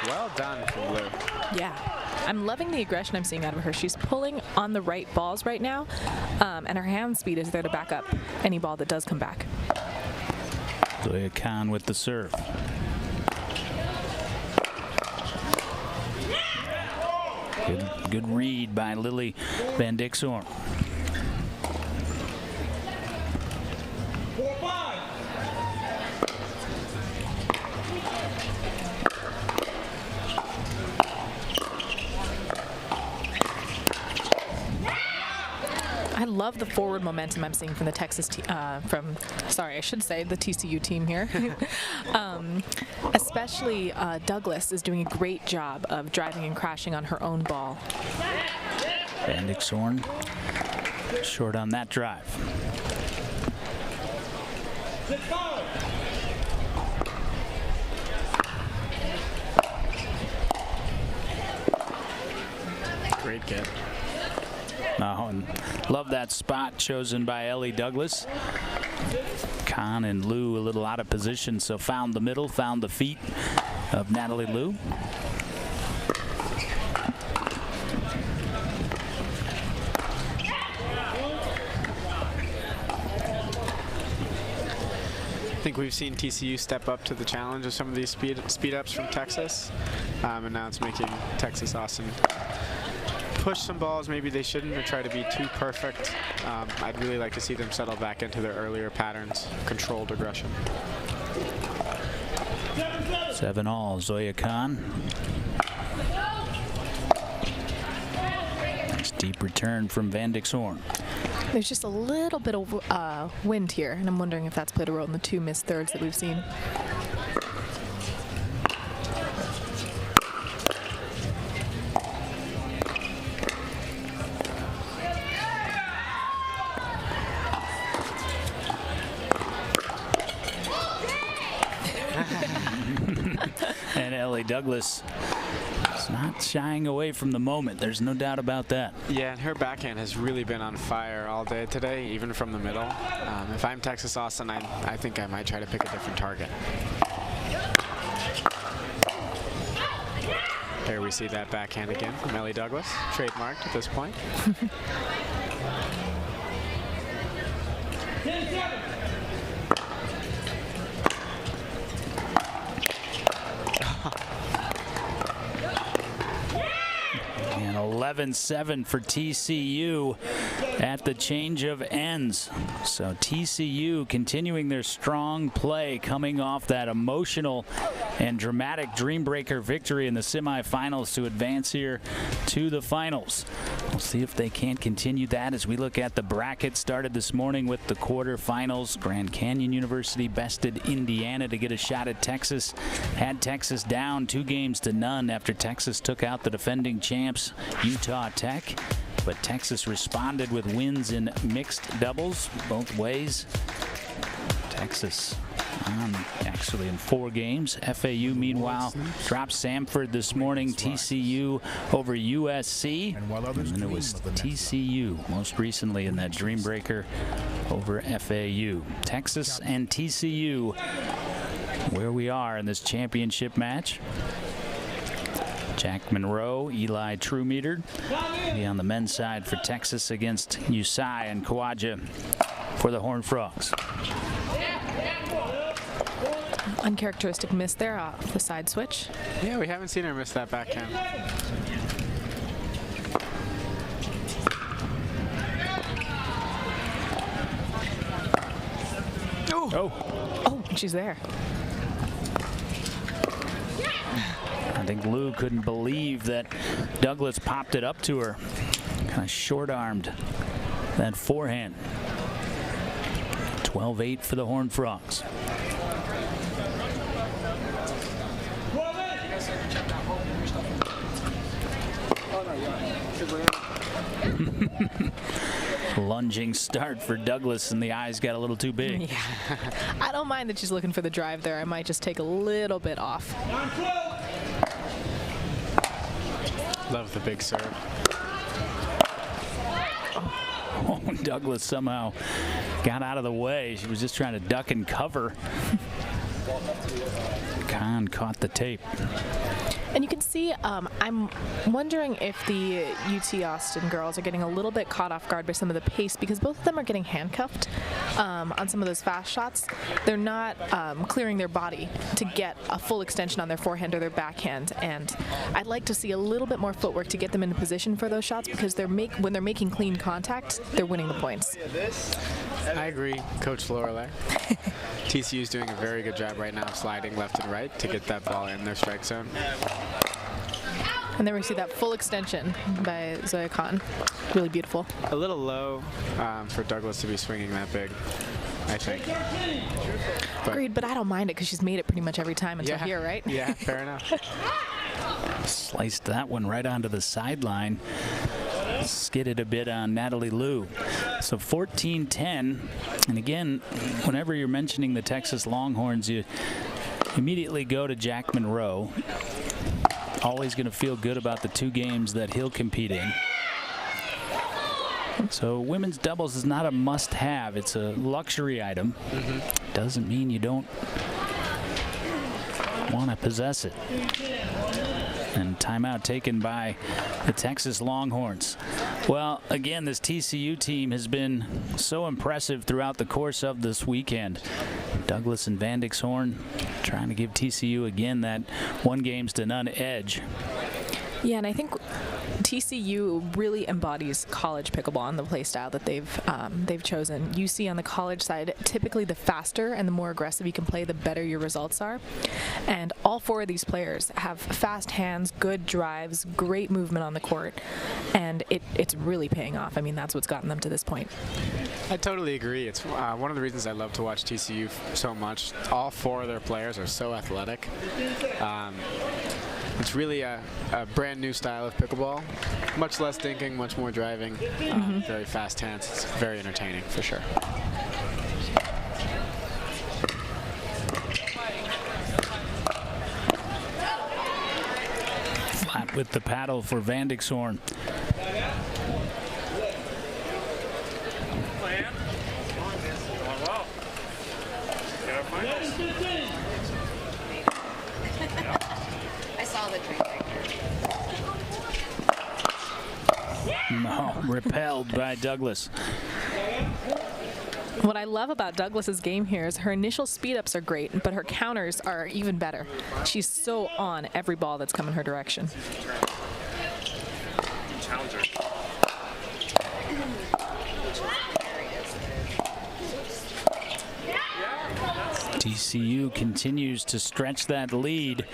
Well done from Lou. Yeah. I'm loving the aggression I'm seeing out of her. She's pulling on the right balls right now, and her hand speed is there to back up any ball that does come back. Zoya Khan with the serve. Good read by Lily Van Dixhoorn. I love the forward momentum I'm seeing from the Texas team, sorry, I should say the TCU team here. Especially Douglas is doing a great job of driving and crashing on her own ball. Van Dixhoorn short on that drive. Great get. Oh, and love that spot chosen by Ellie Douglas. Khan and Lou a little out of position, so found the middle, found the feet of Natalie Lou. I think we've seen TCU step up to the challenge of some of these speed ups from Texas, and now it's making Texas Austin push some balls maybe they shouldn't, or try to be too perfect. I'd really like to see them settle back into their earlier patterns, controlled aggression. 7-all, Zoya Khan. Nice deep return from Van Dixhoorn. There's just a little bit of wind here, and I'm wondering if that's played a role in the two missed thirds that we've seen. And Ellie Douglas is not shying away from the moment. There's no doubt about that. Yeah, and her backhand has really been on fire all day today, even from the middle. If I'm Texas Austin, I think I might try to pick a different target. There we see that backhand again from Ellie Douglas, trademarked at this point. 11-7 for TCU at the change of ends. So TCU continuing their strong play, coming off that emotional and dramatic Dreambreaker victory in the semifinals to advance here to the finals. We'll see if they can't continue that as we look at the bracket. Started this morning with the quarterfinals. Grand Canyon University bested Indiana to get a shot at Texas. Had Texas down 2-0 after Texas took out the defending champs, Utah Tech. But Texas responded with wins in mixed doubles both ways. Texas actually in 4 games. FAU, meanwhile, dropped Samford this morning. TCU over USC. And it was TCU most recently in that dream breaker over FAU. Texas and TCU, where we are in this championship match. Jack Monroe, Eli Trumeter be on the men's side for Texas against Usai and Kawaja for the Horned Frogs. Uncharacteristic miss there off the side switch. Yeah, we haven't seen her miss that backhand. Oh, she's there. I think Lou couldn't believe that Douglas popped it up to her. Kind of short-armed that forehand. 12-8 for the Horned Frogs. Lunging start for Douglas, and the eyes got a little too big. Yeah. I don't mind that she's looking for the drive there. I might just take a little bit off. Love the big serve. Oh, Douglas somehow got out of the way. She was just trying to duck and cover. Khan caught the tape. And you can see, I'm wondering if the UT Austin girls are getting a little bit caught off guard by some of the pace, because both of them are getting handcuffed on some of those fast shots. They're not clearing their body to get a full extension on their forehand or their backhand. And I'd like to see a little bit more footwork to get them into position for those shots, because when they're making clean contact, they're winning the points. I agree, Coach Lorelei. TCU's doing a very good job right now of sliding left and right to get that ball in their strike zone. And then we see that full extension by Zoya Khan. Really beautiful. A little low for Douglas to be swinging that big, I think. Agreed, but I don't mind it because she's made it pretty much every time until here, right? Yeah, fair enough. Sliced that one right onto the sideline. Skidded a bit on Natalie Liu. So 14-10. And again, whenever you're mentioning the Texas Longhorns, you immediately go to Jack Monroe. Always going to feel good about the 2 games that he'll compete in. So women's doubles is not a must-have. It's a luxury item. Doesn't mean you don't want to possess it. And timeout taken by the Texas Longhorns. Well, again, this TCU team has been so impressive throughout the course of this weekend. Douglas and Van Dixhoorn trying to give TCU again that 1-0 edge. Yeah, and I think TCU really embodies college pickleball in the play style that they've chosen. You see on the college side, typically the faster and the more aggressive you can play, the better your results are. And all 4 of these players have fast hands, good drives, great movement on the court, and it's really paying off. I mean, that's what's gotten them to this point. I totally agree. It's one of the reasons I love to watch TCU so much. All 4 of their players are so athletic. It's really a brand new style of pickleball. Much less thinking, much more driving, very fast hands. It's very entertaining for sure. Flat with the paddle for Van Dixhoorn. I saw the drink right there. No, repelled by Douglas. What I love about Douglas's game here is her initial speed-ups are great, but her counters are even better. She's so on every ball that's coming her direction. Challenger. TCU continues to stretch that lead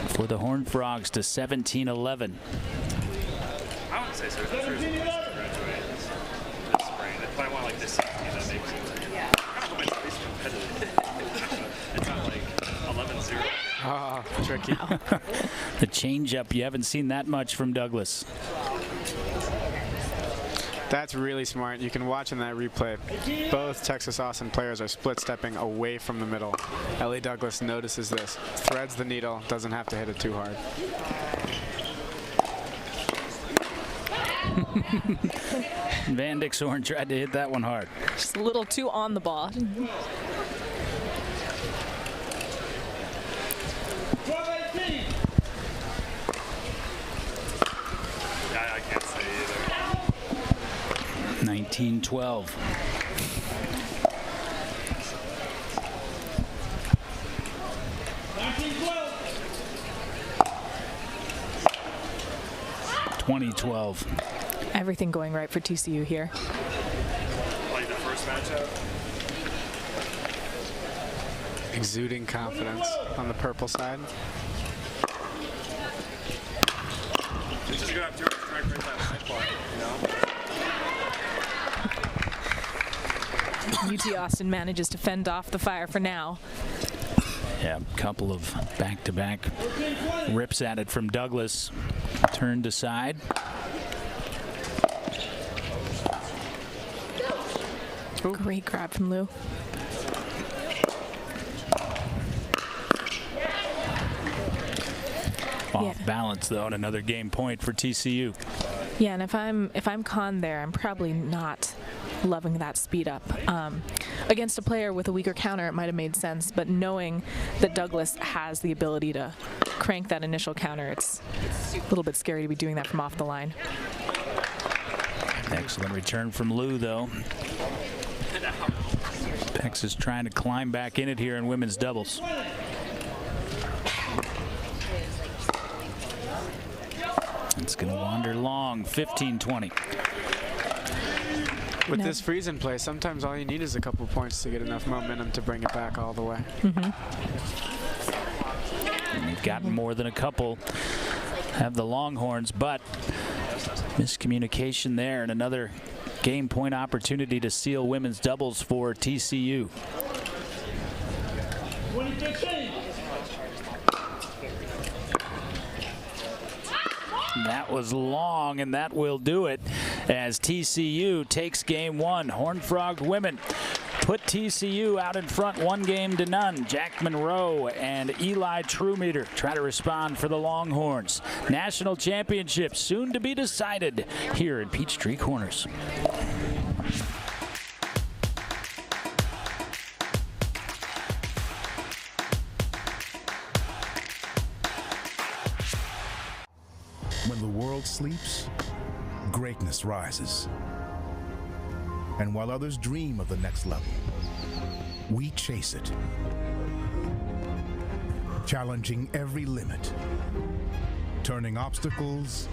for the Horned Frogs to 17-11. to say, so I'm sure there's a place to graduate this spring. If I want like this season, that makes sense. Yeah. I kind of hope it's competitive. It's not like 11-0. Ah, tricky. The changeup, you haven't seen that much from Douglas. That's really smart. You can watch in that replay. Both Texas Austin players are split stepping away from the middle. Ellie Douglas notices this, threads the needle, doesn't have to hit it too hard. Van Dixhorn tried to hit that one hard. Just a little too on the ball. I can't say either. 19-12. Everything going right for TCU here. Like the first matchup. Exuding confidence on the purple side. It's just gonna have to try to create that high spot, you know? UT Austin manages to fend off the fire for now. Yeah, a couple of back-to-back rips at it from Douglas. Turned aside. Great grab from Lou. Off balance though, and another game point for TCU. Yeah, and if I'm Con there, I'm probably not loving that speed up. Against a player with a weaker counter, it might have made sense, but knowing that Douglas has the ability to crank that initial counter, it's a little bit scary to be doing that from off the line. Excellent return from Lou though. Texas trying to climb back in it here in women's doubles. It's going to wander long, 15-20. With this freeze in play, sometimes all you need is a couple points to get enough momentum to bring it back all the way. And they've gotten more than a couple, have the Longhorns, but miscommunication there, and another game point opportunity to seal women's doubles for TCU. 2015. That was long, and that will do it as TCU takes game one. Horned Frog women put TCU out in front 1-0. Jack Monroe and Eli Trumeter try to respond for the Longhorns. National championship soon to be decided here in Peachtree Corners. When the world sleeps, greatness rises. And while others dream of the next level, we chase it. Challenging every limit, turning obstacles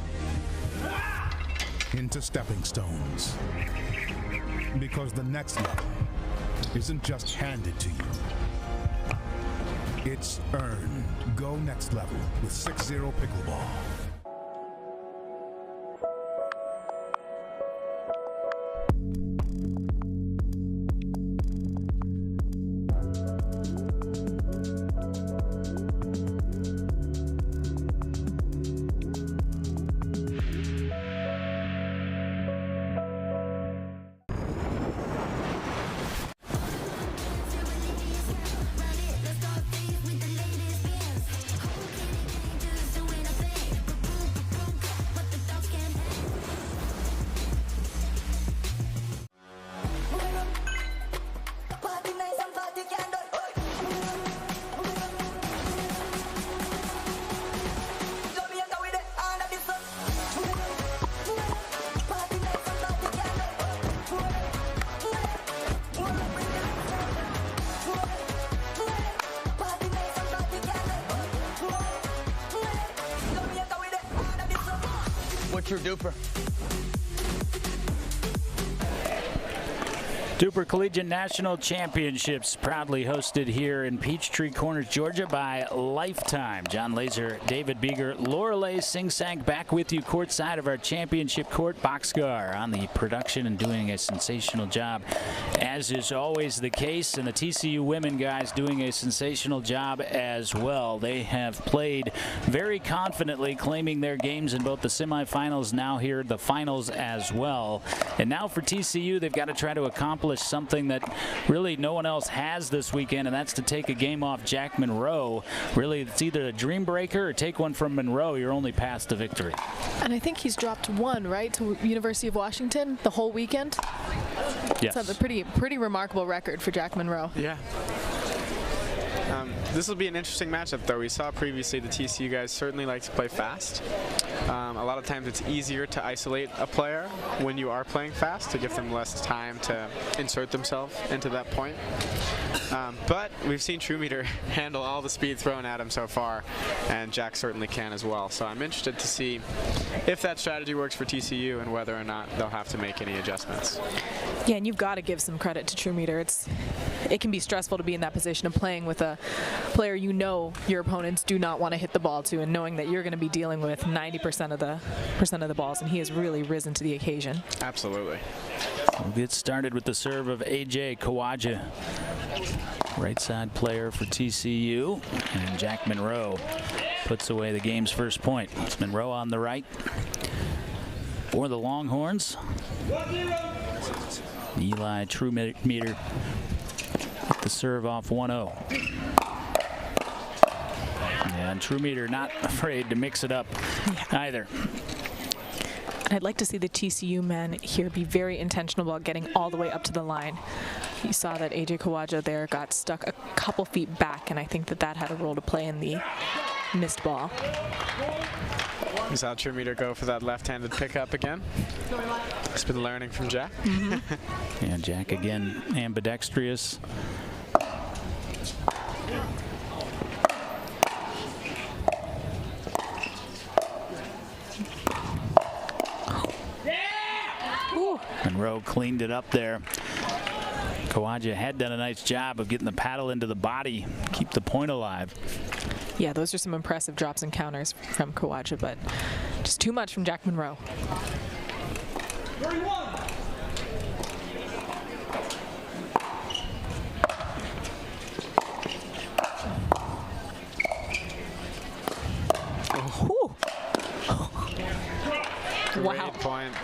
into stepping stones. Because the next level isn't just handed to you, it's earned. Go next level with 6-0 pickleball. What's your DUPR? DUPR Collegiate National Championships proudly hosted here in Peachtree Corners, Georgia by Lifetime. John Laser, David Beeger, Lorelei Sing-Sang back with you courtside of our championship court. Boxcar on the production and doing a sensational job, as is always the case. And the TCU women guys doing a sensational job as well. They have played very confidently, claiming their games in both the semifinals, now here the finals as well. And now for TCU, they've got to try to accomplish something that really no one else has this weekend, and that's to take a game off Jack Monroe. Really, it's either a dream breaker or take one from Monroe. You're only past to victory. And I think he's dropped one, right, to University of Washington the whole weekend? Yes. That's a pretty remarkable record for Jack Monroe. Yeah. This will be an interesting matchup, though. We saw previously the TCU guys certainly like to play fast. A lot of times it's easier to isolate a player when you are playing fast, to give them less time to insert themselves into that point. But we've seen Trumeter handle all the speed thrown at him so far, and Jack certainly can as well. So I'm interested to see if that strategy works for TCU and whether or not they'll have to make any adjustments. Yeah, and you've got to give some credit to Trumeter. It can be stressful to be in that position of playing with a player you know your opponents do not want to hit the ball to, and knowing that you're going to be dealing with 90% of the balls, and he has really risen to the occasion. Absolutely. We'll get started with the serve of AJ Kawaja, right side player for TCU, and Jack Monroe puts away the game's first point. It's Monroe on the right for the Longhorns. Eli Trumeter with the serve off 1-0. And Trumeter not afraid to mix it up either. I'd like to see the TCU men here be very intentional about getting all the way up to the line. You saw that AJ Kawaja there got stuck a couple feet back, and I think that had a role to play in the missed ball. You saw Trumeter go for that left-handed pickup again. He's been learning from Jack. Mm-hmm. And Jack again ambidextrous. Monroe cleaned it up there. Kawaja had done a nice job of getting the paddle into the body, keep the point alive. Yeah, those are some impressive drops and counters from Kawaja, but just too much from Jack Monroe. 31. Wow. Point.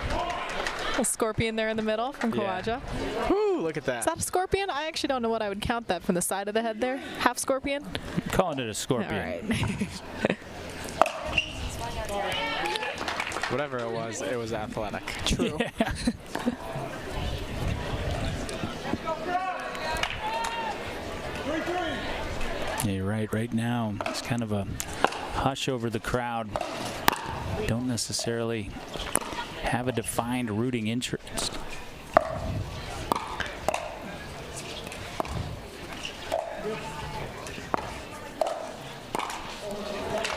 A scorpion there in the middle from Kawaja. Yeah. Woo, look at that. Is that a scorpion? I actually don't know what I would count that from the side of the head there. Half scorpion? I'm calling it a scorpion. All right. Whatever it was athletic. True. Yeah. Yeah, you're right. Right now, it's kind of a hush over the crowd. Don't necessarily have a defined rooting interest.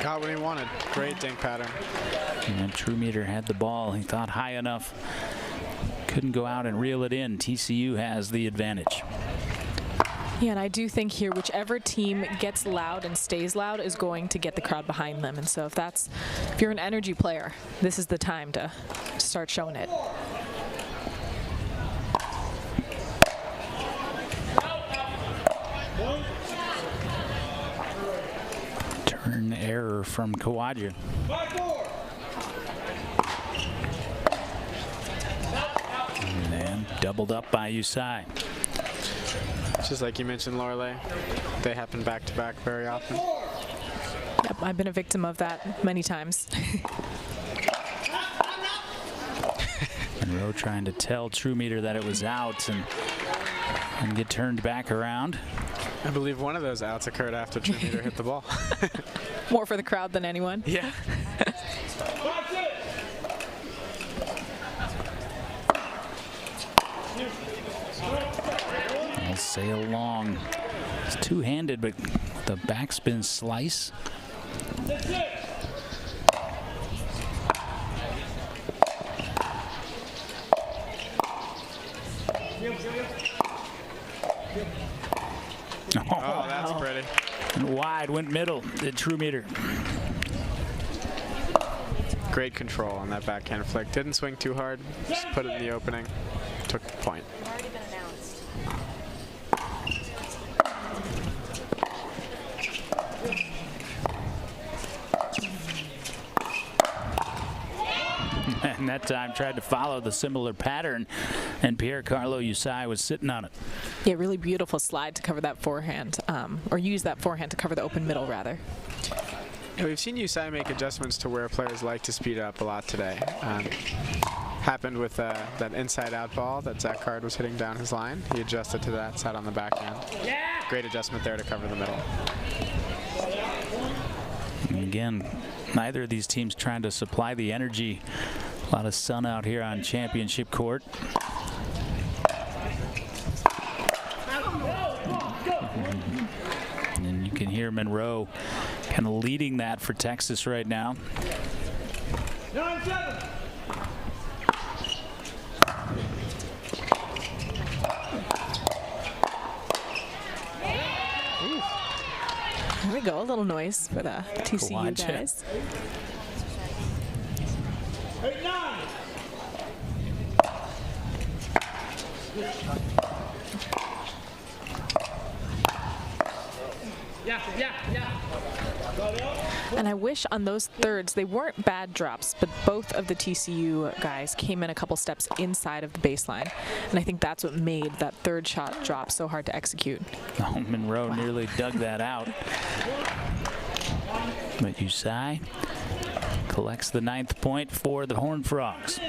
Got what he wanted. Great dink pattern. And Trumeter had the ball. He thought high enough. Couldn't go out and reel it in. TCU has the advantage. Yeah, and I do think here whichever team gets loud and stays loud is going to get the crowd behind them. And so if you're an energy player, this is the time to start showing it. Turn error from Kawaja. And then doubled up by Usai. Just like you mentioned, Lorelei, they happen back-to-back very often. Yep, I've been a victim of that many times. Monroe trying to tell Trumeter that it was out and get turned back around. I believe one of those outs occurred after Trumeter hit the ball. More for the crowd than anyone. Yeah. I'll sail long. It's two-handed, but the backspin slice. Oh, that's pretty. And wide, went middle, did Trumeter. Great control on that backhand flick. Didn't swing too hard, just put it in the opening. Took the point. Already been announced. And that time tried to follow the similar pattern, and Pierre-Carlo Usai was sitting on it. Yeah, really beautiful slide to cover that forehand, or use that forehand to cover the open middle, rather. Yeah, we've seen Usai make adjustments to where players like to speed up a lot today. Happened with that inside-out ball that Zach Card was hitting down his line. He adjusted to that, sat on the backhand. Great adjustment there to cover the middle. And again, neither of these teams trying to supply the energy. A lot of sun out here on championship court. And you can hear Monroe kind of leading that for Texas right now. 9-7. There we go, a little noise for the TCU Kawaja. guys. 8-9. And I wish on those thirds, they weren't bad drops, but both of the TCU guys came in a couple steps inside of the baseline. And I think that's what made that third shot drop so hard to execute. Oh, Monroe nearly dug that out. But Usai collects the 9th point for the Horned Frogs.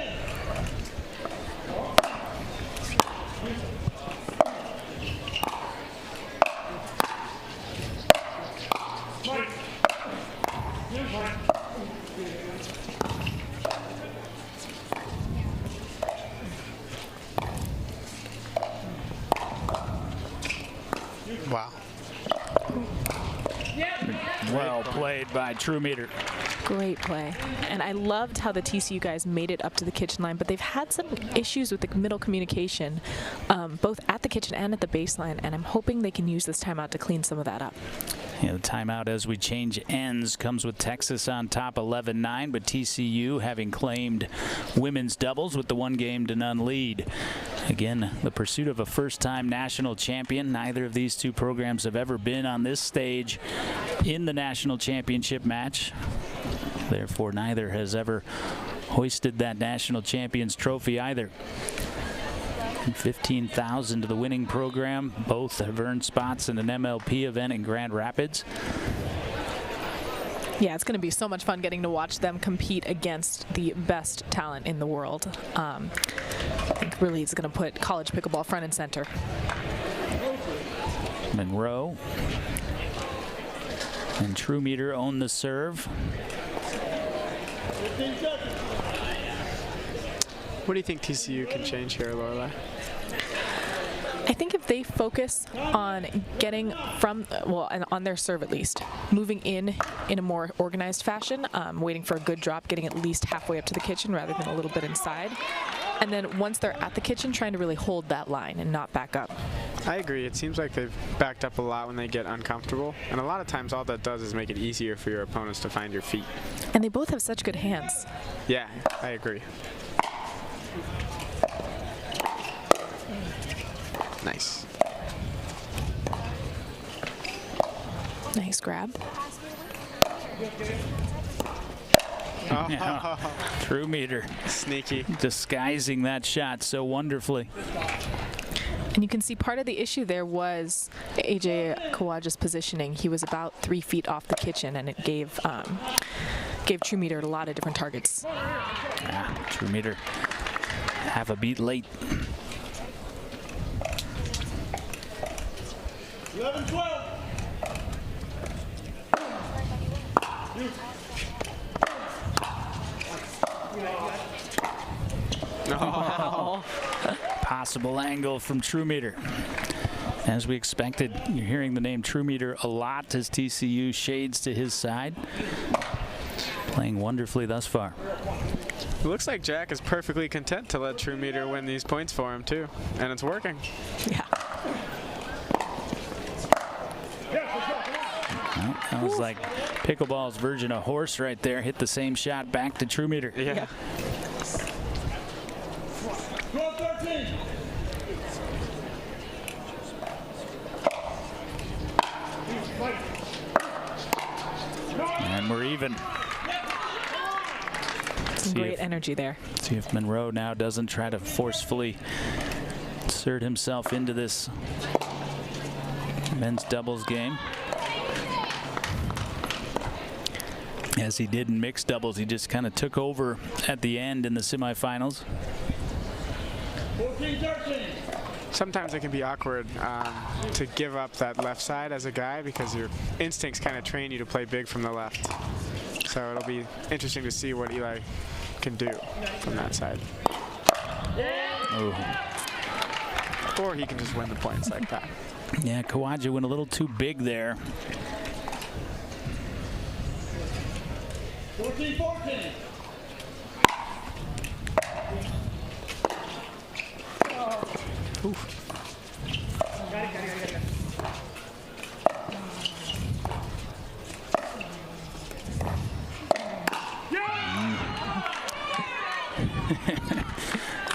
Wow. Well played by Trumeter. Great play. And I loved how the TCU guys made it up to the kitchen line, but they've had some issues with the middle communication, both at the kitchen and at the baseline, and I'm hoping they can use this timeout to clean some of that up. Yeah, the timeout as we change ends comes with Texas on top 11-9, but TCU having claimed women's doubles with the 1-game-to-none lead. Again, the pursuit of a first-time national champion. Neither of these two programs have ever been on this stage in the national championship match. Therefore, neither has ever hoisted that national champions trophy either. And $15,000 to the winning program. Both have earned spots in an MLP event in Grand Rapids. Yeah, it's going to be so much fun getting to watch them compete against the best talent in the world. I think really it's going to put college pickleball front and center. Monroe and Trumeter own the serve. What do you think TCU can change here, Lorelai? I think if they focus on getting from, well, and on their serve at least, moving in a more organized fashion, waiting for a good drop, getting at least halfway up to the kitchen rather than a little bit inside. And then once they're at the kitchen, trying to really hold that line and not back up. I agree. It seems like they've backed up a lot when they get uncomfortable. And a lot of times all that does is make it easier for your opponents to find your feet. And they both have such good hands. Yeah, I agree. Nice. Nice grab. Yeah. Trumeter. Sneaky. Disguising that shot so wonderfully. And you can see part of the issue there was AJ Kawaja's positioning. He was about 3 feet off the kitchen, and it gave Trumeter a lot of different targets. Yeah, Trumeter half a beat late. 11-12. Oh. Possible angle from Trumeter. As we expected, you're hearing the name Trumeter a lot as TCU shades to his side. Playing wonderfully thus far. It looks like Jack is perfectly content to let True Meter win these points for him too, and it's working. Yeah. Well, that was like pickleball's version of horse right there. Hit the same shot back to True Meter. Yeah. 12-13. And we're even. Some great energy there. See if Monroe now doesn't try to forcefully insert himself into this men's doubles game. As he did in mixed doubles, he just kind of took over at the end in the semifinals. 14-13. Sometimes it can be awkward to give up that left side as a guy because your instincts kind of train you to play big from the left. So it'll be interesting to see what Eli can do from that side. Ooh. Or he can just win the points like that. Yeah, Kawaja went a little too big there. 14-14. Oof.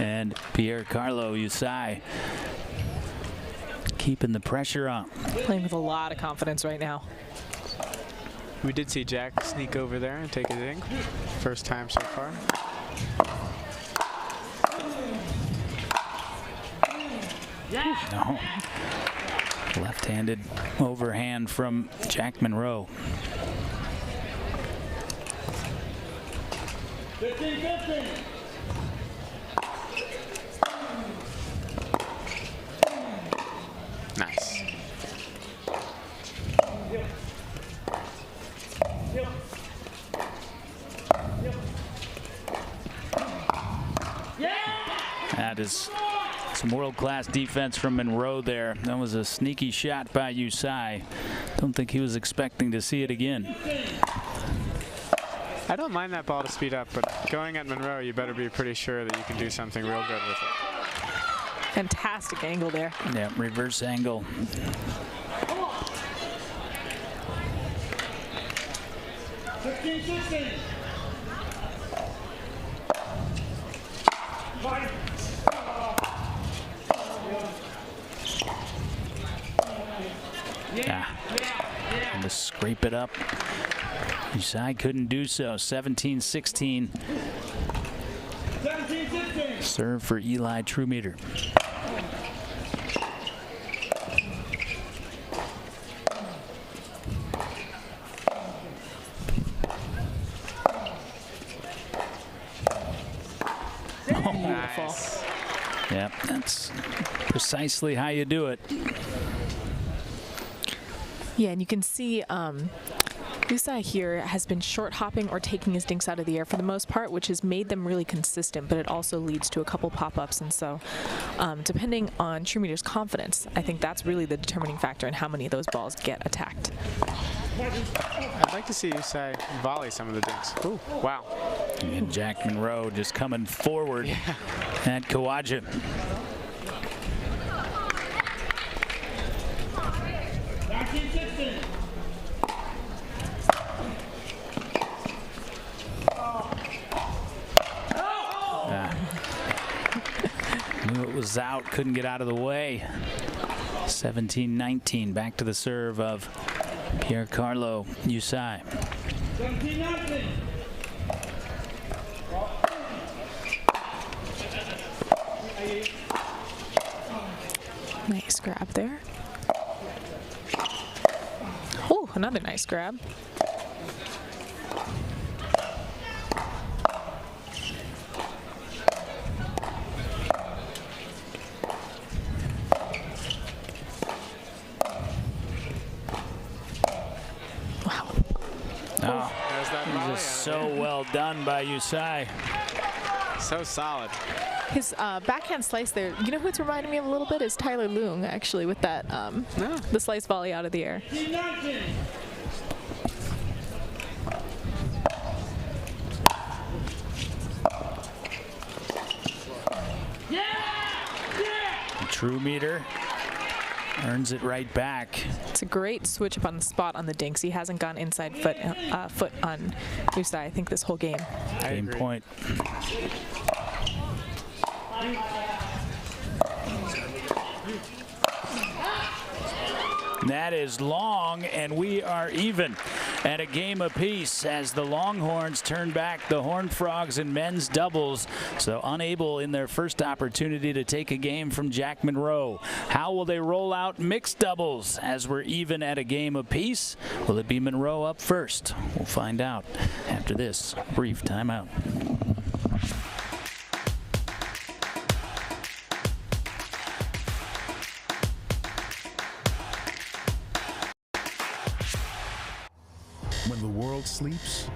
And Pierre-Carlo Usai keeping the pressure on. Playing with a lot of confidence right now. We did see Jack sneak over there and take a ding. First time so far. No. Left-handed overhand from Jack Monroe. 15-15. Nice. That is some world-class defense from Monroe there. That was a sneaky shot by Usai. Don't think he was expecting to see it again. I don't mind that ball to speed up, but going at Monroe, you better be pretty sure that you can do something real good with it. Fantastic angle there. Yeah, reverse angle. Yeah. And to scrape it up. Usai couldn't do so. 17-16. 17-16. Serve for Eli Truemeter. Oh, beautiful. Yep, that's precisely how you do it. Yeah, and you can see Usai here has been short hopping or taking his dinks out of the air for the most part, which has made them really consistent, but it also leads to a couple pop-ups. And so depending on Truemeter's confidence, I think that's really the determining factor in how many of those balls get attacked. I'd like to see Usai volley some of the dinks. Ooh, wow. And Jack Monroe just coming forward at Kawaja. Knew it was out, couldn't get out of the way. 17-19, back to the serve of Pierre-Carlo Usai. 17-19. Nice grab there. Oh, another nice grab. Oh, this is so well done by Usai. So solid. His backhand slice there, you know who it's reminding me of a little bit is Tyler Leung, actually, with that the slice volley out of the air. Trumeter earns it right back. It's a great switch up on the spot on the dinks. He hasn't gone inside foot on Usai, I think, this whole game. Game point. That is long, and we are even at a game apiece as the Longhorns turn back the Horned Frogs in men's doubles, so unable in their first opportunity to take a game from Jack Monroe. How will they roll out mixed doubles as we're even at a game apiece? Will it be Monroe up first? We'll find out after this brief timeout. When the world sleeps,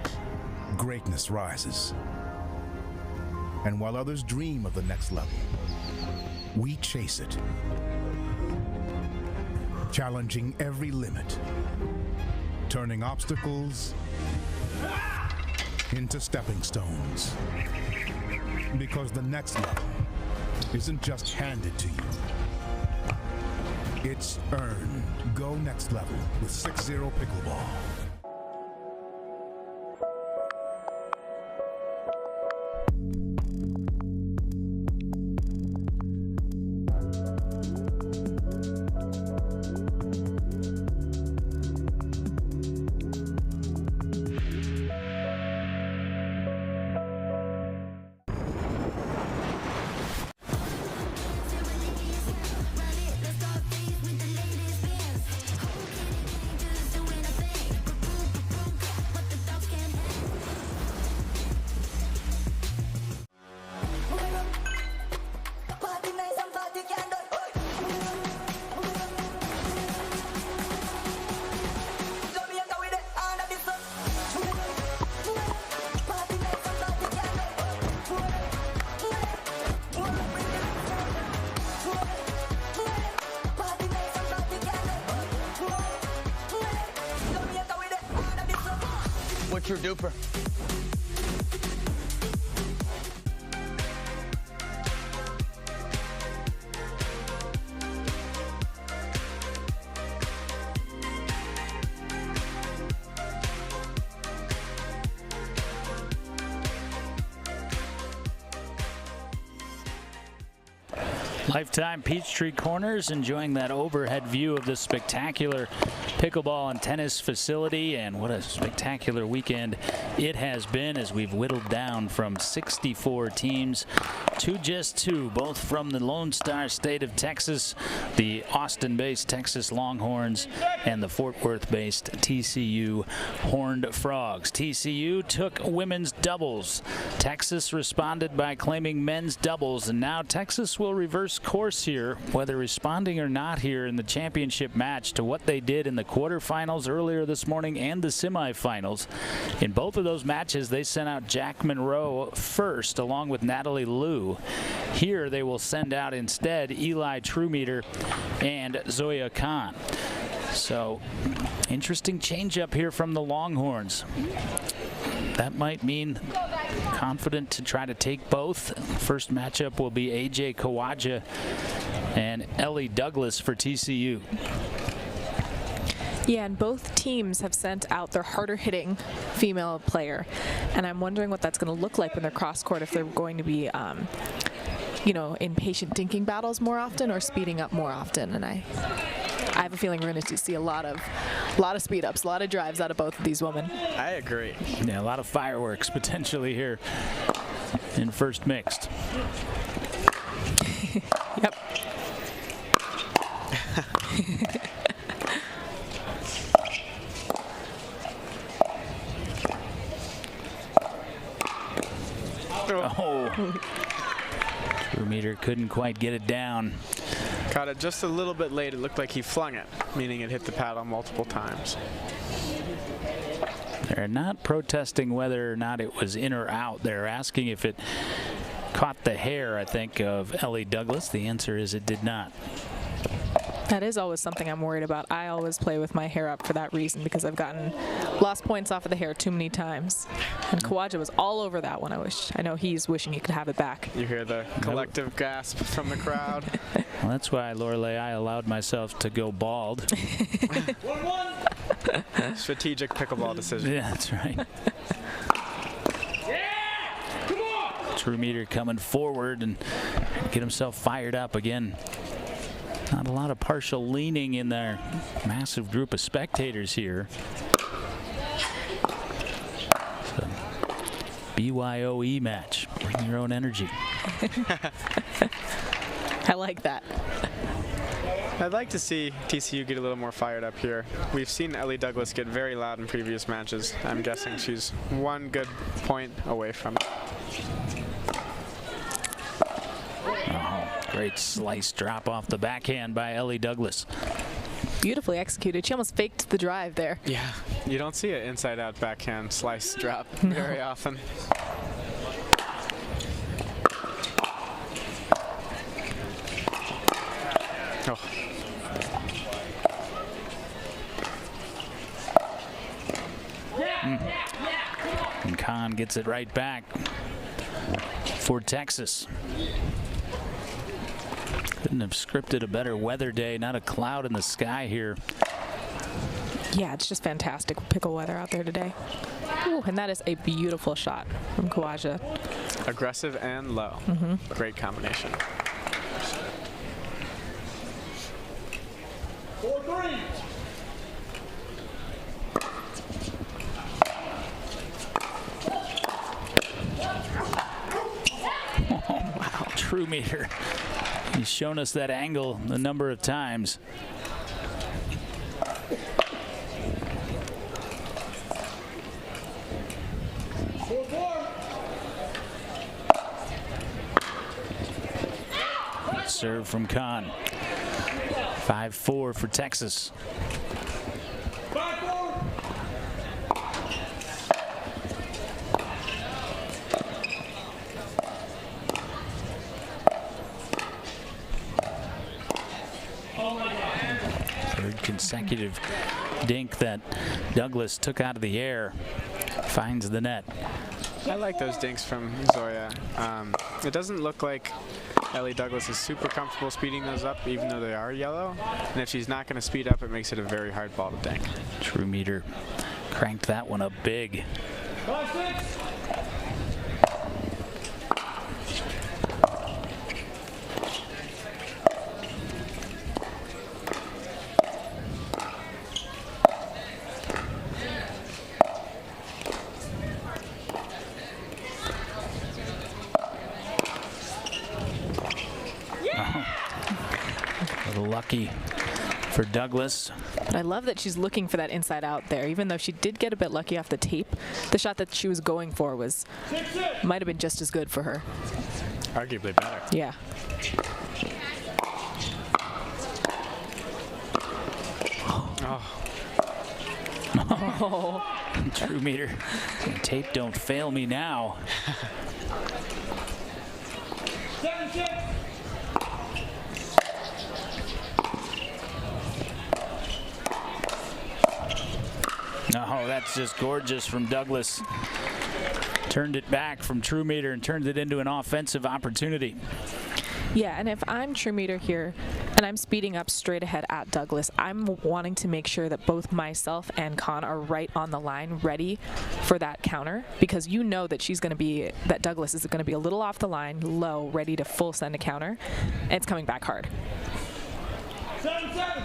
greatness rises. And while others dream of the next level, we chase it. Challenging every limit, turning obstacles into stepping stones. Because the next level isn't just handed to you, it's earned. Go next level with 6-0 pickleball. What's your DUPR? Lifetime Peachtree Corners, enjoying that overhead view of the spectacular pickleball and tennis facility, and what a spectacular weekend it has been as we've whittled down from 64 teams to just 2, both from the Lone Star State of Texas, the Austin-based Texas Longhorns, and the Fort Worth-based TCU Horned Frogs. TCU took women's doubles. Texas responded by claiming men's doubles, and now Texas will reverse course here, whether responding or not here in the championship match, to what they did in the quarterfinals earlier this morning and the semifinals. In both of those matches, they sent out Jack Monroe first, along with Natalie Liu. Here, they will send out instead Eli Trumeter and Zoya Khan. So, interesting change-up here from the Longhorns. That might mean confident to try to take both. First matchup will be AJ Kawaja and Ellie Douglas for TCU. Yeah, and both teams have sent out their harder-hitting female player, and I'm wondering what that's going to look like when they're cross-court, if they're going to be, you know, in patient dinking battles more often or speeding up more often. And I have a feeling we're going to see a lot of speed ups, a lot of drives out of both of these women. I agree. Yeah, a lot of fireworks potentially here in first mixed. Yep. Oh. Trumeter couldn't quite get it down. Caught it just a little bit late. It looked like he flung it, meaning it hit the paddle multiple times. They're not protesting whether or not it was in or out. They're asking if it caught the hair, I think, of Ellie Douglas. The answer is it did not. That is always something I'm worried about. I always play with my hair up for that reason, because I've lost points off of the hair too many times. And Kawaja was all over that one. I know he's wishing he could have it back. You hear the collective gasp from the crowd. Well, that's why, Lorelei, I allowed myself to go bald. Strategic pickleball decision. Yeah, that's right. Trumeter coming forward and get himself fired up again. Not a lot of partial leaning in their massive group of spectators here. So, BYOE match. Bring your own energy. I like that. I'd like to see TCU get a little more fired up here. We've seen Ellie Douglas get very loud in previous matches. I'm guessing she's one good point away from it. Oh, great slice drop off the backhand by Ellie Douglas. Beautifully executed. She almost faked the drive there. Yeah, you don't see an inside-out backhand slice drop very often. Oh. And Kahn gets it right back for Texas. Couldn't have scripted a better weather day. Not a cloud in the sky here. Yeah, it's just fantastic pickle weather out there today. Ooh, and that is a beautiful shot from Kawaja. Aggressive and low. Great combination. 4-3. Oh, wow, Trumeter. He's shown us that angle a number of times. Serve from Kahn. 5-4 for Texas. Third consecutive dink that Douglas took out of the air. Finds the net. I like those dinks from Zoya. It doesn't look like Ellie Douglas is super comfortable speeding those up, even though they are yellow. And if she's not going to speed up, it makes it a very hard ball to dink. Trumeter cranked that one up big. 5-6. Lucky for Douglas. But I love that she's looking for that inside out there, even though she did get a bit lucky off the tape. The shot that she was going for might have been just as good for her. Arguably better. Yeah. Oh. Trumeter. Tape don't fail me now. 7-6. Oh, that's just gorgeous from Douglas. Turned it back from Trumeter and turned it into an offensive opportunity. Yeah, and if I'm Trumeter here and I'm speeding up straight ahead at Douglas, I'm wanting to make sure that both myself and Kahn are right on the line, ready for that counter, because you know that that Douglas is going to be a little off the line, low, ready to full send a counter, and it's coming back hard. 7-7.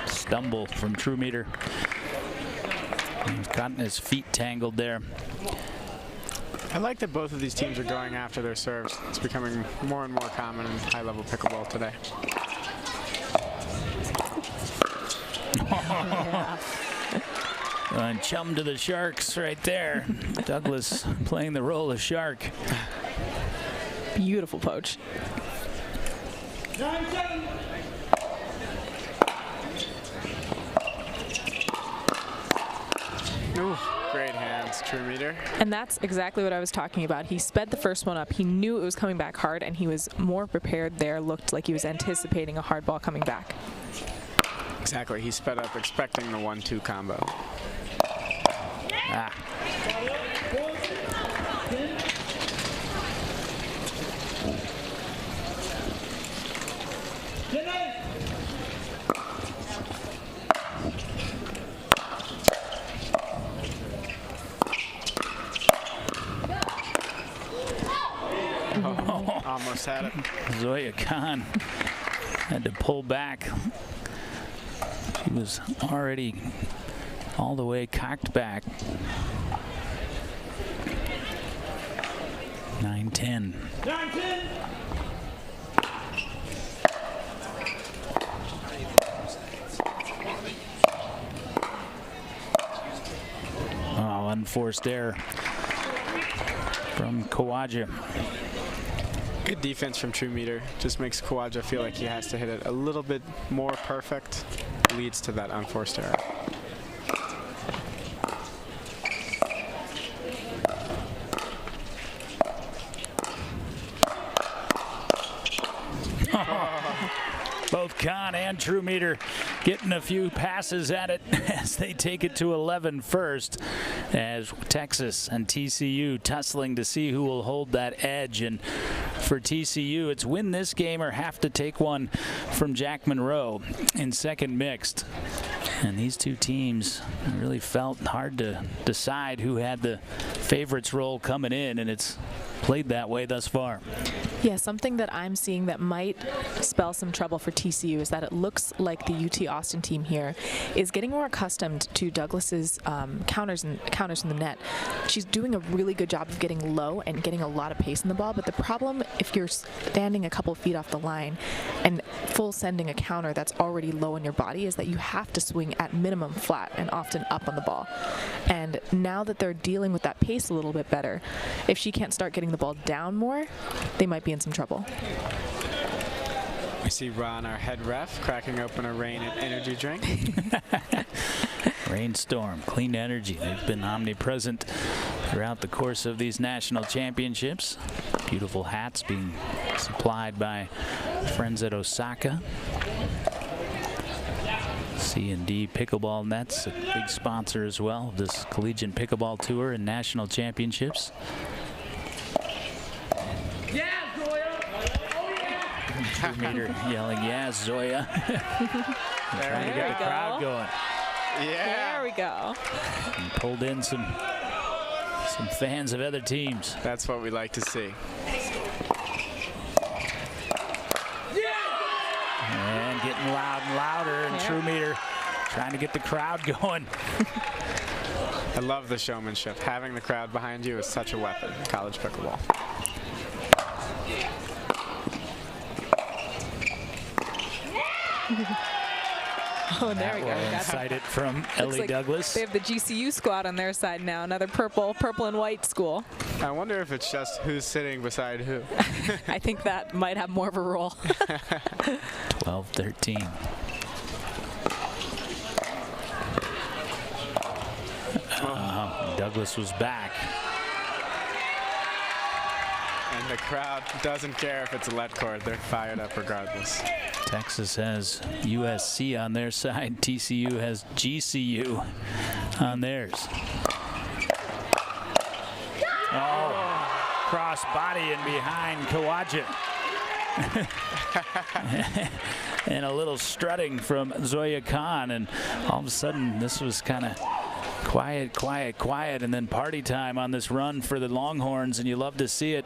Stumble from Trumeter. He's gotten his feet tangled there. I like that both of these teams are going after their serves. It's becoming more and more common in high-level pickleball today. And chum to the Sharks right there. Douglas playing the role of shark. Beautiful poach. 9-7. Ooh, great hands, Trumeter. And that's exactly what I was talking about. He sped the first one up. He knew it was coming back hard, and he was more prepared there. Looked like he was anticipating a hard ball coming back. Exactly. He sped up expecting the 1-2 combo. Oh, almost had it. Zoya Khan had to pull back. She was already all the way cocked back. 9-10. 9-10. Oh, unforced error from Kawaja. Good defense from True Meter. Just makes Kawaja feel like he has to hit it a little bit more perfect. Leads to that unforced error. Both Khan and True Meter getting a few passes at it as they take it to 11 first, as Texas and TCU tussling to see who will hold that edge. And for TCU, it's win this game or have to take one from Jack Monroe in second mixed. And these two teams really felt hard to decide who had the favorites role coming in, and it's played that way thus far. Yeah, something that I'm seeing that might spell some trouble for TCU is that it looks like the UT Austin team here is getting more accustomed to Douglas's counters in the net. She's doing a really good job of getting low and getting a lot of pace in the ball, but the problem if you're standing a couple feet off the line and full sending a counter that's already low in your body is that you have to swing at minimum flat and often up on the ball. And now that they're dealing with that pace a little bit better, if she can't start getting the ball down more, they might be in some trouble. We see Ron, our head ref, cracking open a Rain energy drink. Rainstorm, clean energy. They've been omnipresent throughout the course of these national championships. Beautiful hats being supplied by friends at Osaka. C&D Pickleball Nets, a big sponsor as well of this collegiate pickleball tour and national championships. Yeah, Zoya! Oh, yeah! True Meter yelling, yeah, Zoya. Trying to get the crowd going. Yeah. There we go. And pulled in some fans of other teams. That's what we like to see. And getting loud and louder, and True Meter trying to get the crowd going. I love the showmanship. Having the crowd behind you is such a weapon in college pickleball. Oh, there we go. Excited from Ellie like Douglas. They have the GCU squad on their side now, another purple and white school. I wonder if it's just who's sitting beside who. I think that might have more of a role. 12-13. Douglas was back. And the crowd doesn't care if it's a let cord. They're fired up regardless. Texas has USC on their side. TCU has GCU on theirs. Oh, cross body and behind Kawaja. And a little strutting from Zoya Khan, and all of a sudden this was kind of quiet, quiet, quiet, and then party time on this run for the Longhorns, and you love to see it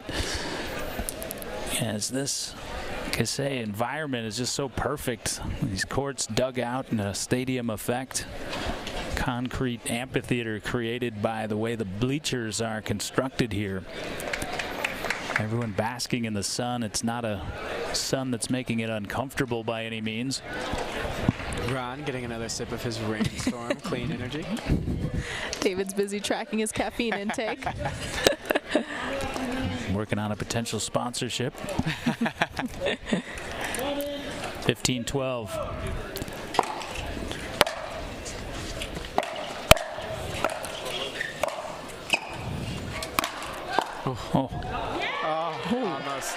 as this, like I say, environment is just so perfect. These courts dug out in a stadium effect. Concrete amphitheater created by the way the bleachers are constructed here. Everyone basking in the sun. It's not a sun that's making it uncomfortable by any means. Ron getting another sip of his Rainstorm clean energy. David's busy tracking his caffeine intake. Working on a potential sponsorship. 15-12. Oh, almost.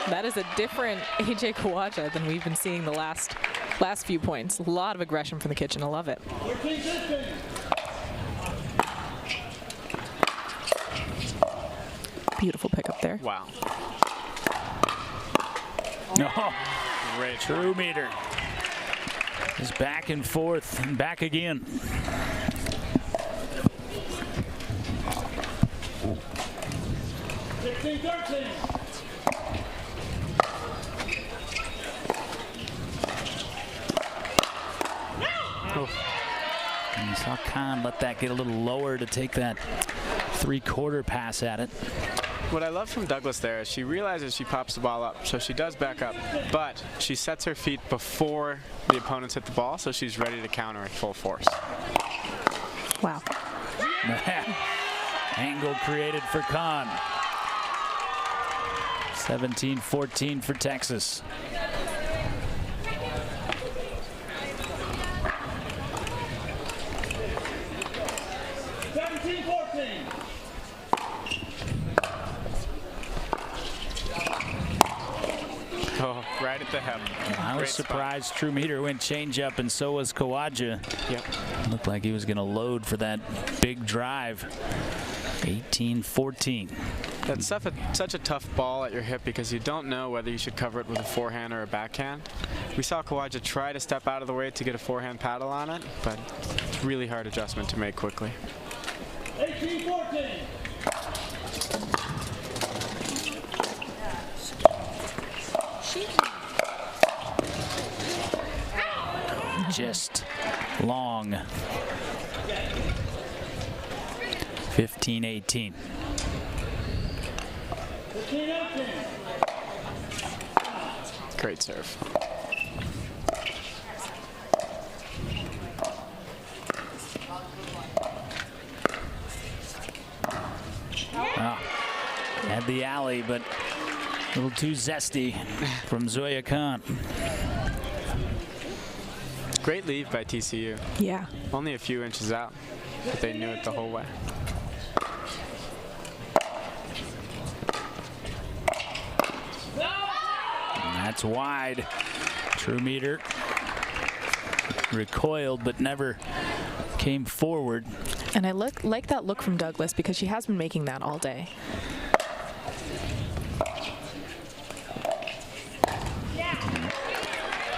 That is a different AJ Kawaja than we've been seeing the last few points. A lot of aggression from the kitchen. I love it. Beautiful pickup there. Wow. No. Great. True Meter is back and forth and back again. Khan let that get a little lower to take that three-quarter pass at it. What I love from Douglas there is she realizes she pops the ball up, so she does back up, but she sets her feet before the opponents hit the ball, so she's ready to counter at full force. Wow. Angle created for Khan. 17-14 for Texas. Oh, right at the hem. I was surprised Trumeter went changeup, and so was Kawaja. Yep. Looked like he was going to load for that big drive. 18-14. That's such a tough ball at your hip because you don't know whether you should cover it with a forehand or a backhand. We saw Kawaja try to step out of the way to get a forehand paddle on it, but it's a really hard adjustment to make quickly. 18-14. Just long. 15-18. Great serve. Oh, had the alley, but a little too zesty from Zoya Khan. Great leave by TCU. Yeah. Only a few inches out, but they knew it the whole way. And that's wide. Trumeter recoiled, but never came forward. And I like that look from Douglas because she has been making that all day.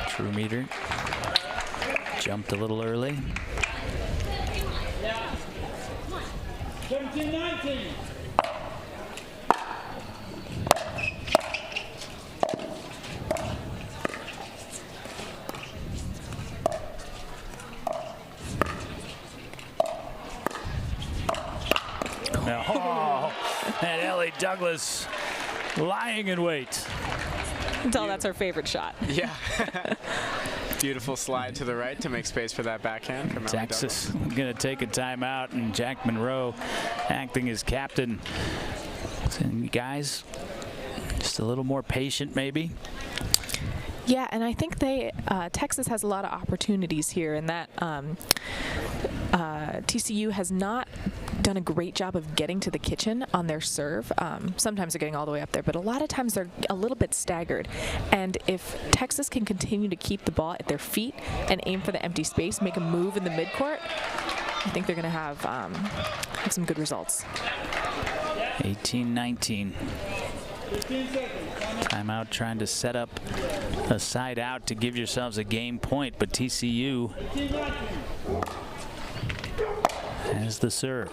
Trumeter jumped a little early. 17-19. Oh, and Ellie Douglas lying in wait. You can tell that's her favorite shot. Yeah. Beautiful slide to the right to make space for that backhand from Texas going to take a timeout, and Jack Monroe acting as captain. And guys, just a little more patient maybe. Yeah, and I think Texas has a lot of opportunities here in that TCU has not done a great job of getting to the kitchen on their serve. Sometimes they're getting all the way up there, but a lot of times they're a little bit staggered. And if Texas can continue to keep the ball at their feet and aim for the empty space, make a move in the midcourt, I think they're going to have some good results. 18-19. Timeout trying to set up a side out to give yourselves a game point, but TCU has the serve.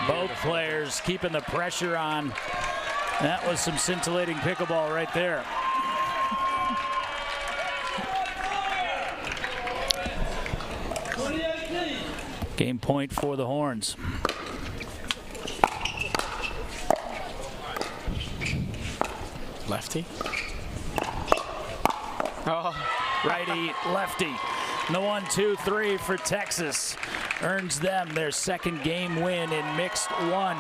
Both players keeping the pressure on. That was some scintillating pickleball right there. Game point for the Horns. Lefty. Oh, righty, lefty. And the 1-2-3 for Texas earns them their second game win in mixed one.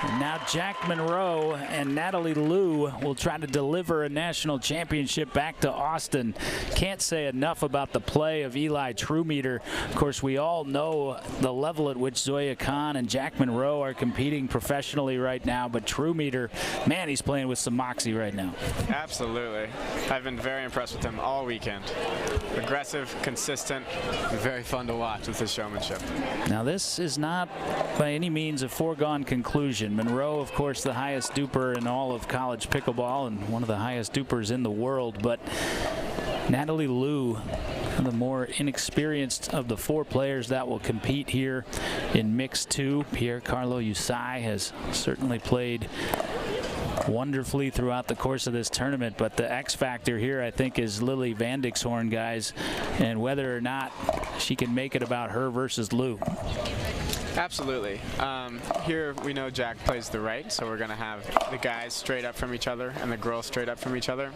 And now Jack Monroe and Natalie Liu will try to deliver a national championship back to Austin. Can't say enough about the play of Eli Trumeter. Of course, we all know the level at which Zoya Khan and Jack Monroe are competing professionally right now, but Trumeter, man, he's playing with some moxie right now. Absolutely. I've been very impressed with him all weekend. Aggressive, consistent, and very fun to watch with his showmanship. Now, this is not by any means a foregone conclusion. Monroe, of course, the highest DUPR in all of college pickleball and one of the highest DUPRs in the world, but Natalie Liu, the more inexperienced of the 4 players that will compete here in Mix 2. Pierre-Carlo Usai has certainly played wonderfully throughout the course of this tournament, but the X factor here, I think, is Lily Vandixhorn, guys, and whether or not she can make it about her versus Liu. Absolutely. Here we know Jack plays the right, so we're going to have the guys straight up from each other and the girls straight up from each other.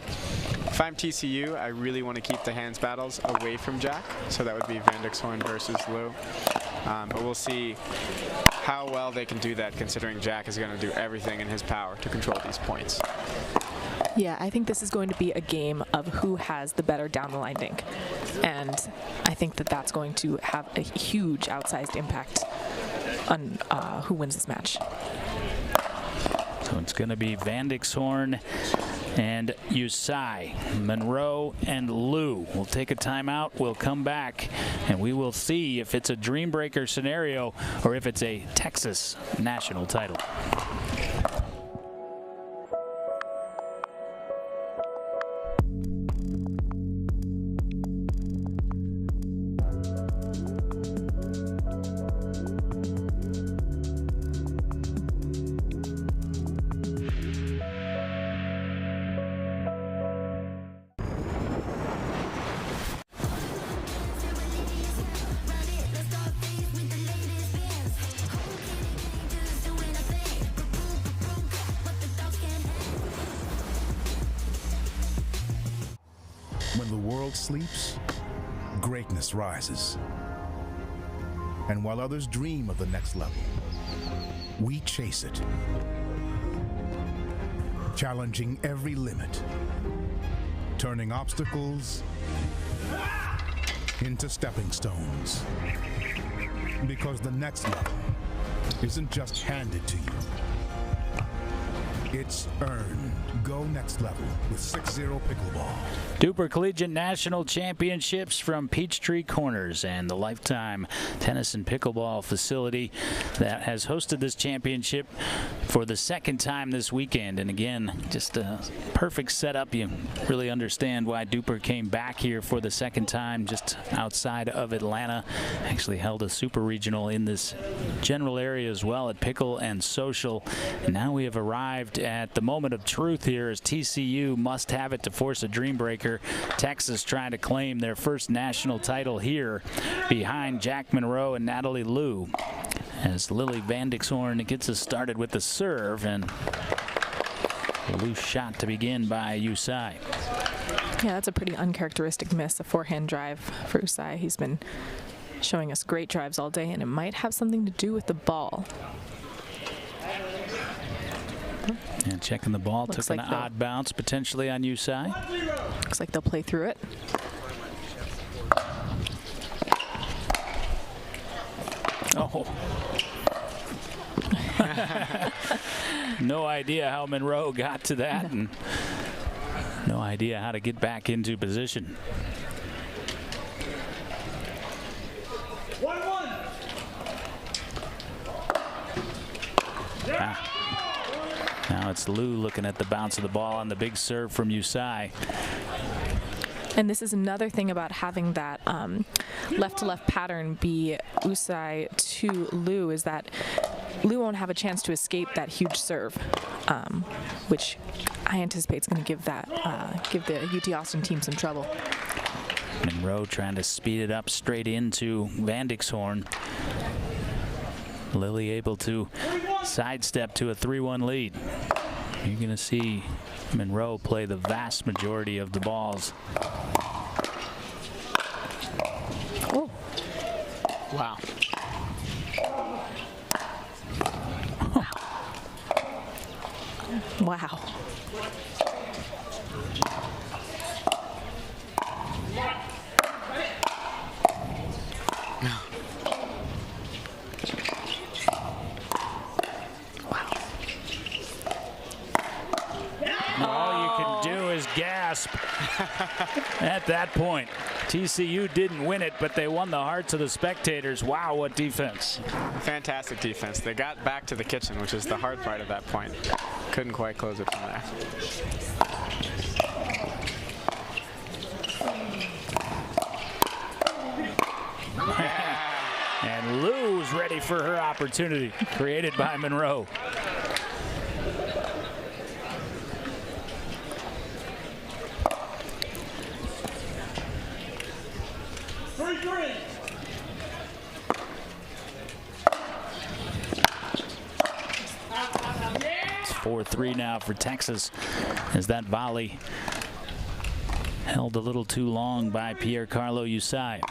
If I'm TCU, I really want to keep the hands battles away from Jack, so that would be Vandixhorn versus Liu. But we'll see how well they can do that, considering Jack is going to do everything in his power to control these points. Yeah, I think this is going to be a game of who has the better down the line dink. And I think that that's going to have a huge outsized impact on who wins this match. So it's going to be Vandixhorn and Usai. Monroe and Liu. We'll take a timeout. We'll come back and we will see if it's a dream breaker scenario or if it's a Texas national title. When the world sleeps, greatness rises. And while others dream of the next level, we chase it. Challenging every limit, turning obstacles into stepping stones. Because the next level isn't just handed to you, it's earned. Go next level with 6-0 pickleball. DUPR Collegiate National Championships from Peachtree Corners, and the Lifetime Tennis and Pickleball facility that has hosted this championship for the second time this weekend. And again, just a perfect setup. You really understand why DUPR came back here for the second time, just outside of Atlanta. Actually held a super regional in this general area as well at Pickle and Social. And now we have arrived at the moment of truth here, as TCU must have it to force a dream breaker. Texas trying to claim their first national title here behind Jack Monroe and Natalie Liu, as Lily Vandixhorn gets us started with the serve, and a loose shot to begin by Usai. Yeah, that's a pretty uncharacteristic miss, a forehand drive for Usai. He's been showing us great drives all day, and it might have something to do with the ball. And checking the ball, Looks took like an odd bounce potentially on Usai. Looks like they'll play through it. Oh. No idea how Monroe got to that, and no idea how to get back into position. 1-1. Now it's Liu looking at the bounce of the ball on the big serve from Usai. And this is another thing about having that left-to-left pattern be Usai to Liu, is that Liu won't have a chance to escape that huge serve, which I anticipate is going to give the UT Austin team some trouble. Monroe trying to speed it up straight into Vandixhorn. Lily able to sidestep to a 3-1 lead. You're going to see Monroe play the vast majority of the balls. Oh. Wow. Wow. All you can do is gasp at that point. TCU didn't win it, but they won the hearts of the spectators. Wow, what defense. Fantastic defense. They got back to the kitchen, which is the hard part at that point. Couldn't quite close it from there. And Lou's ready for her opportunity, created by Monroe. It's 4-3 now for Texas as that volley held a little too long by Piercarlo Usai.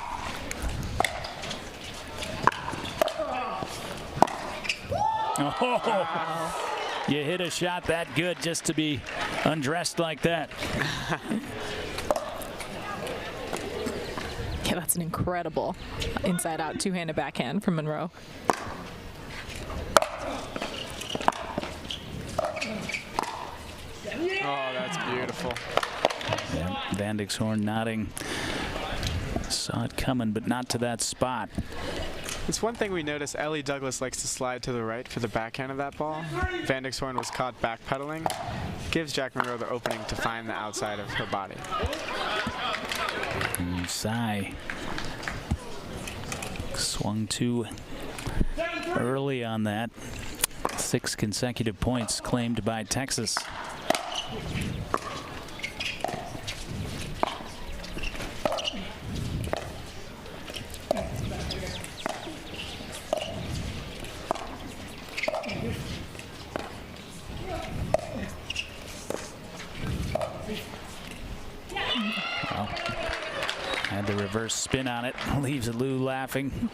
Oh, you hit a shot that good just to be undressed like that. Yeah, that's an incredible inside-out two-handed backhand from Monroe. Oh, that's beautiful. Yeah, Van Dixhoorn nodding. Saw it coming, but not to that spot. It's one thing we noticed. Ellie Douglas likes to slide to the right for the backhand of that ball. Van Dixhoorn was caught backpedaling. Gives Jack Monroe the opening to find the outside of her body. Usai swung too early on that. 6 consecutive points claimed by Texas. Had the reverse spin on it, leaves Lou laughing.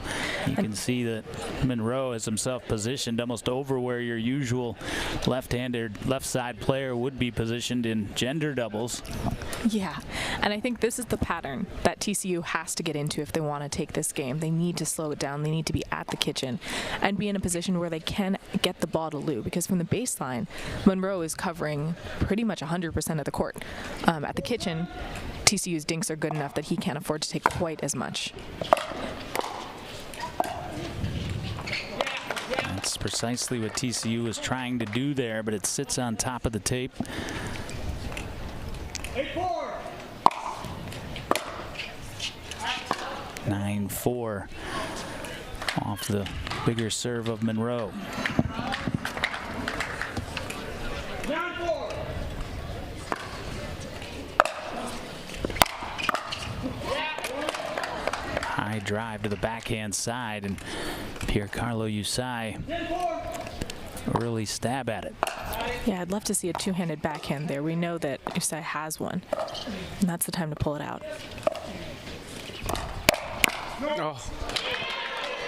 You can see that Monroe has himself positioned almost over where your usual left-handed, left-side player would be positioned in gender doubles. Yeah, and I think this is the pattern that TCU has to get into if they want to take this game. They need to slow it down. They need to be at the kitchen and be in a position where they can get the ball to Lou, because from the baseline, Monroe is covering pretty much 100% of the court. At the kitchen, TCU's dinks are good enough that he can't afford to take quite as much. That's precisely what TCU is trying to do there, but it sits on top of the tape. 8-4. 9-4 off the bigger serve of Monroe. 9-4. High drive to the backhand side, and Piercarlo Usai early stab at it. Yeah, I'd love to see a two-handed backhand there. We know that Usai has one, and that's the time to pull it out. Oh.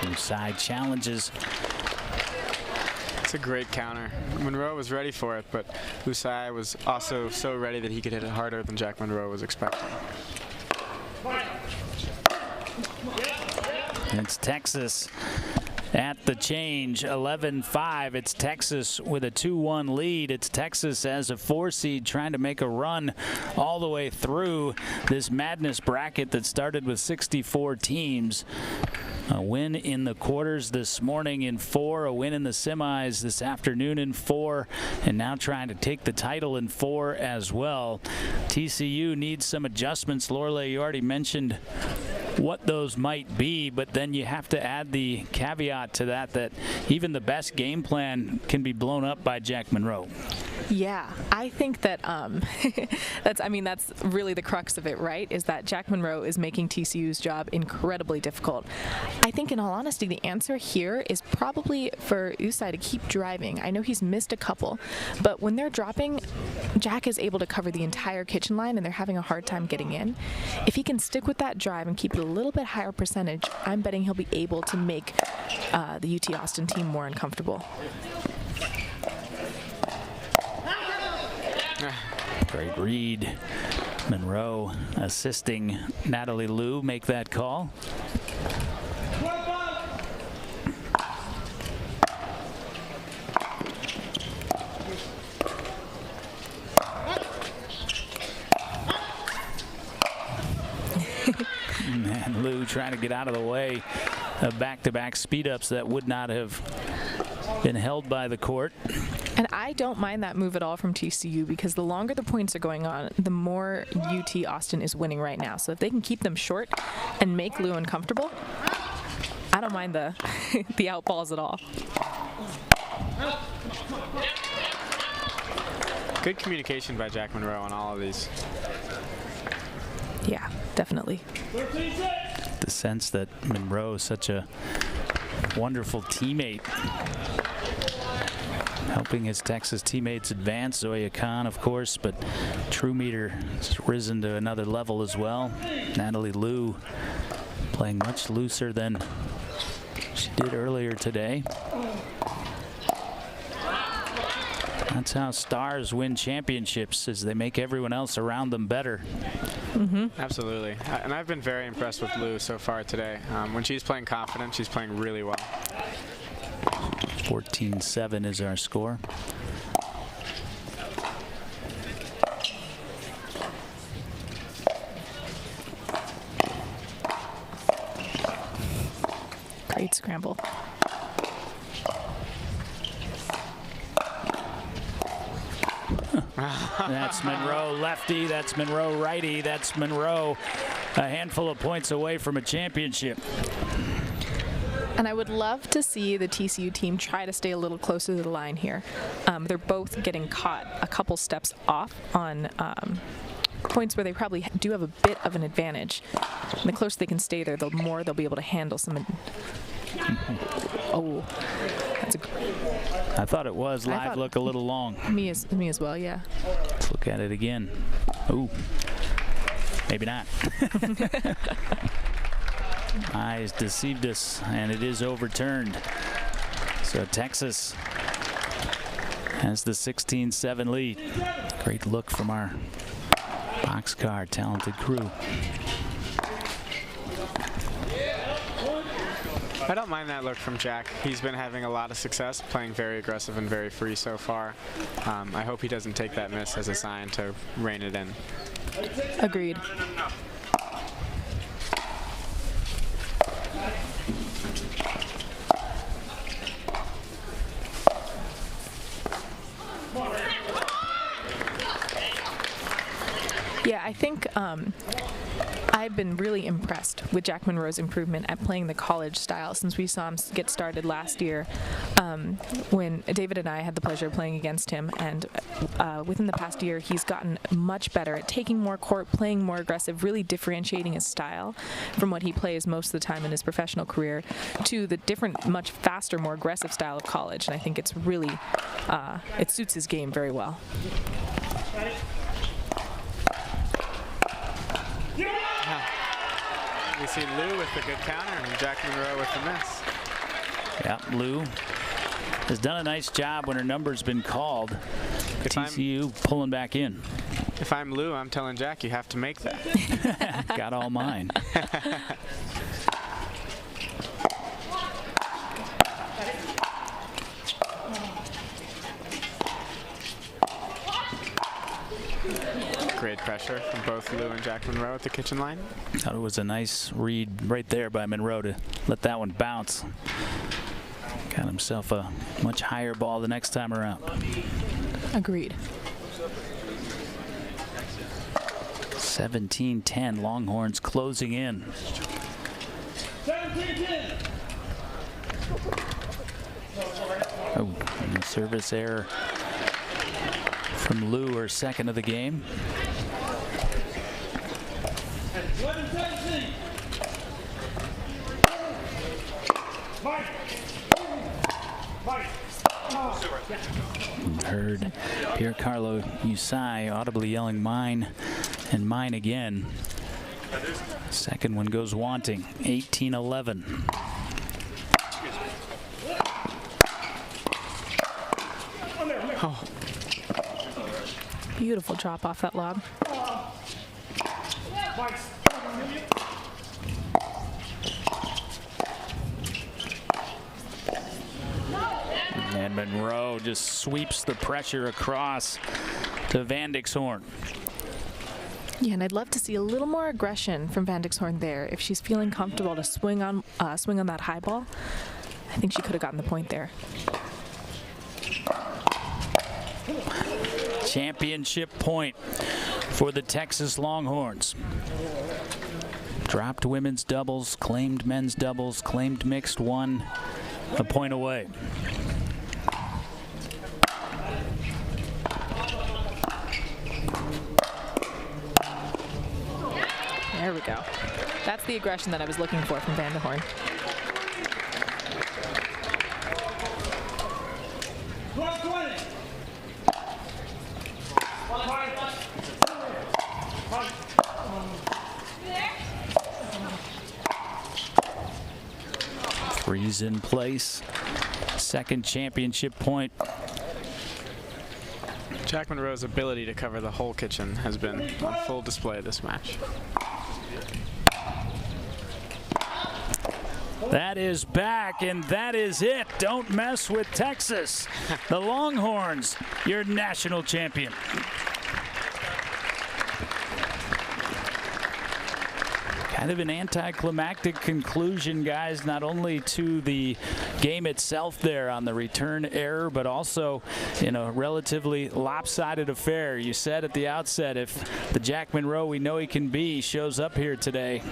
Usai challenges. It's a great counter. Monroe was ready for it, but Usai was also so ready that he could hit it harder than Jack Monroe was expecting. It's Texas at the change, 11-5. It's Texas with a 2-1 lead. It's Texas as a 4 seed trying to make a run all the way through this madness bracket that started with 64 teams. A win in the quarters this morning in 4, a win in the semis this afternoon in 4, and now trying to take the title in 4 as well. TCU needs some adjustments. Lorelei, you already mentioned what those might be, but then you have to add the caveat to that that even the best game plan can be blown up by Jack Monroe. Yeah, I think that that's really the crux of it, right? Is that Jack Monroe is making TCU's job incredibly difficult. I think, in all honesty, the answer here is probably for Usai to keep driving. I know he's missed a couple, but when they're dropping, Jack is able to cover the entire kitchen line, and they're having a hard time getting in. If he can stick with that drive and keep it a little bit higher percentage, I'm betting he'll be able to make the UT Austin team more uncomfortable. Great read. Monroe assisting Natalie Liu make that call. And Liu trying to get out of the way of back-to-back speed-ups that would not have been held by the court. And I don't mind that move at all from TCU because the longer the points are going on, the more UT Austin is winning right now. So if they can keep them short and make Liu uncomfortable, I don't mind the the out balls at all. Good communication by Jack Monroe on all of these. Yeah, definitely. The sense that Monroe is such a wonderful teammate, helping his Texas teammates advance. Zoya Khan, of course, but Trumeter has risen to another level as well. Natalie Liu playing much looser than she did earlier today. That's how stars win championships, is they make everyone else around them better. Absolutely. And I've been very impressed with Liu so far today. When she's playing confident, she's playing really well. 14-7 is our score. Great scramble. That's Monroe lefty, that's Monroe righty, that's Monroe a handful of points away from a championship. And I would love to see the TCU team try to stay a little closer to the line here. They're both getting caught a couple steps off on points where they probably do have a bit of an advantage. And the closer they can stay there, the more they'll be able to handle some. Oh, that's a. I thought it was live look a little long. Me as well, yeah. Let's look at it again. Ooh, maybe not. Eyes deceived us, and it is overturned. So Texas has the 16-7 lead. Great look from our boxcar talented crew. I don't mind that look from Jack. He's been having a lot of success, playing very aggressive and very free so far. I hope he doesn't take that miss as a sign to rein it in. Agreed. Yeah, I think I've been really impressed with Jack Monroe's improvement at playing the college style since we saw him get started last year when David and I had the pleasure of playing against him. And within the past year, he's gotten much better at taking more court, playing more aggressive, really differentiating his style from what he plays most of the time in his professional career to the different, much faster, more aggressive style of college. And I think it's really, it suits his game very well. We see Liu with the good counter and Jack Monroe with the miss. Yeah, Liu has done a nice job when her number's been called. TCU pulling back in. If I'm Liu, I'm telling Jack you have to make that. Got all mine. Great pressure from both Liu and Jack Monroe at the kitchen line. Thought it was a nice read right there by Monroe to let that one bounce. Got himself a much higher ball the next time around. Agreed. 17-10, Longhorns closing in. 17-10. Oh, and a service error from Liu, her second of the game. 11-17. Mike. Mike. Heard Piercarlo Usai audibly yelling mine and mine again. Second one goes wanting. 18-11. Oh. Beautiful drop off that lob. And Monroe just sweeps the pressure across to Van Dixhoorn. Yeah, and I'd love to see a little more aggression from Van Dixhoorn there. If she's feeling comfortable to swing on that high ball, I think she could have gotten the point there. Championship point for the Texas Longhorns. Dropped women's doubles, claimed men's doubles, claimed mixed one, a point away. There we go. That's the aggression that I was looking for from Van Dixhoorn. Freeze in place. Second championship point. Jack Monroe's ability to cover the whole kitchen has been on full display this match. That is back, and that is it. Don't mess with Texas. The Longhorns, your national champion. Kind of an anticlimactic conclusion, guys, not only to the game itself there on the return error, but also in a relatively lopsided affair. You said at the outset, if the Jack Monroe we know he can be shows up here today,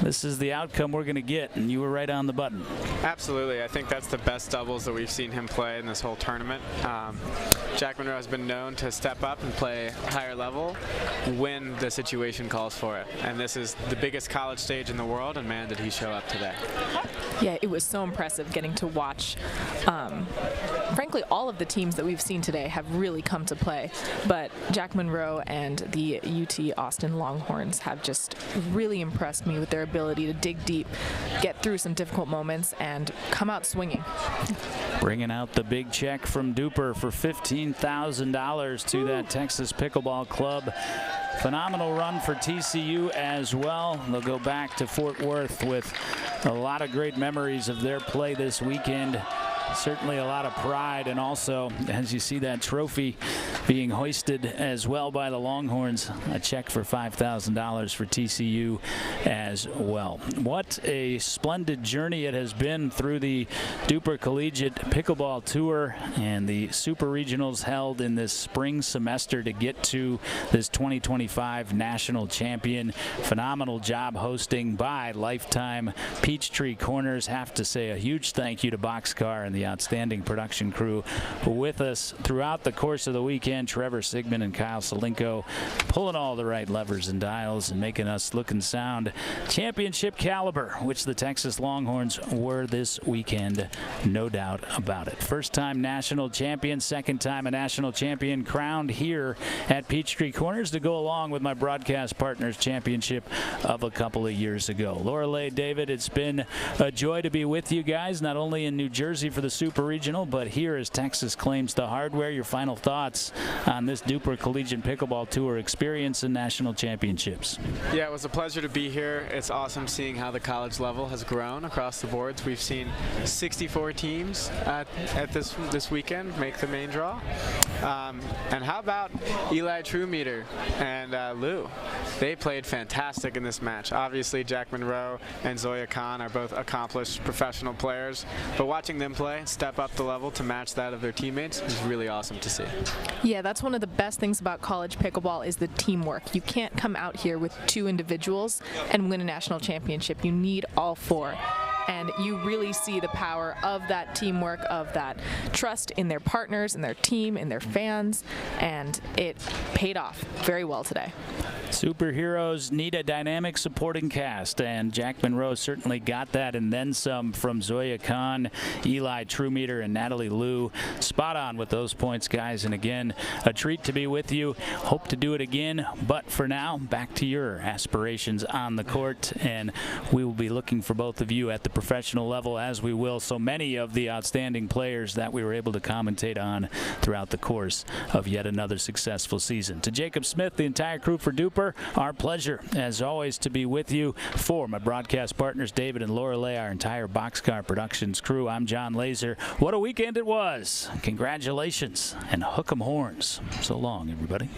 this is the outcome we're going to get, and you were right on the button. Absolutely. I think that's the best doubles that we've seen him play in this whole tournament. Jack Monroe has been known to step up and play higher level when the situation calls for it. And this is the biggest college stage in the world, and man, did he show up today. Yeah, it was so impressive getting to watch. Frankly, all of the teams that we've seen today have really come to play, but Jack Monroe and the UT Austin Longhorns have just really impressed me with their ability to dig deep, get through some difficult moments, and come out swinging. Bringing out the big check from DUPR for $15,000 to that Texas Pickleball Club. Phenomenal run for TCU as well. They'll go back to Fort Worth with a lot of great memories of their play this weekend. Certainly a lot of pride, and also, as you see that trophy being hoisted as well by the Longhorns, a check for $5,000 for TCU as well. What a splendid journey it has been through the DUPR Collegiate Pickleball Tour and the Super Regionals held in this spring semester to get to this 2025 national champion. Phenomenal job hosting by Lifetime Peachtree Corners. Have to say a huge thank you to Boxcar and the outstanding production crew with us throughout the course of the weekend. Trevor Sigmund and Kyle Salenko pulling all the right levers and dials and making us look and sound championship caliber, which the Texas Longhorns were this weekend, no doubt about it. First time national champion, second time a national champion crowned here at Peachtree Corners to go along with my broadcast partners championship of a couple of years ago. Lorelei, David, it's been a joy to be with you guys, not only in New Jersey for the Super Regional, but here as Texas claims the hardware. Your final thoughts on this DUPR Collegiate Pickleball Tour experience and national championships? Yeah, it was a pleasure to be here. It's awesome seeing how the college level has grown across the boards. We've seen 64 teams at this weekend make the main draw. And how about Eli Trumeter and Lou? They played fantastic in this match. Obviously, Jack Monroe and Zoya Khan are both accomplished professional players, but watching them play and step up the level to match that of their teammates is really awesome to see. Yeah, that's one of the best things about college pickleball is the teamwork. You can't come out here with two individuals and win a national championship. You need all four. And you really see the power of that teamwork, of that trust in their partners, in their team, in their fans, and it paid off very well today. Superheroes need a dynamic supporting cast, and Jack Monroe certainly got that and then some from Zoya Khan, Eli Trumeter, and Natalie Liu. Spot on with those points, guys. And again, a treat to be with you. Hope to do it again, but for now, back to your aspirations on the court, and we will be looking for both of you at the professional level, as we will so many of the outstanding players that we were able to commentate on throughout the course of yet another successful season. To Jacob Smith, the entire crew for DUPR, our pleasure, as always, to be with you. For my broadcast partners, David and Lorelei, our entire Boxcar Productions crew, I'm John Laser. What a weekend it was. Congratulations, and hook 'em horns. So long, everybody.